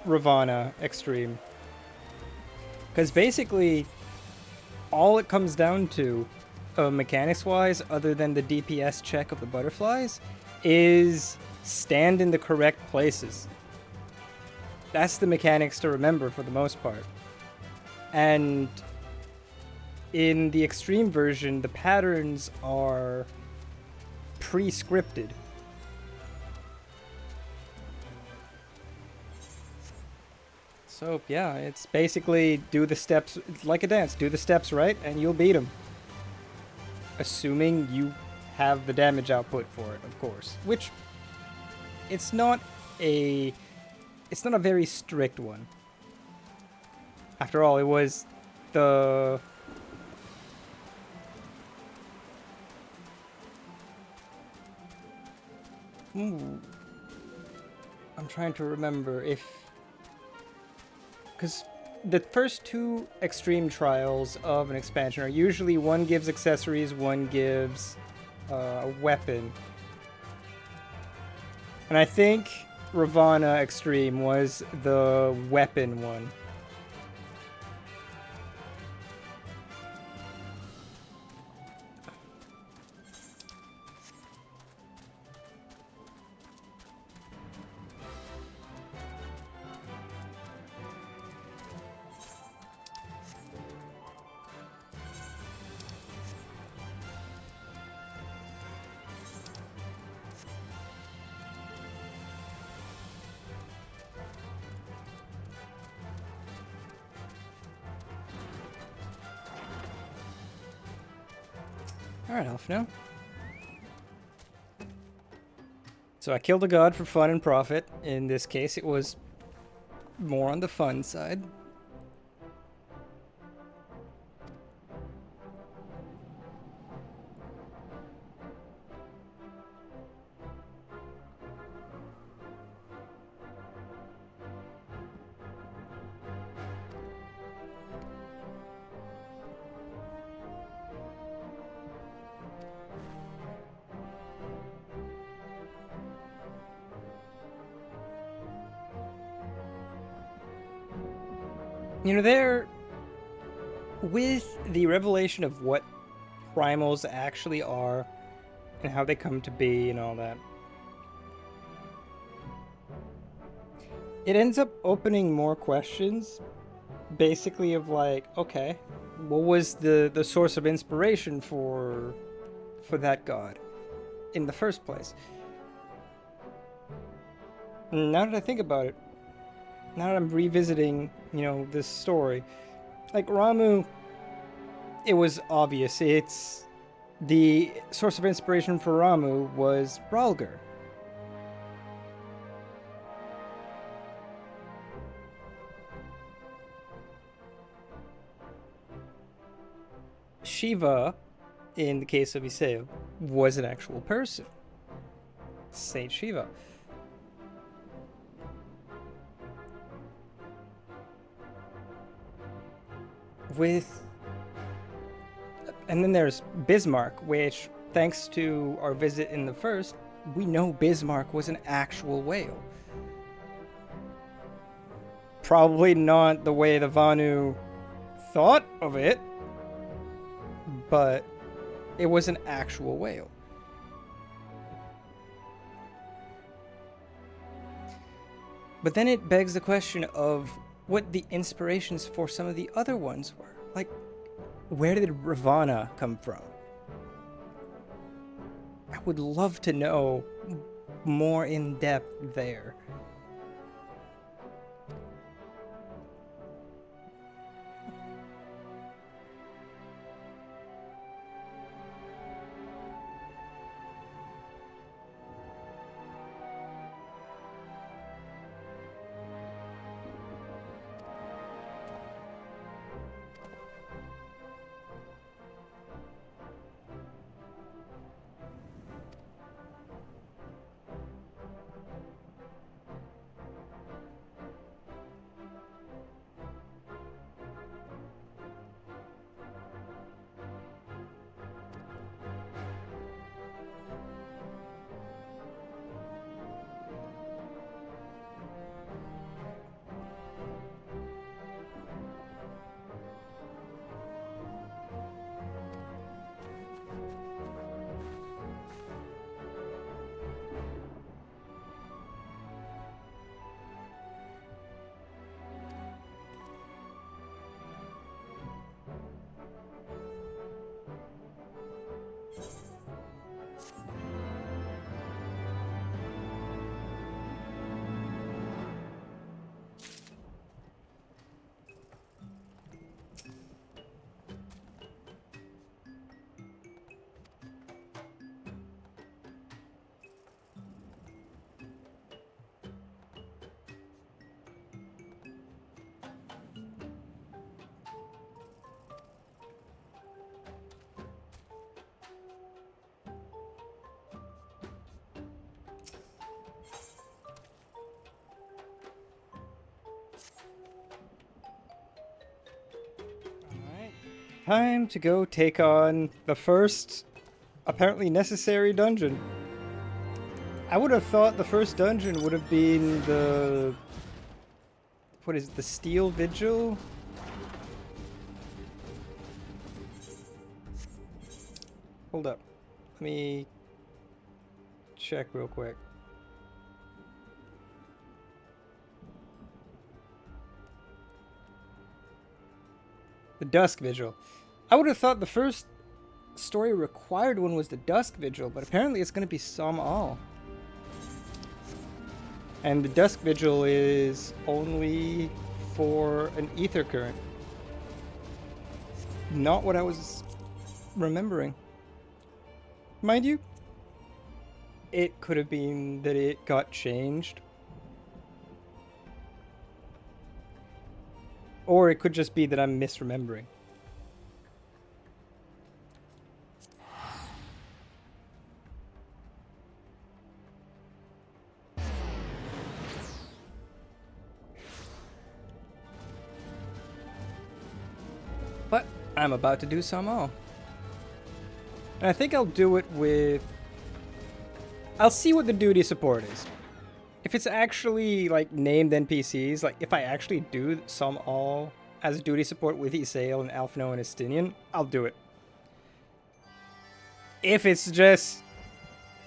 Ravana Extreme. Because basically, all it comes down to, mechanics-wise, other than the DPS check of the butterflies, is stand in the correct places. That's the mechanics to remember for the most part. And in the extreme version, the patterns are pre-scripted. So yeah, it's basically do the steps like a dance. Do the steps right and you'll beat them. Assuming you have the damage output for it, of course. Which, it's not a very strict one. After all, it was the Ooh. I'm trying to remember if... Because the first two extreme trials of an expansion are usually one gives accessories, one gives a weapon. And I think Ravana Extreme was the weapon one. Alright, Alphino. So I killed a god for fun and profit. In this case, it was more on the fun side. You know, there, with the revelation of what primals actually are and how they come to be and all that, it ends up opening more questions, basically of like, okay, what was the source of inspiration for that god in the first place? Now that I think about it, now that I'm revisiting, you know, this story, like Ramu, it was obvious. It's the source of inspiration for Ramu was Bralgar. Shiva, in the case of Iseo, was an actual person. Saint Shiva. And then there's Bismarck, which, thanks to our visit in the first, we know Bismarck was an actual whale. Probably not the way the Vanu thought of it, but it was an actual whale. But then it begs the question of what the inspirations for some of the other ones were. Like, where did Ravana come from? I would love to know more in depth there. Time to go take on the first, apparently necessary dungeon. I would have thought the first dungeon would have been the... What is it? The Steel Vigil? Hold up. Let me check real quick. The Dusk Vigil. I would have thought the first story required one was the Dusk Vigil, but apparently it's going to be Som All. And the Dusk Vigil is only for an ether current. Not what I was remembering. Mind you, it could have been that it got changed. Or it could just be that I'm misremembering. But I'm about to do some all. And I think I'll do it with... I'll see what the duty support is. If it's actually, like, named NPCs, like, if I actually do some all as duty support with Isael and Alphino and Estinian, I'll do it. If it's just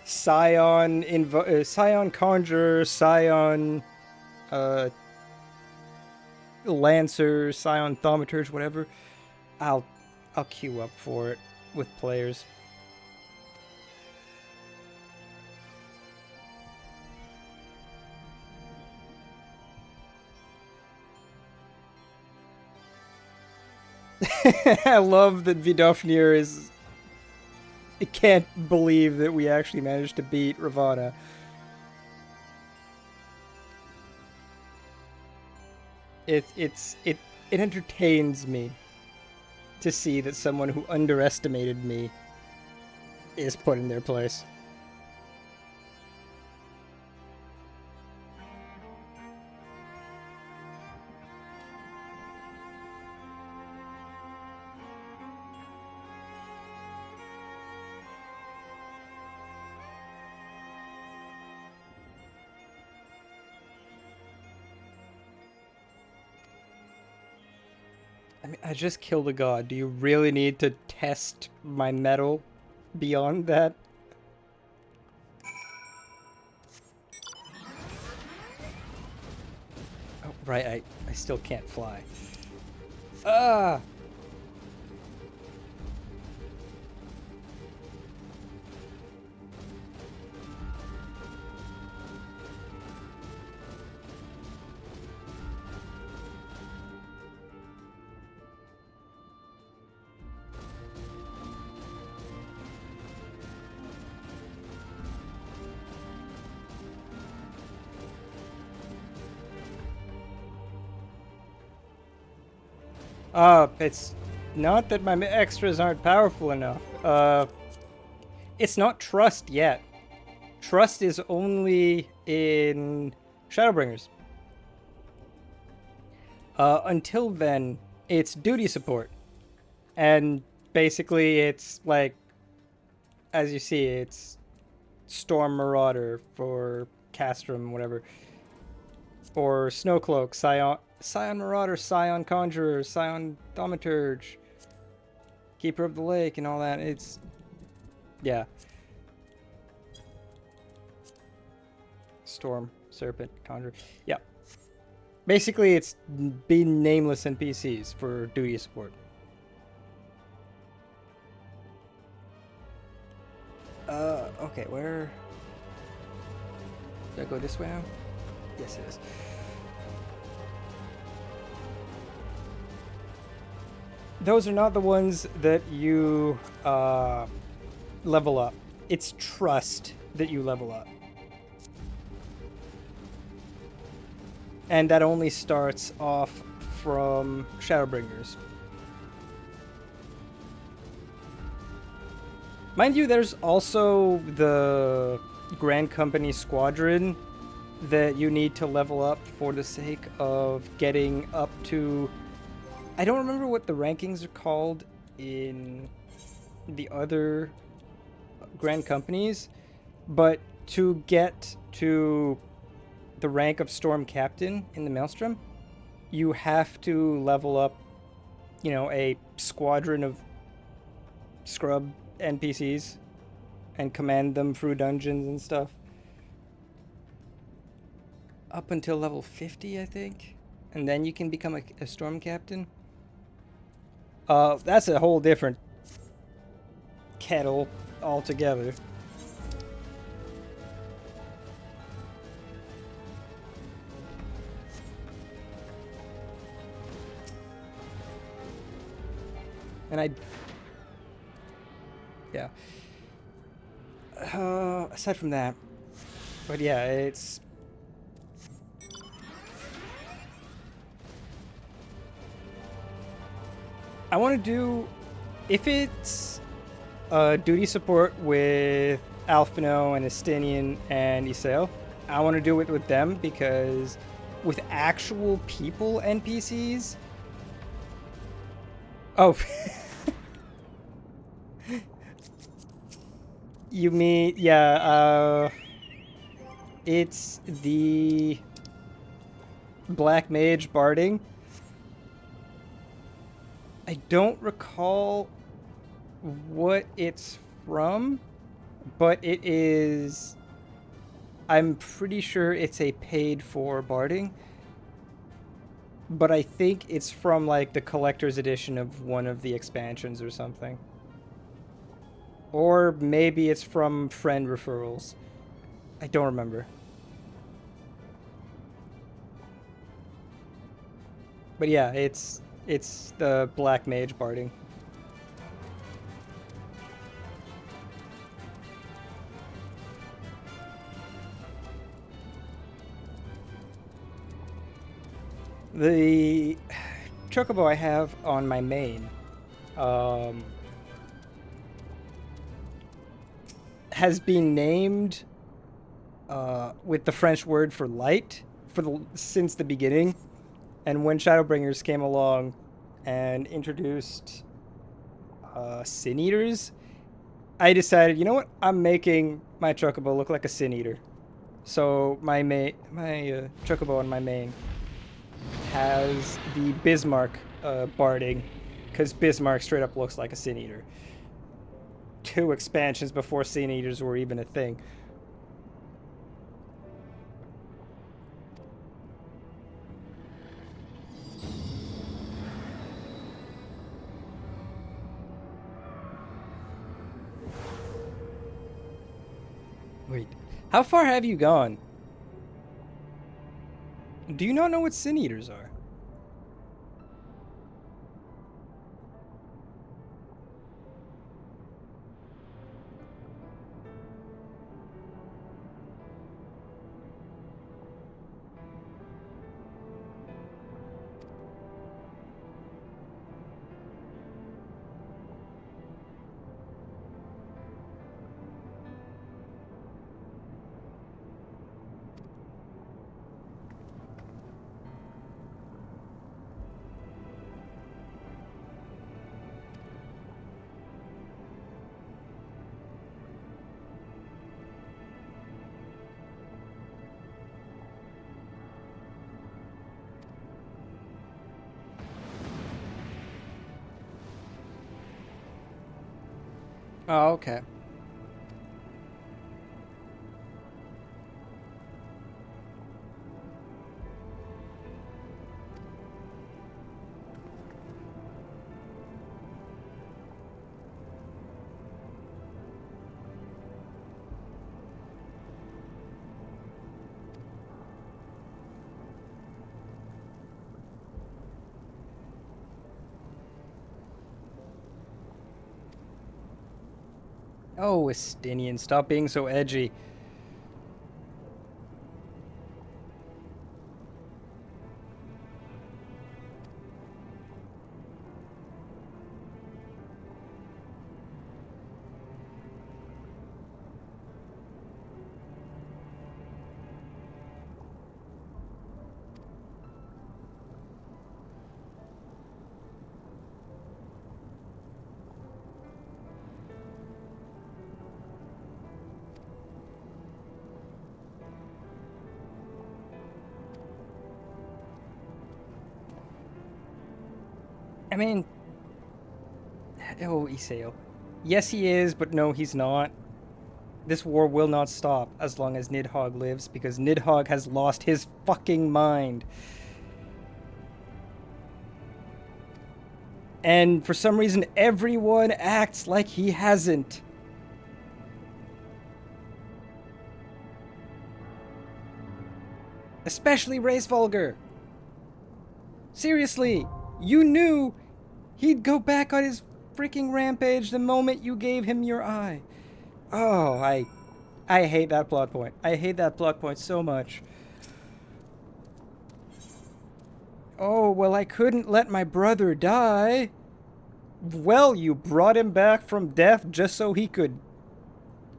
Scion, Scion Conjurer, Scion Lancer, Scion Thaumaturge, whatever, I'll queue up for it with players. I love that Vidofnir is... I can't believe that we actually managed to beat Ravana. It entertains me to see that someone who underestimated me is put in their place. I mean, I just killed a god. Do you really need to test my metal beyond that? Oh, right, I still can't fly. Ah! It's not that my extras aren't powerful enough. It's not Trust yet. Trust is only in Shadowbringers. Until then, it's duty support. And basically it's like, as you see, it's Storm Marauder for Castrum, whatever. Or Snowcloak, Scion Marauder, Scion Conjurer, Scion Thaumaturge, Keeper of the Lake, and all that. It's... yeah. Storm, Serpent, Conjurer. Yeah. Basically, it's being nameless NPCs for duty support. Okay, where... do I go this way now? Yes, it is. Those are not the ones that you level up. It's Trust that you level up. And that only starts off from Shadowbringers. Mind you, there's also the Grand Company Squadron that you need to level up for the sake of getting up to... I don't remember what the rankings are called in the other grand companies, but to get to the rank of Storm Captain in the Maelstrom, you have to level up, you know, a squadron of scrub NPCs and command them through dungeons and stuff. Up until level 50, I think. And then you can become a Storm Captain. That's a whole different kettle altogether. And yeah. Aside from that, but yeah, it's... I want to do, if it's duty support with Alphino and Estinian and Isael, I want to do it with them because with actual people NPCs... Oh... You mean, yeah, it's the Black Mage barding. I don't recall what it's from, but it is... I'm pretty sure it's a paid-for barding. But I think it's from, like, the collector's edition of one of the expansions or something. Or maybe it's from friend referrals. I don't remember. But yeah, it's the Black Mage barding. The chocobo I have on my main has been named with the French word for light since the beginning. And when Shadowbringers came along and introduced Sin Eaters, I decided, you know what? I'm making my chocobo look like a Sin Eater. So my chocobo on my main has the Bismarck barding, because Bismarck straight up looks like a Sin Eater. 2 expansions before Sin Eaters were even a thing. Wait, how far have you gone? Do you not know what Sin Eaters are? Oh, okay. Oh, Estinian, stop being so edgy. I mean... Oh, Isael. Yes, he is, but no, he's not. This war will not stop as long as Nidhogg lives, because Nidhogg has lost his fucking mind. And for some reason, everyone acts like he hasn't. Especially Racevolger. Seriously, you knew he'd go back on his freaking rampage the moment you gave him your eye. Oh, I hate that plot point. I hate that plot point so much. Oh, well, I couldn't let my brother die. Well, you brought him back from death just so he could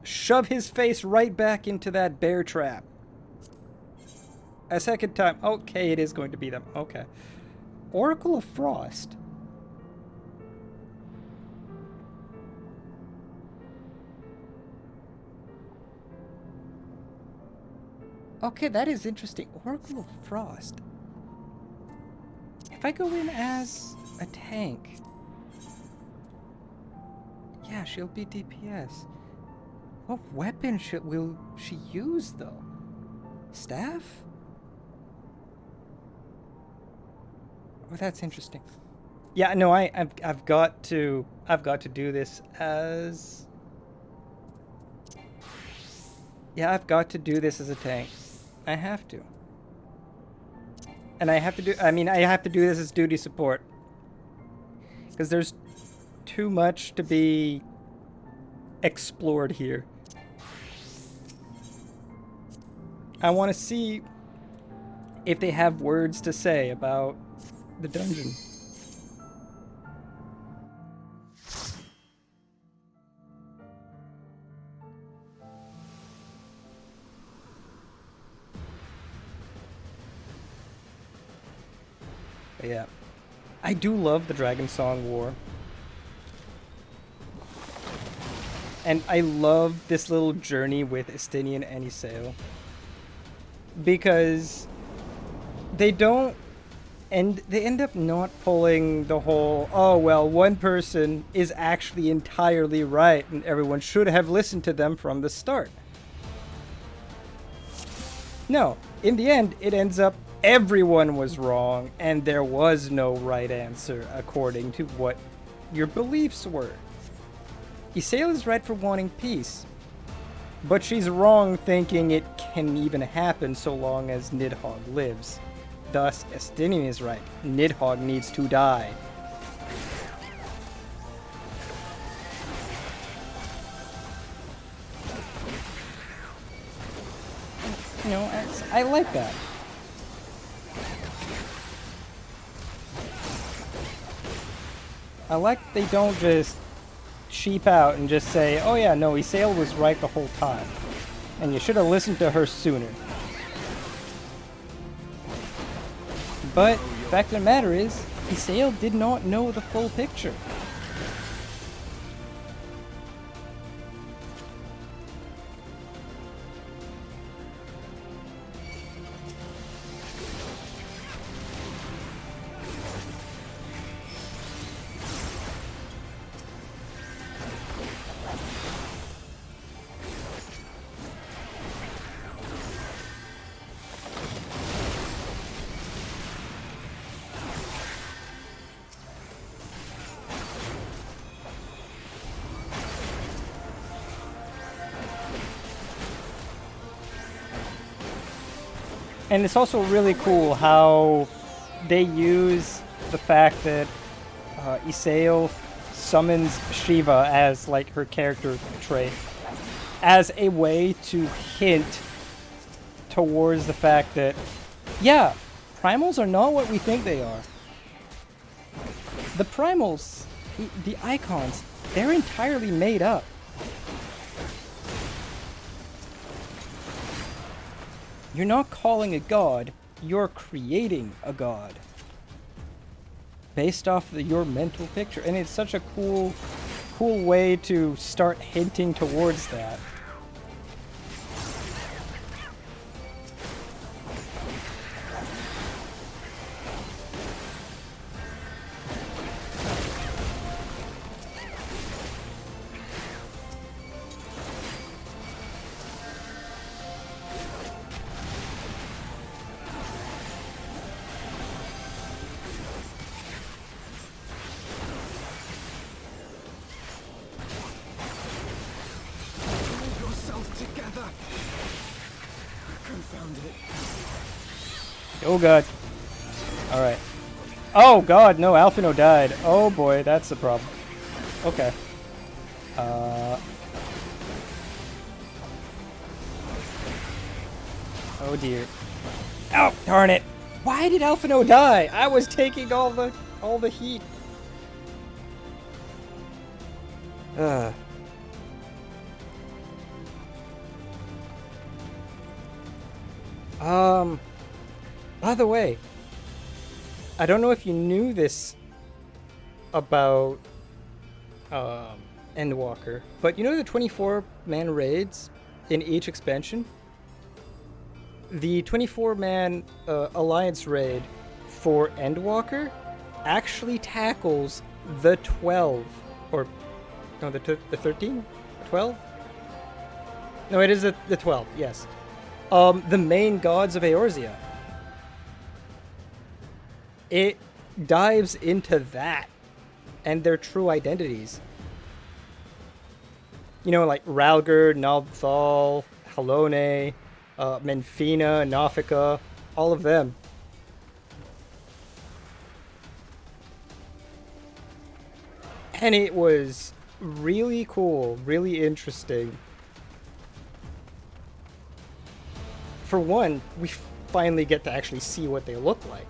shove his face right back into that bear trap. A second time. Okay, it is going to be them. Okay. Oracle of Frost. Okay, that is interesting. Oracle of Frost. If I go in as a tank... Yeah, she'll be DPS. What weapon will she use, though? Staff? Oh, that's interesting. Yeah, no, I've got to do this as... Yeah, I've got to do this as a tank. I have to. And I have to do... I mean, I have to do this as duty support. Because there's too much to be explored here. I want to see if they have words to say about the dungeon. But yeah. I do love the Dragon Song War. And I love this little journey with Estinian and Isael. Because they don't... And they end up not pulling the whole, oh, well, one person is actually entirely right and everyone should have listened to them from the start. No, in the end, it ends up everyone was wrong and there was no right answer according to what your beliefs were. Isael is right for wanting peace, but she's wrong thinking it can even happen so long as Nidhogg lives. Thus, Estinian is right. Nidhogg needs to die. You know, I like that. I like they don't just sheep out and just say, oh yeah, no, Isael was right the whole time. And you should have listened to her sooner. But the fact of the matter is, Isael did not know the full picture. And it's also really cool how they use the fact that Isael summons Shiva as like her character trait as a way to hint towards the fact that, yeah, primals are not what we think they are. The primals, the icons, they're entirely made up. You're not calling a god, you're creating a god. Based off your mental picture. And it's such a cool way to start hinting towards that. together. Confound it. Oh god. Alright. Oh god, no, Alphino died. Oh boy, that's the problem. Okay. Oh dear. Oh, darn it. Why did Alphino die? I was taking all the heat. By the way, I don't know if you knew this about Endwalker, but you know the 24-man raids in each expansion? The 24-man Alliance raid for Endwalker actually tackles the 12, or no, the 13? 12? No, it is the 12, yes. The main gods of Eorzea. It dives into that and their true identities. You know, like Ralgr, Nobthal, Halone, Menfina, Nofika, all of them. And it was really cool, really interesting. For one, we finally get to actually see what they look like.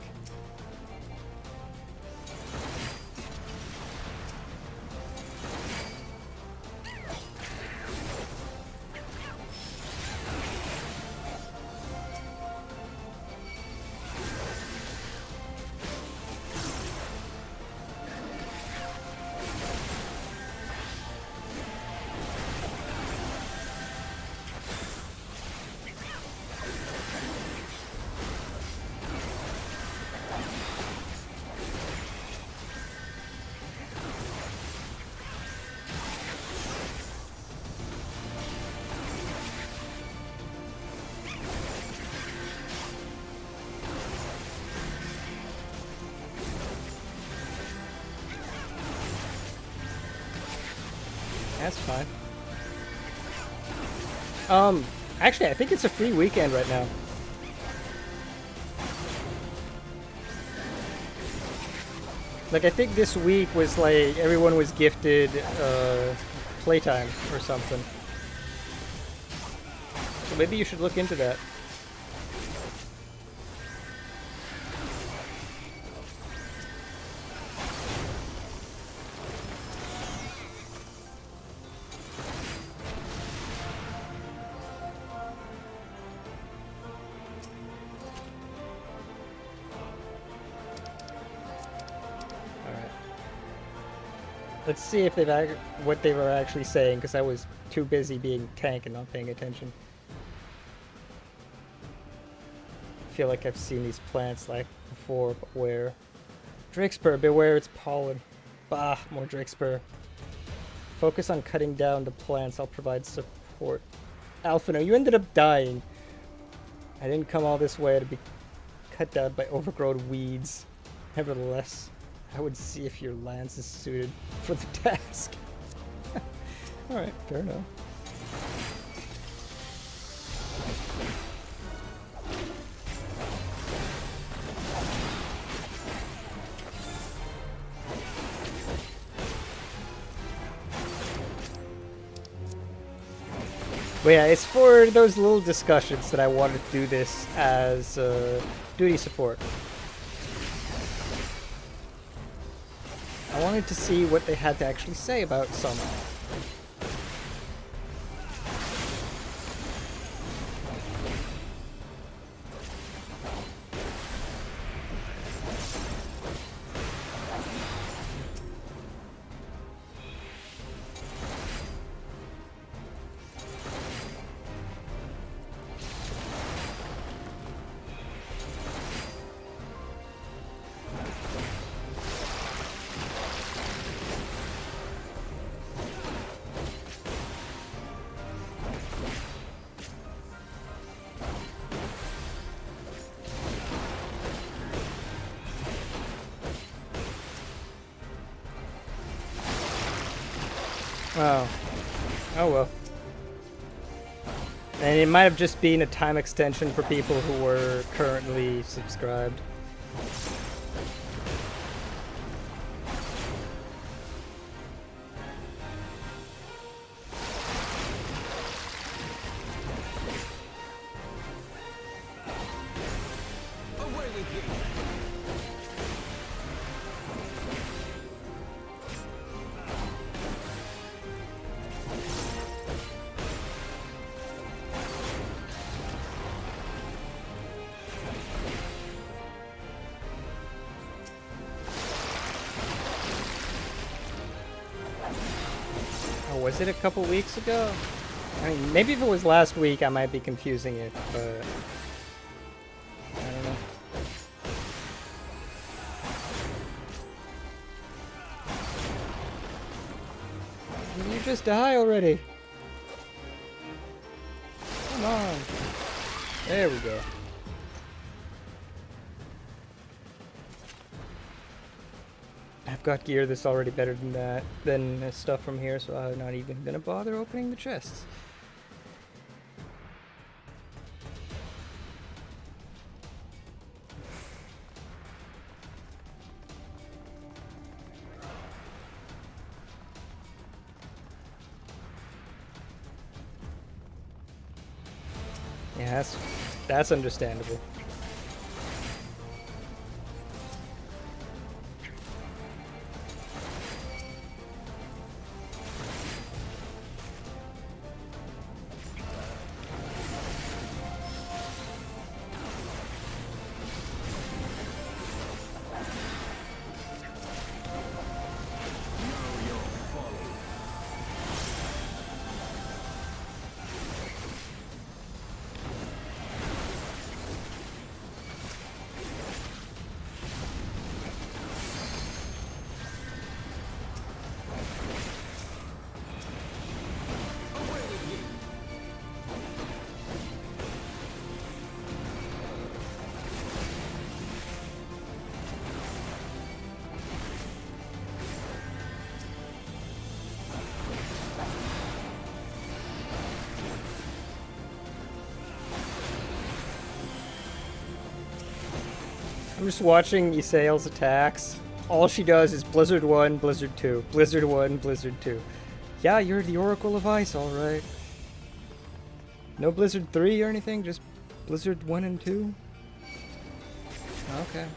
That's fine. Actually, I think it's a free weekend right now. Like, I think this week was like, everyone was gifted, playtime or something. So maybe you should look into that. Let's see if they've what they were actually saying, because I was too busy being tank and not paying attention. I feel like I've seen these plants like before, but where? Drakespur, beware its pollen. Bah, more Drakespur. Focus on cutting down the plants, I'll provide support. Alphino, you ended up dying. I didn't come all this way to be cut down by overgrown weeds. Nevertheless, I would see if your lance is suited for the task. Alright, fair enough. But yeah, it's for those little discussions that I wanted to do this as duty support. I wanted to see what they had to actually say about Soma. Oh. Oh well. And it might have just been a time extension for people who were currently subscribed. Was it a couple weeks ago? I mean, maybe if it was last week, I might be confusing it, but I don't know. Will you just die already? Come on. There we go. I've got gear that's already better than that, than stuff from here, so I'm not even gonna bother opening the chests. Yeah, that's understandable. I'm just watching Ysael's attacks. All she does is Blizzard 1, Blizzard 2, Blizzard 1, Blizzard 2. Yeah, you're the Oracle of Ice, alright. No Blizzard 3 or anything? Just Blizzard 1 and 2? Okay.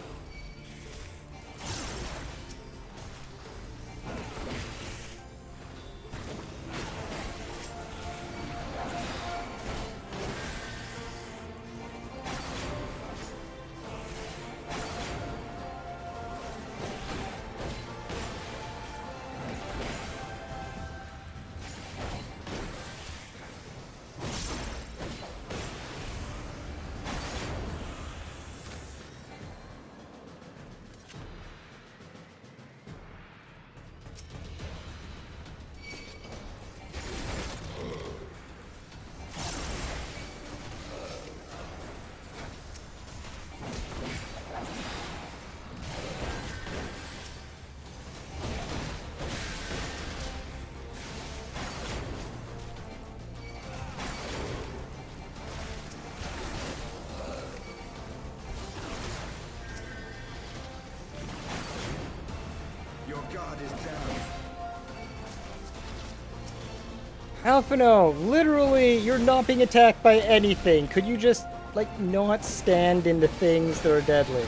Alphino, literally, you're not being attacked by anything. Could you just, like, not stand into things that are deadly?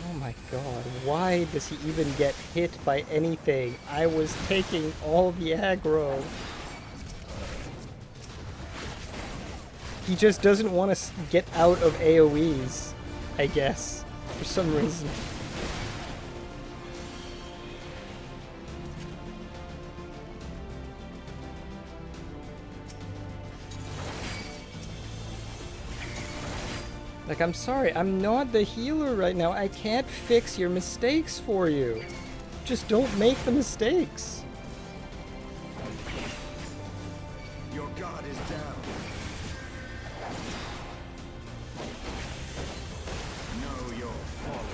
Oh my god, why does he even get hit by anything? I was taking all the aggro. He just doesn't want to get out of AoEs, I guess, for some reason. Like, I'm sorry, I'm not the healer right now. I can't fix your mistakes for you. Just don't make the mistakes. Your god is down. Know your folly.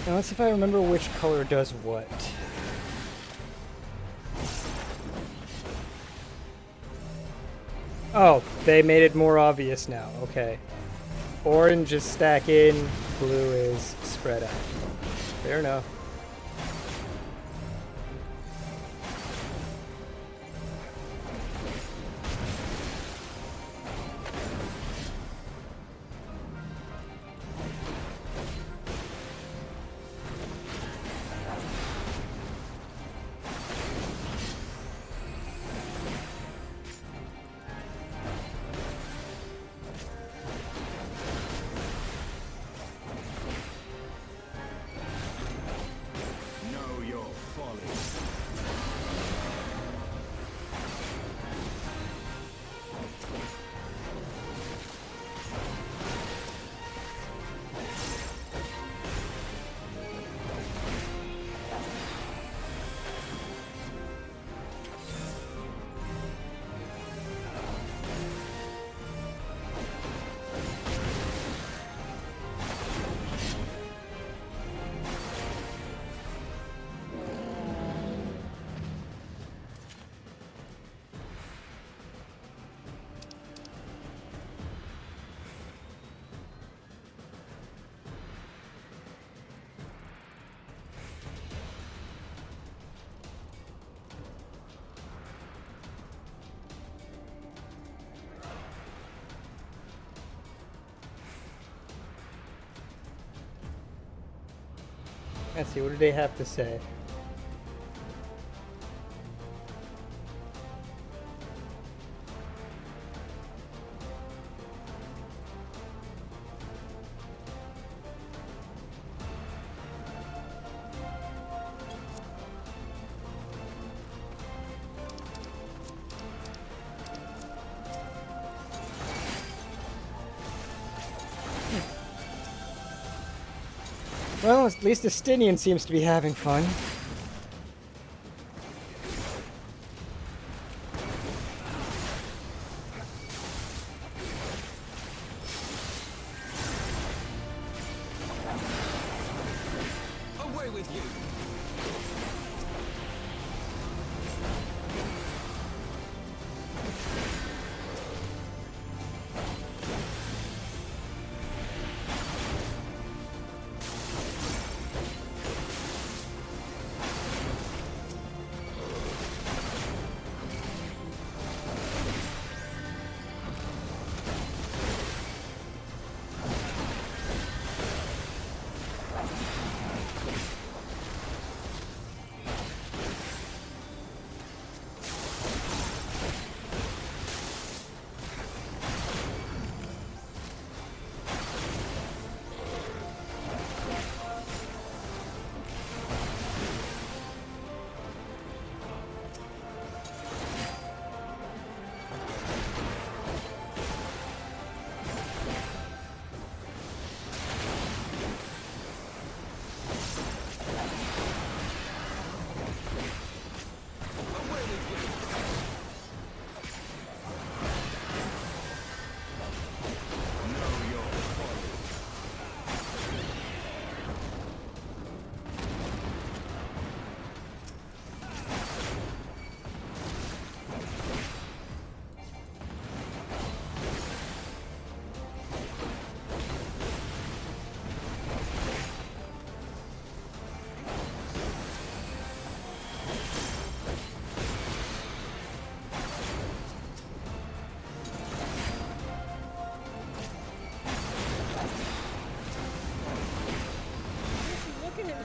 Now let's see if I remember which color does what. Oh, they made it more obvious now. Okay. Orange is stack in, blue is spread out. Fair enough. Let's see, what do they have to say? Well, at least Estinian seems to be having fun. Away with you!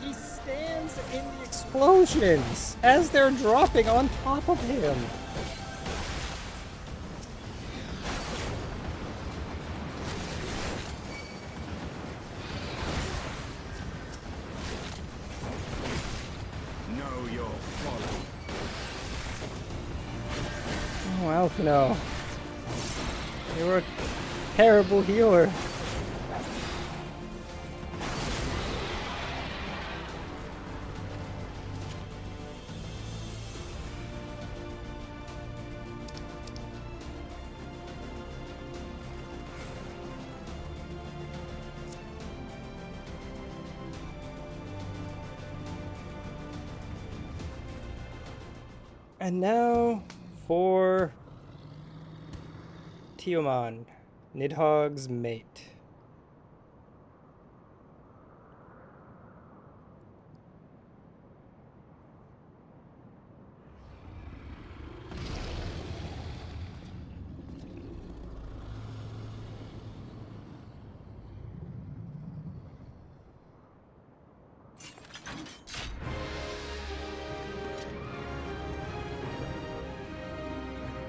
He stands in the explosions as they're dropping on top of him. Know your folly. Oh, Alphino. You're a terrible healer. And now for Tiaman, Nidhogg's mate.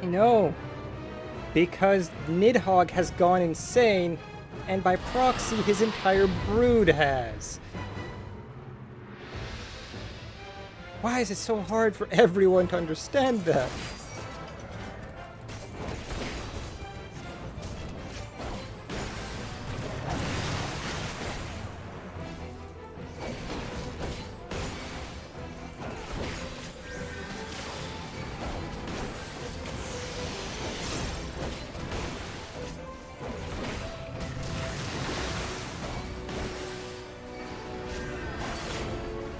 No, because Nidhogg has gone insane, and by proxy, his entire brood has. Why is it so hard for everyone to understand that?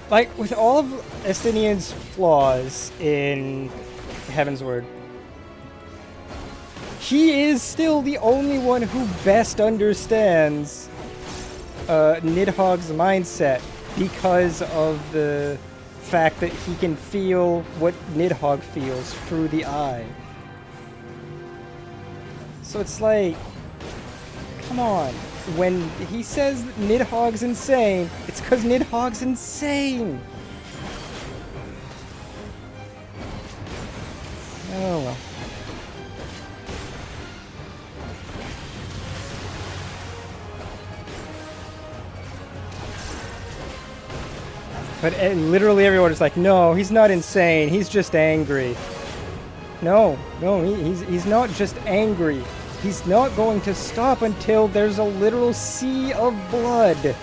Like, with all of Estinian's flaws in Heavensward, he is still the only one who best understands Nidhogg's mindset because of the fact that he can feel what Nidhogg feels through the eye. So it's like, come on. When he says that Nidhogg's insane, it's because Nidhogg's insane! Oh well. But literally everyone is like, no, he's not insane, he's just angry. No, he's not just angry. He's not going to stop until there's a literal sea of blood.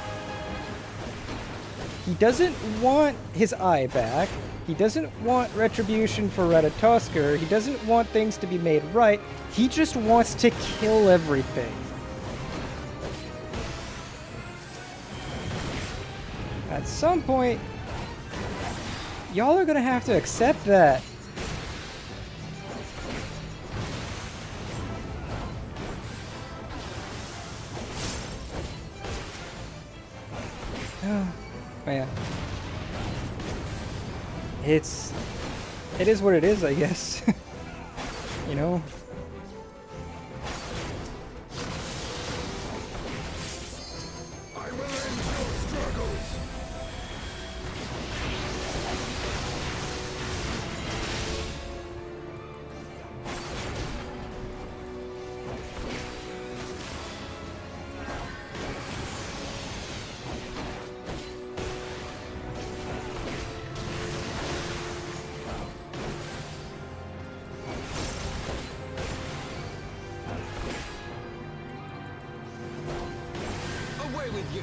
He doesn't want his eye back. He doesn't want retribution for Ratatoskr. He doesn't want things to be made right. He just wants to kill everything. At some point, y'all are gonna have to accept that. Oh, yeah. It is what it is, I guess. You know? I will end your struggles. Away with you!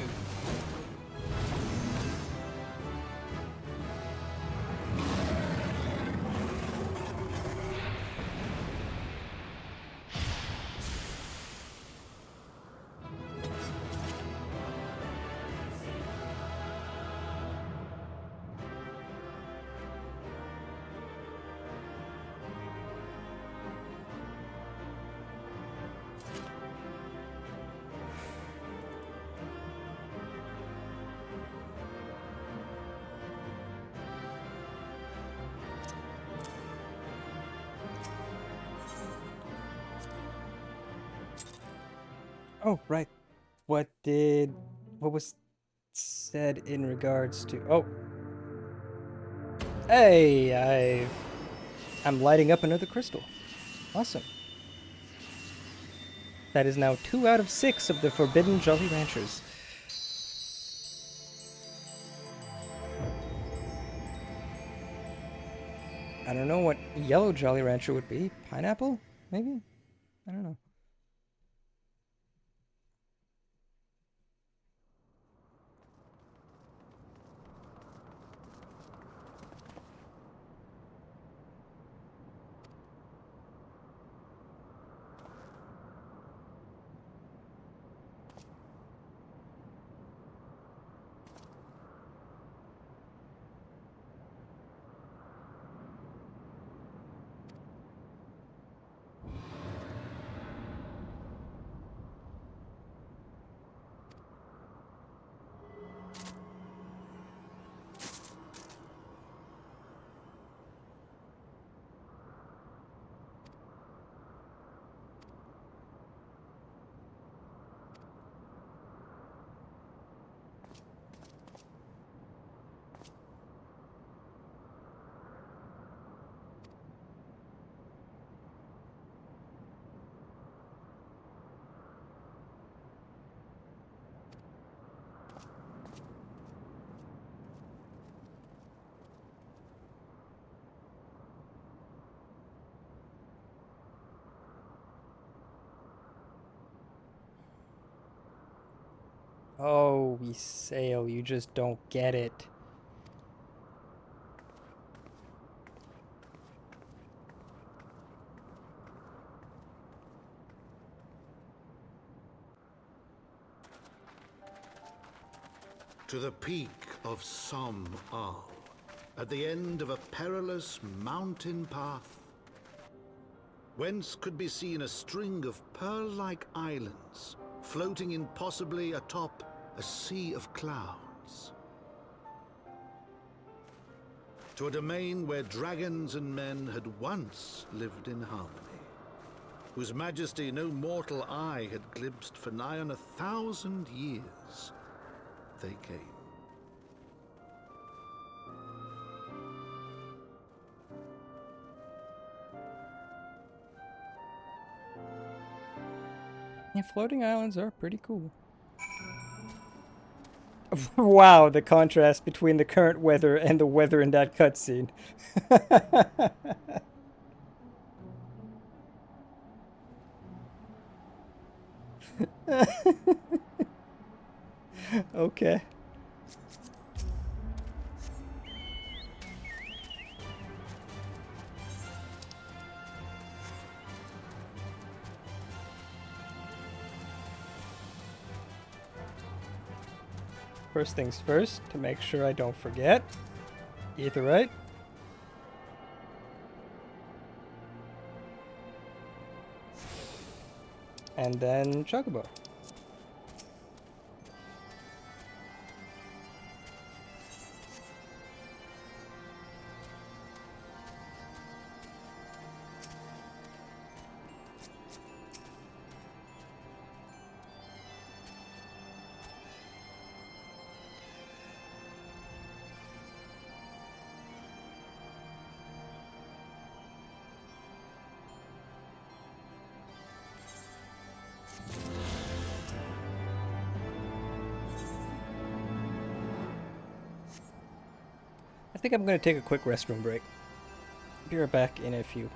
Oh, right. What was said in regards to... Oh. Hey, I'm lighting up another crystal. Awesome. That is now 2 out of 6 of the Forbidden Jolly Ranchers. I don't know what yellow Jolly Rancher would be. Pineapple? Maybe? I don't know. Oh, we sail. You just don't get it. To the peak of Som Al, at the end of a perilous mountain path, whence could be seen a string of pearl-like islands floating impossibly atop a sea of clouds. To a domain where dragons and men had once lived in harmony, whose majesty no mortal eye had glimpsed for nigh on 1,000 years, they came. Yeah, floating islands are pretty cool. Wow, the contrast between the current weather and the weather in that cutscene. Okay. First things first, to make sure I don't forget. Aetheryte. And then Chocobo. I think I'm going to take a quick restroom break. Be right back in a few.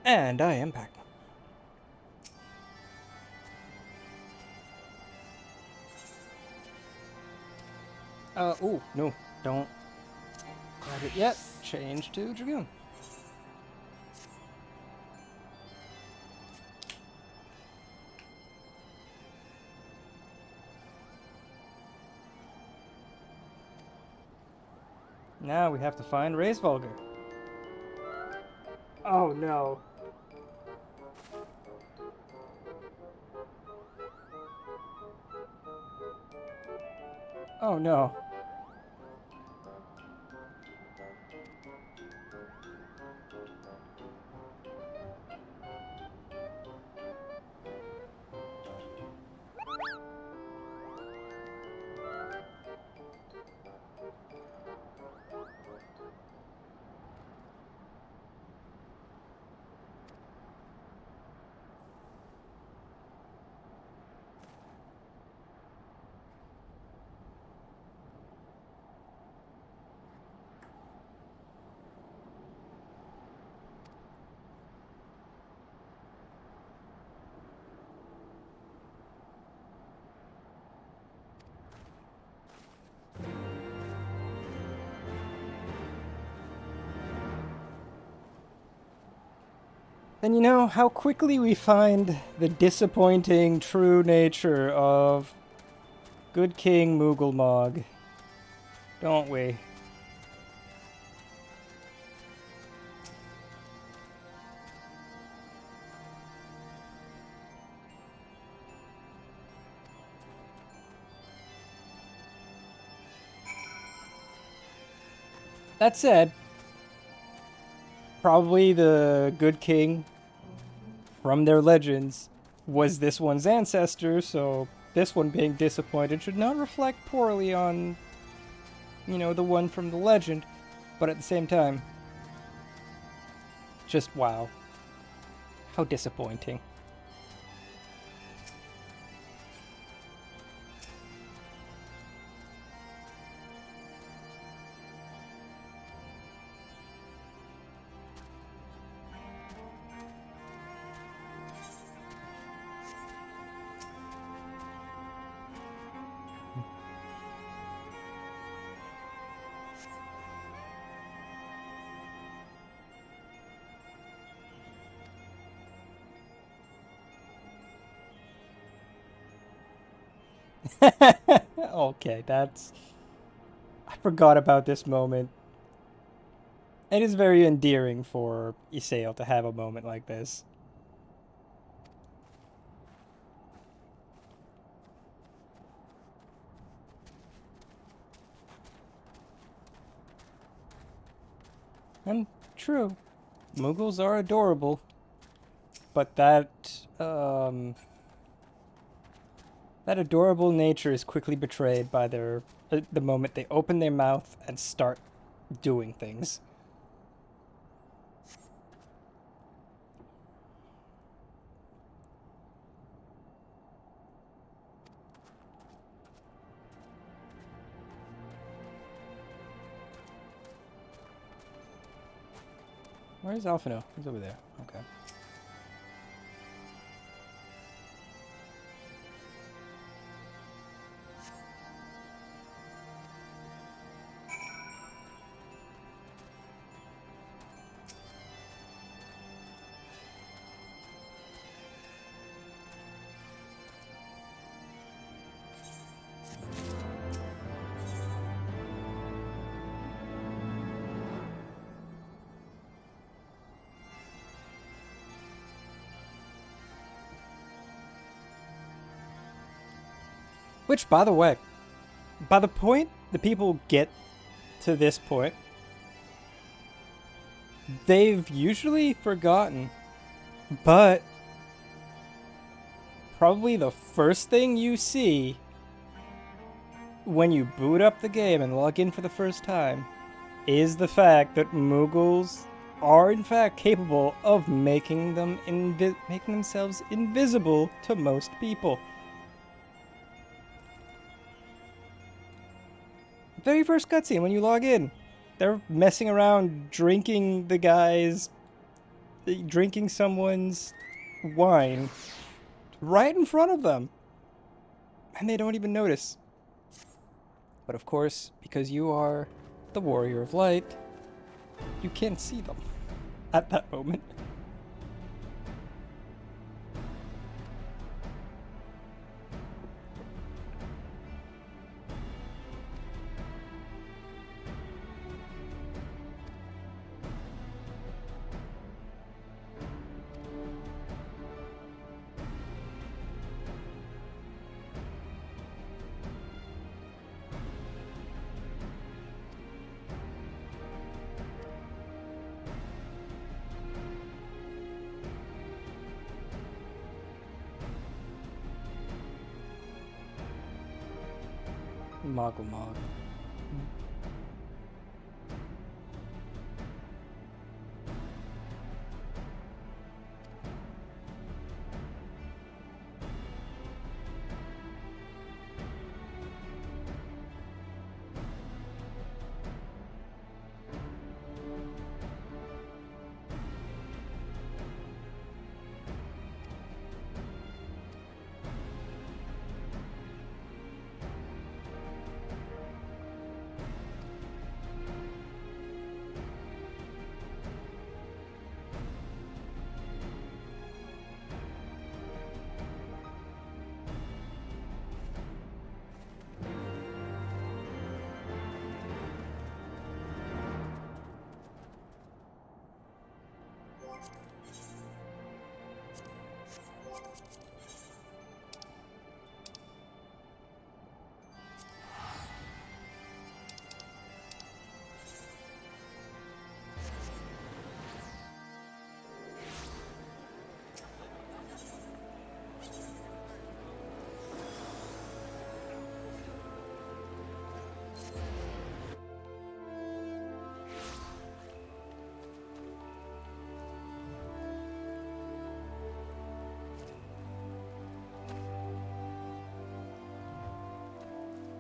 And I am back. Oh, no, don't grab it yet. Change to Dragoon. Now we have to find Raisvalgar. Oh no. Oh no. Then you know how quickly we find the disappointing true nature of good King Moogle don't we? That said, probably the good king from their legends was this one's ancestor, so this one being disappointed should not reflect poorly on, you know, the one from the legend, but at the same time, just wow. How disappointing. Okay, that's... I forgot about this moment. It is very endearing for Isael to have a moment like this. And true, Muggles are adorable, but that adorable nature is quickly betrayed by their the moment they open their mouth and start doing things. Where's Alphino? He's over there. Okay. Which, by the way, by the point the people get to this point, they've usually forgotten, but probably the first thing you see when you boot up the game and log in for the first time is the fact that Muggles are in fact capable of making themselves invisible to most people. Very first cutscene when you log in, they're messing around drinking the guy's drinking someone's wine right in front of them. And they don't even notice. But of course, because you are the warrior of light, you can't see them at that moment. Moggle Mog.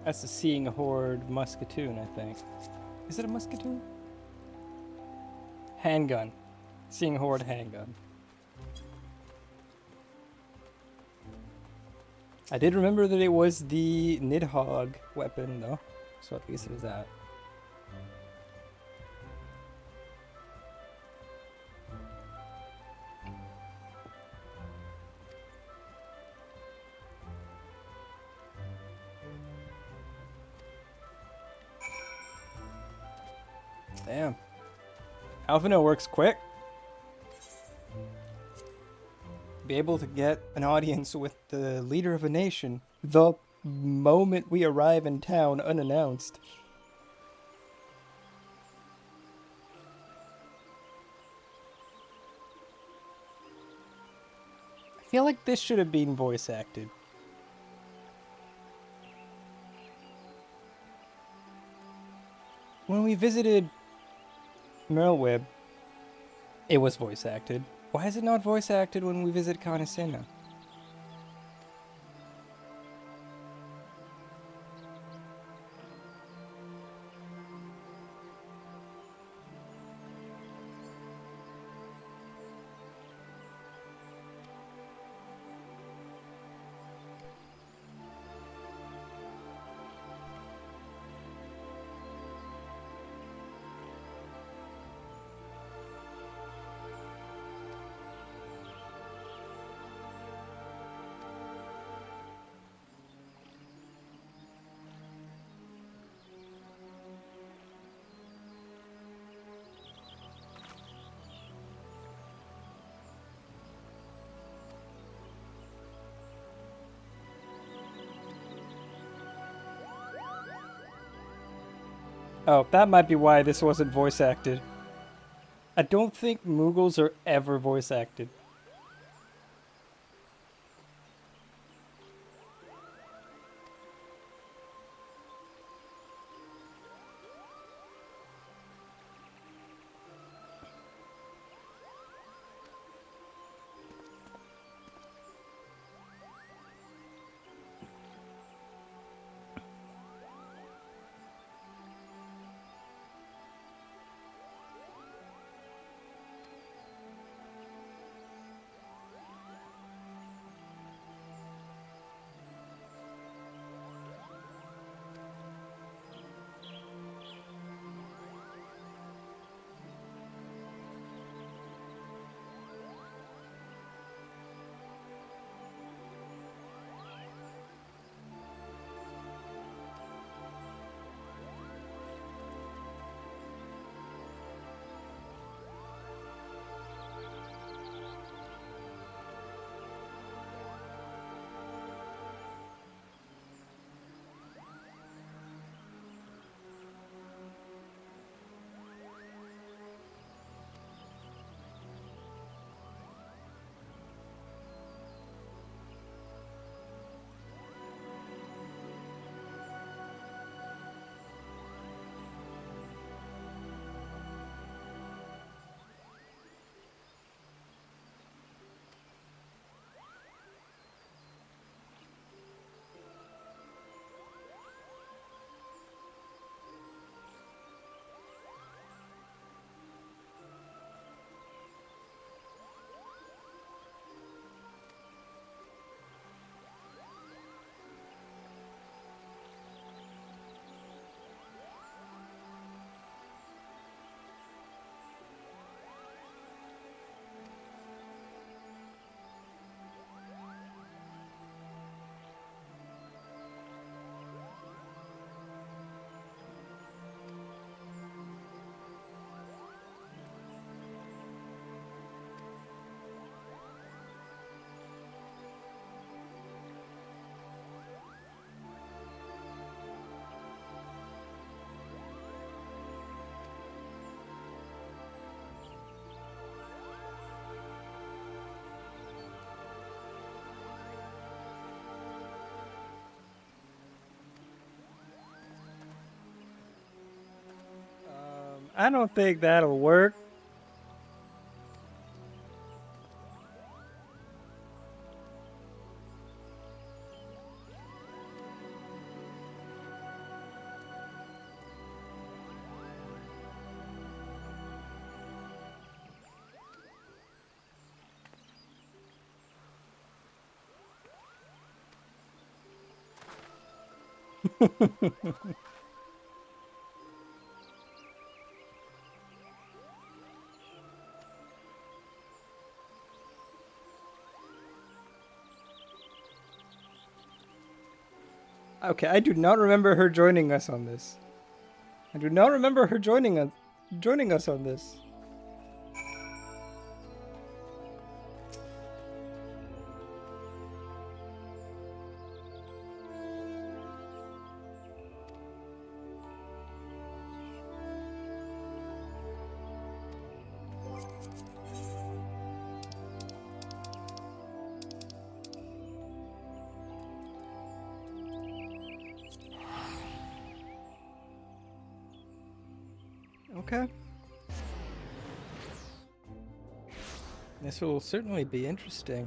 That's the Seeing Horde musketoon, I think. Is it a musketoon? Handgun. Seeing Horde handgun. I did remember that it was the Nidhogg weapon, though. So at least it was that. Damn. Alphino works quick. Be able to get an audience with the leader of a nation the moment we arrive in town unannounced. I feel like this should have been voice acted. When we visited Merlweb, it was voice acted. Why is it not voice acted when we visit Carnicena? Oh, that might be why this wasn't voice acted. I don't think Moogles are ever voice acted. I don't think that'll work. Okay, I do not remember her joining us on this. I do not remember her joining us on this. Okay. This will certainly be interesting.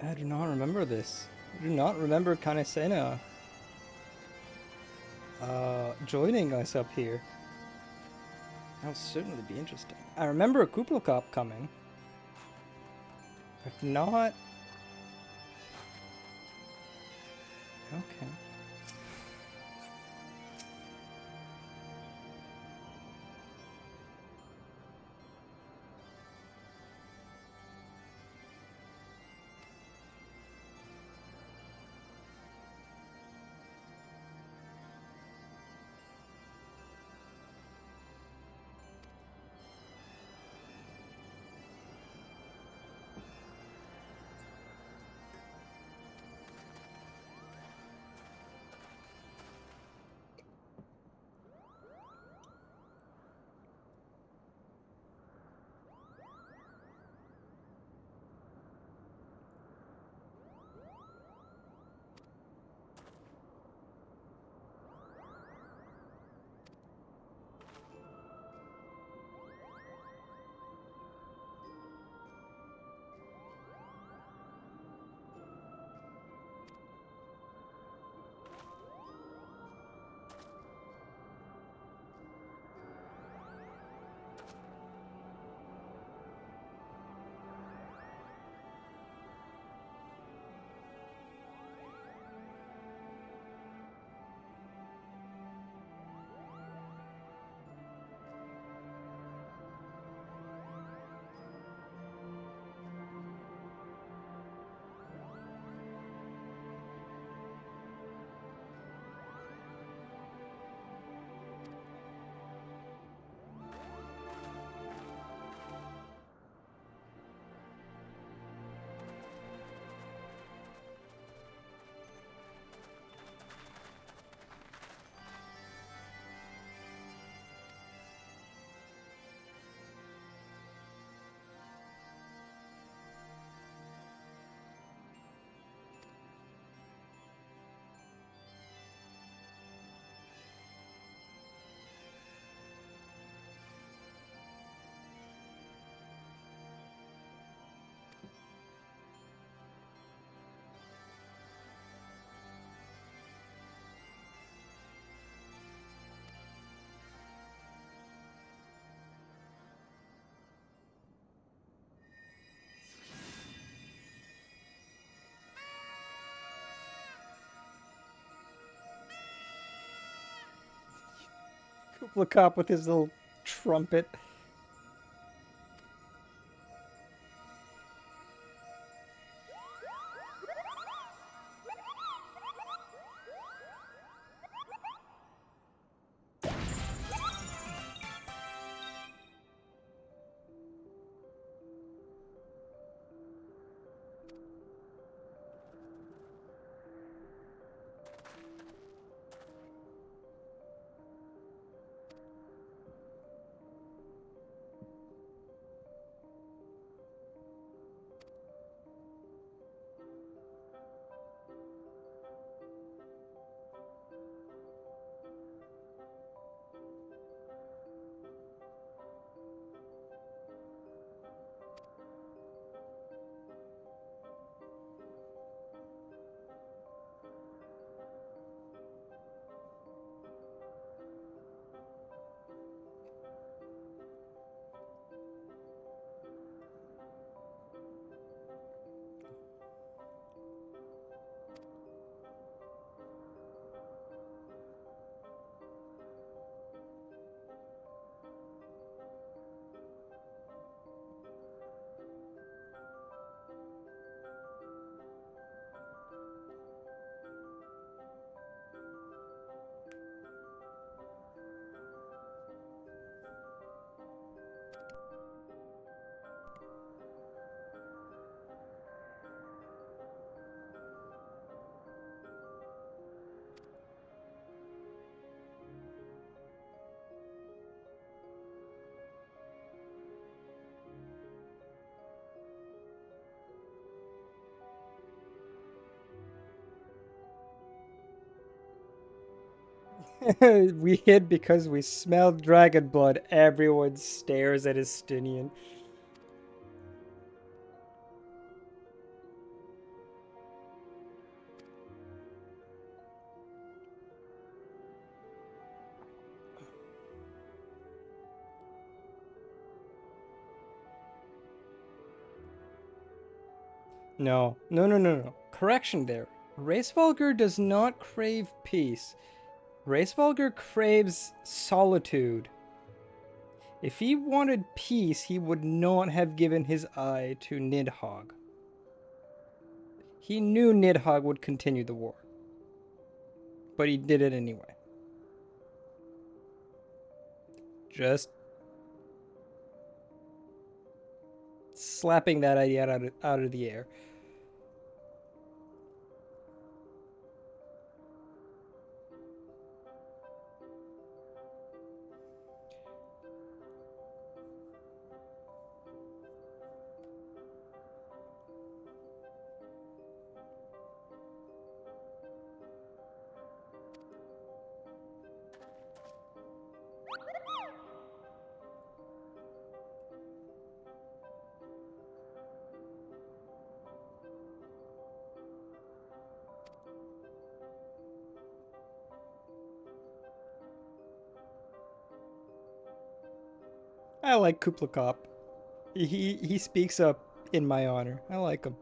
I do not remember this. I do not remember Kanesena joining us up here. That will certainly be interesting. I remember a Kublai coming, but not... Okay. Kublai Cop with his little trumpet. We hid because we smelled dragon blood. Everyone stares at Estinian. No. Correction there. Racevalger does not crave peace. Racevalger craves solitude. If he wanted peace, he would not have given his eye to Nidhogg. He knew Nidhogg would continue the war. But he did it anyway. Just slapping that idea out of the air. I like Kuplakop. He speaks up in my honor. I like him.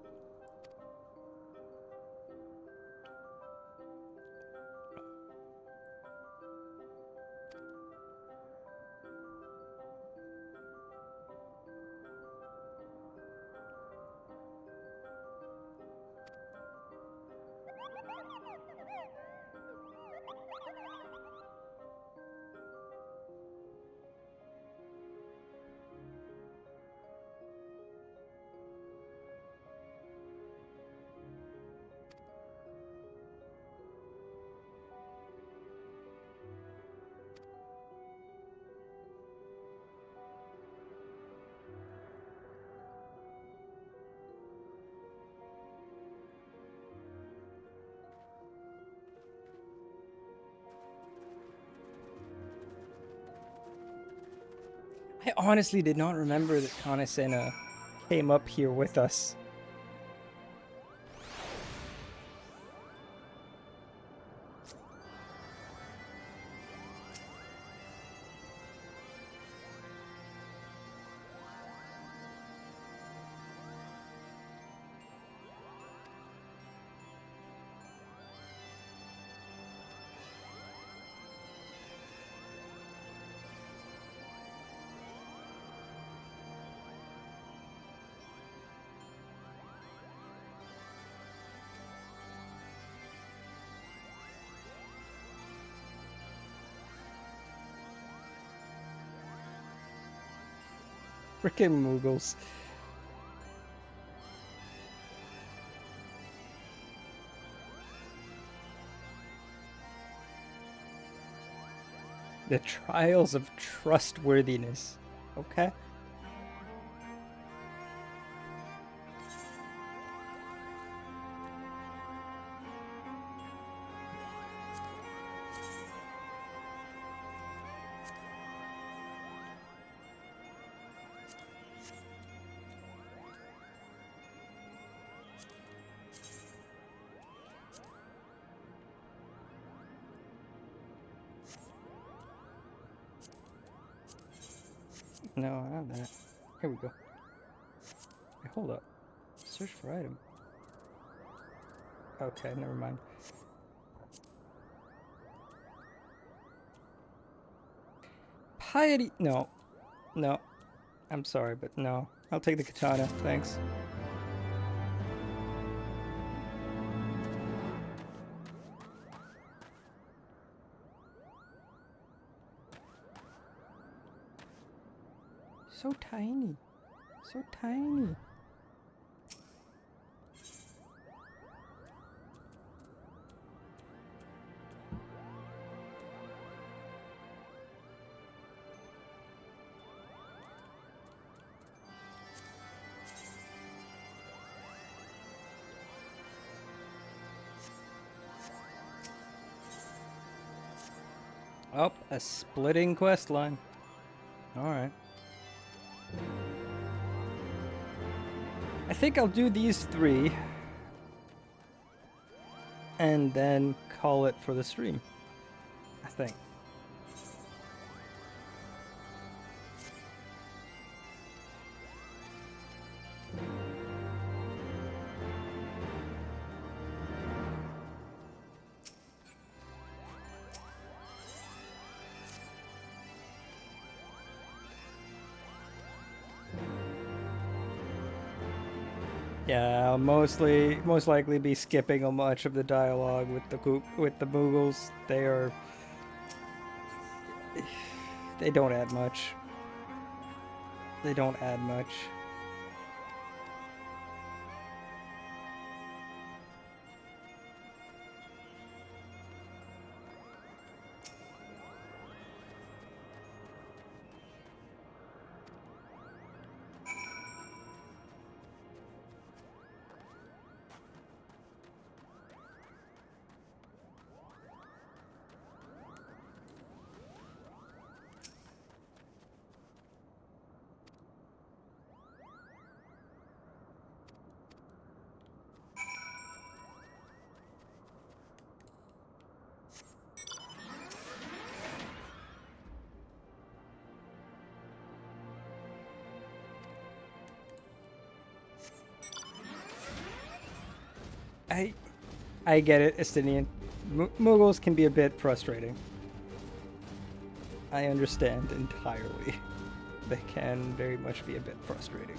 I honestly did not remember that Kanasena came up here with us. Frickin' Moogles. The trials of trustworthiness. Okay. No, I have that. Here we go. Hey, hold up. Search for item. Okay, never mind. Piety. No. No. I'm sorry, but no. I'll take the katana. Thanks. So tiny. So tiny. Oh, a splitting quest line. Alright. I think I'll do these 3. And then call it for the stream. I think. Yeah, I'll most likely be skipping a much of the dialogue with the Moogles. They don't add much. They don't add much. I get it, Estinian. Muggles can be a bit frustrating. I understand entirely. They can very much be a bit frustrating.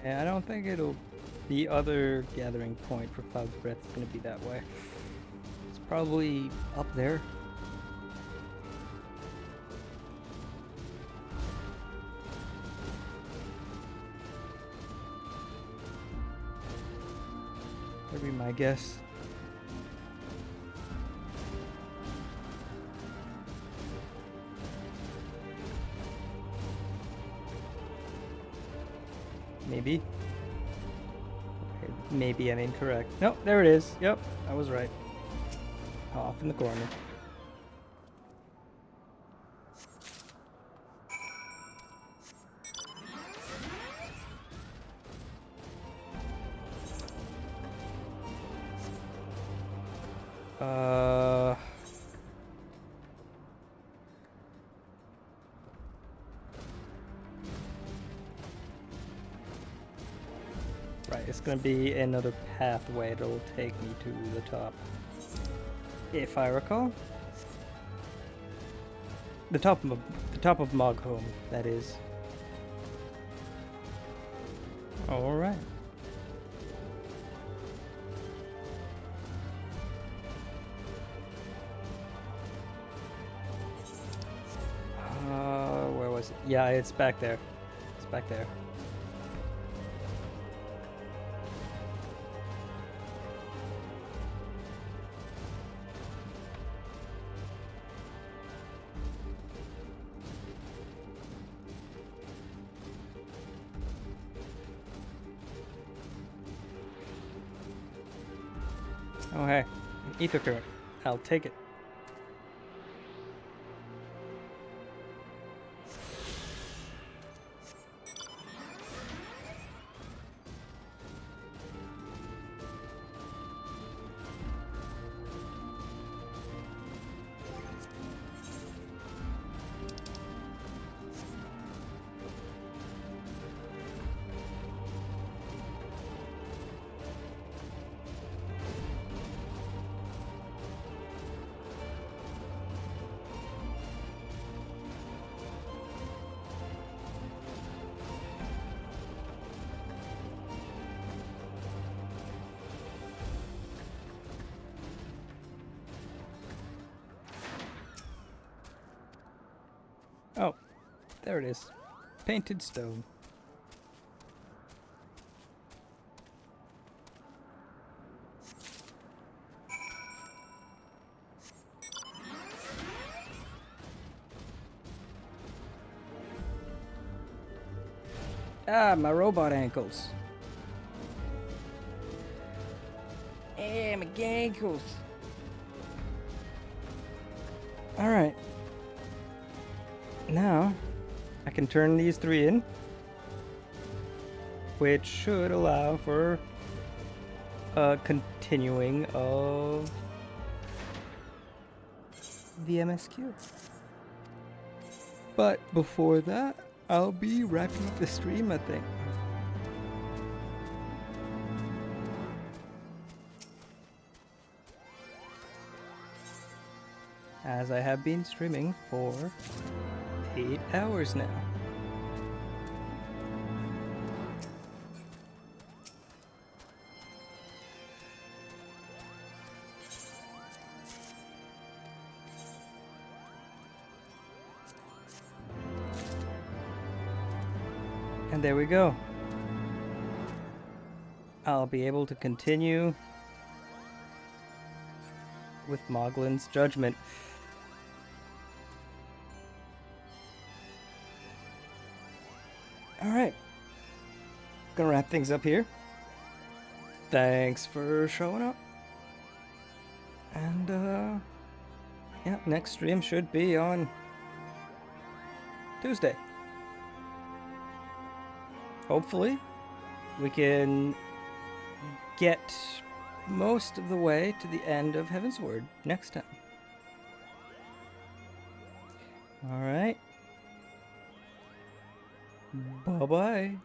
Yeah, I don't think the other gathering point for Cloud's Breath is going to be that way. It's probably up there. That'd be my guess. Maybe. Maybe I'm incorrect. Nope, there it is. Yep, I was right. Off in the corner. Right, it's gonna be another pathway that'll take me to the top. If I recall. The top of Mogholm, that is. Alright. Where was it? Yeah, it's back there. It's back there. Oh hey, an ether current. I'll take it. Oh, there it is. Painted stone. Ah, my robot ankles. Eh, my ankles. Alright. Now, I can turn these three in, which should allow for a continuing of the MSQ. But before that, I'll be wrapping up the stream, I think. As I have been streaming for 8 hours now. And there we go. I'll be able to continue with Moglin's Judgment. Alright. Gonna wrap things up here. Thanks for showing up. And, yeah, next stream should be on Tuesday. Hopefully, we can get most of the way to the end of Heavensward next time. Alright. Bye-bye.